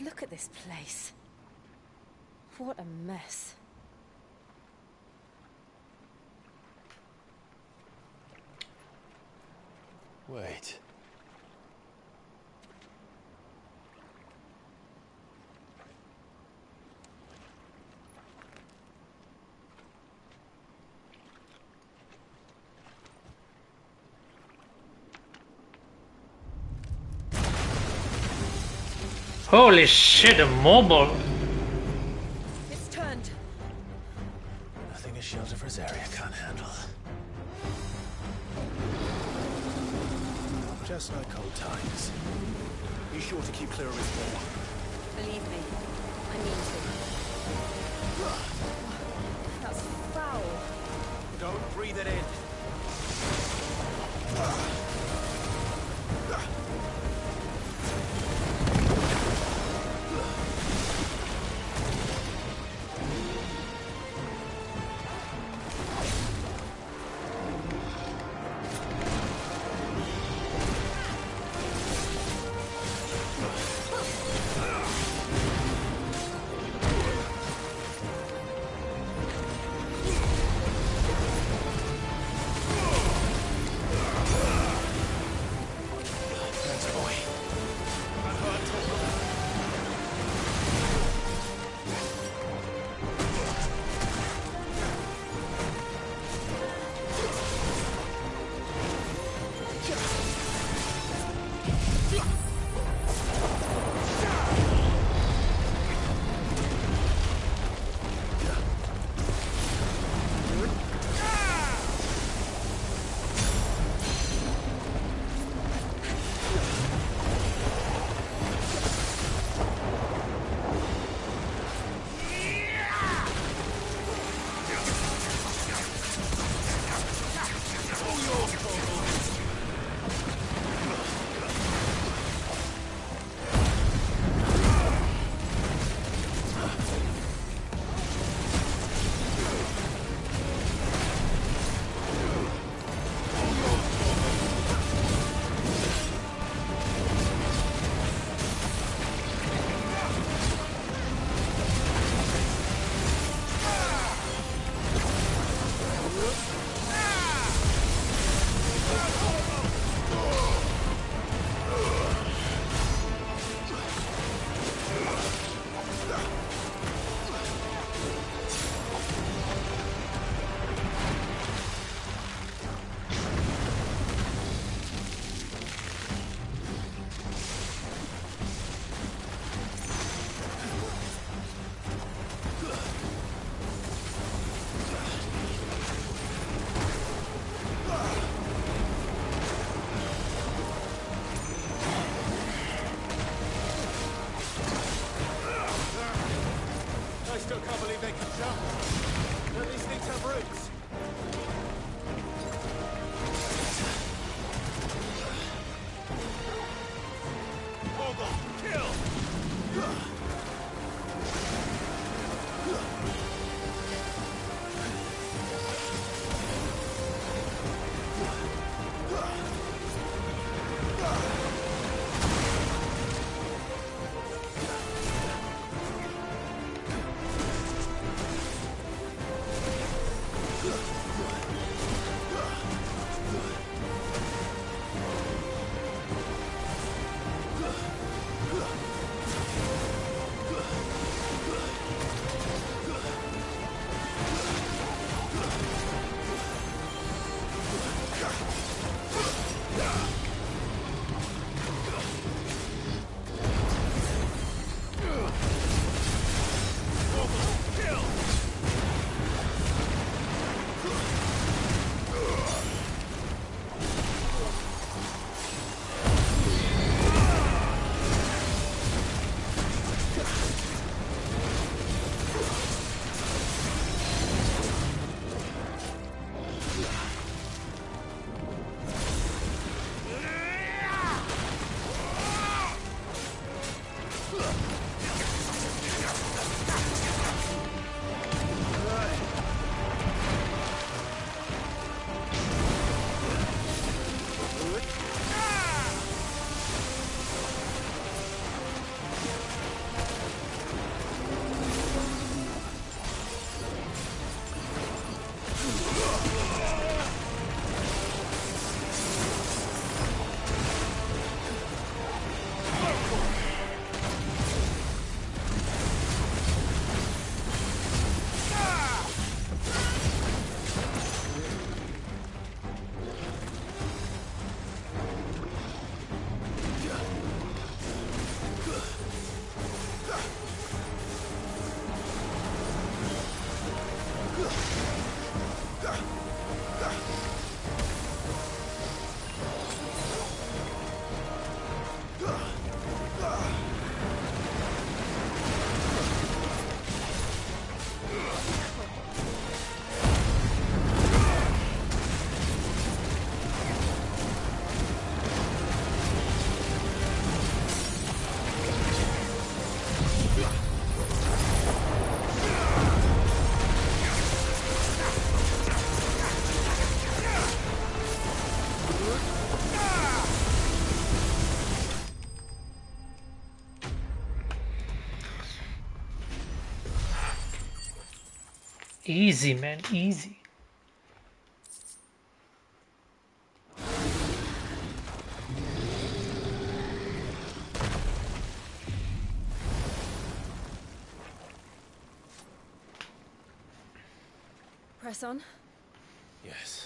Look at this place. What a mess. Wait. holy shit, a mobile. It's turned. Nothing a shelter for his area can't handle. Just like old times. Be sure to keep clear of his wall. Believe me, I mean to. That's foul. Don't breathe it in. Jump. At least things have roots. Hold on. Kill! Easy, man, easy. Press on. Yes.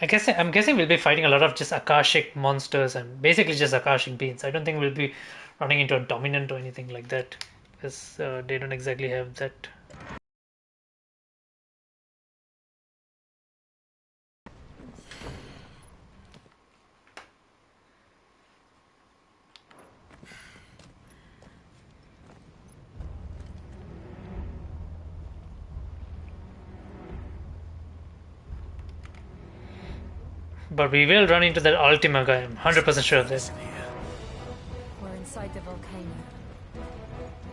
I'm guessing we'll be fighting a lot of just Akashic monsters and basically just Akashic beings. I don't think we'll be running into a dominant or anything like that, because they don't exactly have that. But we will run into that Ultima guy, I'm 100% sure of that. We're inside the volcano.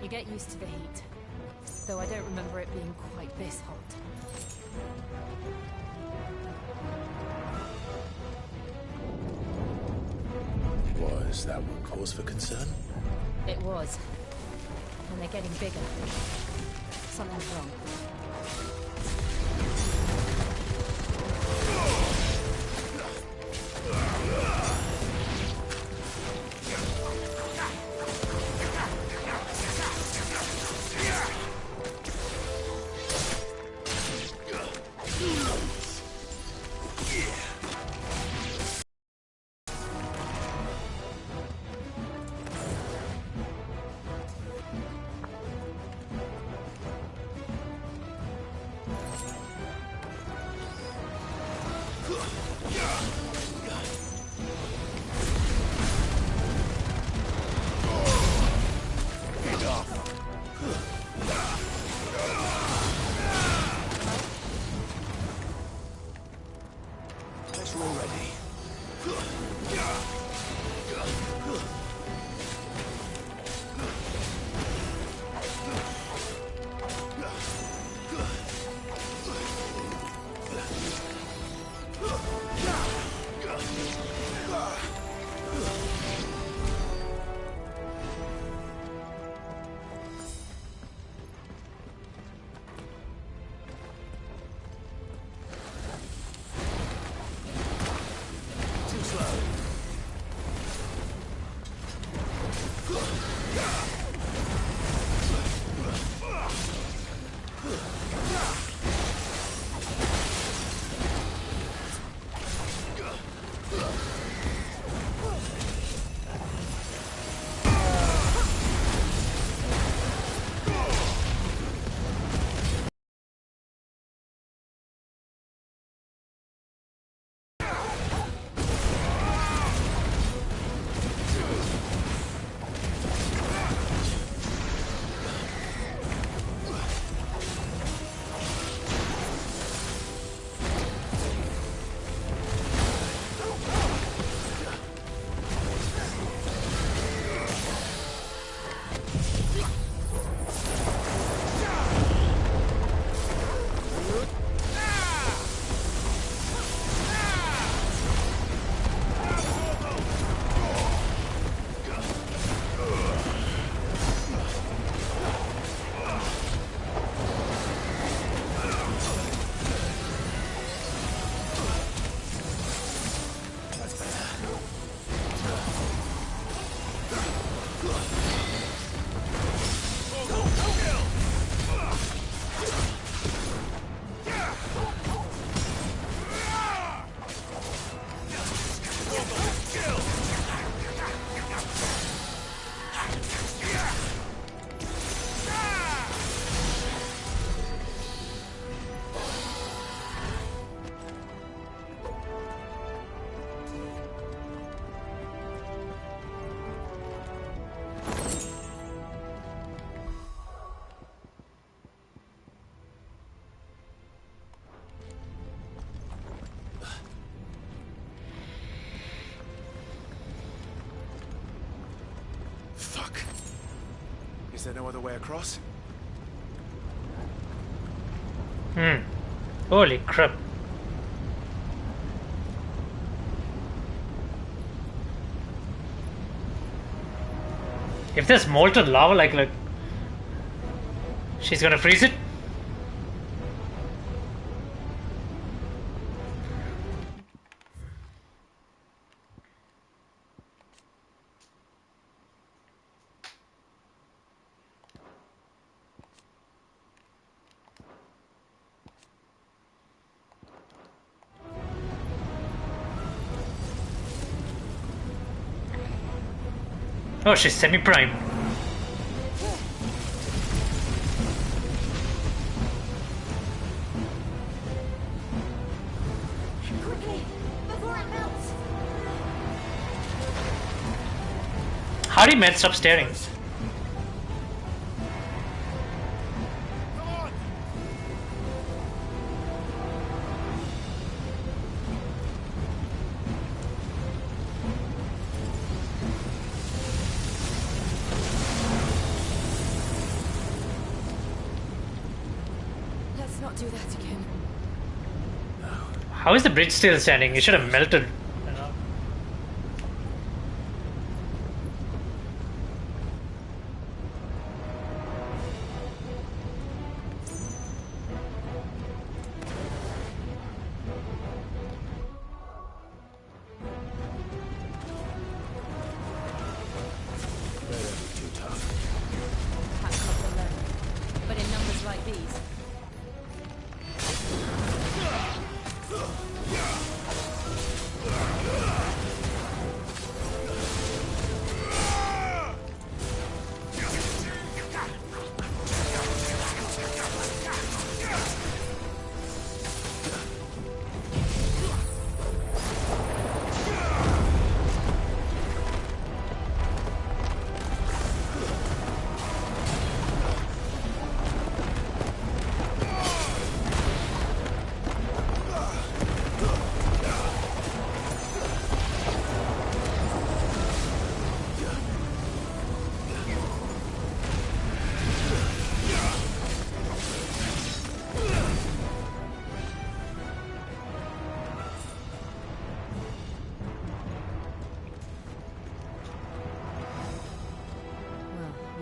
You get used to the heat, though I don't remember it being quite this hot. Was that one cause for concern? It was. And they're getting bigger. Something's wrong. Is there no other way across? Holy crap. If there's molten lava, like she's gonna freeze it? Oh, she's semi-prime. Quickly, before it melts. How do you man stop staring? Let's not do that again. How is the bridge still standing? It should have melted. Perhaps not alone, but in numbers like these.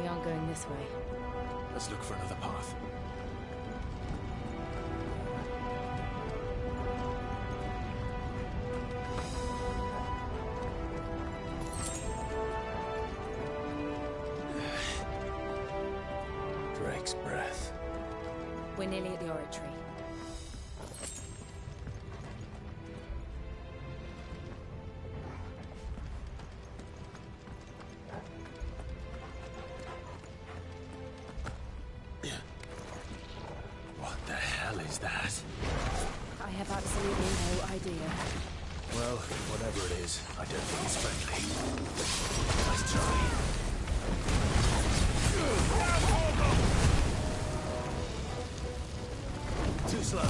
We aren't going this way. Let's look for another path. Drake's breath. We're nearly at the oratory. What the hell is that? I have absolutely no idea. Well, whatever it is, I don't think it's friendly. Let's try. Too slow.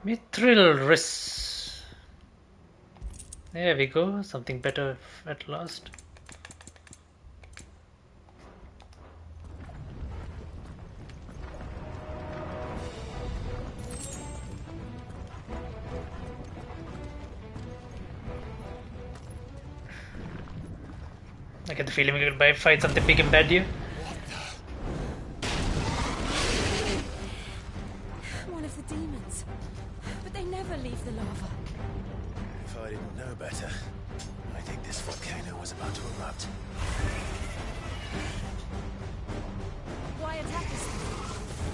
Mithril wrists. There we go. Something better at last. I get the feeling we will fight something big and bad here. One of the demons. But they never leave the lava. If I didn't know better, I think this volcano was about to erupt. Why attack us?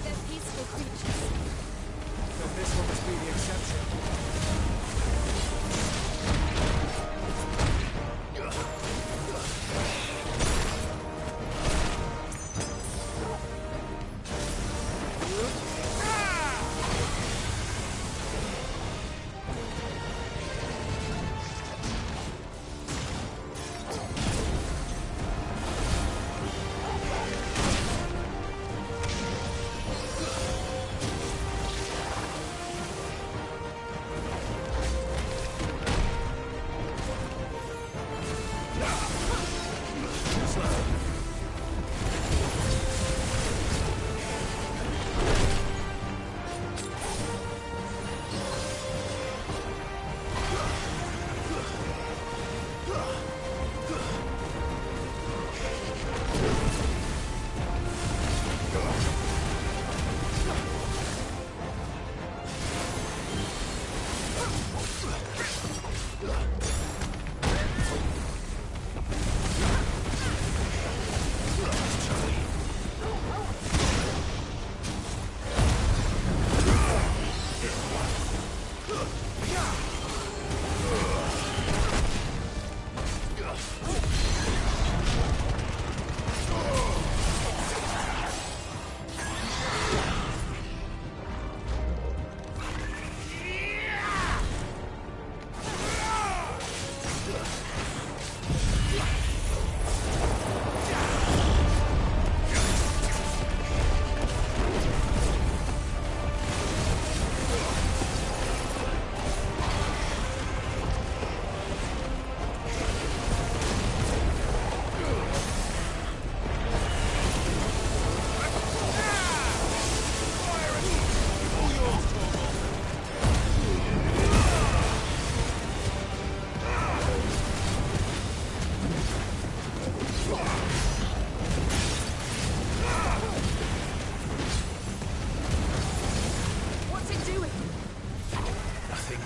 They're peaceful creatures. Then this one must be the exception.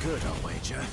good, I'll wager.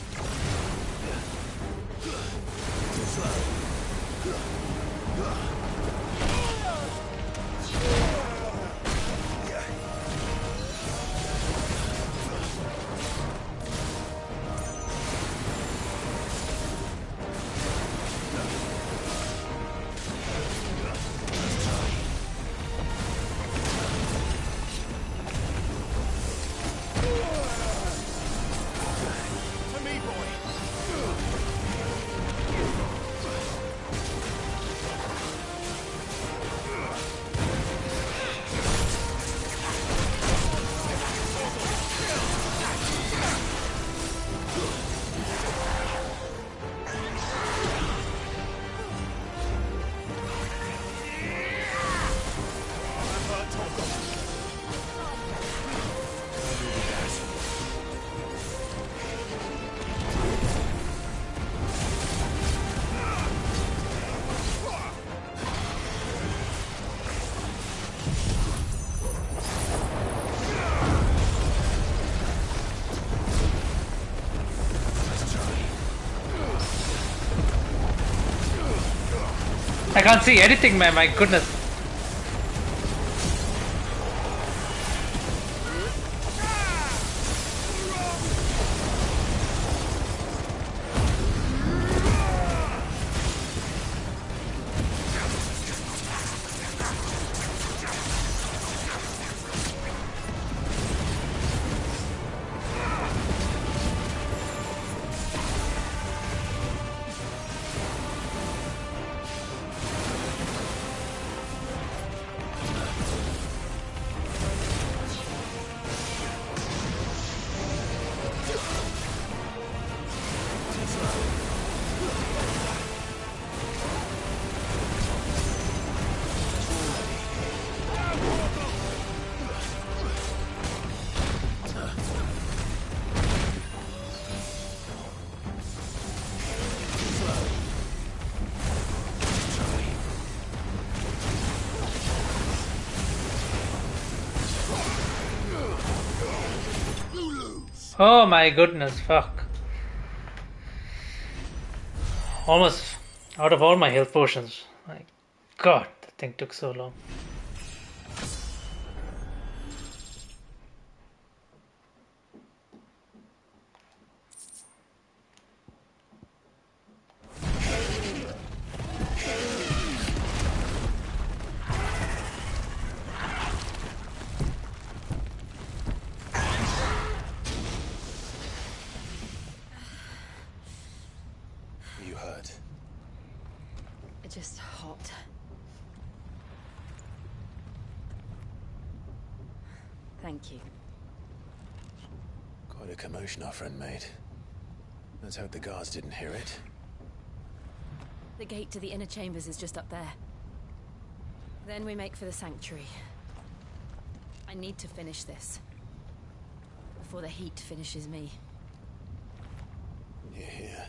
I can't see anything, man, my goodness. Oh my goodness, fuck. Almost out of all my health potions. My god, that thing took so long. You hurt? It's just hot. Thank you. Quite a commotion our friend made. Let's hope the guards didn't hear it. The gate to the inner chambers is just up there. Then we make for the sanctuary. I need to finish this. Before the heat finishes me. You're here.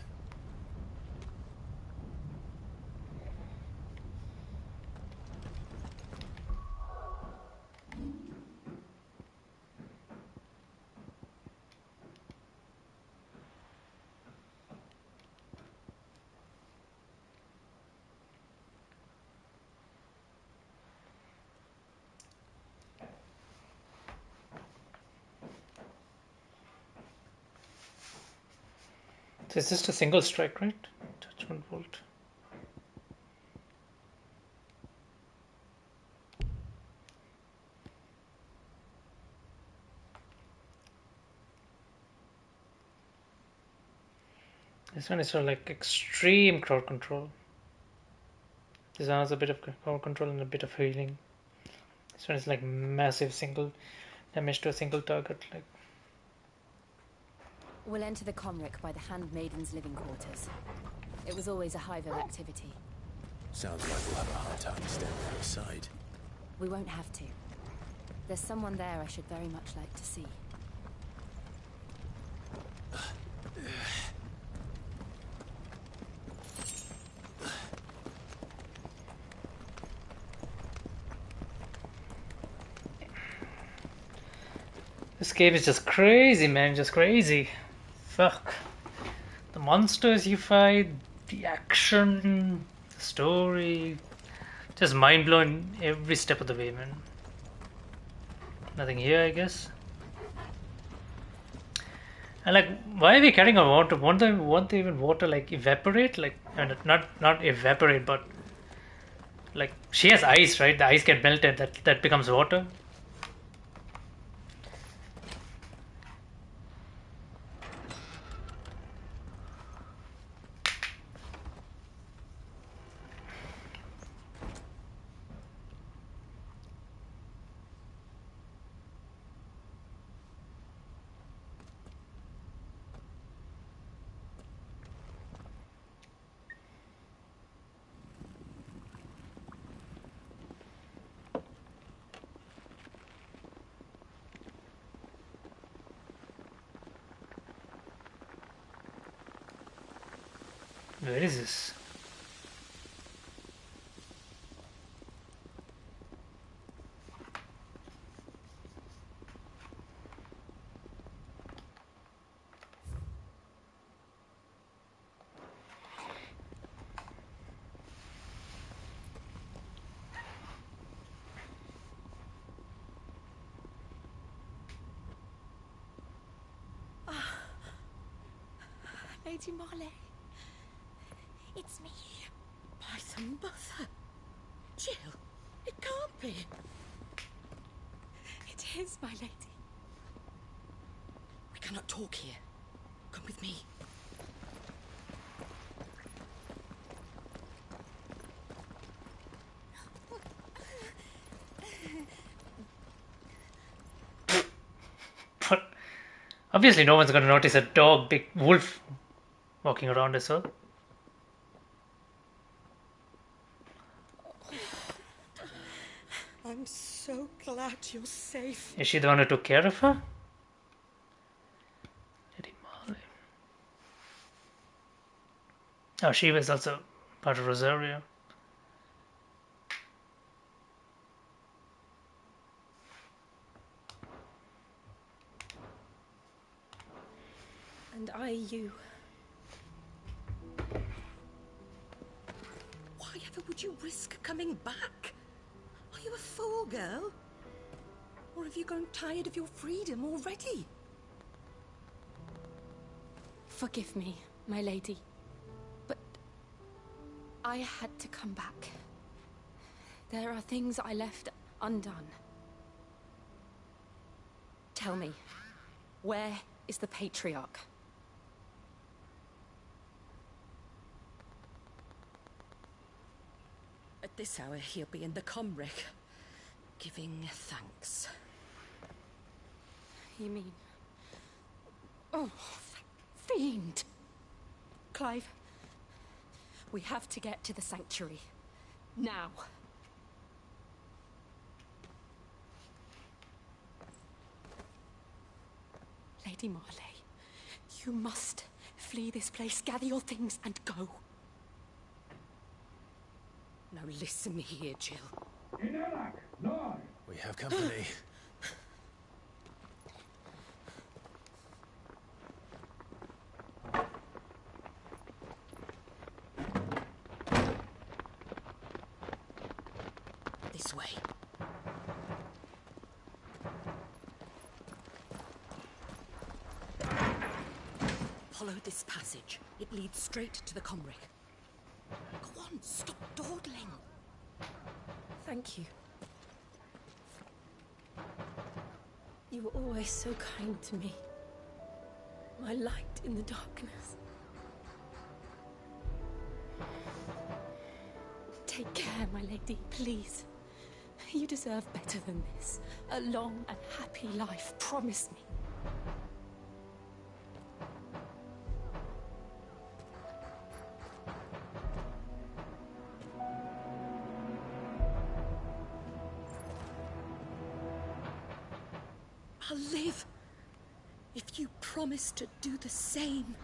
So it's just a single strike, right? Judgment Bolt. This one is sort of like extreme crowd control. This one has a bit of crowd control and a bit of healing. This one is like massive single damage to a single target. Like We'll enter the Comric by the Handmaiden's living quarters. It was always a hive of activity. Sounds like we'll have a hard time standing outside. We won't have to. There's someone there I should very much like to see. this game is just crazy, man, just crazy. Fuck. The monsters you fight, the action, the story. Just mind blowing every step of the way, man. Nothing here, I guess. And like, why are we carrying our water? Won't they even water like evaporate? Like, and not evaporate, but like she has ice, right? The ice get melted. That becomes water. Where is this? Lady Marley. It's me. By the mother. Jill, it can't be. It is, my lady. We cannot talk here. Come with me. But obviously, no one's gonna notice a dog, big wolf, walking around as well. I'm so glad you're safe. Is she the one who took care of her? Lady Marley. Oh, she was also part of Rosario. And I you. Why ever would you risk coming back? Are you a fool, girl? Or have you grown tired of your freedom already? Forgive me, my lady, but I had to come back. There are things I left undone. Tell me, where is the Patriarch? At this hour, he'll be in the Comric, giving thanks. You mean... Oh, that fiend! Clive, we have to get to the sanctuary. Now. Lady Marley, you must flee this place, gather your things and go. Now listen here, Jill. We have company. This way. Follow this passage. It leads straight to the Comric. Go on, stop dawdling. Thank you. You were always so kind to me. My light in the darkness. Take care, my lady, please. You deserve better than this. A long and happy life, promise me. I'll live if you promise to do the same.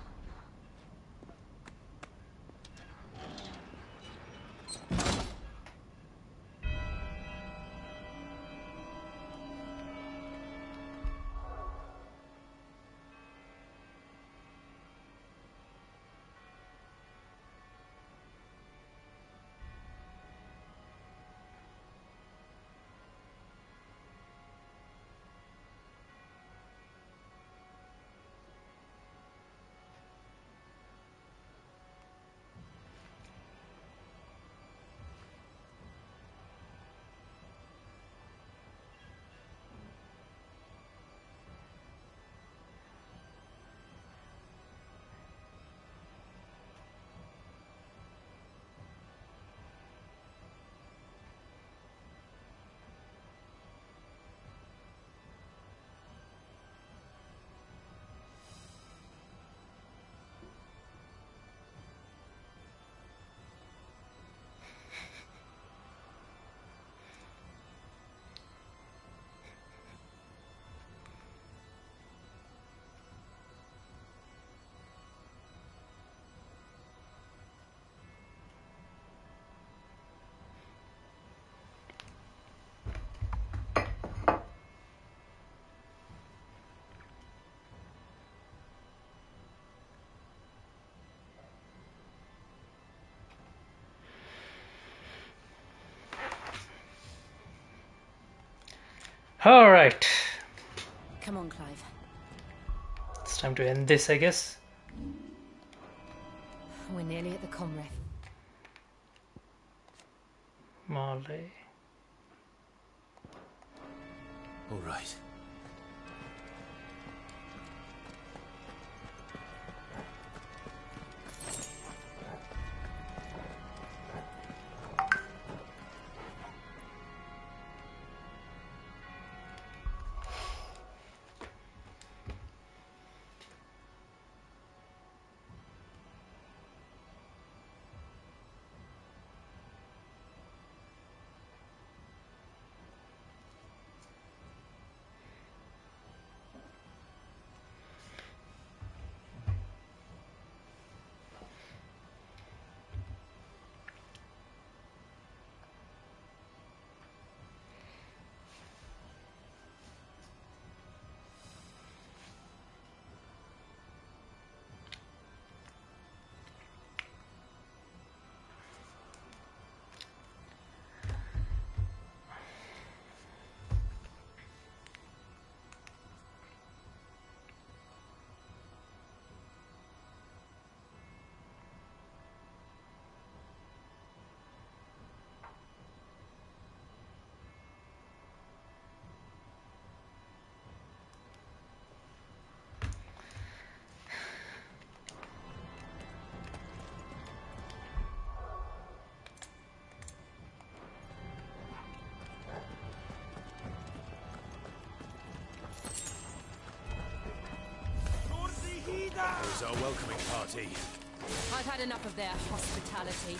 All right. Come on, Clive. It's time to end this, I guess. We're nearly at the Comref. Marley. All right. There's our welcoming party. I've had enough of their hospitality.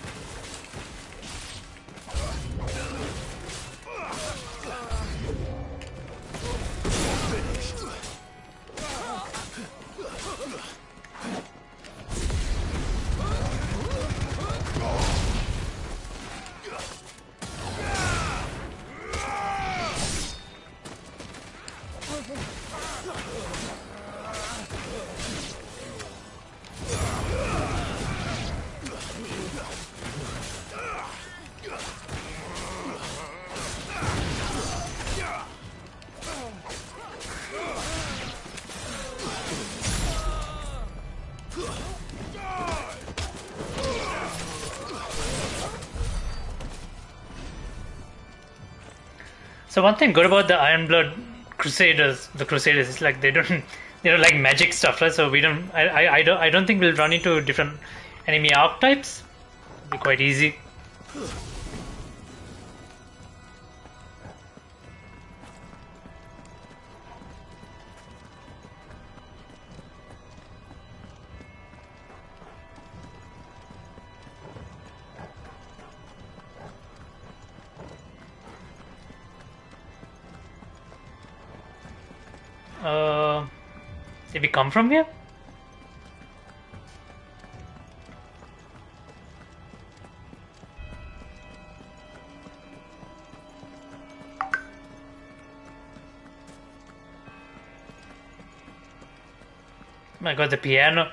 So one thing good about the Ironblood Crusaders, is like they don't like magic stuff, right? So we don't. I don't think we'll run into different enemy archetypes. It'll be quite easy. Did we come from here? My god, the piano.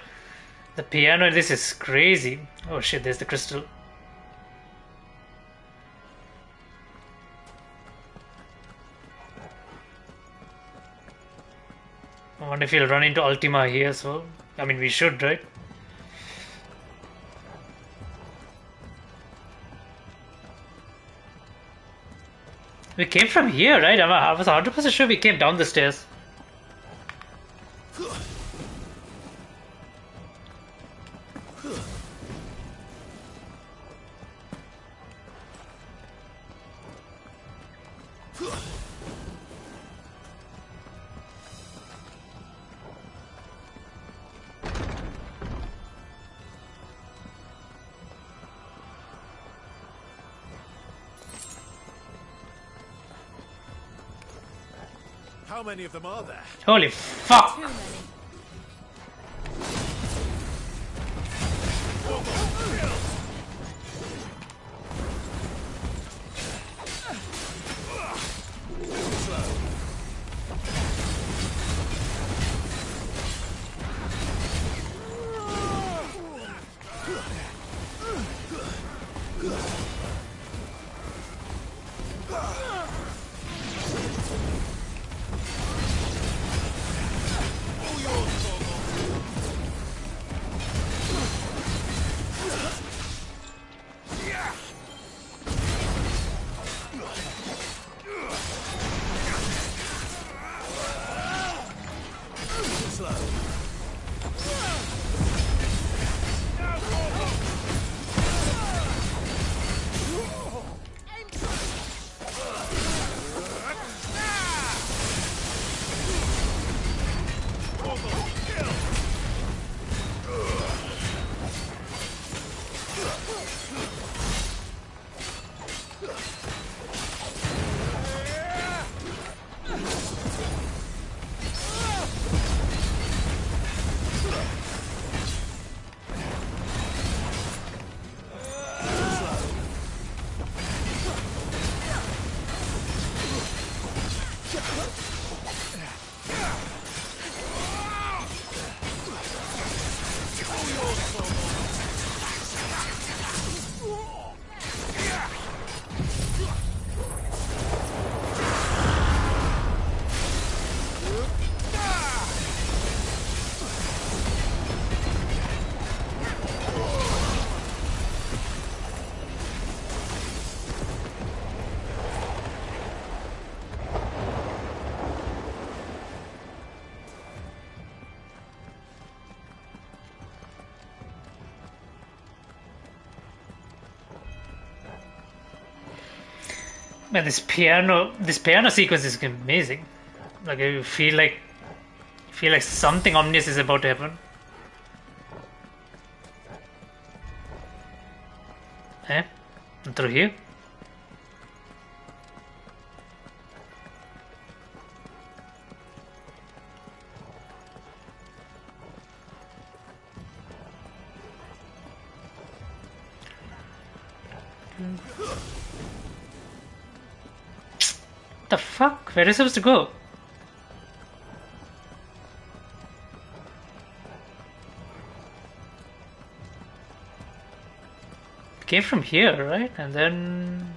The piano, this is crazy. Oh shit, there's the crystal. I wonder if we'll run into Ultima here, so... I mean, we should, right? We came from here, right? I was 100% sure we came down the stairs. How many of them are there? Holy fuck! Man, this piano sequence is amazing. Like I feel like something ominous is about to happen. Eh? Through here? The fuck? Where are you supposed to go? Came from here, right? And then...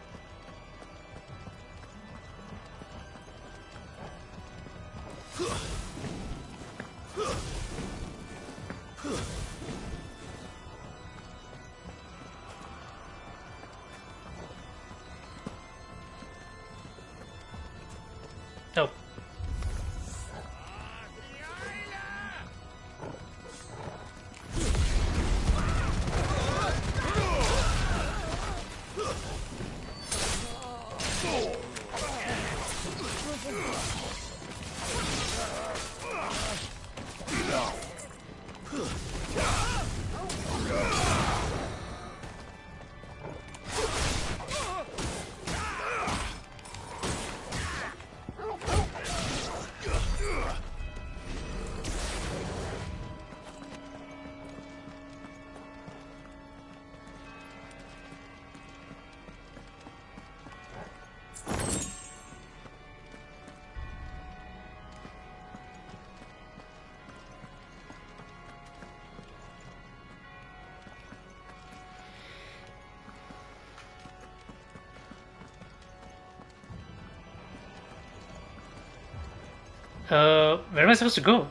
Oh. Where am I supposed to go?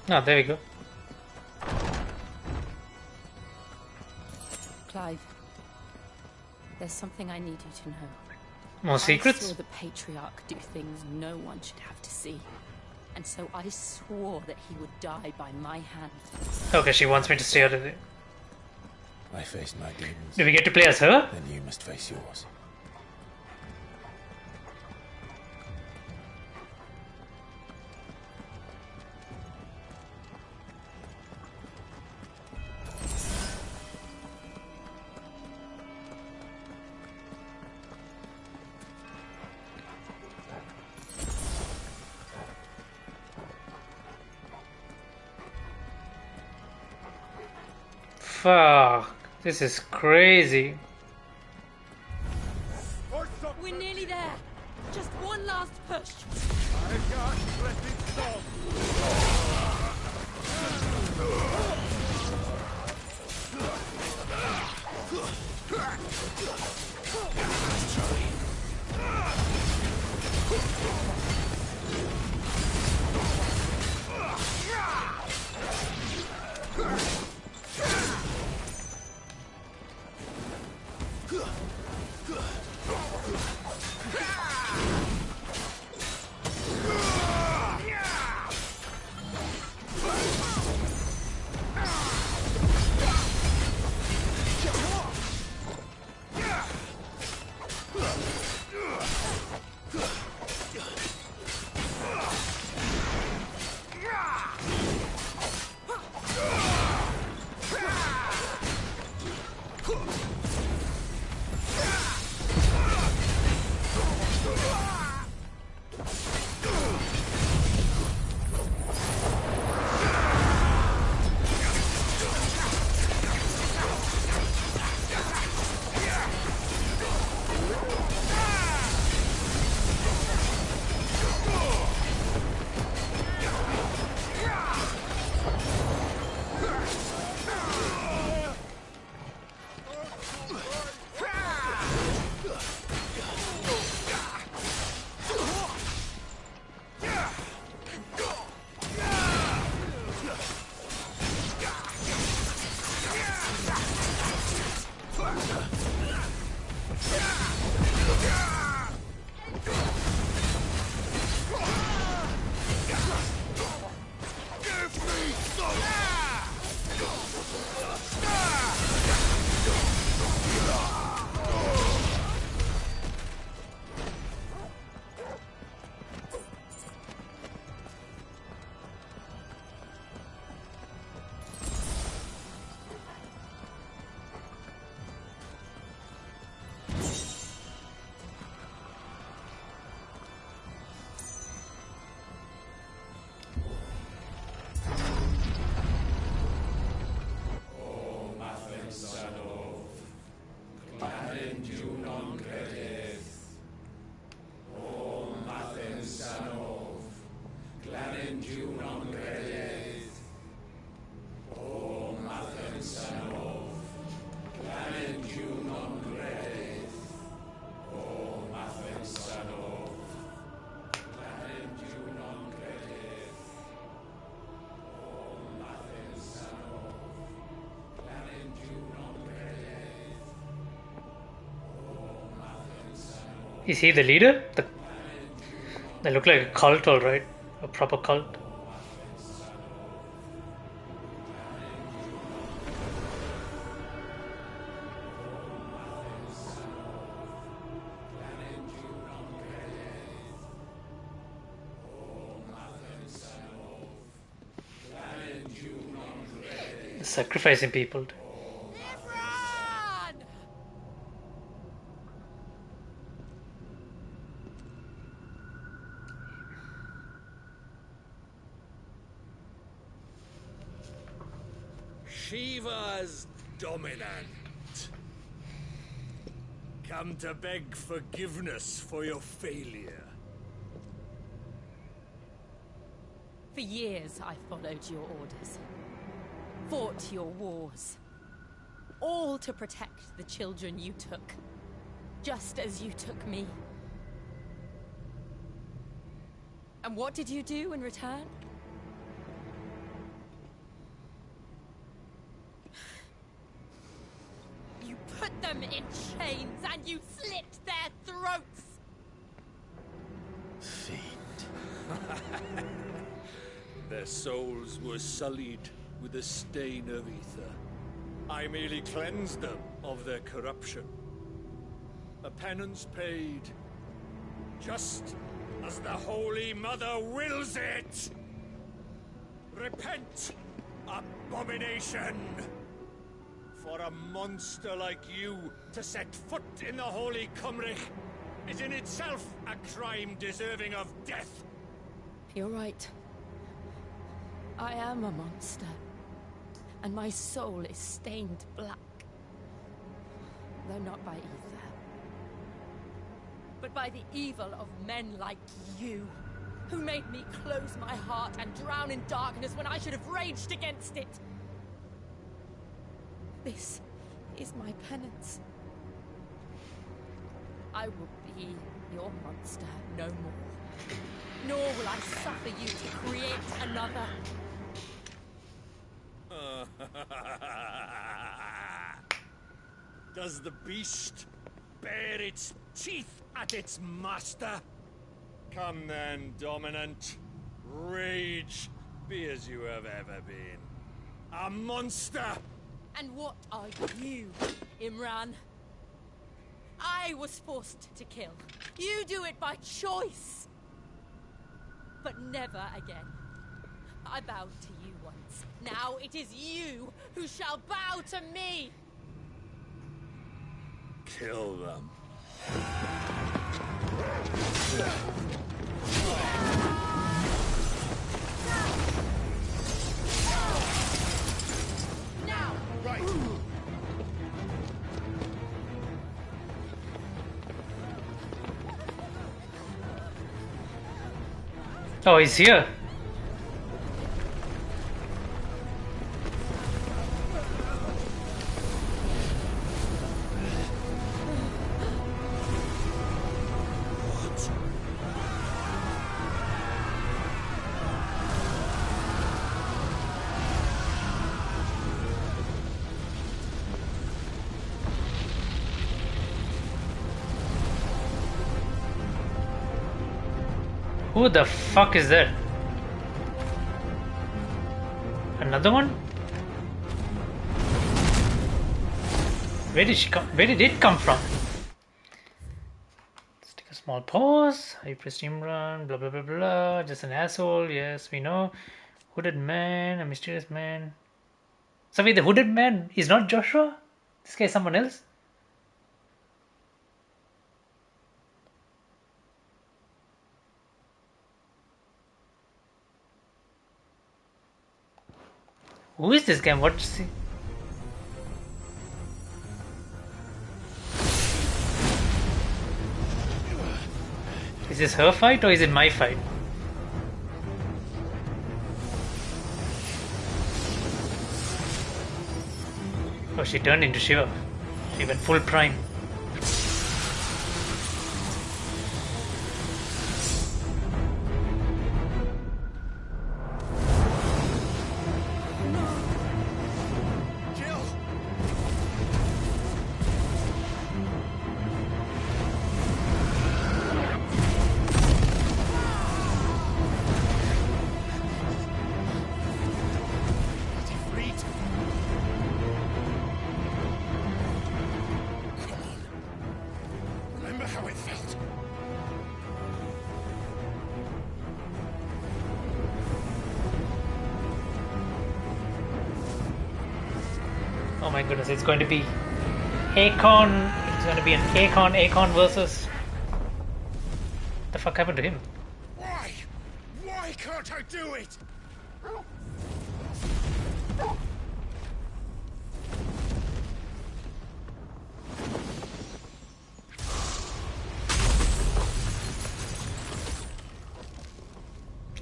Ah, there we go. Clive, there's something I need you to know. More secrets? I saw the Patriarch do things no one should have to see. And so I swore that he would die by my hand. Okay, she wants me to stay out of it. I faced my demons. Do we get to play as her? Then you must face yours. Fuck, this is crazy. We're nearly there. Just one last push. I can't let it stop. Is he the leader? They look like a cult, alright. A proper cult. Sacrificing people. Shiva's dominant. Come to beg forgiveness for your failure. For years I followed your orders. Fought your wars. All to protect the children you took. Just as you took me. And what did you do in return? You put them in chains and you slit their throats! Their souls were sullied with a stain of ether. I merely cleansed them of their corruption. A penance paid, just as the Holy Mother wills it! Repent, abomination! For a monster like you to set foot in the Holy Cymric is in itself a crime deserving of death. You're right. I am a monster. And my soul is stained black. Though not by ether. But by the evil of men like you, who made me close my heart and drown in darkness when I should have raged against it. This is my penance. I will be your monster no more. Nor will I suffer you to create another. Does the beast bare its teeth at its master? Come then, dominant. Rage, be as you have ever been. A monster! And what are you, Imran? I was forced to kill. You do it by choice. But never again. I bowed to you once. Now it is you who shall bow to me. Kill them. Now! Right. Oh, he's here. Who the fuck is that? Another one? Where did she come? Where did it come from? Let's take a small pause. I pressed Imran, blah blah blah blah. Just an asshole, yes, we know. Hooded man, a mysterious man. So wait, the hooded man is not Joshua? This guy is someone else? Who is this guy? What's he? Is this her fight or is it my fight? Oh, she turned into Shiva. She went full prime. how it felt. Oh my goodness, it's going to be Akon. It's going to be an Akon versus. What the fuck happened to him? Why? Why can't I do it?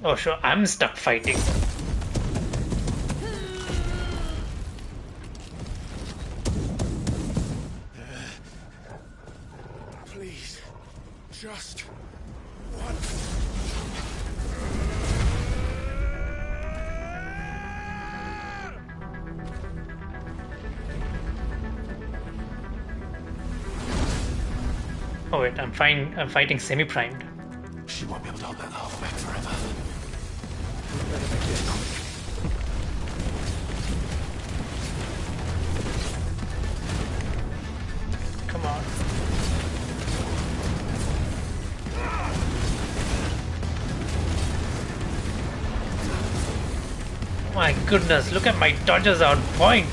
Oh sure, I'm stuck fighting. Please, just one. Oh wait, I'm fine. I'm fighting semi-primed. She won't be able to hold that lava back forever. Come on. My goodness, look at my dodges on point.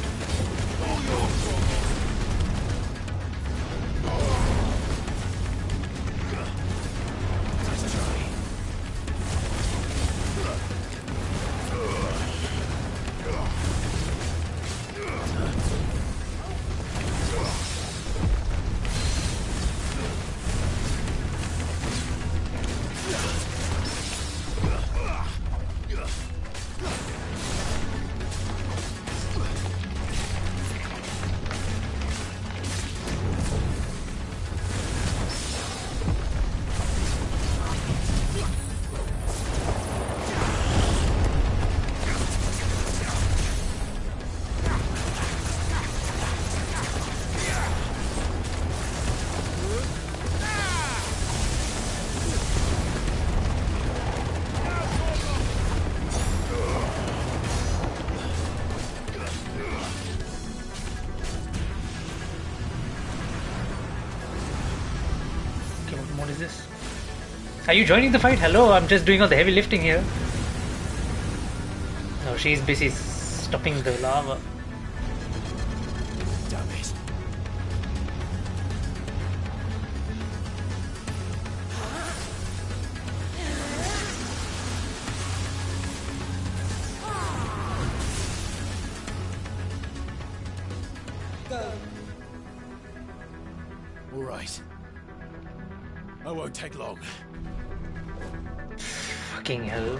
What is this? Are you joining the fight? Hello, I'm just doing all the heavy lifting here. No, she's busy stopping the lava. Damn it. All right. I won't take long. Fucking hell.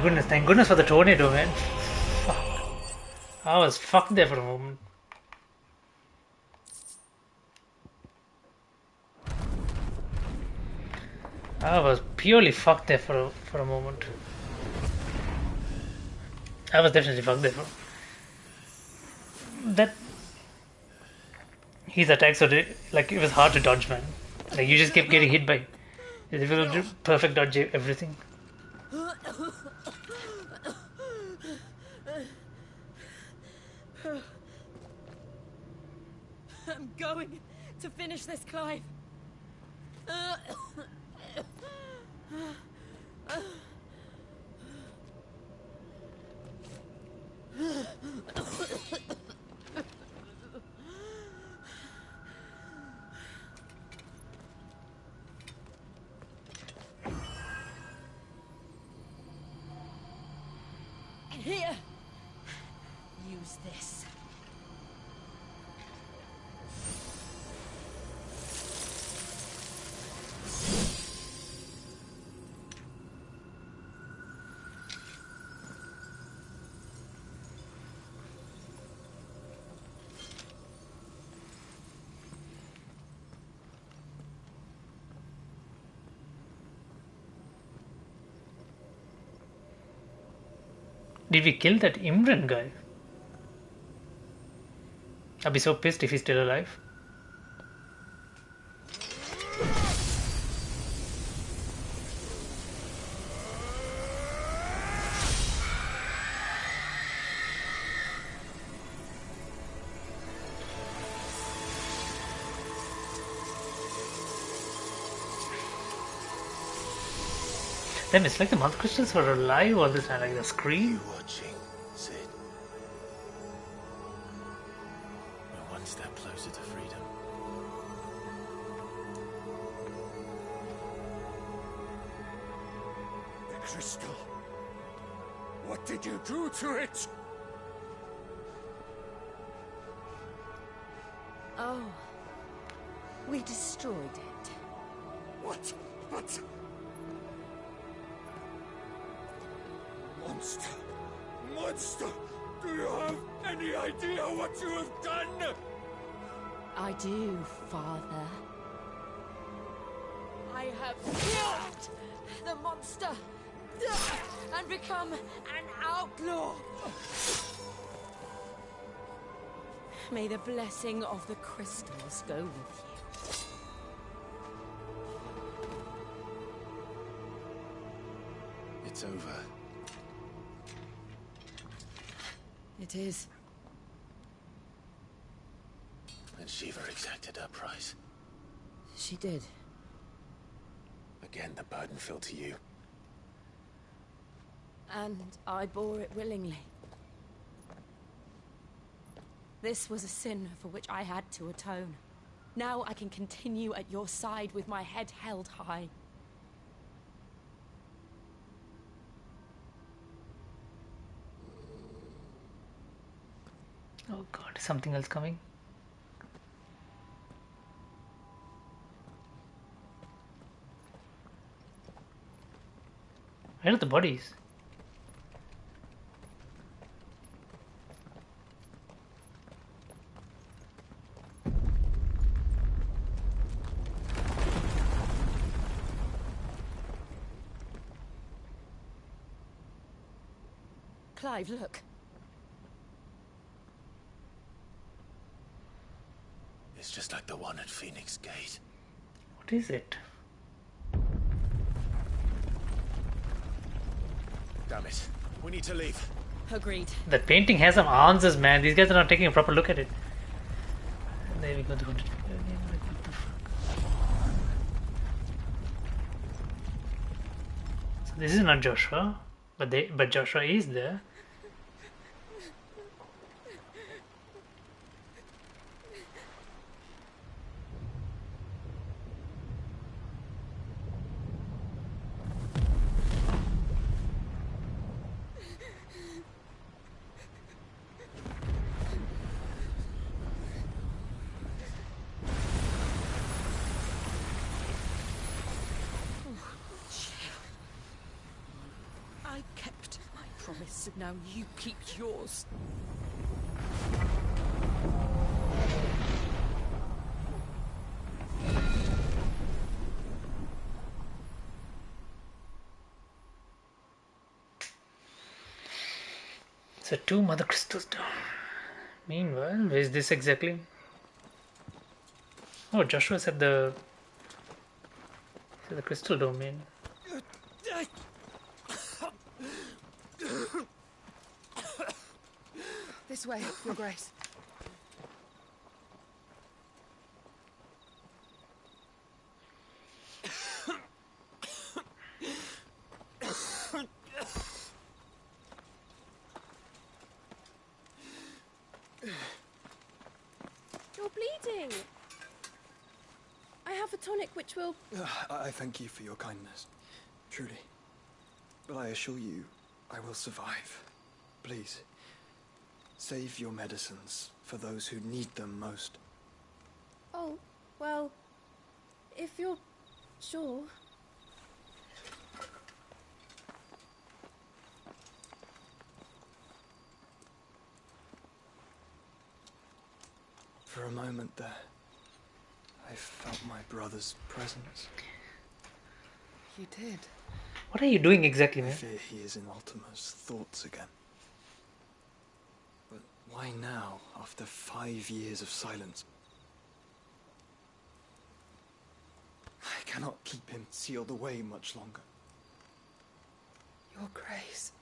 goodness, thank goodness for the tornado, man. Fuck. I was fucked there for a moment. I was purely fucked there for a moment. I was definitely fucked there for that. His attacks were like it was hard to dodge, man. Like you just kept getting hit by. It was a perfect dodge everything. I'm going to finish this, Clive. Here, use this. Did we kill that Imran guy? I'd be so pissed if he's still alive. Damn, it's like the mouth crystals were alive all this time, like the screen. You watching, Sid? We're one step closer to freedom. The crystal. What did you do to it? Oh, we destroyed it. What? But... Monster! Monster! Do you have any idea what you have done? I do, Father. I have killed the monster and become an outlaw. May the blessing of the crystals go with you. It's over. It is. And Shiva exacted her price. She did. Again, the burden fell to you. And I bore it willingly. This was a sin for which I had to atone. Now I can continue at your side with my head held high. Oh god, is something else coming? Where are the bodies? Clive, look. It's just like the one at Phoenix Gate. What is it? Damn it. We need to leave. Agreed. That painting has some answers, man. These guys are not taking a proper look at it. There we go. So this is not Joshua, but Joshua is there. I kept bastard, now you keep yours. So 2 mother crystals down. Meanwhile, where is this exactly? Oh, Joshua's at the crystal domain. This way, Your Grace. You're bleeding. I have a tonic which will... I thank you for your kindness, truly. But I assure you, I will survive. Please, save your medicines for those who need them most. Oh, well, if you're sure... For a moment there, I felt my brother's presence. You did? What are you doing exactly, man? I fear he is in Ultima's thoughts again. But why now, after 5 years of silence? I cannot keep him sealed away much longer. Your Grace.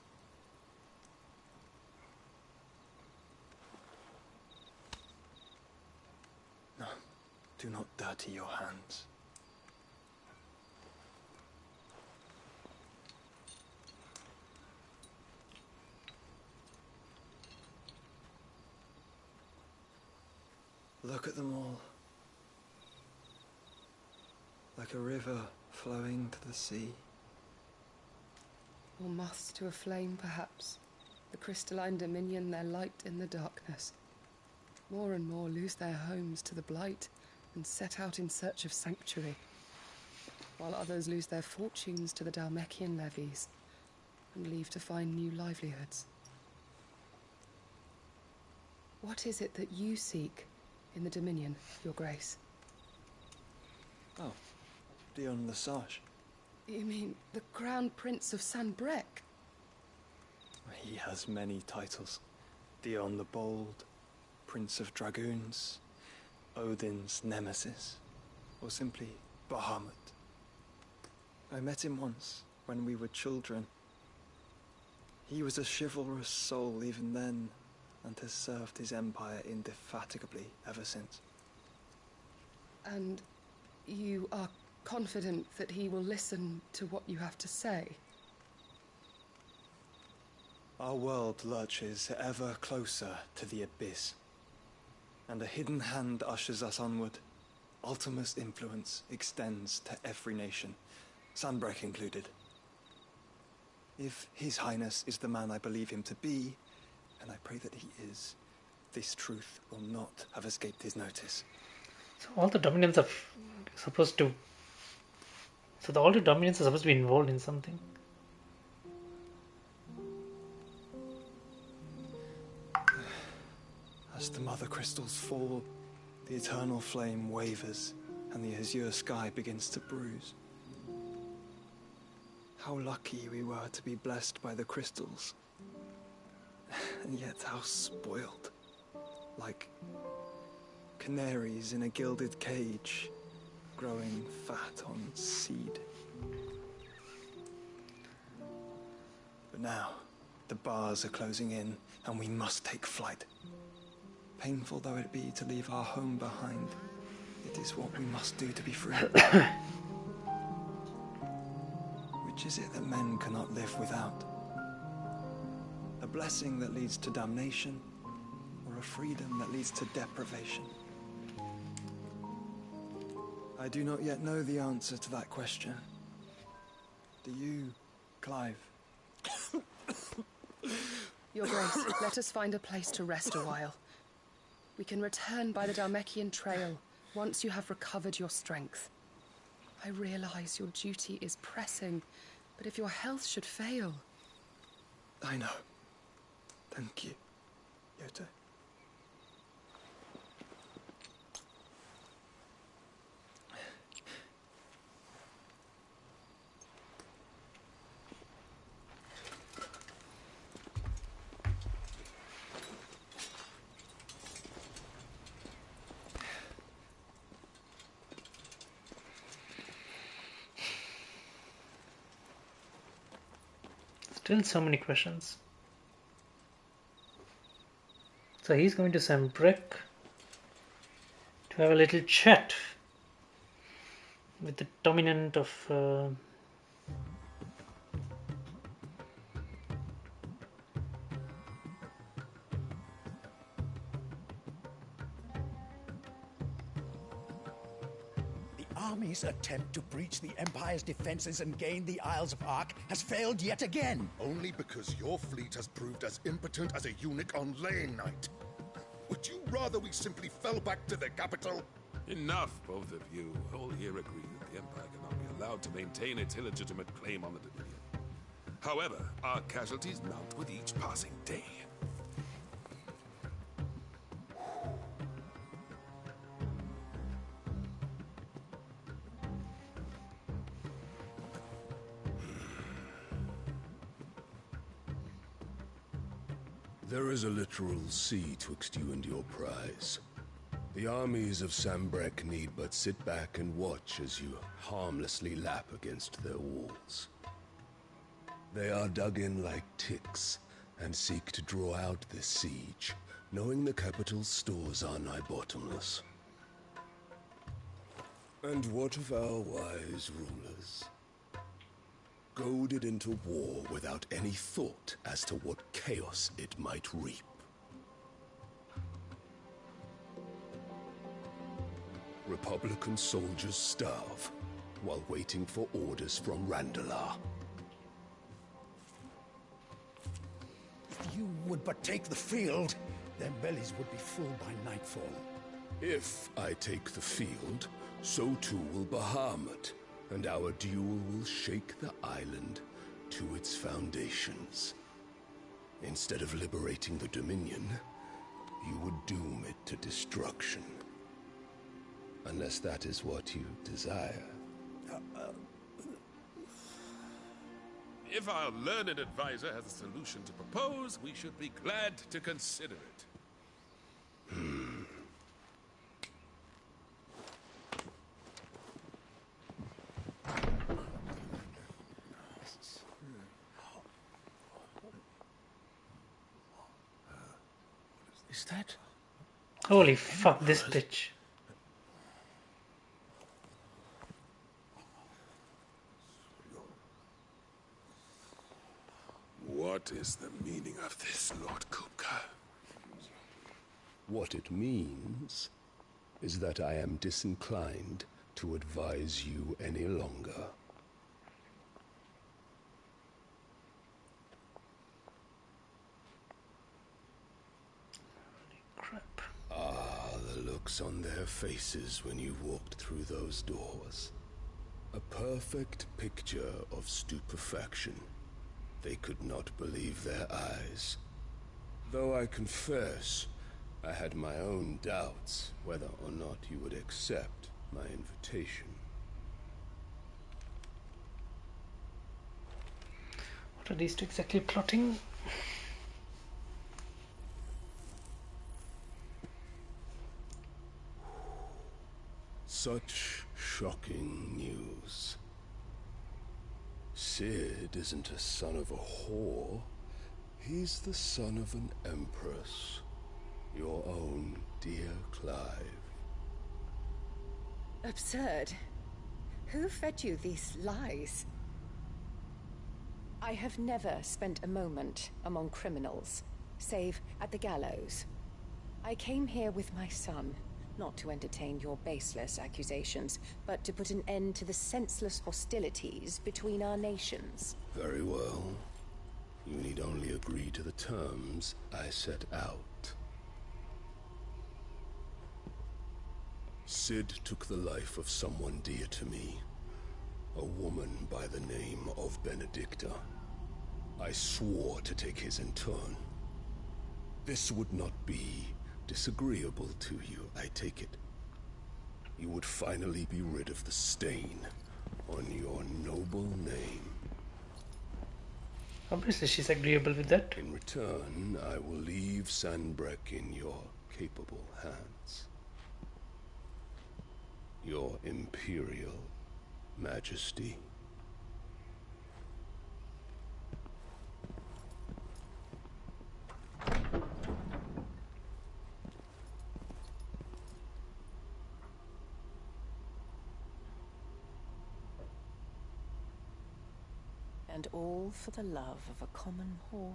No, do not dirty your hands. Look at them all. Like a river flowing to the sea. Or moths to a flame, perhaps. The crystalline dominion, their light in the darkness. More and more lose their homes to the blight and set out in search of sanctuary, while others lose their fortunes to the Dhalmekian levies and leave to find new livelihoods. What is it that you seek in the Dominion, Your Grace? Oh, Dion Lesage. You mean the Crown Prince of Sanbreque? He has many titles. Dion the Bold, Prince of Dragoons, Odin's Nemesis, or simply Bahamut. I met him once, when we were children. He was a chivalrous soul even then, and has served his empire indefatigably ever since. And you are confident that he will listen to what you have to say? Our world lurches ever closer to the abyss, and a hidden hand ushers us onward. Ultima's influence extends to every nation, Sanbreque included. If His Highness is the man I believe him to be, and I pray that he is, this truth will not have escaped his notice. So all the Dominions are supposed to... So all the Dominions are supposed to be involved in something. As the mother crystals fall, the eternal flame wavers, and the azure sky begins to bruise. How lucky we were to be blessed by the crystals. And yet how spoiled. Like canaries in a gilded cage, growing fat on seed. But now, the bars are closing in, and we must take flight. Painful though it be to leave our home behind, it is what we must do to be free. Which is it that men cannot live without? A blessing that leads to damnation, or a freedom that leads to deprivation? I do not yet know the answer to that question. Do you, Clive? Your Grace, let us find a place to rest a while. We can return by the Dhalmekian trail once you have recovered your strength. I realize your duty is pressing, but if your health should fail... I know. Thank you, Yote. Still so many questions. So he's going to Sambrek to have a little chat with the dominant of The army's attempt to breach the Empire's defenses and gain the Isles of Ark has failed yet again. Only because your fleet has proved as impotent as a eunuch on laying night. Would you rather we simply fell back to the capital? Enough, both of you. All here agree that the Empire cannot be allowed to maintain its illegitimate claim on the Dominion. However, our casualties mount with each passing day. There is a literal sea twixt you and your prize. The armies of Sambrek need but sit back and watch as you harmlessly lap against their walls. They are dug in like ticks and seek to draw out this siege, knowing the capital's stores are nigh bottomless. And what of our wise rulers? Goaded into war without any thought as to what chaos it might reap. Republican soldiers starve while waiting for orders from Randalar. If you would but take the field, their bellies would be full by nightfall. If I take the field, so too will Bahamut, and our duel will shake the island to its foundations. Instead of liberating the Dominion, you would doom it to destruction. Unless that is what you desire. If our learned advisor has a solution to propose, we should be glad to consider it. Is that? holy fuck this bitch. What is the meaning of this, Lord Kupka? What it means is that I am disinclined to advise you any longer. The looks on their faces when you walked through those doors. A perfect picture of stupefaction. They could not believe their eyes. Though I confess, I had my own doubts whether or not you would accept my invitation. What are these two exactly plotting? Such shocking news. Sid isn't a son of a whore. He's the son of an empress. Your own dear Clive. Absurd. Who fed you these lies? I have never spent a moment among criminals, save at the gallows. I came here with my son, not to entertain your baseless accusations, but to put an end to the senseless hostilities between our nations. Very well. You need only agree to the terms I set out. Sid took the life of someone dear to me, a woman by the name of Benedicta. I swore to take his in turn. This would not be disagreeable to you, I take it. You would finally be rid of the stain on your noble name. Obviously she's agreeable with that. In return, I will leave Sanbreque in your capable hands. Your Imperial Majesty. And all for the love of a common whore.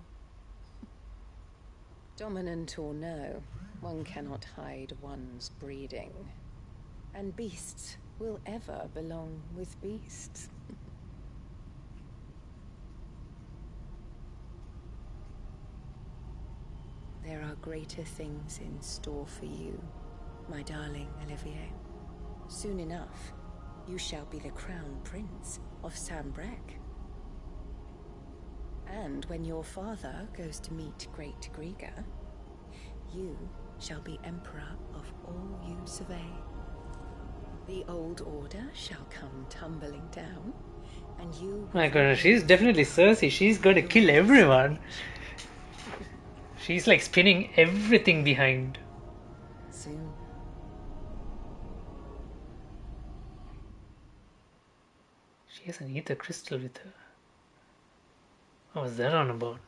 Dominant or no, one cannot hide one's breeding. And beasts will ever belong with beasts. There are greater things in store for you, my darling Olivier. Soon enough, you shall be the crown prince of Sanbreque. And when your father goes to meet Great Griga, you shall be emperor of all you survey. The old order shall come tumbling down, and you... My goodness, she's definitely Cersei. She's going to kill everyone. She's like spinning everything behind. Soon. She has an ether crystal with her. What was that on about?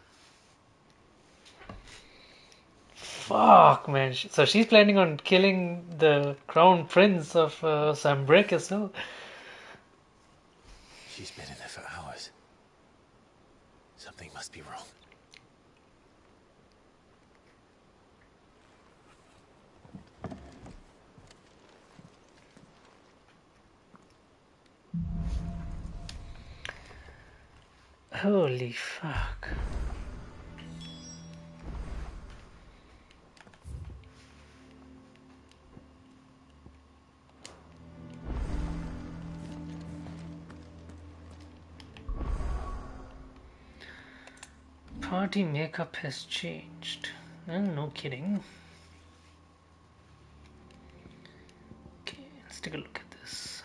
Fuck, man. So she's planning on killing the crown prince of Sanbreque as well. She's been in there for hours. Something must be wrong. Holy fuck. Party makeup has changed. No kidding. Okay, let's take a look at this.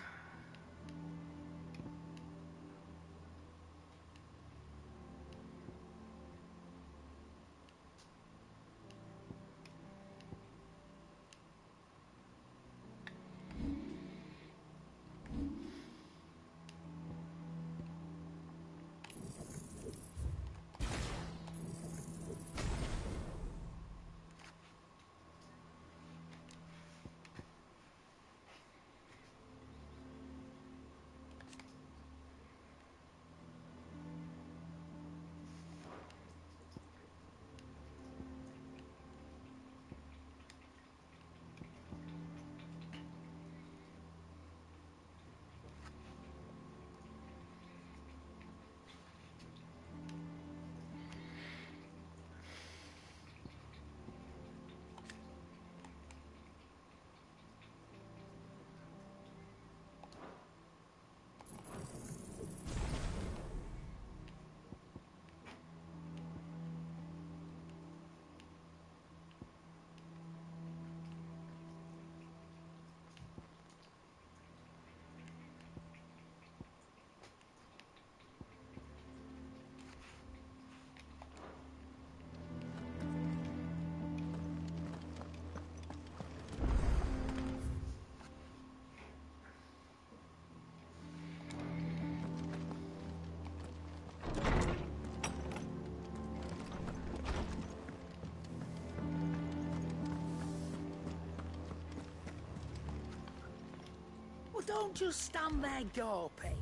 Well, don't just stand there gawping.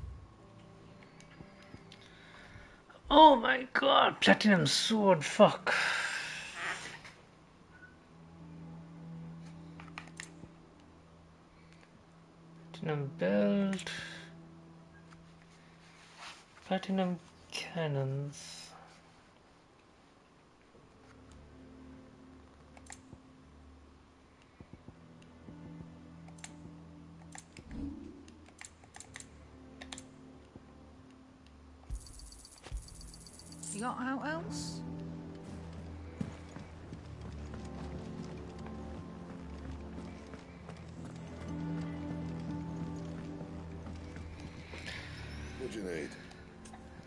Oh my god, platinum sword, fuck. Platinum belt. Platinum cannons. You got out else? do you need?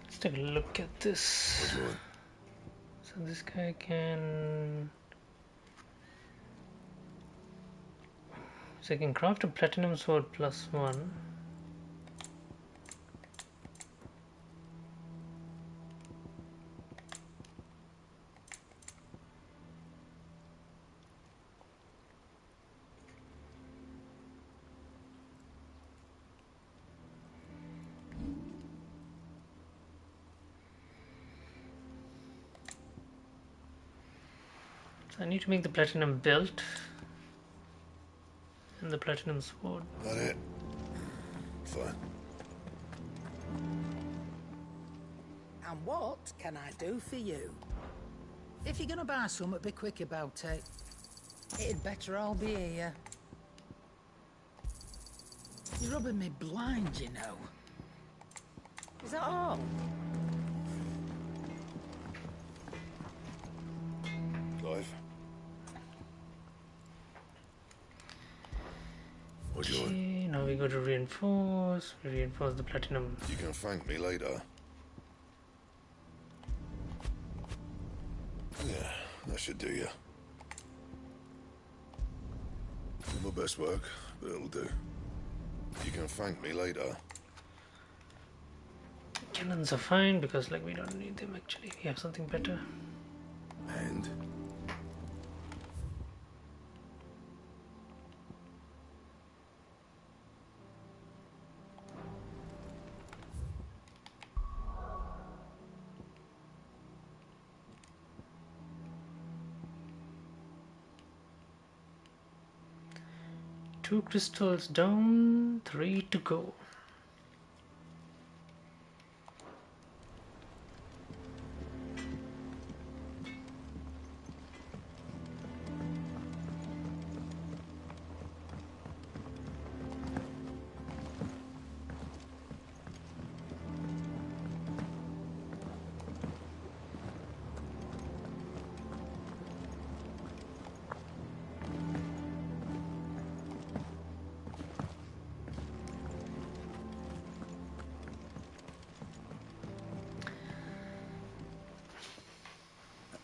Let's take a look at this. What do you want? So this guy can... So I can craft a platinum sword +1. So I need to make the platinum belt and the platinum sword. That it? Fine. And what can I do for you? If you're gonna buy something, be quick about it. It'd better all be here. You're rubbing me blind, you know. Is that all? Clive? What do you want? Okay, now we go to reinforce. We reinforce the platinum. You can thank me later. Yeah, that should do you. Not my best work, but it'll do. You can thank me later. Cannons are fine because like we don't need them actually. We have something better. And? Two crystals down, 3 to go.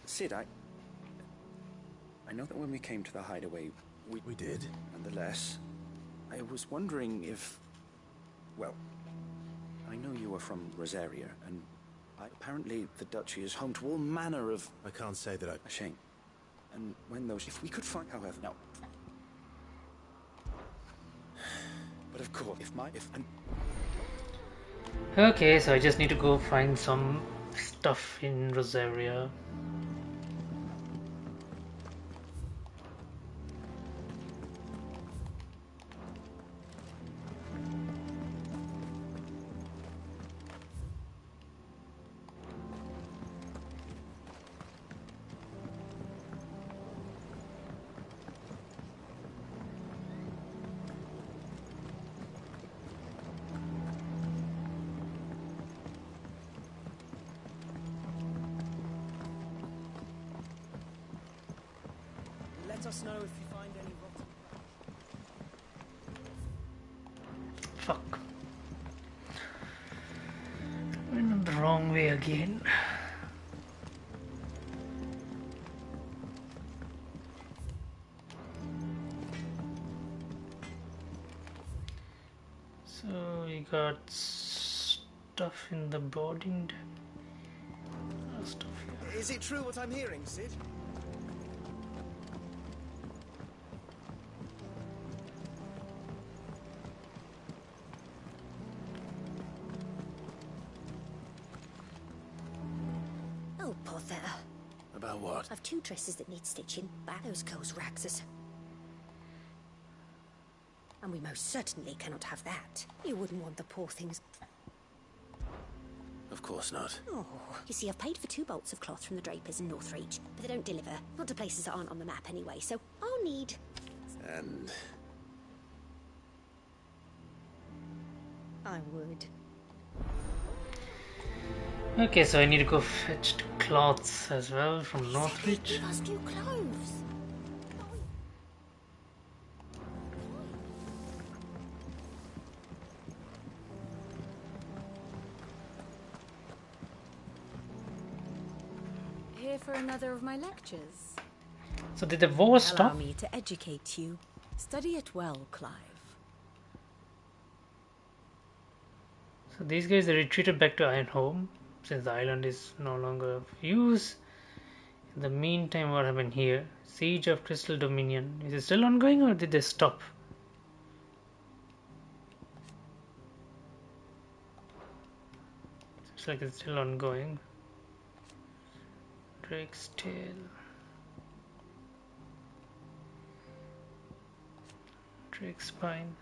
Sid, I know that when we came to the hideaway, we did. Nonetheless, I was wondering if, well, I know you are from Rosaria, and apparently the duchy is home to all manner of... I can't say that I... A shame. And when those... If we could find, however... No. But of course, Okay, so I just need to go find some stuff in Rosaria. Let us know if you find any rotten... Fuck. Went the wrong way again. So we got stuff in the boarding deck. Stuff here. Is it true what I'm hearing, Sid? Oh, bother. About what? I've 2 dresses that need stitching, but those girls' rags us. And we most certainly cannot have that. You wouldn't want the poor things... Of course not. Oh, you see, I've paid for 2 bolts of cloth from the drapers in Northreach, but they don't deliver. Not to places that aren't on the map anyway, so I'll need... And... I would. Okay, so I need to go fetch the cloths as well from Northreach. Give us new clothes. another of my lectures. So did the war stop? Allow me to educate you. Study it well, Clive. So these guys are retreated back to Ironhome since the island is no longer of use. In the meantime, what happened here? Siege of Crystal Dominion. Is it still ongoing or did they stop? Looks like it's still ongoing. Drake's Tail. Drake's Spine.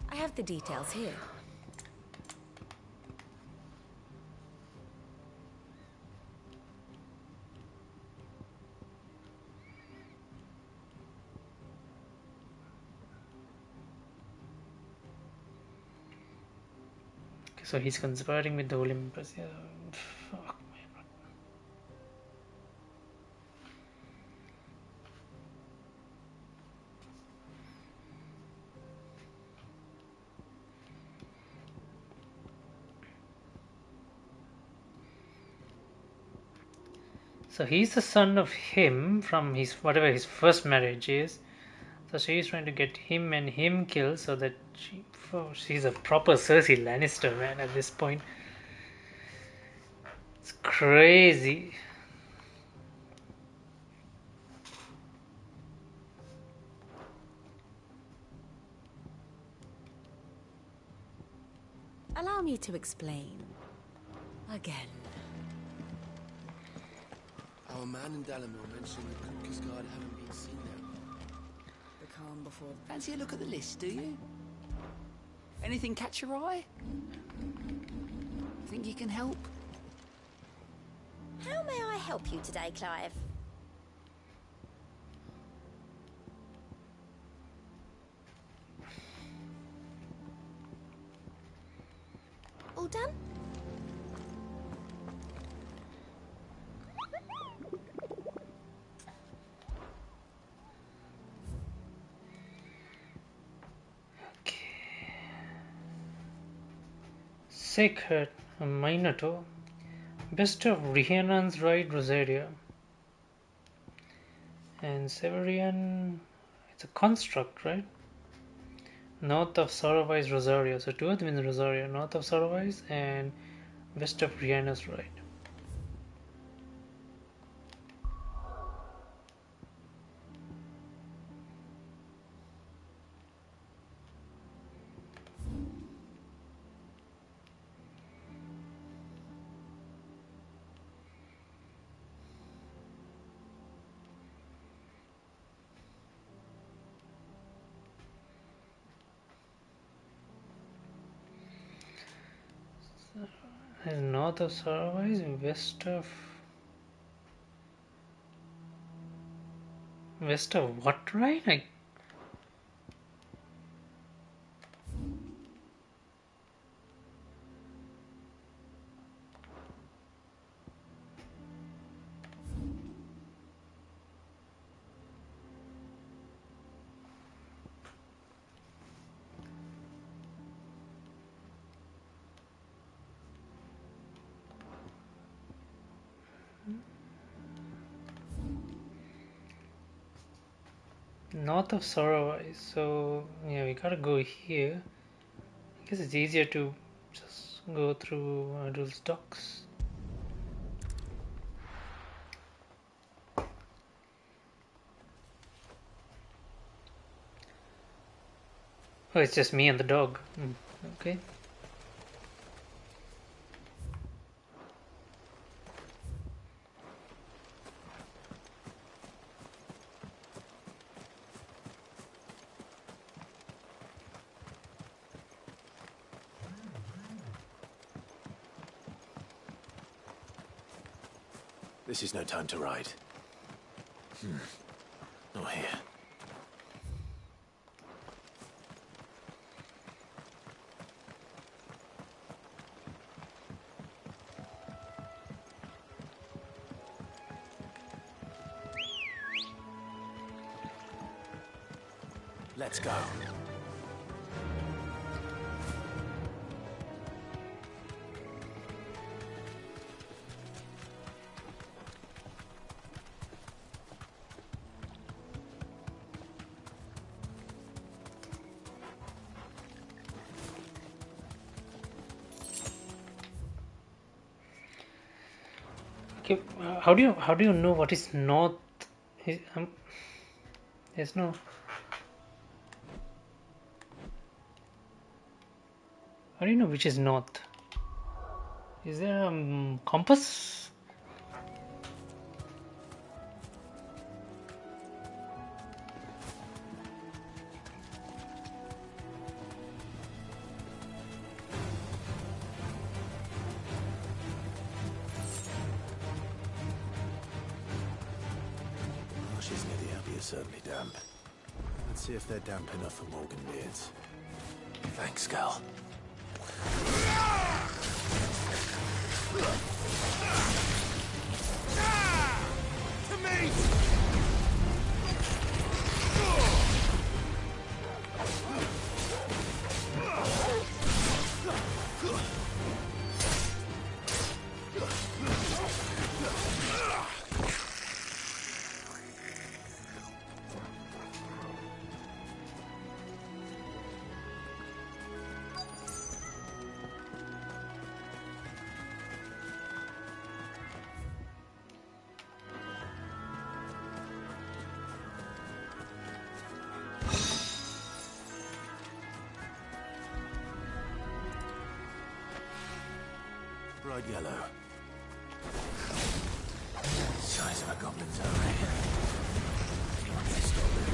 I have the details here. Okay, so he's conspiring with the Olympus. Yeah. Fuck. So he's the son of him from his whatever his first marriage is. So she's trying to get him and him killed so that she's a proper Cersei Lannister, man, at this point. It's crazy. Allow me to explain. Again. Our man in Dalamore mentioned that Kupka's guard haven't been seen there. The calm before. Fancy a look at the list, do you? Anything catch your eye? Think you can help? How may I help you today, Clive? All done? Sacred Minato. Best of Rhiannon's Ride Rosaria. And Severian, it's a construct, right? North of Sorrowwise Rosaria. So two of them in Rosaria. North of Sorrowwise and west of Rhianna's Ride. And north of Sorrowwise, west of what, right? North of Sorrowwise. So yeah, we gotta go here. I guess it's easier to just go through Adul's docks. Oh, it's just me and the dog. Okay. This is no time to ride. Not here. Let's go. Okay, how do you know what is north? There's no. How do you know which is north? Is there a compass? Marshes near the abbey are certainly damp. Let's see if they're damp enough for Morgan beards. Thanks, Gal. To me! Bright yellow. Size of a goblin's eye. Once they stop it.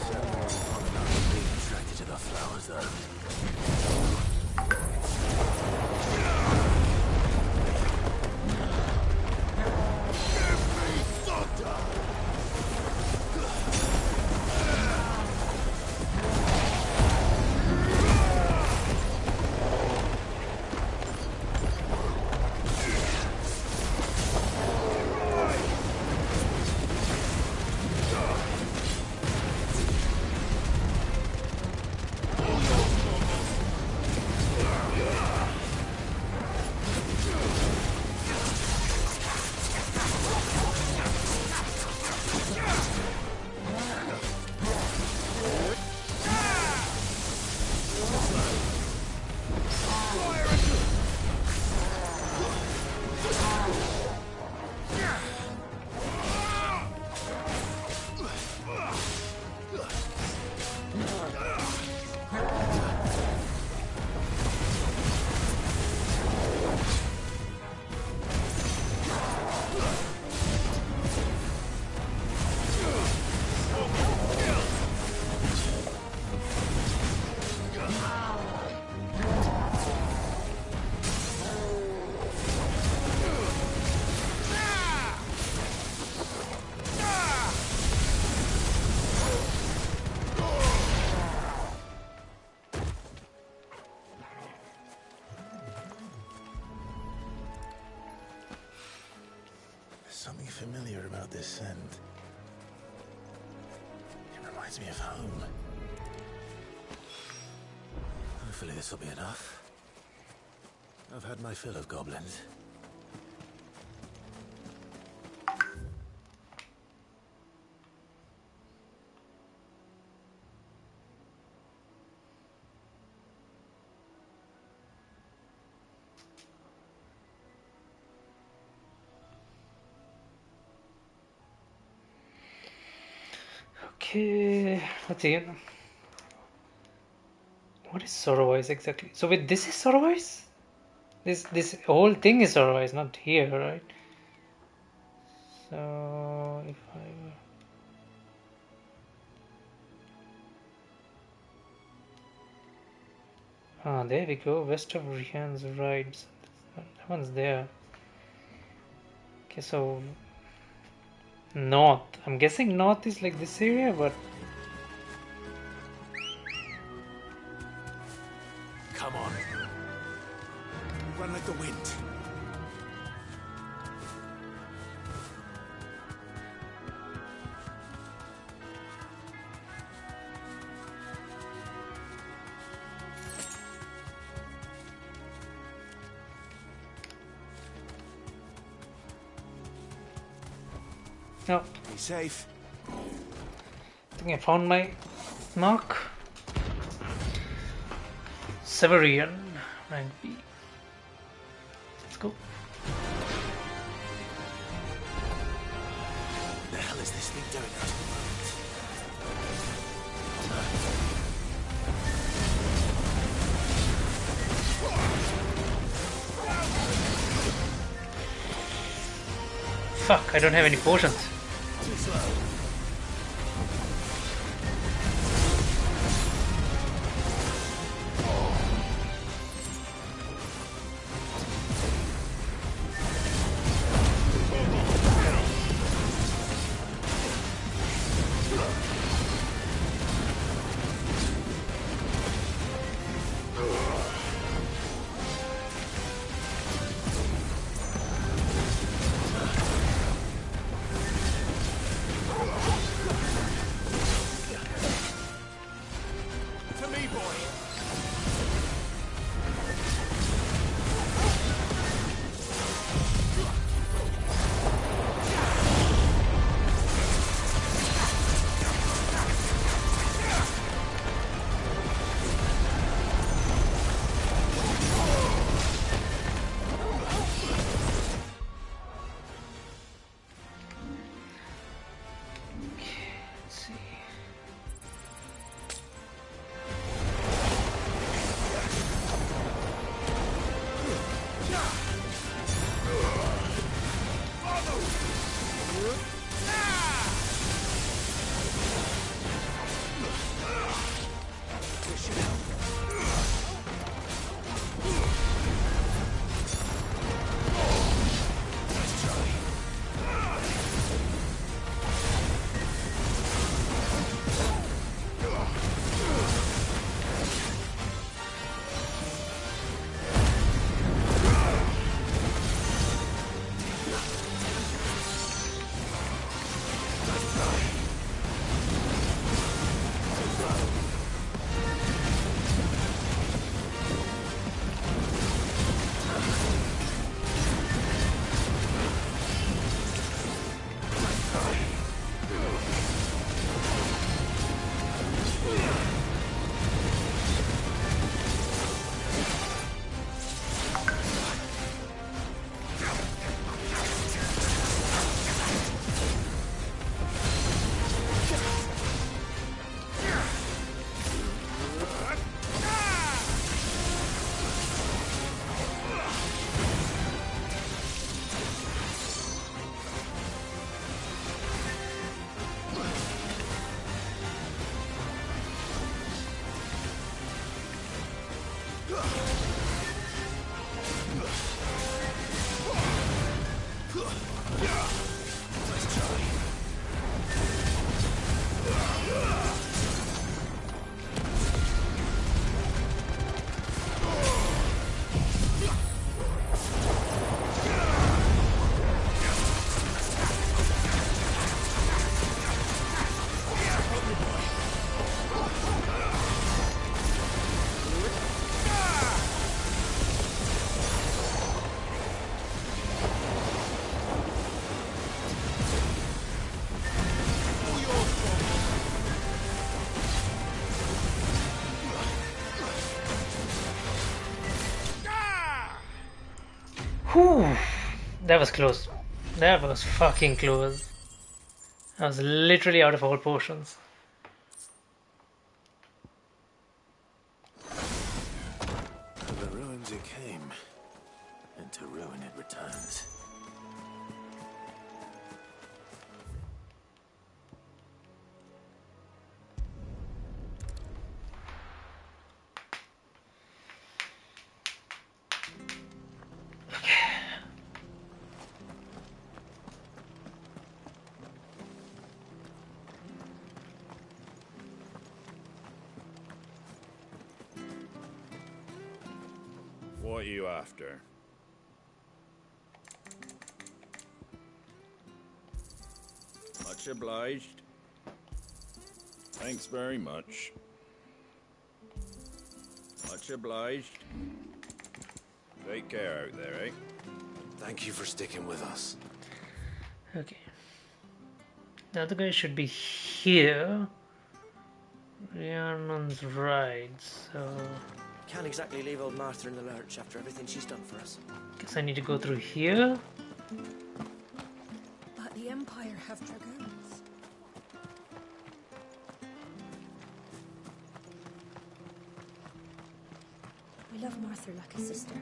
Certainly wasn't long enough to be attracted to the flowers, though. Something familiar about this scent. It reminds me of home. Hopefully this will be enough. I've had my fill of goblins. Okay, let's see. What is Sorrowise exactly? So wait, this is Sorrowise? This whole thing is Sorrowise, not here, right? So if I there we go. West of Rihan's right. So that one's there. Okay, so north. I'm guessing north is like this area, but Come on. Run like the wind. no. Be safe. I think I found my mark. Severian, rank B. Let's go. is this thing doing out of the roads? Fuck, I don't have any potions. Too slow. Whew, that was close. That was fucking close. I was literally out of all potions. To the ruins it came, and to ruin it returns. What are you after? Much obliged. Thanks very much. Much obliged. Take care out there, eh? Thank you for sticking with us. Okay. The other guy should be here. Rhiannon's right, so... Can't exactly leave old Martha in the lurch after everything she's done for us. Guess I need to go through here. But the Empire have dragoons. I love Martha like a sister.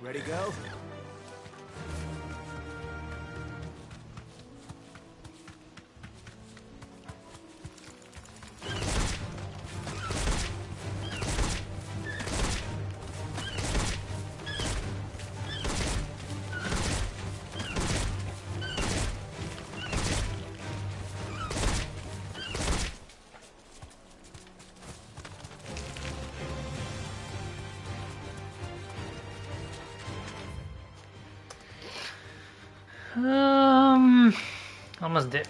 Ready, go? Almost there.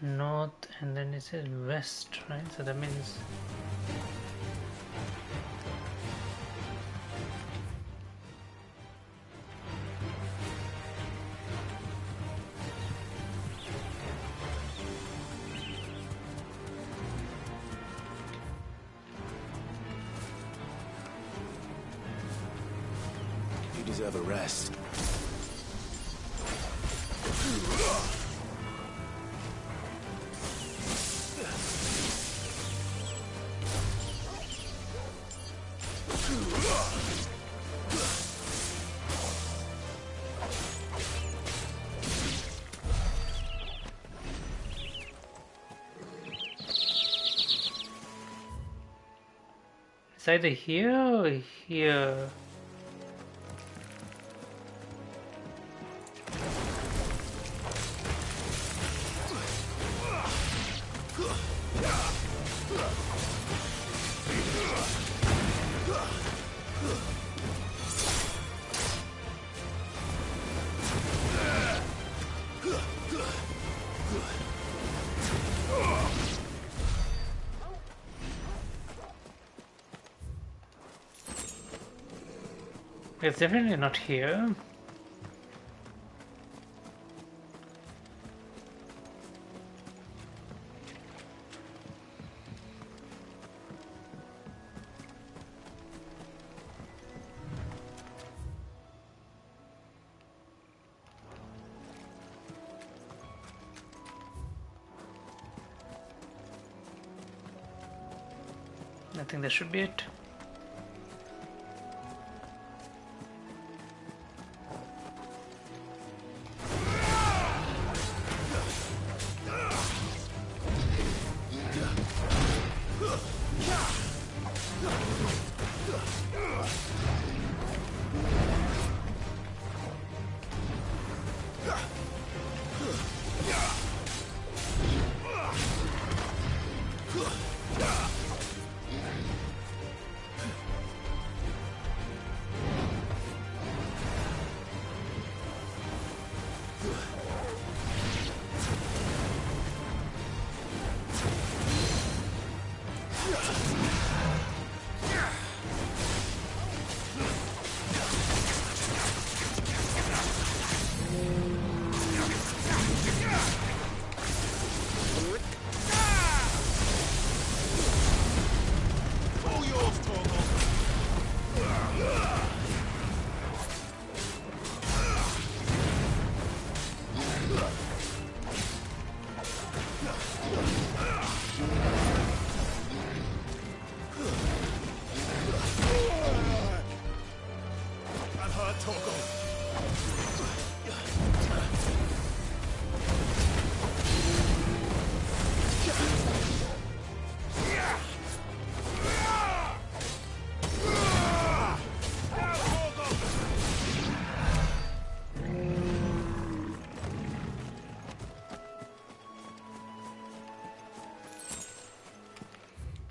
North, and then it says west, right? So that means You deserve a rest. it's either here or here. It's definitely not here. I think that should be it.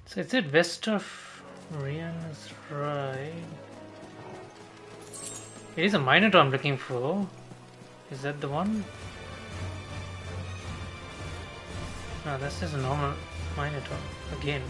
So it's at west of Rihanna's right. It is a Minotaur I'm looking for. Is that the one? No, that's just a normal Minotaur again.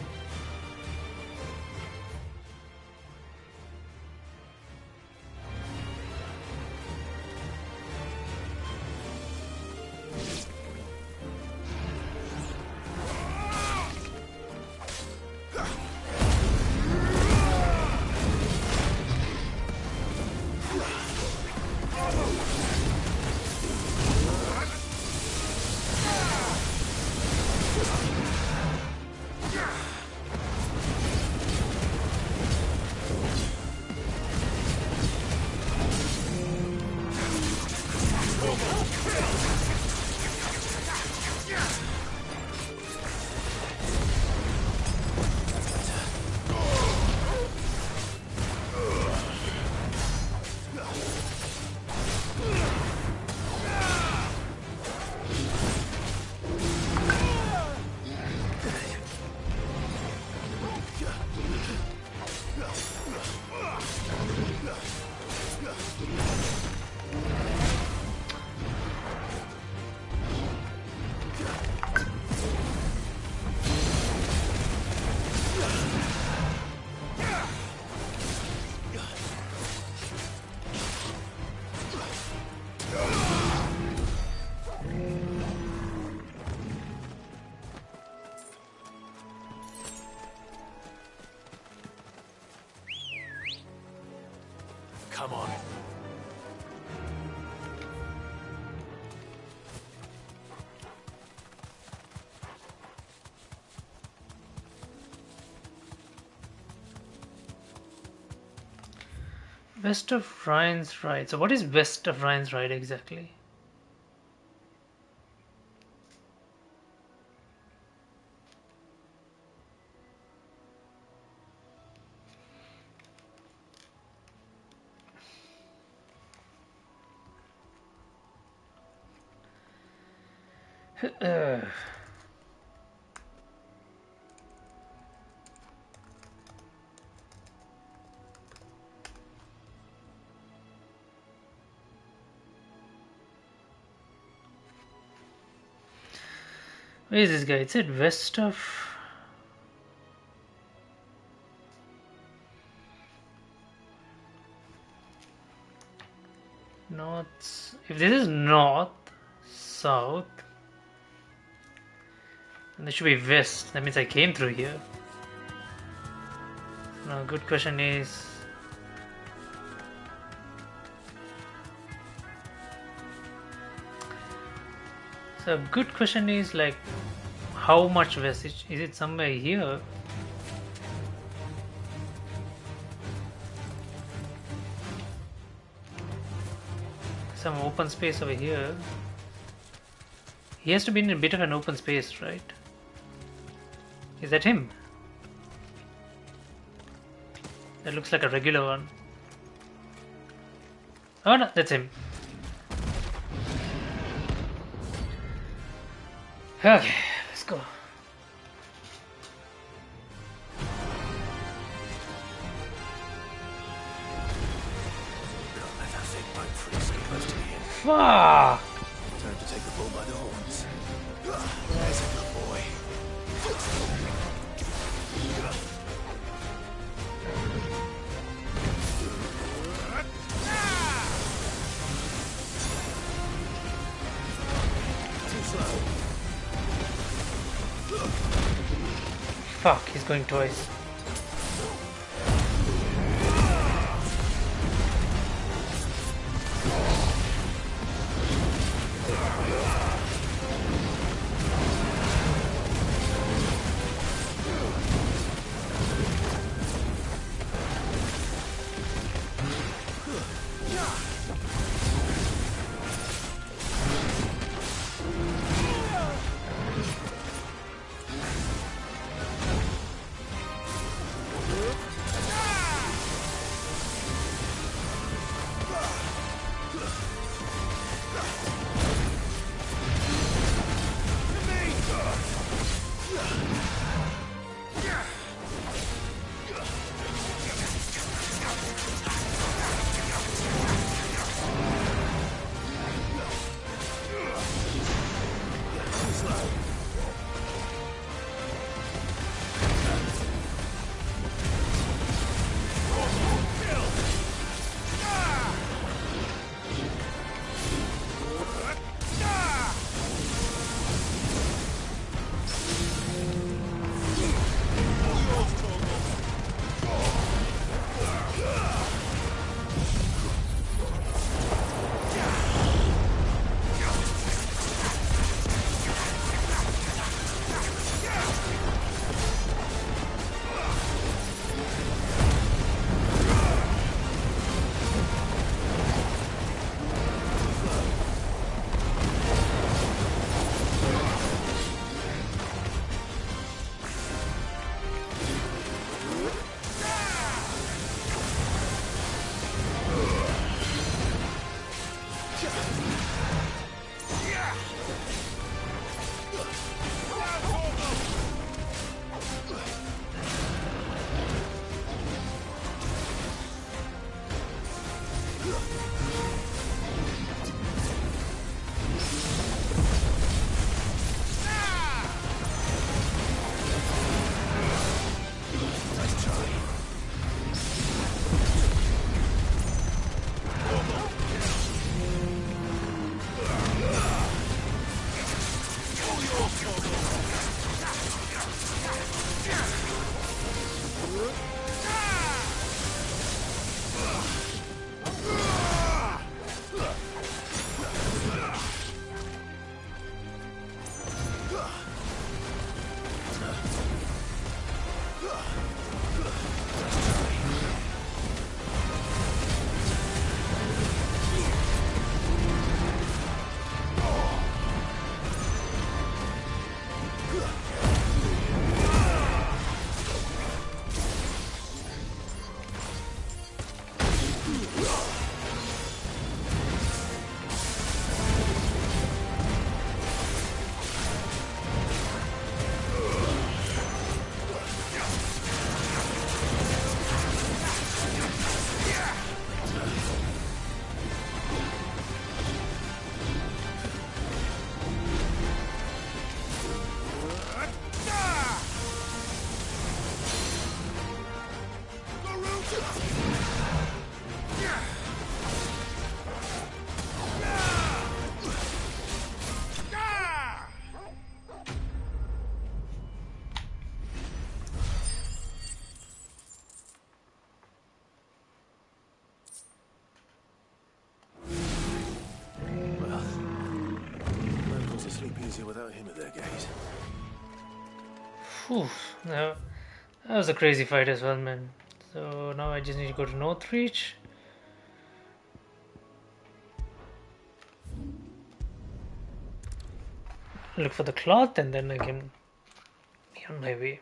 Come on. West of Ryan's Ride. So what is west of Ryan's Ride exactly? Where is this guy? It said west of... North... If this is north, south, then this should be west. That means I came through here. Now, good question is... So, a good question is like, how much west? Is it somewhere here? Some open space over here. He has to be in a bit of an open space, right? Is that him? That looks like a regular one. Oh no, that's him. Okay, let's go. Fuck! Time to take the bull by the horns. There's a good boy. Too slow. Fuck, he's going twice. easier without him at their gate. Whew, no, that was a crazy fight as well, man. So now I just need to go to Northreach. Look for the cloth and then I can be on my way.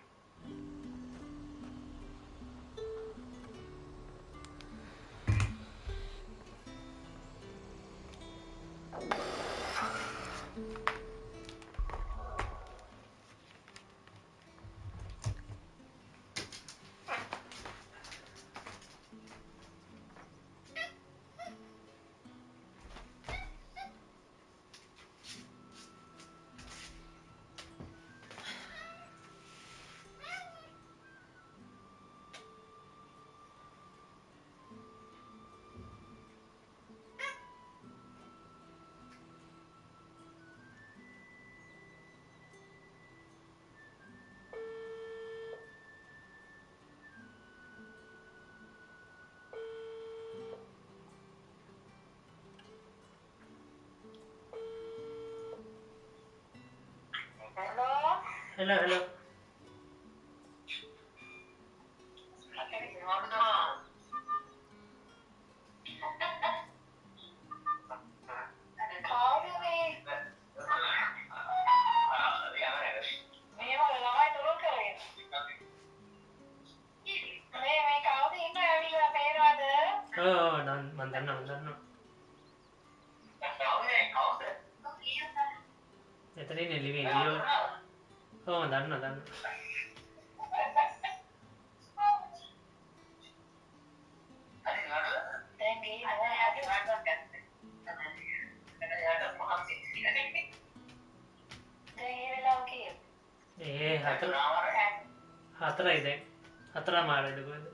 Hello, hello. Oh, මන් දන්නවා. එතන ඉන්නේ living ලියෝ. ඔව් මන් දන්නවා. ඒ හතරයි දැන්. හතරමාරද කොහෙද?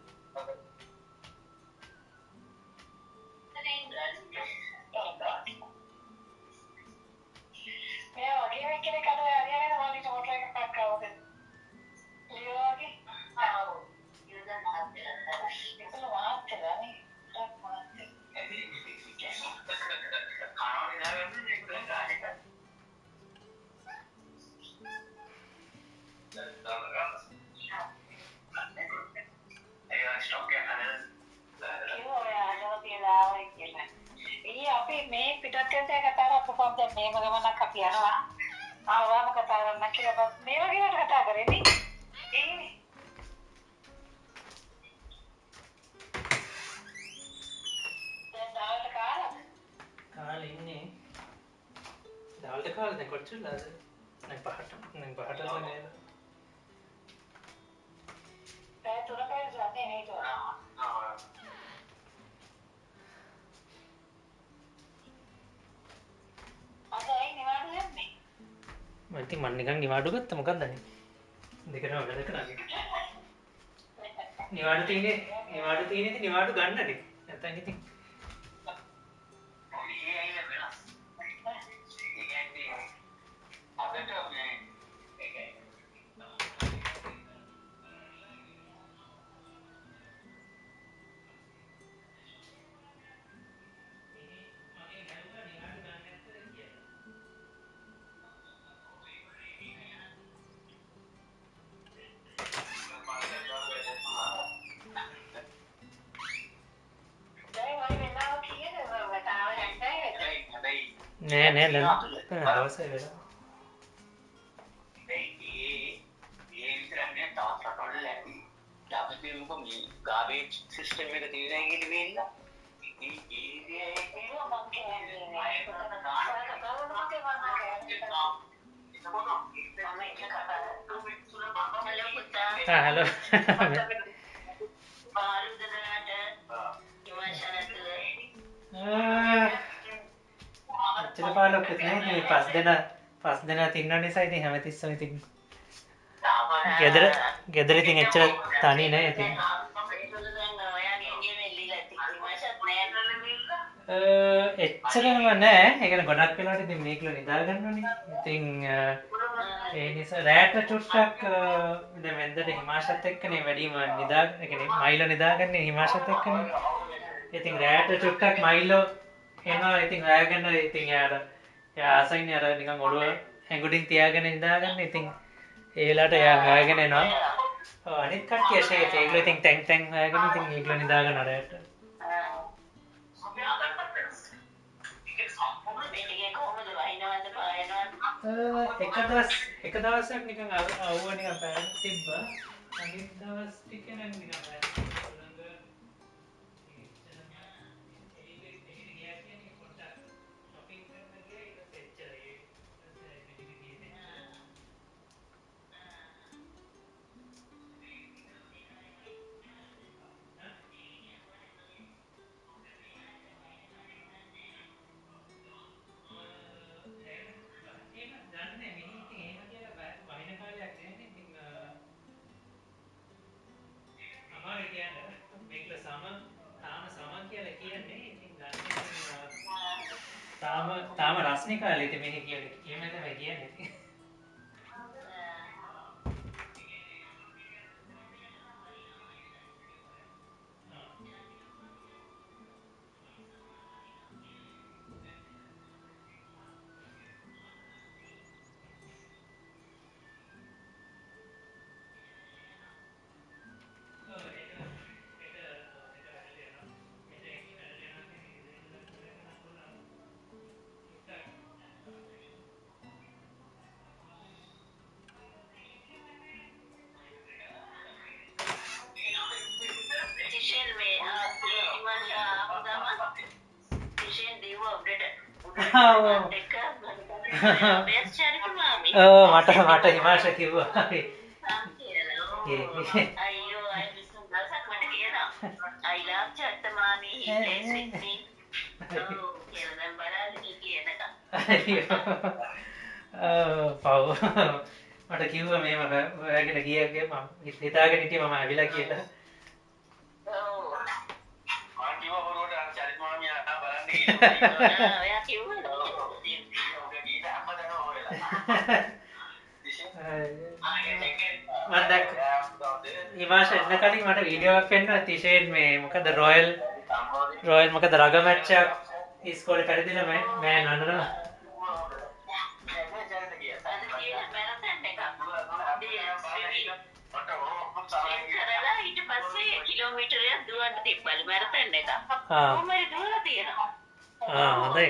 කාලේ ඉන්නේ. දවල්ට කාලේ දැන් කොච්චරද? දැන් පහට නේද? මම ඉතින් නිකන් නිවාඩු ගත්තා මොකක්ද අනේ? දෙකම වැඩ කරන්නේ. නිවාඩු තියෙන්නේ ඉතින් නිවාඩු ගන්නනේ. නැත්නම් ඉතින් නෑ දැන් දවසේ වෙලා. garbage system එක තියෙනවා කියලා වෙන්න. hello. අච්චර පාලොක්කත් නෑ මේ පස් දෙනා තින්න නිසා ඉතින් හැමතිස්සම ඉතින් ගෙදර ඉතින් එච්චර තනි නෑ ඉතින් එච්චරම නෑ ඒ කියන්නේ ගොඩක් වෙලාවට ඉතින් මේකල නිදා ගන්නවනේ ඉතින් ඒ නිසා රැට චුට්ටක් දැන් වෙන්දට හිමාෂත් එක්කනේ වැඩිම නිදා ඒ කියන්නේ මයිලෝ නිදාගන්නේ හිමාෂත් එක්කනේ ඉතින් රැට චුට්ටක් මයිලෝ එනවා ඉතින් හොයාගන්න ඉතින් එයා ආසයිනේ අර නිකන් ඔළුව ඇඟුලින් තියාගෙන ඉඳාගන්න. ඉතින් ඒ වෙලාවට එයා හොයාගෙන එනවා. ඔව් අනිත් කට්ටිය ෂේට් ඒගොල්ලෝ ඉතින් ටැං ටැං හොයාගෙන ඉතින් ඒගොල්ලෝ නිදාගන්න අරයට. එක දවසක් නිකන් අවුව නිකන් පැරෙන්න තිබ්බා. අනිත් දවස් ටික නම් නිකන් දන්නේ මිනිහ ඉතින් එහෙම කියලා වහින කාලයක් නෑනේ. ඉතින් අමාරු කියන්නේ මේකල තාම සමන් කියලා කියන්නේ. ඉතින් දන්නේ තාම රස්නේ කාලේ ඉතින් මෙහෙ කියන්නේ. එහෙම තමයි කියන්නේ ඉතින්. මට හිමාශ කිව්වා. අයියෝ අය විශ්ුන් දවසක් මට කියනවා. I love චත්තමානි he plays with me. ඔව් කියලා දැන් බලන්න කියනක. පව්. මට කිව්වා මේව හොයාගෙන ගියාගේ මම හිතාගෙන හිටියේ මම ඇවිල්ලා කියලා. ඔව්. මම කිව්වා බොරුවට අර චරිත මාමියා බලන්න කියලා. ඔයා කිව්වද? හිමාශ එන්න කලින් මට වීඩියෝ එකක් පෙන්නුවා තිෂේන් මේ මොකද රොයල් මොකද රග මැච් එකක් ඉස්කෝලේ පෙරදිලා මම නන්නනවා. ඊට පස්සේ කිලෝමීටරයක් දුවන්න තිබ්බලු මැරතන් එක. කොහොමද දුවලා තියෙනවා. හොඳයි.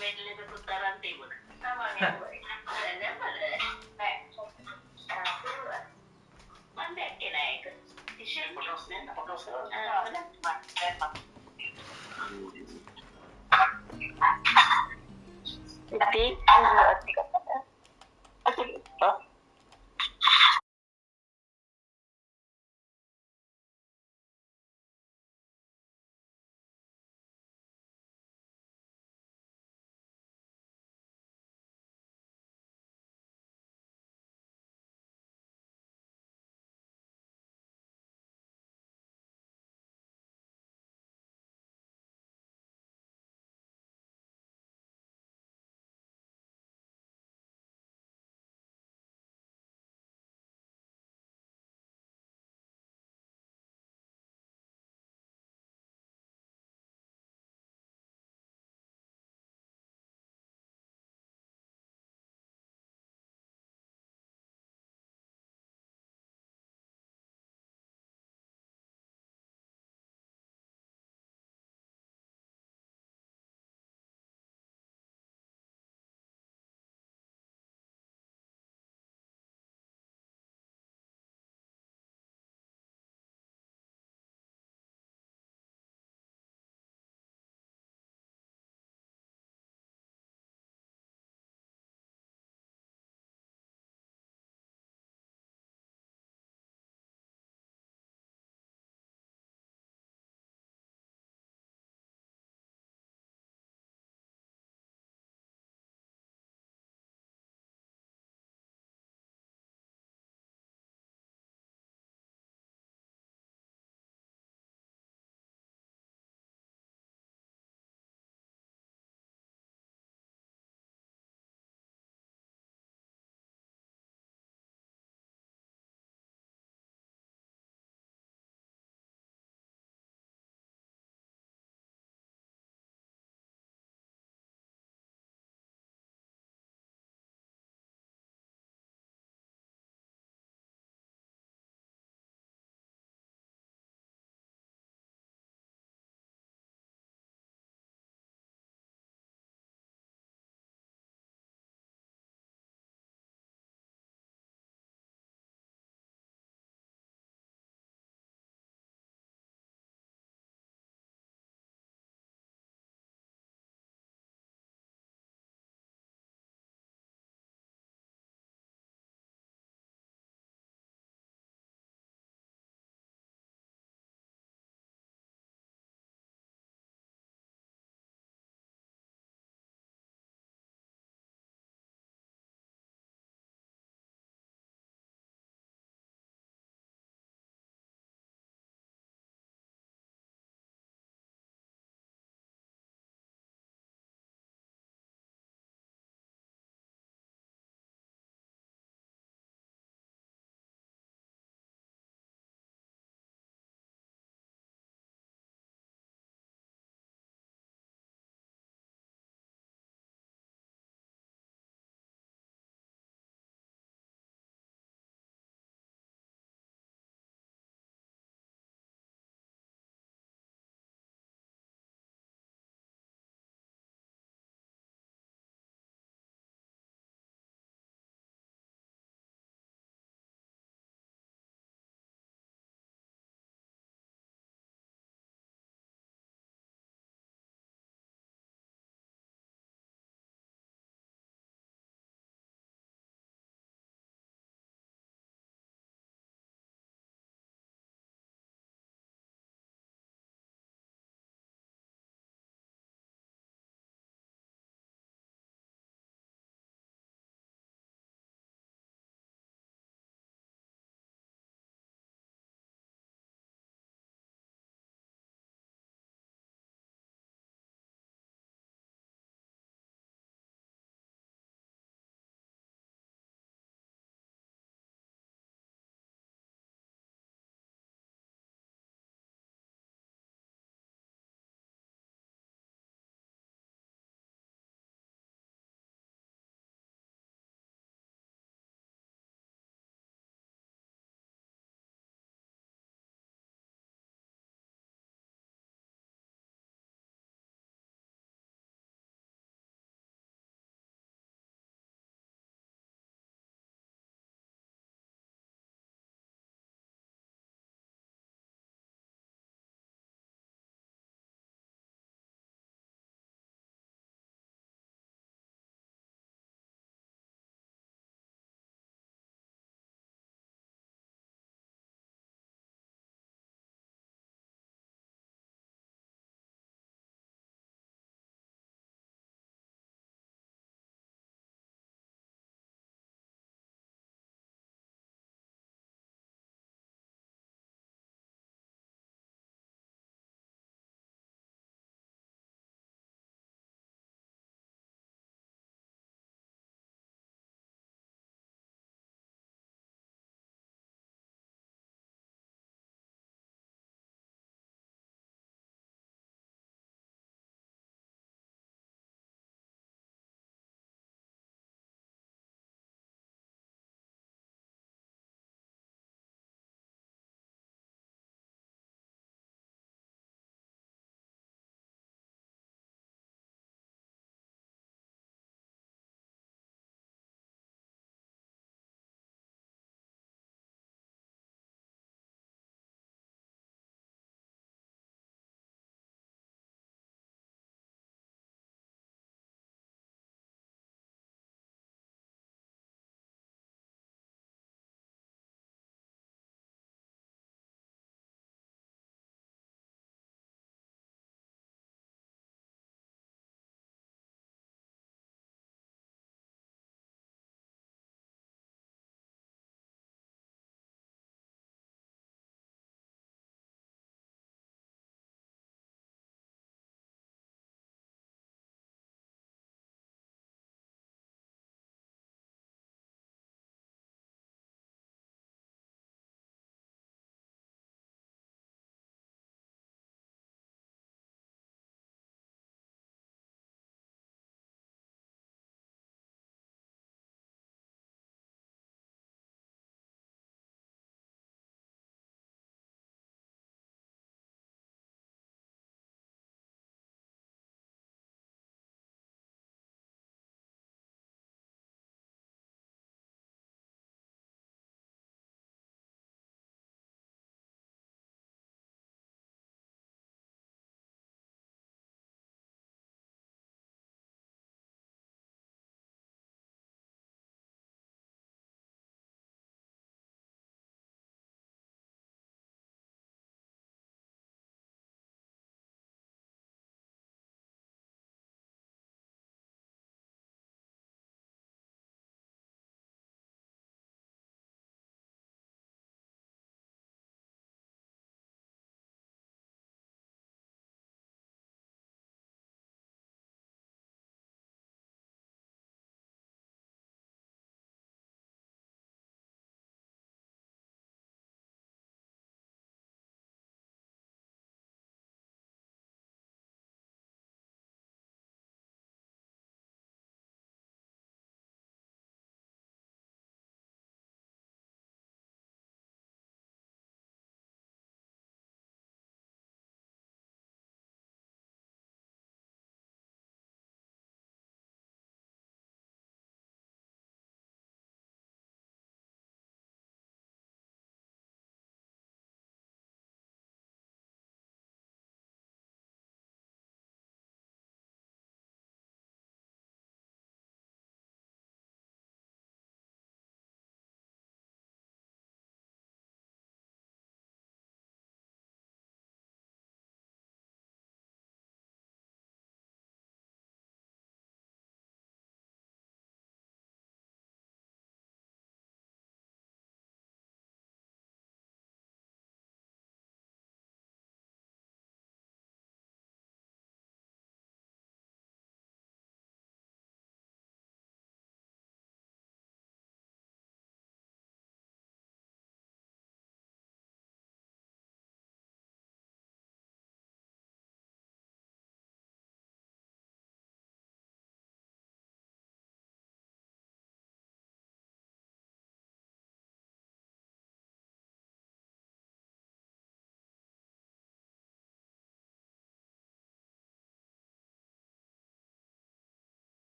මෙඩල් එකකුත් අරන් තිබුණා. සාමාන්‍යයෙන්. දැන් බලන්න. මම දැක්කේ නෑ ඒක. ටිෂර්ට් ෆොටෝස් ඉතින්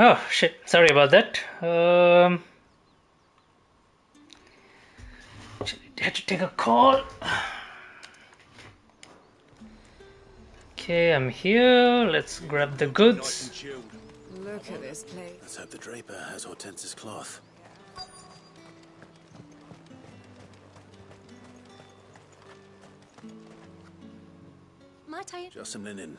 Oh shit! Sorry about that. Had to take a call. Okay, I'm here. Let's grab the goods. Look at this place. Let's hope the draper has Hortense's cloth. Might I? Just some linen.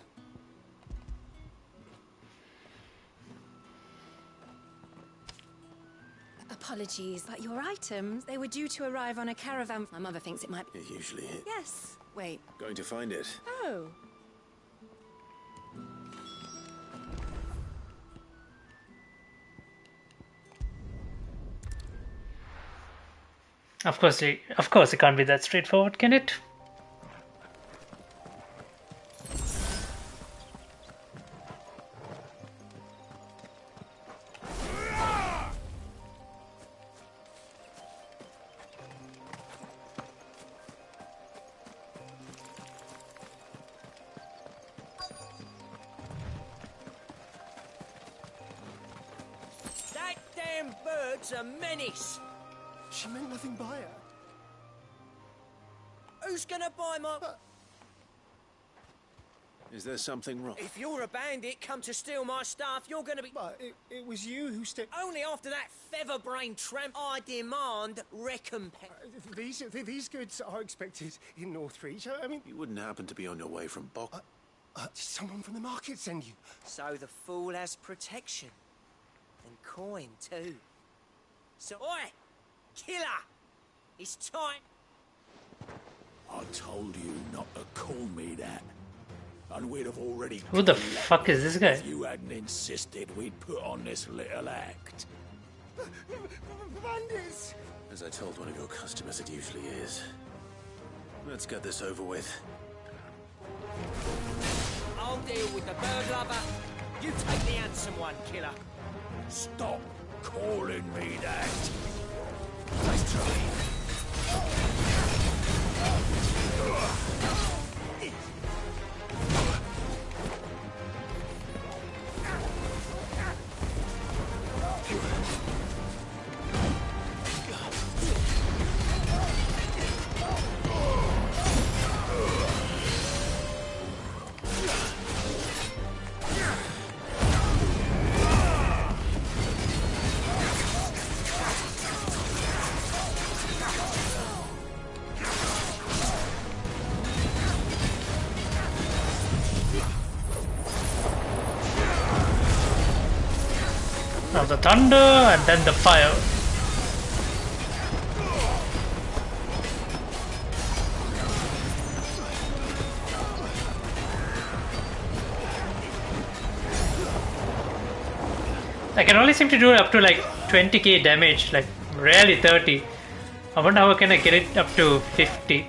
Apologies, but your items, they were due to arrive on a caravan. My mother thinks it might be. It usually is. Yes. Wait. Going to find it. Oh. Of course, it can't be that straightforward, can it? That damn bird's a menace. She meant nothing by her. Who's gonna buy my... Is there something wrong? If you're a bandit come to steal my stuff, you're gonna be... But it was you who stepped... Only after that feather-brained tramp, I demand recompense. These goods are expected in Northreach. I mean... You wouldn't happen to be on your way from Bok... did someone from the market send you? So the fool has protection. And coin, too. So, oi! Killer! It's time... I told you not to call me that. And we'd have already... Who the fuck is this guy? If you hadn't insisted we'd put on this little act. Bandits! As I told one of your customers, it usually is. Let's get this over with. I'll deal with the bird lover. You take the handsome one, killer. Stop calling me that. Nice try. Now the thunder and then the fire. I can only seem to do it up to like 20k damage, like rarely 30. I wonder how can I get it up to 50.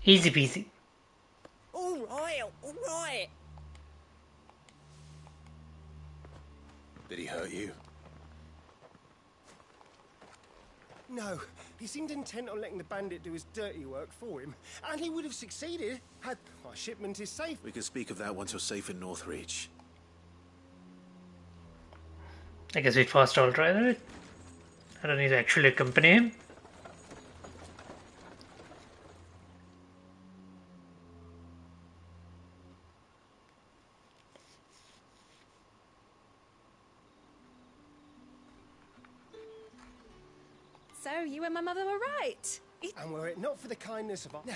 Easy peasy. All right, all right. Did he hurt you? No, he seemed intent on letting the bandit do his dirty work for him. And he would have succeeded had our shipment is safe. We can speak of that once you're safe in Northreach. I guess we'd first all try that. I don't need to actually accompany him. So you and my mother were right. And were it not for the kindness of our... Now,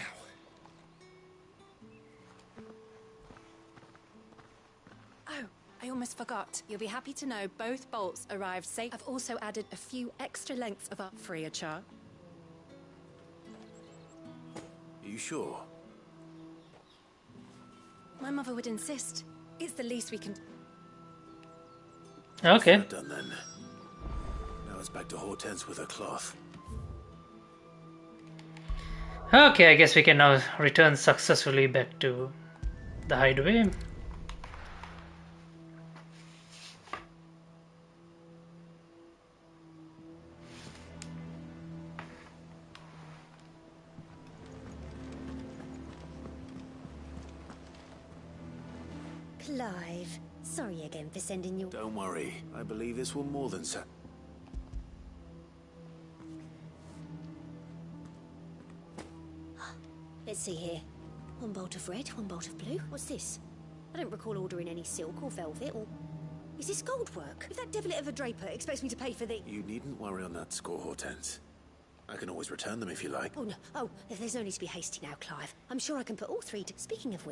I almost forgot. You'll be happy to know both bolts arrived safe. I've also added a few extra lengths of our free of charge. Are you sure? My mother would insist. It's the least we can... Okay. That's that done then. Now it's back to Hortense with her cloth. Okay, I guess we can now return successfully back to the hideaway. Clive, sorry again for sending you... Don't worry. I believe this will more than set. Let's see here. One bolt of red, one bolt of blue. What's this? I don't recall ordering any silk or velvet or... Is this gold work? If that devilit of a draper expects me to pay for the... You needn't worry on that score, Hortense. I can always return them if you like. Oh, no. Oh, there's no need to be hasty now, Clive. I'm sure I can put all three to... Speaking of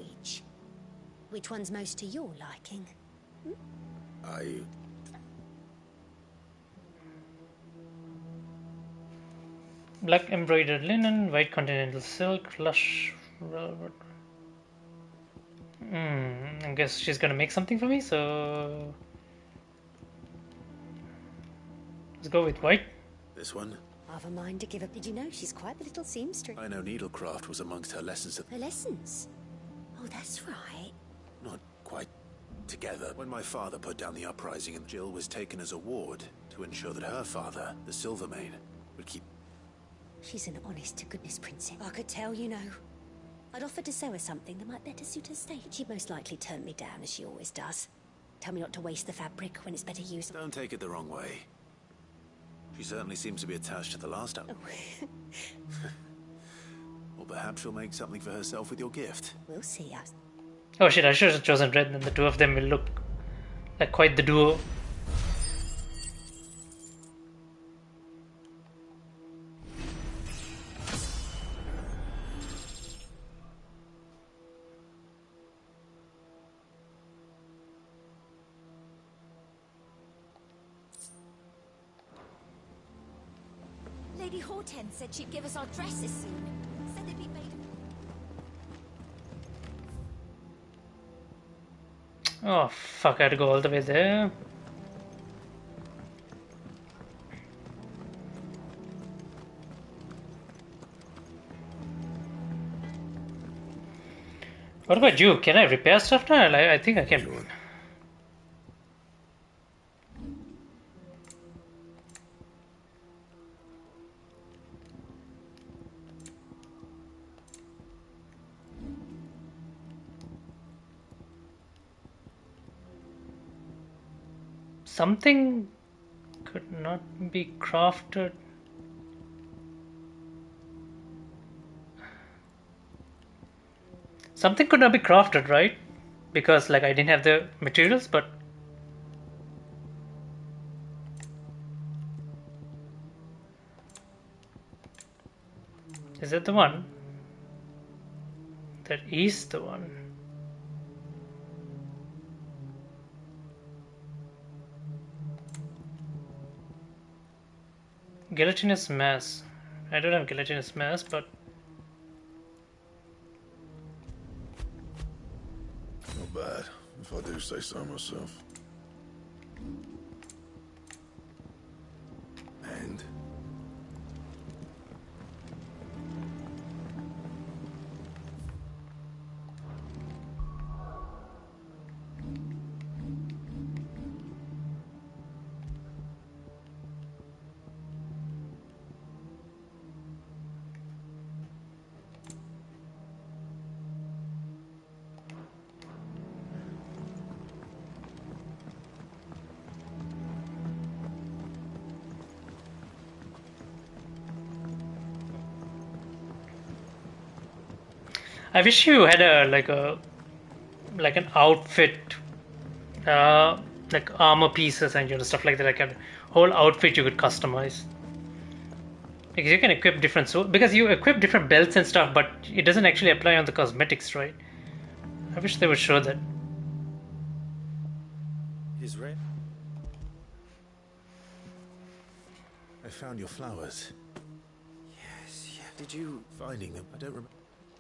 which one's most to your liking? Black embroidered linen, white continental silk, lush velvet. I guess she's gonna make something for me, so let's go with white. This one? I've a mind to give up. Did you know she's quite the little seamstress? I know needlecraft was amongst her lessons at... Her lessons? Oh, that's right. Not quite together. When my father put down the uprising, and Jill was taken as a ward to ensure that her father, the Silvermane, would keep... She's an honest-to-goodness princess. I could tell, you know. I'd offered to sew her something that might better suit her state. She'd most likely turn me down, as she always does. Tell me not to waste the fabric when it's better used. Don't take it the wrong way. She certainly seems to be attached to the last one. Or perhaps she'll make something for herself with your gift. We'll see. Oh shit, I should have chosen red, then the two of them will look like quite the duo. Lady Hortense said she'd give us our dresses soon. Said they'd be made of... Oh fuck, I had to go all the way there. What about you? Can I repair stuff now? I think I can. Something could not be crafted. Something could not be crafted, right? Because like I didn't have the materials, but is that the one? That is the one. Gelatinous mass. I don't have gelatinous mass, but not bad, if I do say so myself. And I wish you had like an outfit, like armor pieces and stuff like that. Like a whole outfit you could customize. Because you can equip different because you equip different belts and stuff, but it doesn't actually apply on the cosmetics, right? I wish they would show that. His red. I found your flowers. Yes, yeah. Did you... Finding them, I don't remember.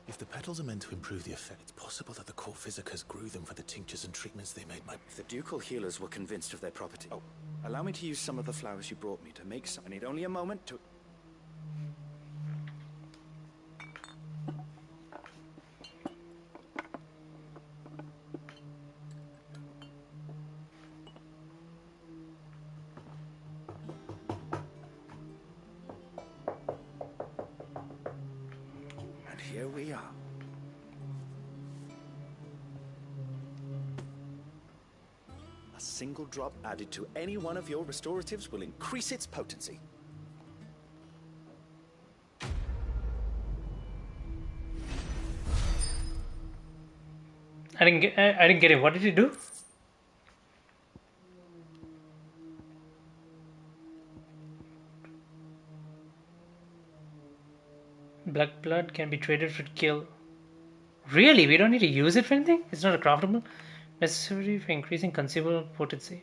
If the petals are meant to improve the effect, it's possible that the court physicers grew them for the tinctures and treatments they made my... If the ducal healers were convinced of their property... Oh, allow me to use some of the flowers you brought me to make some... I need only a moment to... And here we are. A single drop added to any one of your restoratives will increase its potency. I didn't get it. What did he do? Black blood can be traded for kill. Really? We don't need to use it for anything? It's not a craftable? Necessary for increasing consumable potency.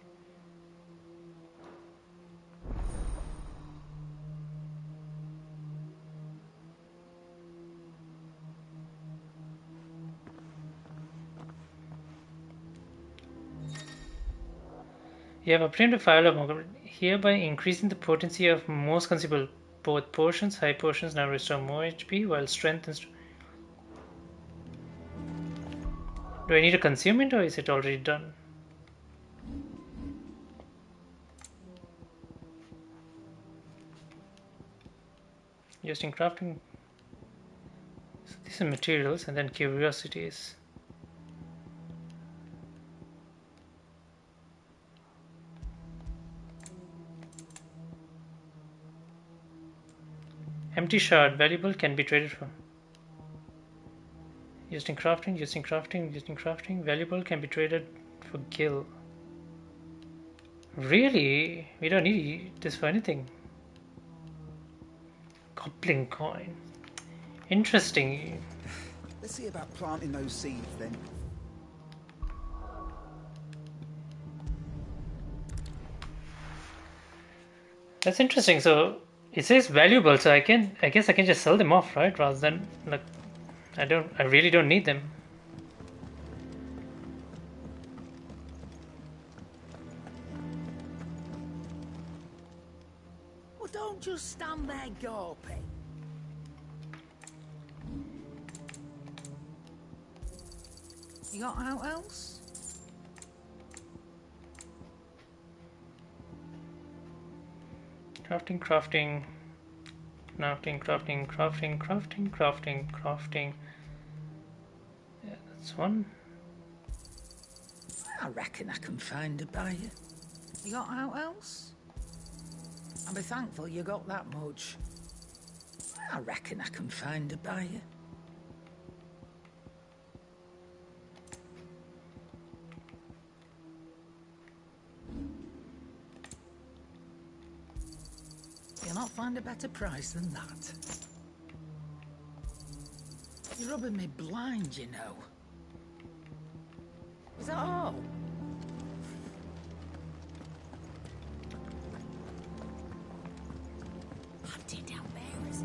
You have obtained a file of Montgomery, hereby increasing the potency of most consumable. Both potions, high potions now restore more HP, while strength and... Do I need to consume it, or is it already done? Used in crafting. So these are materials, and then curiosities. Empty shard, valuable, can be traded for. Used in crafting, used in crafting, used in crafting, valuable, can be traded for gil. Really? We don't need this for anything. Goblin coin. Interesting. Let's see about planting those seeds then. That's interesting. So it says valuable, so I guess I can just sell them off, right? Rather than like I really don't need them. Well, don't just stand there gawping. You got out else? Crafting, crafting, crafting, crafting, crafting, crafting, crafting, crafting. Yeah, that's one. I reckon I can find a buyer. You got out else? I'll be thankful you got that much. I reckon I can find a buyer. You'll not find a better price than that. You're rubbing me blind, you know. Is that all? Hunting down bears.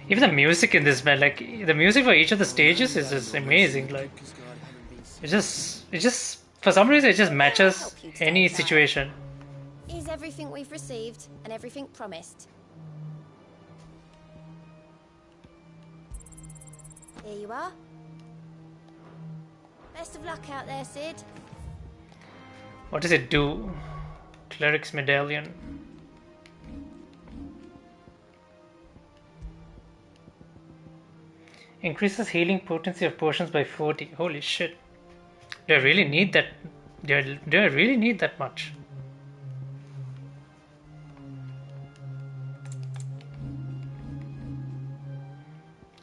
Even the music in this, man, like the music for each of the stages is just amazing. Like it just for some reason it just matches any situation. Is everything we've received and everything promised. Here you are. Best of luck out there, Sid. What does it do? Cleric's medallion. Increases healing potency of potions by 40. Holy shit. Do I really need that Do I really need that much?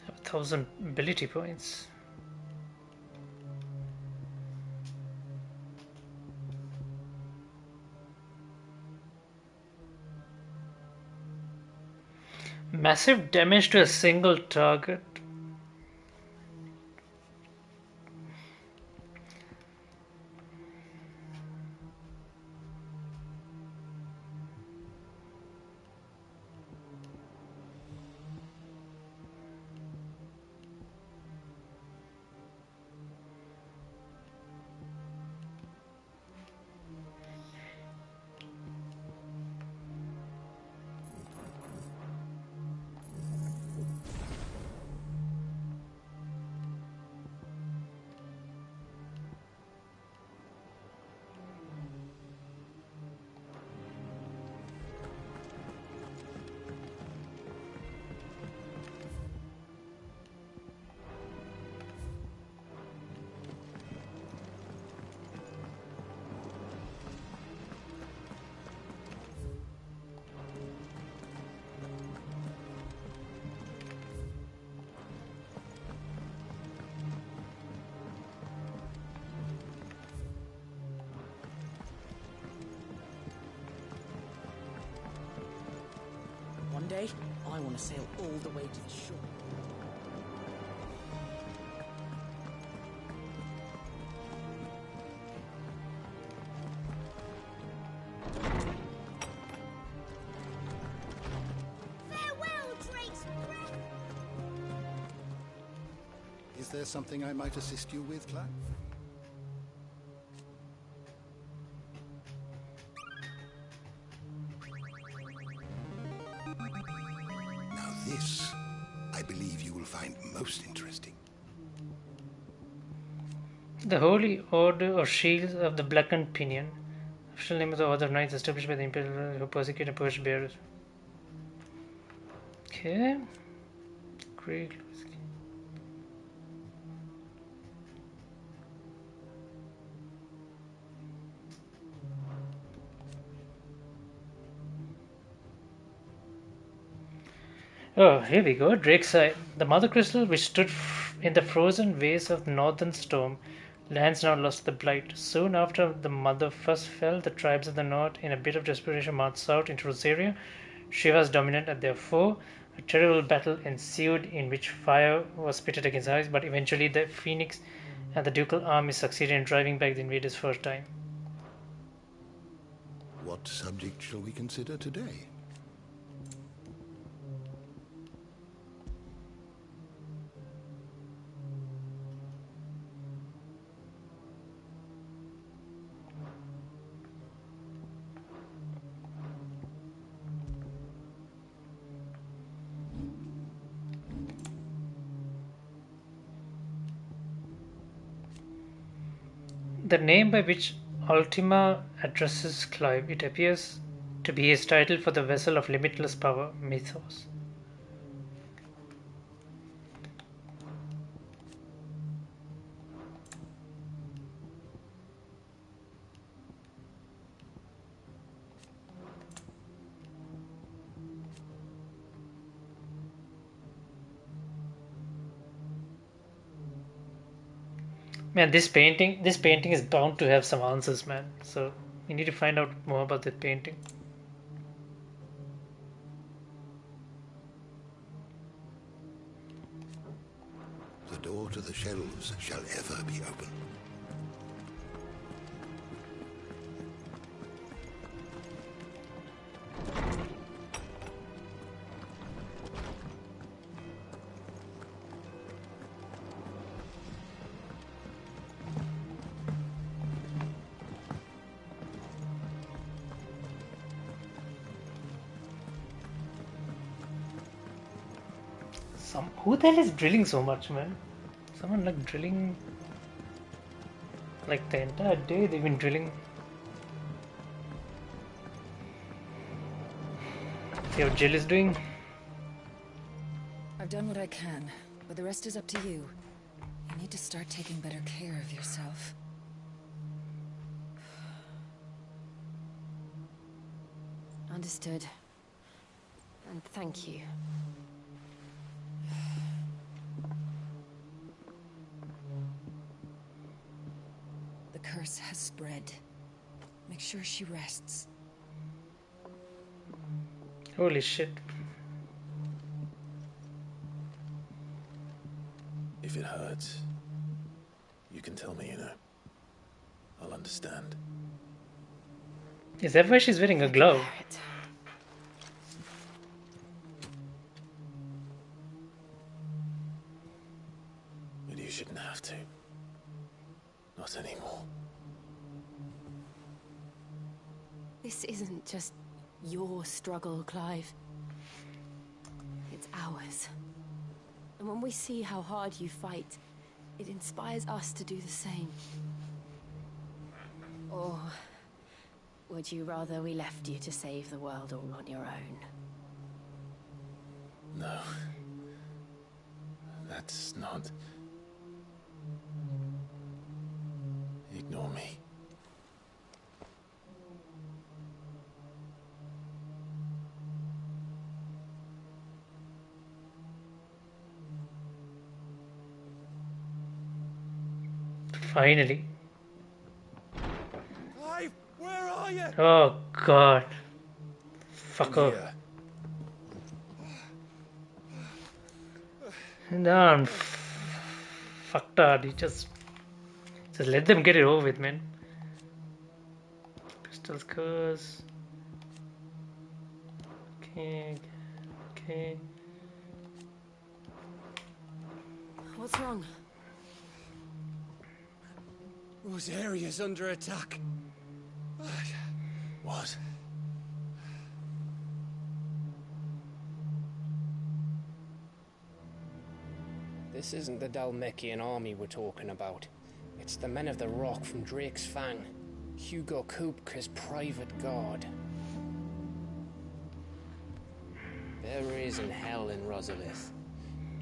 I have 1,000 ability points. Massive damage to a single target. One day, I want to sail all the way to the shore. Farewell, Drake's breath! Is there something I might assist you with, Clive? Now this, I believe you will find most interesting. The Holy Order or Shields of the Blackened Pinion. Official name of the Order of Knights established by the Imperial who persecute and purge bearers. Okay. Great. Oh, here we go. Drake's Eye. The Mother Crystal, which stood in the frozen waves of Northern Storm, lands now lost the blight. Soon after the Mother first fell, the tribes of the North, in a bit of desperation, marched south into Rosaria. Shiva's dominant at their foe. A terrible battle ensued in which fire was pitted against ice, but eventually the Phoenix and the ducal army succeeded in driving back the invaders for a time. What subject shall we consider today? The name by which Ultima addresses Clive, it appears to be his title for the vessel of limitless power, Mythos. Man, this painting is bound to have some answers, man. So you need to find out more about that painting. The door to the shelves shall ever be open. Who the hell is drilling so much, man? Someone like drilling like the entire day they've been drilling. See what Jill is doing? I've done what I can, but the rest is up to you. You need to start taking better care of yourself. Understood. And thank you. The curse has spread. Make sure she rests. Holy shit. If it hurts, you can tell me, you know. I'll understand. Is that why she's wearing a glove? But you shouldn't have to. Not anymore. This isn't just your struggle, Clive. It's ours. And when we see how hard you fight, it inspires us to do the same. Or would you rather we left you to save the world all on your own? No. That's not... Ignore me. Finally. Clive, where are you? Oh god. Fuck off. No, I'm fucked up. You just let them get it over with, man. Pistol's curse. Okay. Okay. What's wrong? Rosaria's under attack. What? This isn't the Dhalmekian army we're talking about. It's the men of the Rock from Drake's Fang. Hugo Kupka's private guard. They're raising hell in Rosalith,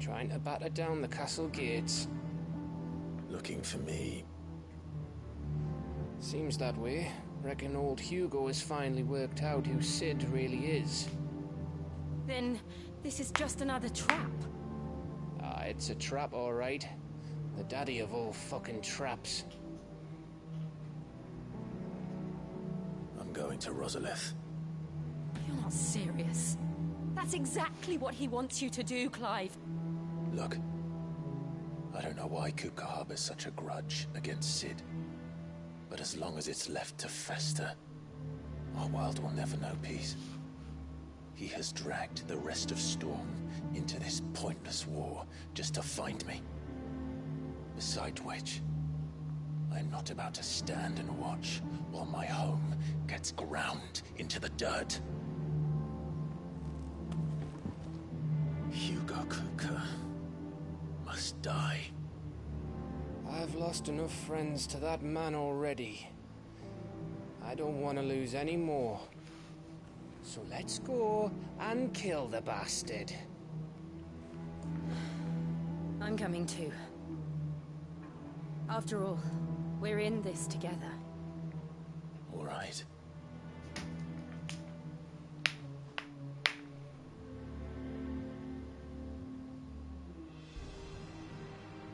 trying to batter down the castle gates. Looking for me. Seems that way. Reckon old Hugo has finally worked out who Sid really is. Then this is just another trap. Ah, it's a trap, all right. The daddy of all fucking traps. I'm going to Rosalith. You're not serious. That's exactly what he wants you to do, Clive. Look, I don't know why Kupka harbors such a grudge against Sid. But as long as it's left to fester, our world will never know peace. He has dragged the rest of Storm into this pointless war just to find me. Besides which, I'm not about to stand and watch while my home gets ground into the dirt. Hugo Kupka must die. I've lost enough friends to that man already. I don't want to lose any more. So let's go and kill the bastard. I'm coming too. After all, we're in this together. All right.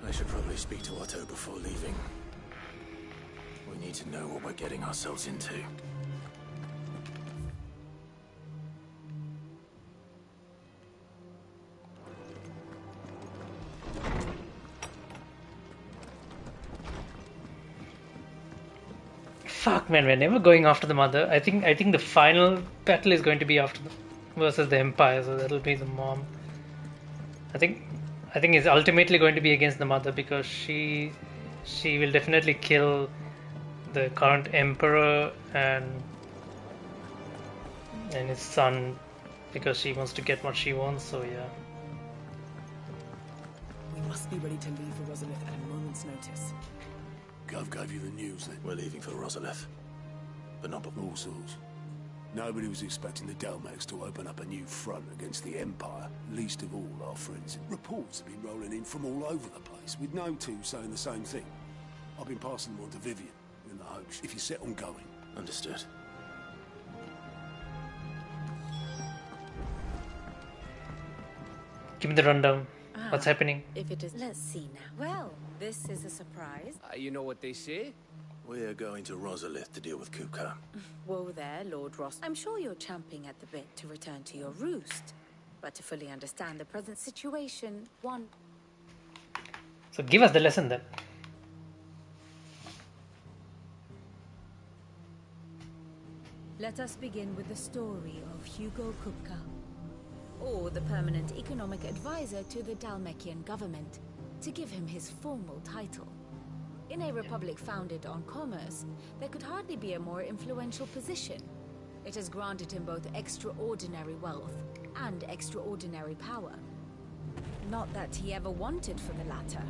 I should probably speak to Otto before leaving. We need to know what we're getting ourselves into. Fuck man, we're never going after the mother. I think the final battle is going to be after versus the Empire, so that'll be the mom. I think it's ultimately going to be against the mother because she will definitely kill the current emperor and his son because she wants to get what she wants, so yeah. We must be ready to leave for Rosalith at a moment's notice. Gov gave you the news then? We're leaving for Rosalith, but not before. All sorts. Nobody was expecting the Dalmacs to open up a new front against the Empire, least of all our friends. Reports have been rolling in from all over the place, with no two saying the same thing. I've been passing them on to Vivian, in the hopes if you're set on going. Understood. Give me the rundown. What's happening? If it is, let's see now. Well, this is a surprise. You know what they say? We're going to Rosalith to deal with Kupka. Whoa there, Lord Ross. I'm sure you're champing at the bit to return to your roost. But to fully understand the present situation, one... So give us the lesson then. Let us begin with the story of Hugo Kupka, or the permanent economic advisor to the Dalmekian government, to give him his formal title. In a republic founded on commerce, there could hardly be a more influential position. It has granted him both extraordinary wealth and extraordinary power. Not that he ever wanted for the latter.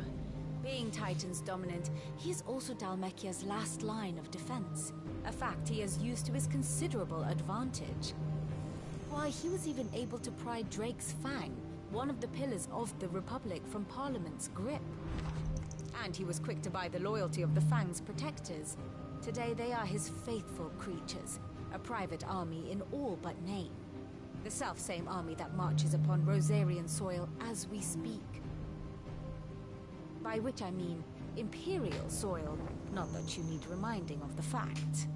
Being Titan's dominant, he is also Dalmekia's last line of defense, a fact he has used to his considerable advantage. Why, he was even able to pry Drake's Fang, one of the pillars of the Republic, from Parliament's grip. And he was quick to buy the loyalty of the Fang's protectors. Today they are his faithful creatures, a private army in all but name. The self-same army that marches upon Rosarian soil as we speak. By which I mean Imperial soil, not that you need reminding of the fact.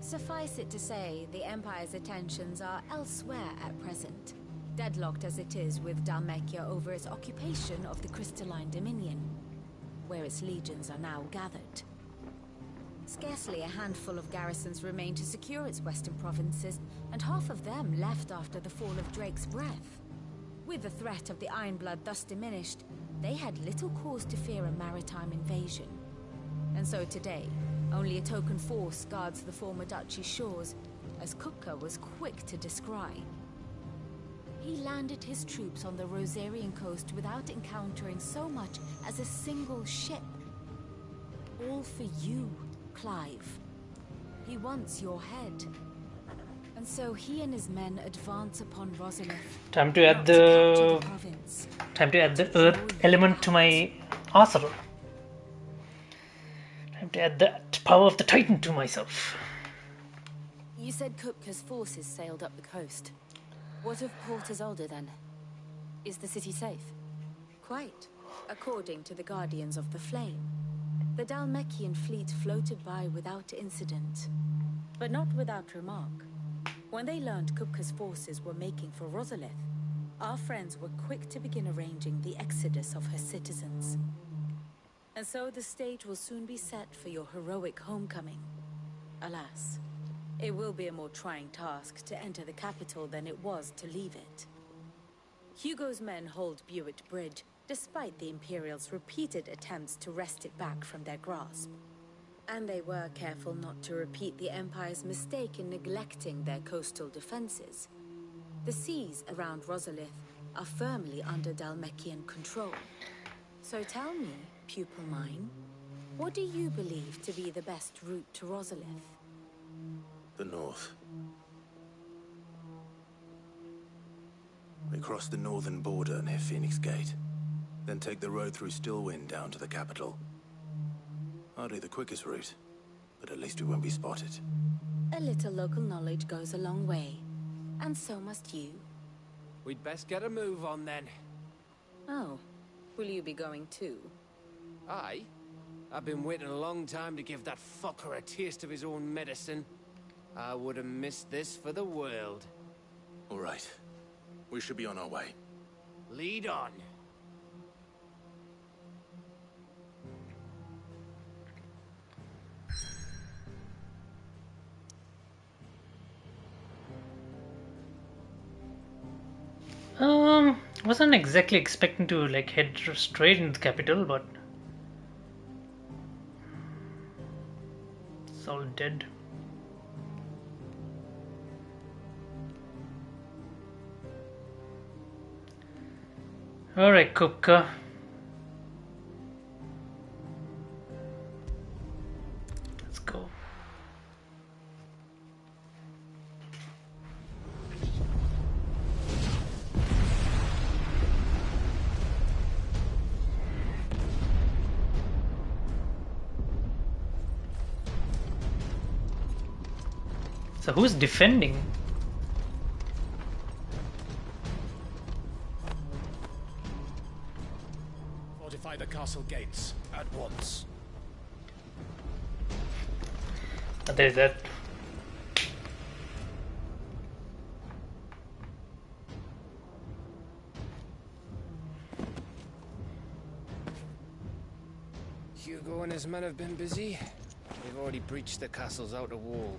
Suffice it to say, the Empire's attentions are elsewhere at present, deadlocked as it is with Dalmekia over its occupation of the Crystalline Dominion, where its legions are now gathered. Scarcely a handful of garrisons remain to secure its western provinces, and half of them left after the fall of Drake's Breath. With the threat of the Ironblood thus diminished, they had little cause to fear a maritime invasion. And so today, only a token force guards the former duchy's shores, as Kupka was quick to descry. He landed his troops on the Rosarian coast without encountering so much as a single ship. All for you, Clive. He wants your head. And so he and his men advance upon Rosalith. Time to add the earth element to my arsenal. Time to add the power of the Titan to myself. You said Kupka's forces sailed up the coast. What of Port Isolde then? Is the city safe? Quite, according to the Guardians of the Flame. The Dalmekian fleet floated by without incident, but not without remark. When they learned Kupka's forces were making for Rosalith, our friends were quick to begin arranging the exodus of her citizens. And so the stage will soon be set for your heroic homecoming. Alas, it will be a more trying task to enter the capital than it was to leave it. Hugo's men hold Buet Bridge, despite the Imperials' repeated attempts to wrest it back from their grasp. And they were careful not to repeat the Empire's mistake in neglecting their coastal defenses. The seas around Rosalith are firmly under Dalmekian control. So tell me, pupil mine, what do you believe to be the best route to Rosalith? The north. We cross the northern border near Phoenix Gate, then take the road through Stillwind down to the capital. Hardly the quickest route, but at least we won't be spotted. A little local knowledge goes a long way, and so must you. We'd best get a move on then. Oh, will you be going too? Aye. I've been waiting a long time to give that fucker a taste of his own medicine. I would have missed this for the world. All right. We should be on our way. Lead on. Wasn't exactly expecting to like head straight into the capital, but it's all dead. Alright, Kupka. Let's go. So who's defending? castle gates at once. There's that. Hugo and his men have been busy. They've already breached the castle's outer wall.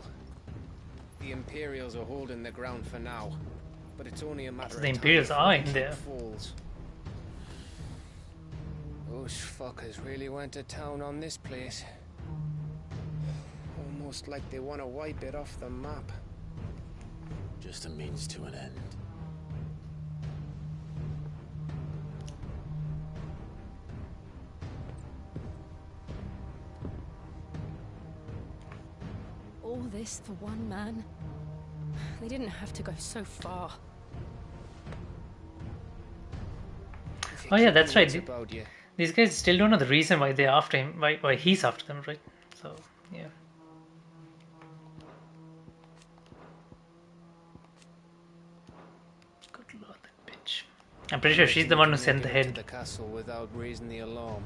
The Imperials are holding the ground for now, but it's only a matter of The time Imperials before are the in keep there. falls. Those fuckers really went to town on this place. Almost like they want to wipe it off the map. Just a means to an end. All this for one man? They didn't have to go so far. Oh yeah, that's right. About you. These guys still don't know the reason why they're after him, why he's after them, right? So yeah. Good lord, that bitch. I'm pretty sure she's the one who sent the Making it to head. the castle without raising the alarm.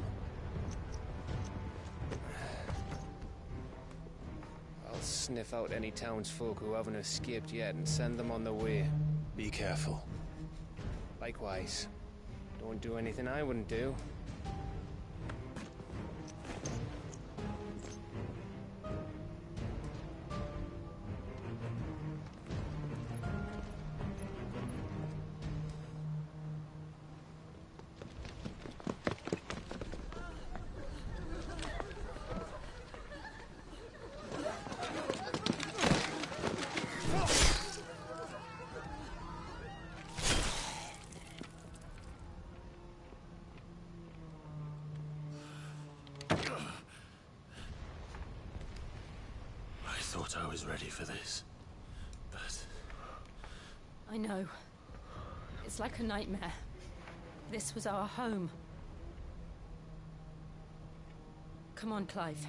I'll sniff out any townsfolk who haven't escaped yet and send them on their way. Be careful. Likewise. Don't do anything I wouldn't do. I thought I was ready for this, but I know. It's like a nightmare. This was our home. Come on, Clive.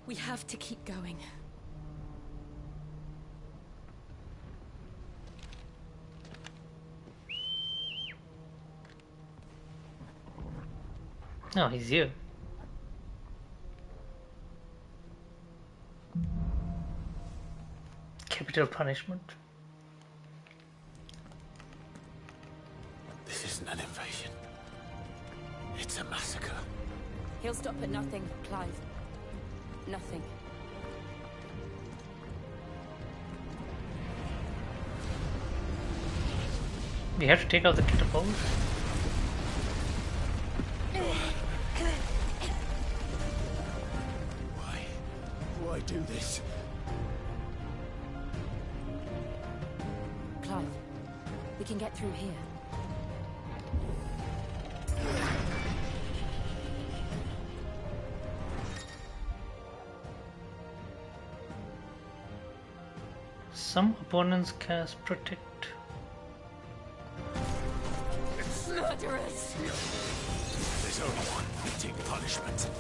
We have to keep going. No, he's here. Capital punishment. this isn't an invasion. It's a massacre. He'll stop at nothing, Clive. Nothing. We have to take out the catapult. Why do this? Clive, we can get through here. Some opponents cast protect. Murderers! There's only one fitting punishment.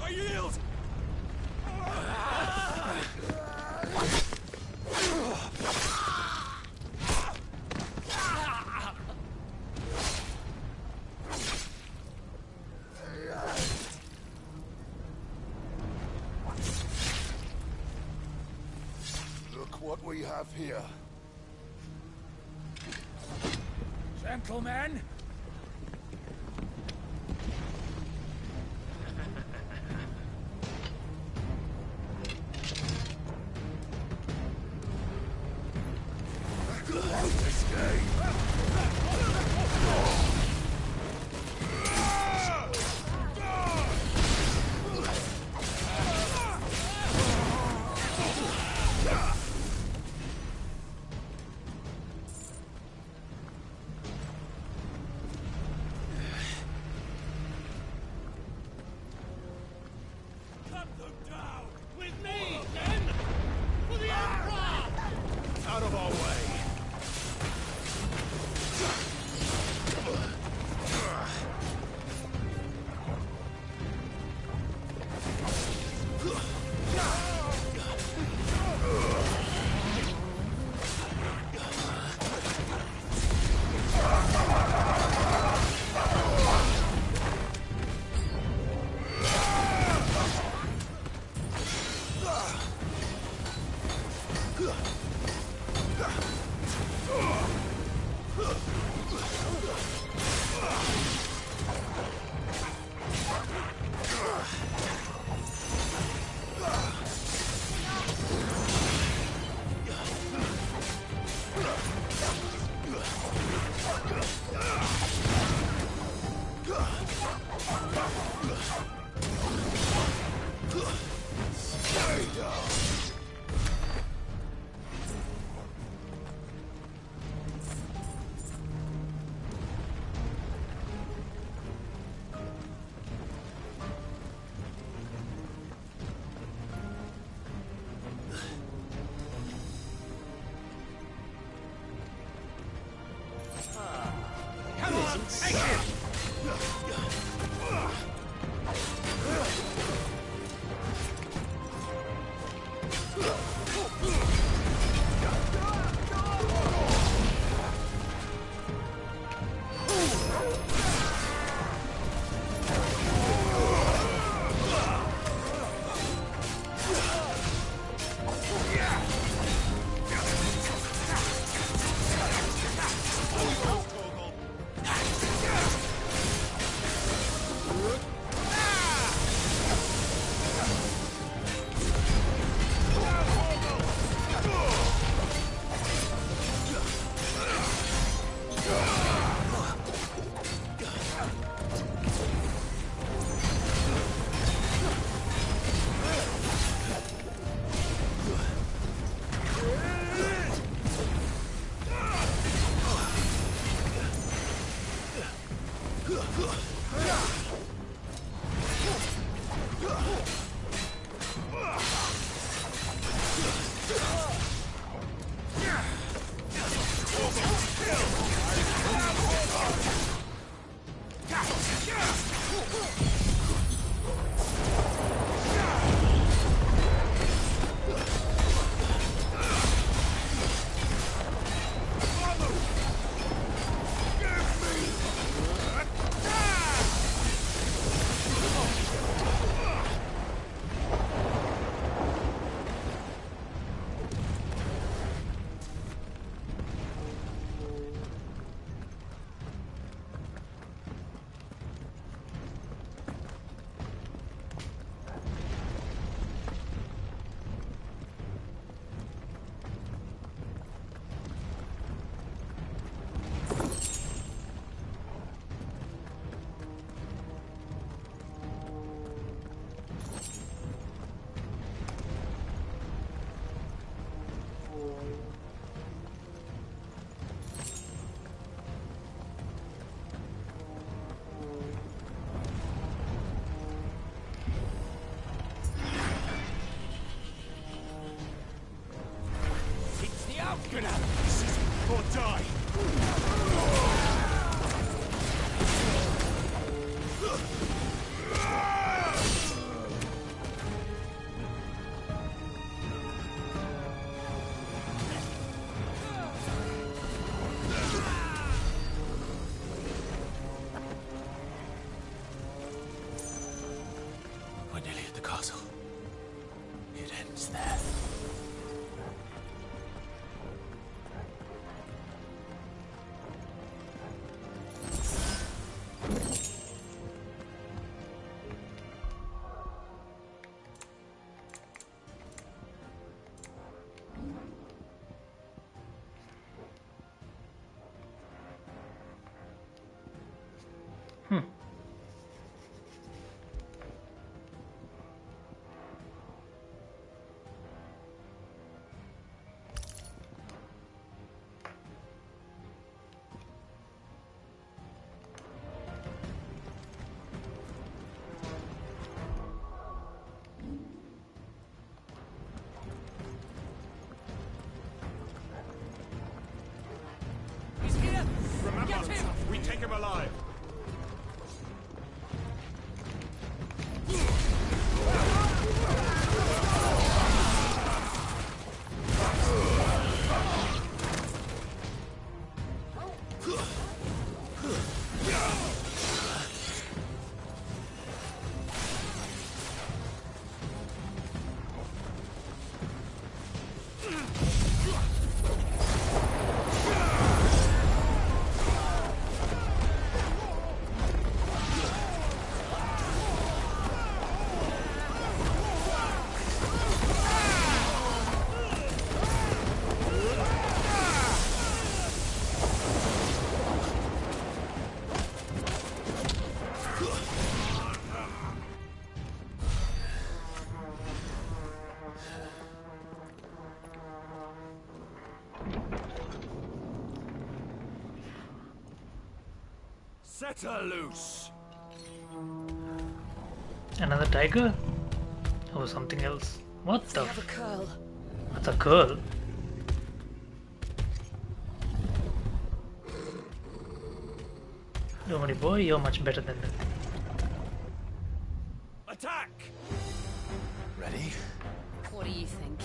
I yield! Look what we have here. Gentlemen, Gonna seize it or die! We're nearly at the castle. It ends there. He's here! Remember, get him! We take him alive! Set her loose. Another tiger? Or something else? What the? We have a curl. That's a curl. Don't worry, boy. You're much better than that. Attack! Ready? What do you think?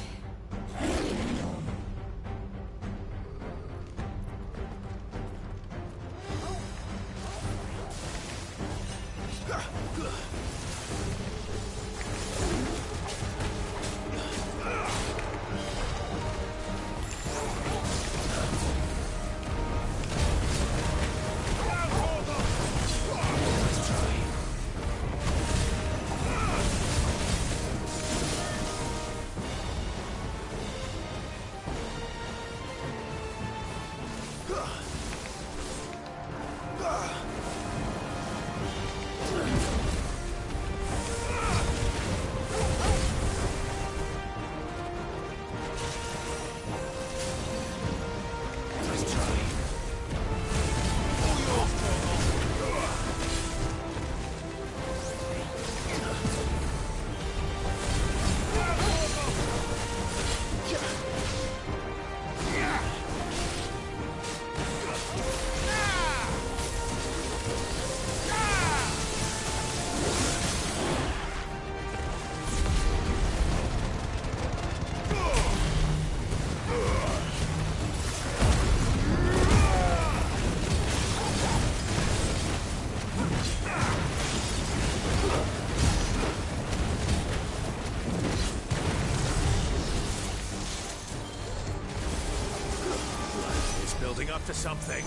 Building up to something.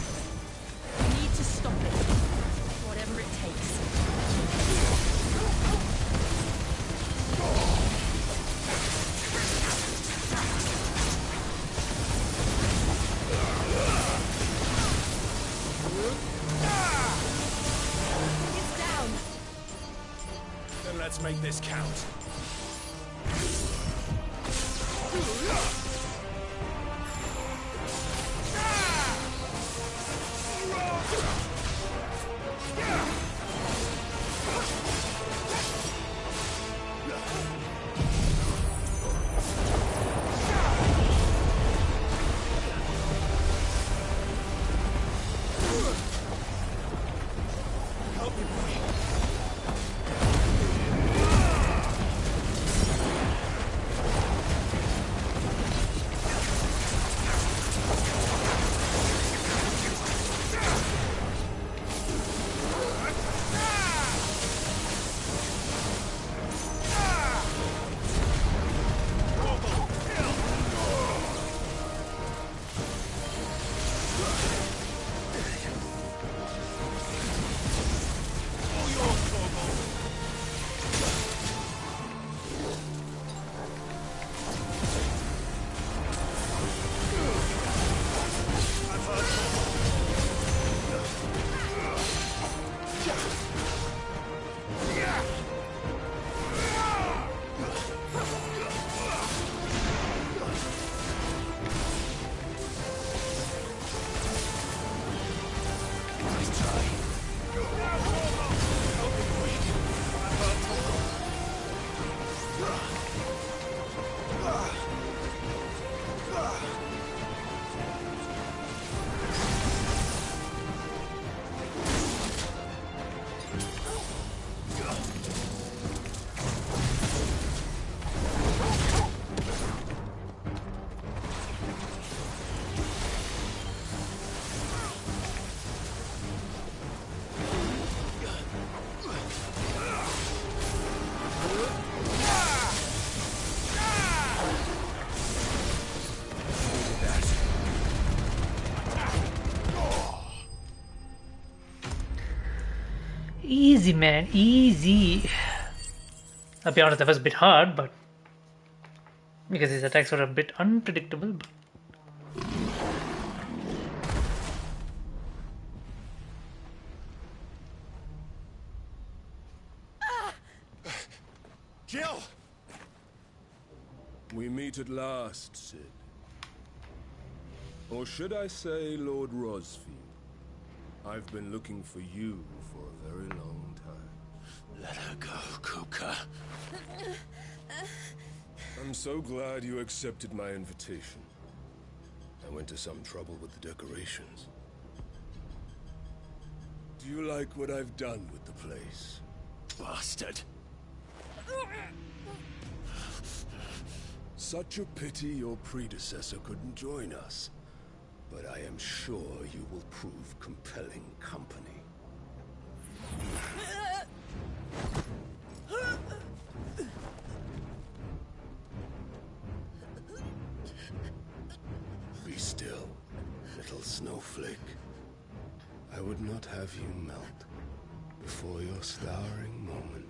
We need to stop it. Whatever it takes. It's down. Then let's make this count. Easy, man, easy. I'll be honest, that was a bit hard, but because his attacks were a bit unpredictable. But Jill! We meet at last, Sid. Or should I say Lord Rosfield? I've been looking for you for a very long time. Let her go, Kupka. I'm so glad you accepted my invitation. I went to some trouble with the decorations. Do you like what I've done with the place? Bastard. Such a pity your predecessor couldn't join us. But I am sure you will prove compelling company. Be still, little snowflake. I would not have you melt before your starring moment.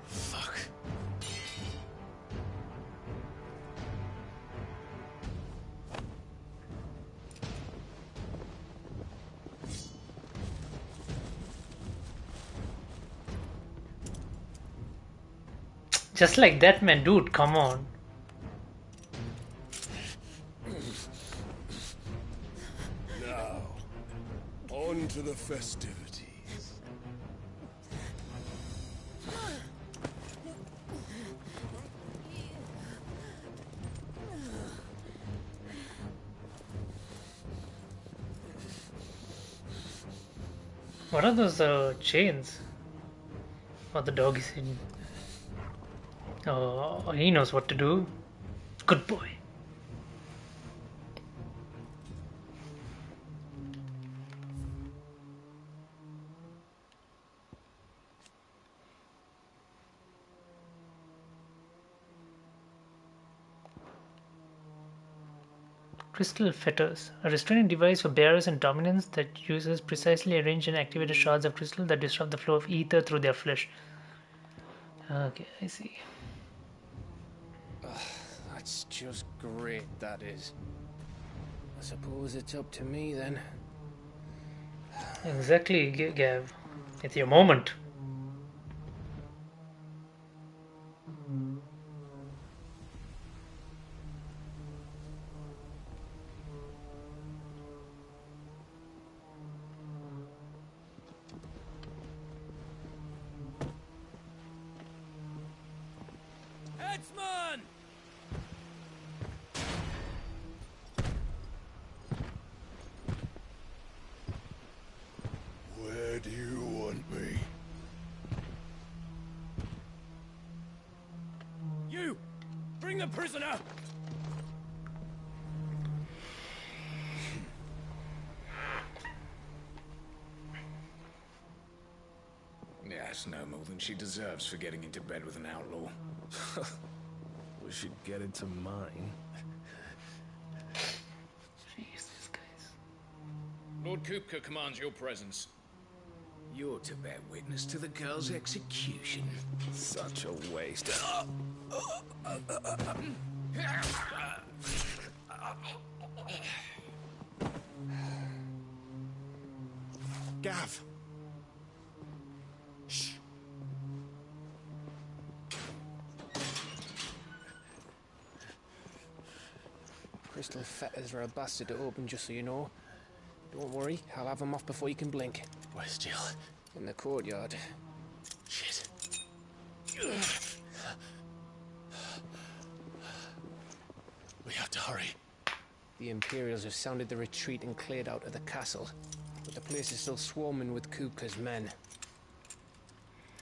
Fuck. Just like that, man, dude, come on. Now, on to the festivities. What are those chains? Oh, the dog is in. Oh, he knows what to do. Good boy. Crystal fetters, a restraining device for bearers and dominants that uses precisely arranged and activated shards of crystal that disrupt the flow of ether through their flesh. Okay, I see. That's just great, that is. I suppose it's up to me then. Exactly, Gav. It's your moment. Headsman! Where do you want me? You! Bring the prisoner! Yes, no more than she deserves for getting into bed with an outlaw. We should get into mine. Jesus, guys. Lord Kupka commands your presence. You're to bear witness to the girl's execution. Such a waste. Gav. Shh. Crystal fetters are a bastard to open, just so you know. Don't worry, I'll have them off before you can blink. Where's Jill? In the courtyard. Shit. We have to hurry. The Imperials have sounded the retreat and cleared out of the castle, but the place is still swarming with Kupka's men.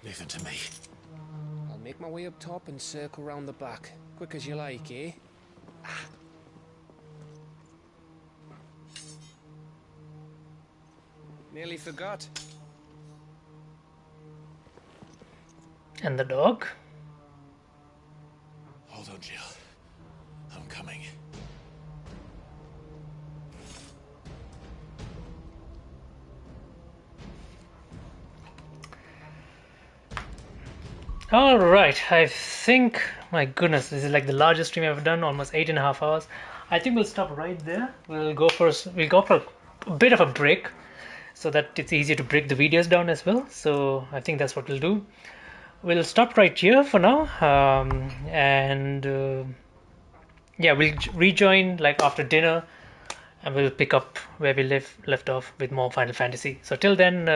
Leave them to me. I'll make my way up top and circle round the back. Quick as you like, eh? Nearly forgot. And the dog? Hold on, Jill. I'm coming. All right, I think, my goodness, this is like the largest stream I've done, almost 8.5 hours. I think we'll stop right there. We'll go for a bit of a break so that it's easier to break the videos down as well. So I think that's what we'll do. We'll stop right here for now, and yeah, we'll rejoin like after dinner, and we'll pick up where we left off with more Final Fantasy. So till then,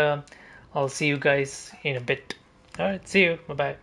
I'll see you guys in a bit. All right, see you. Bye bye.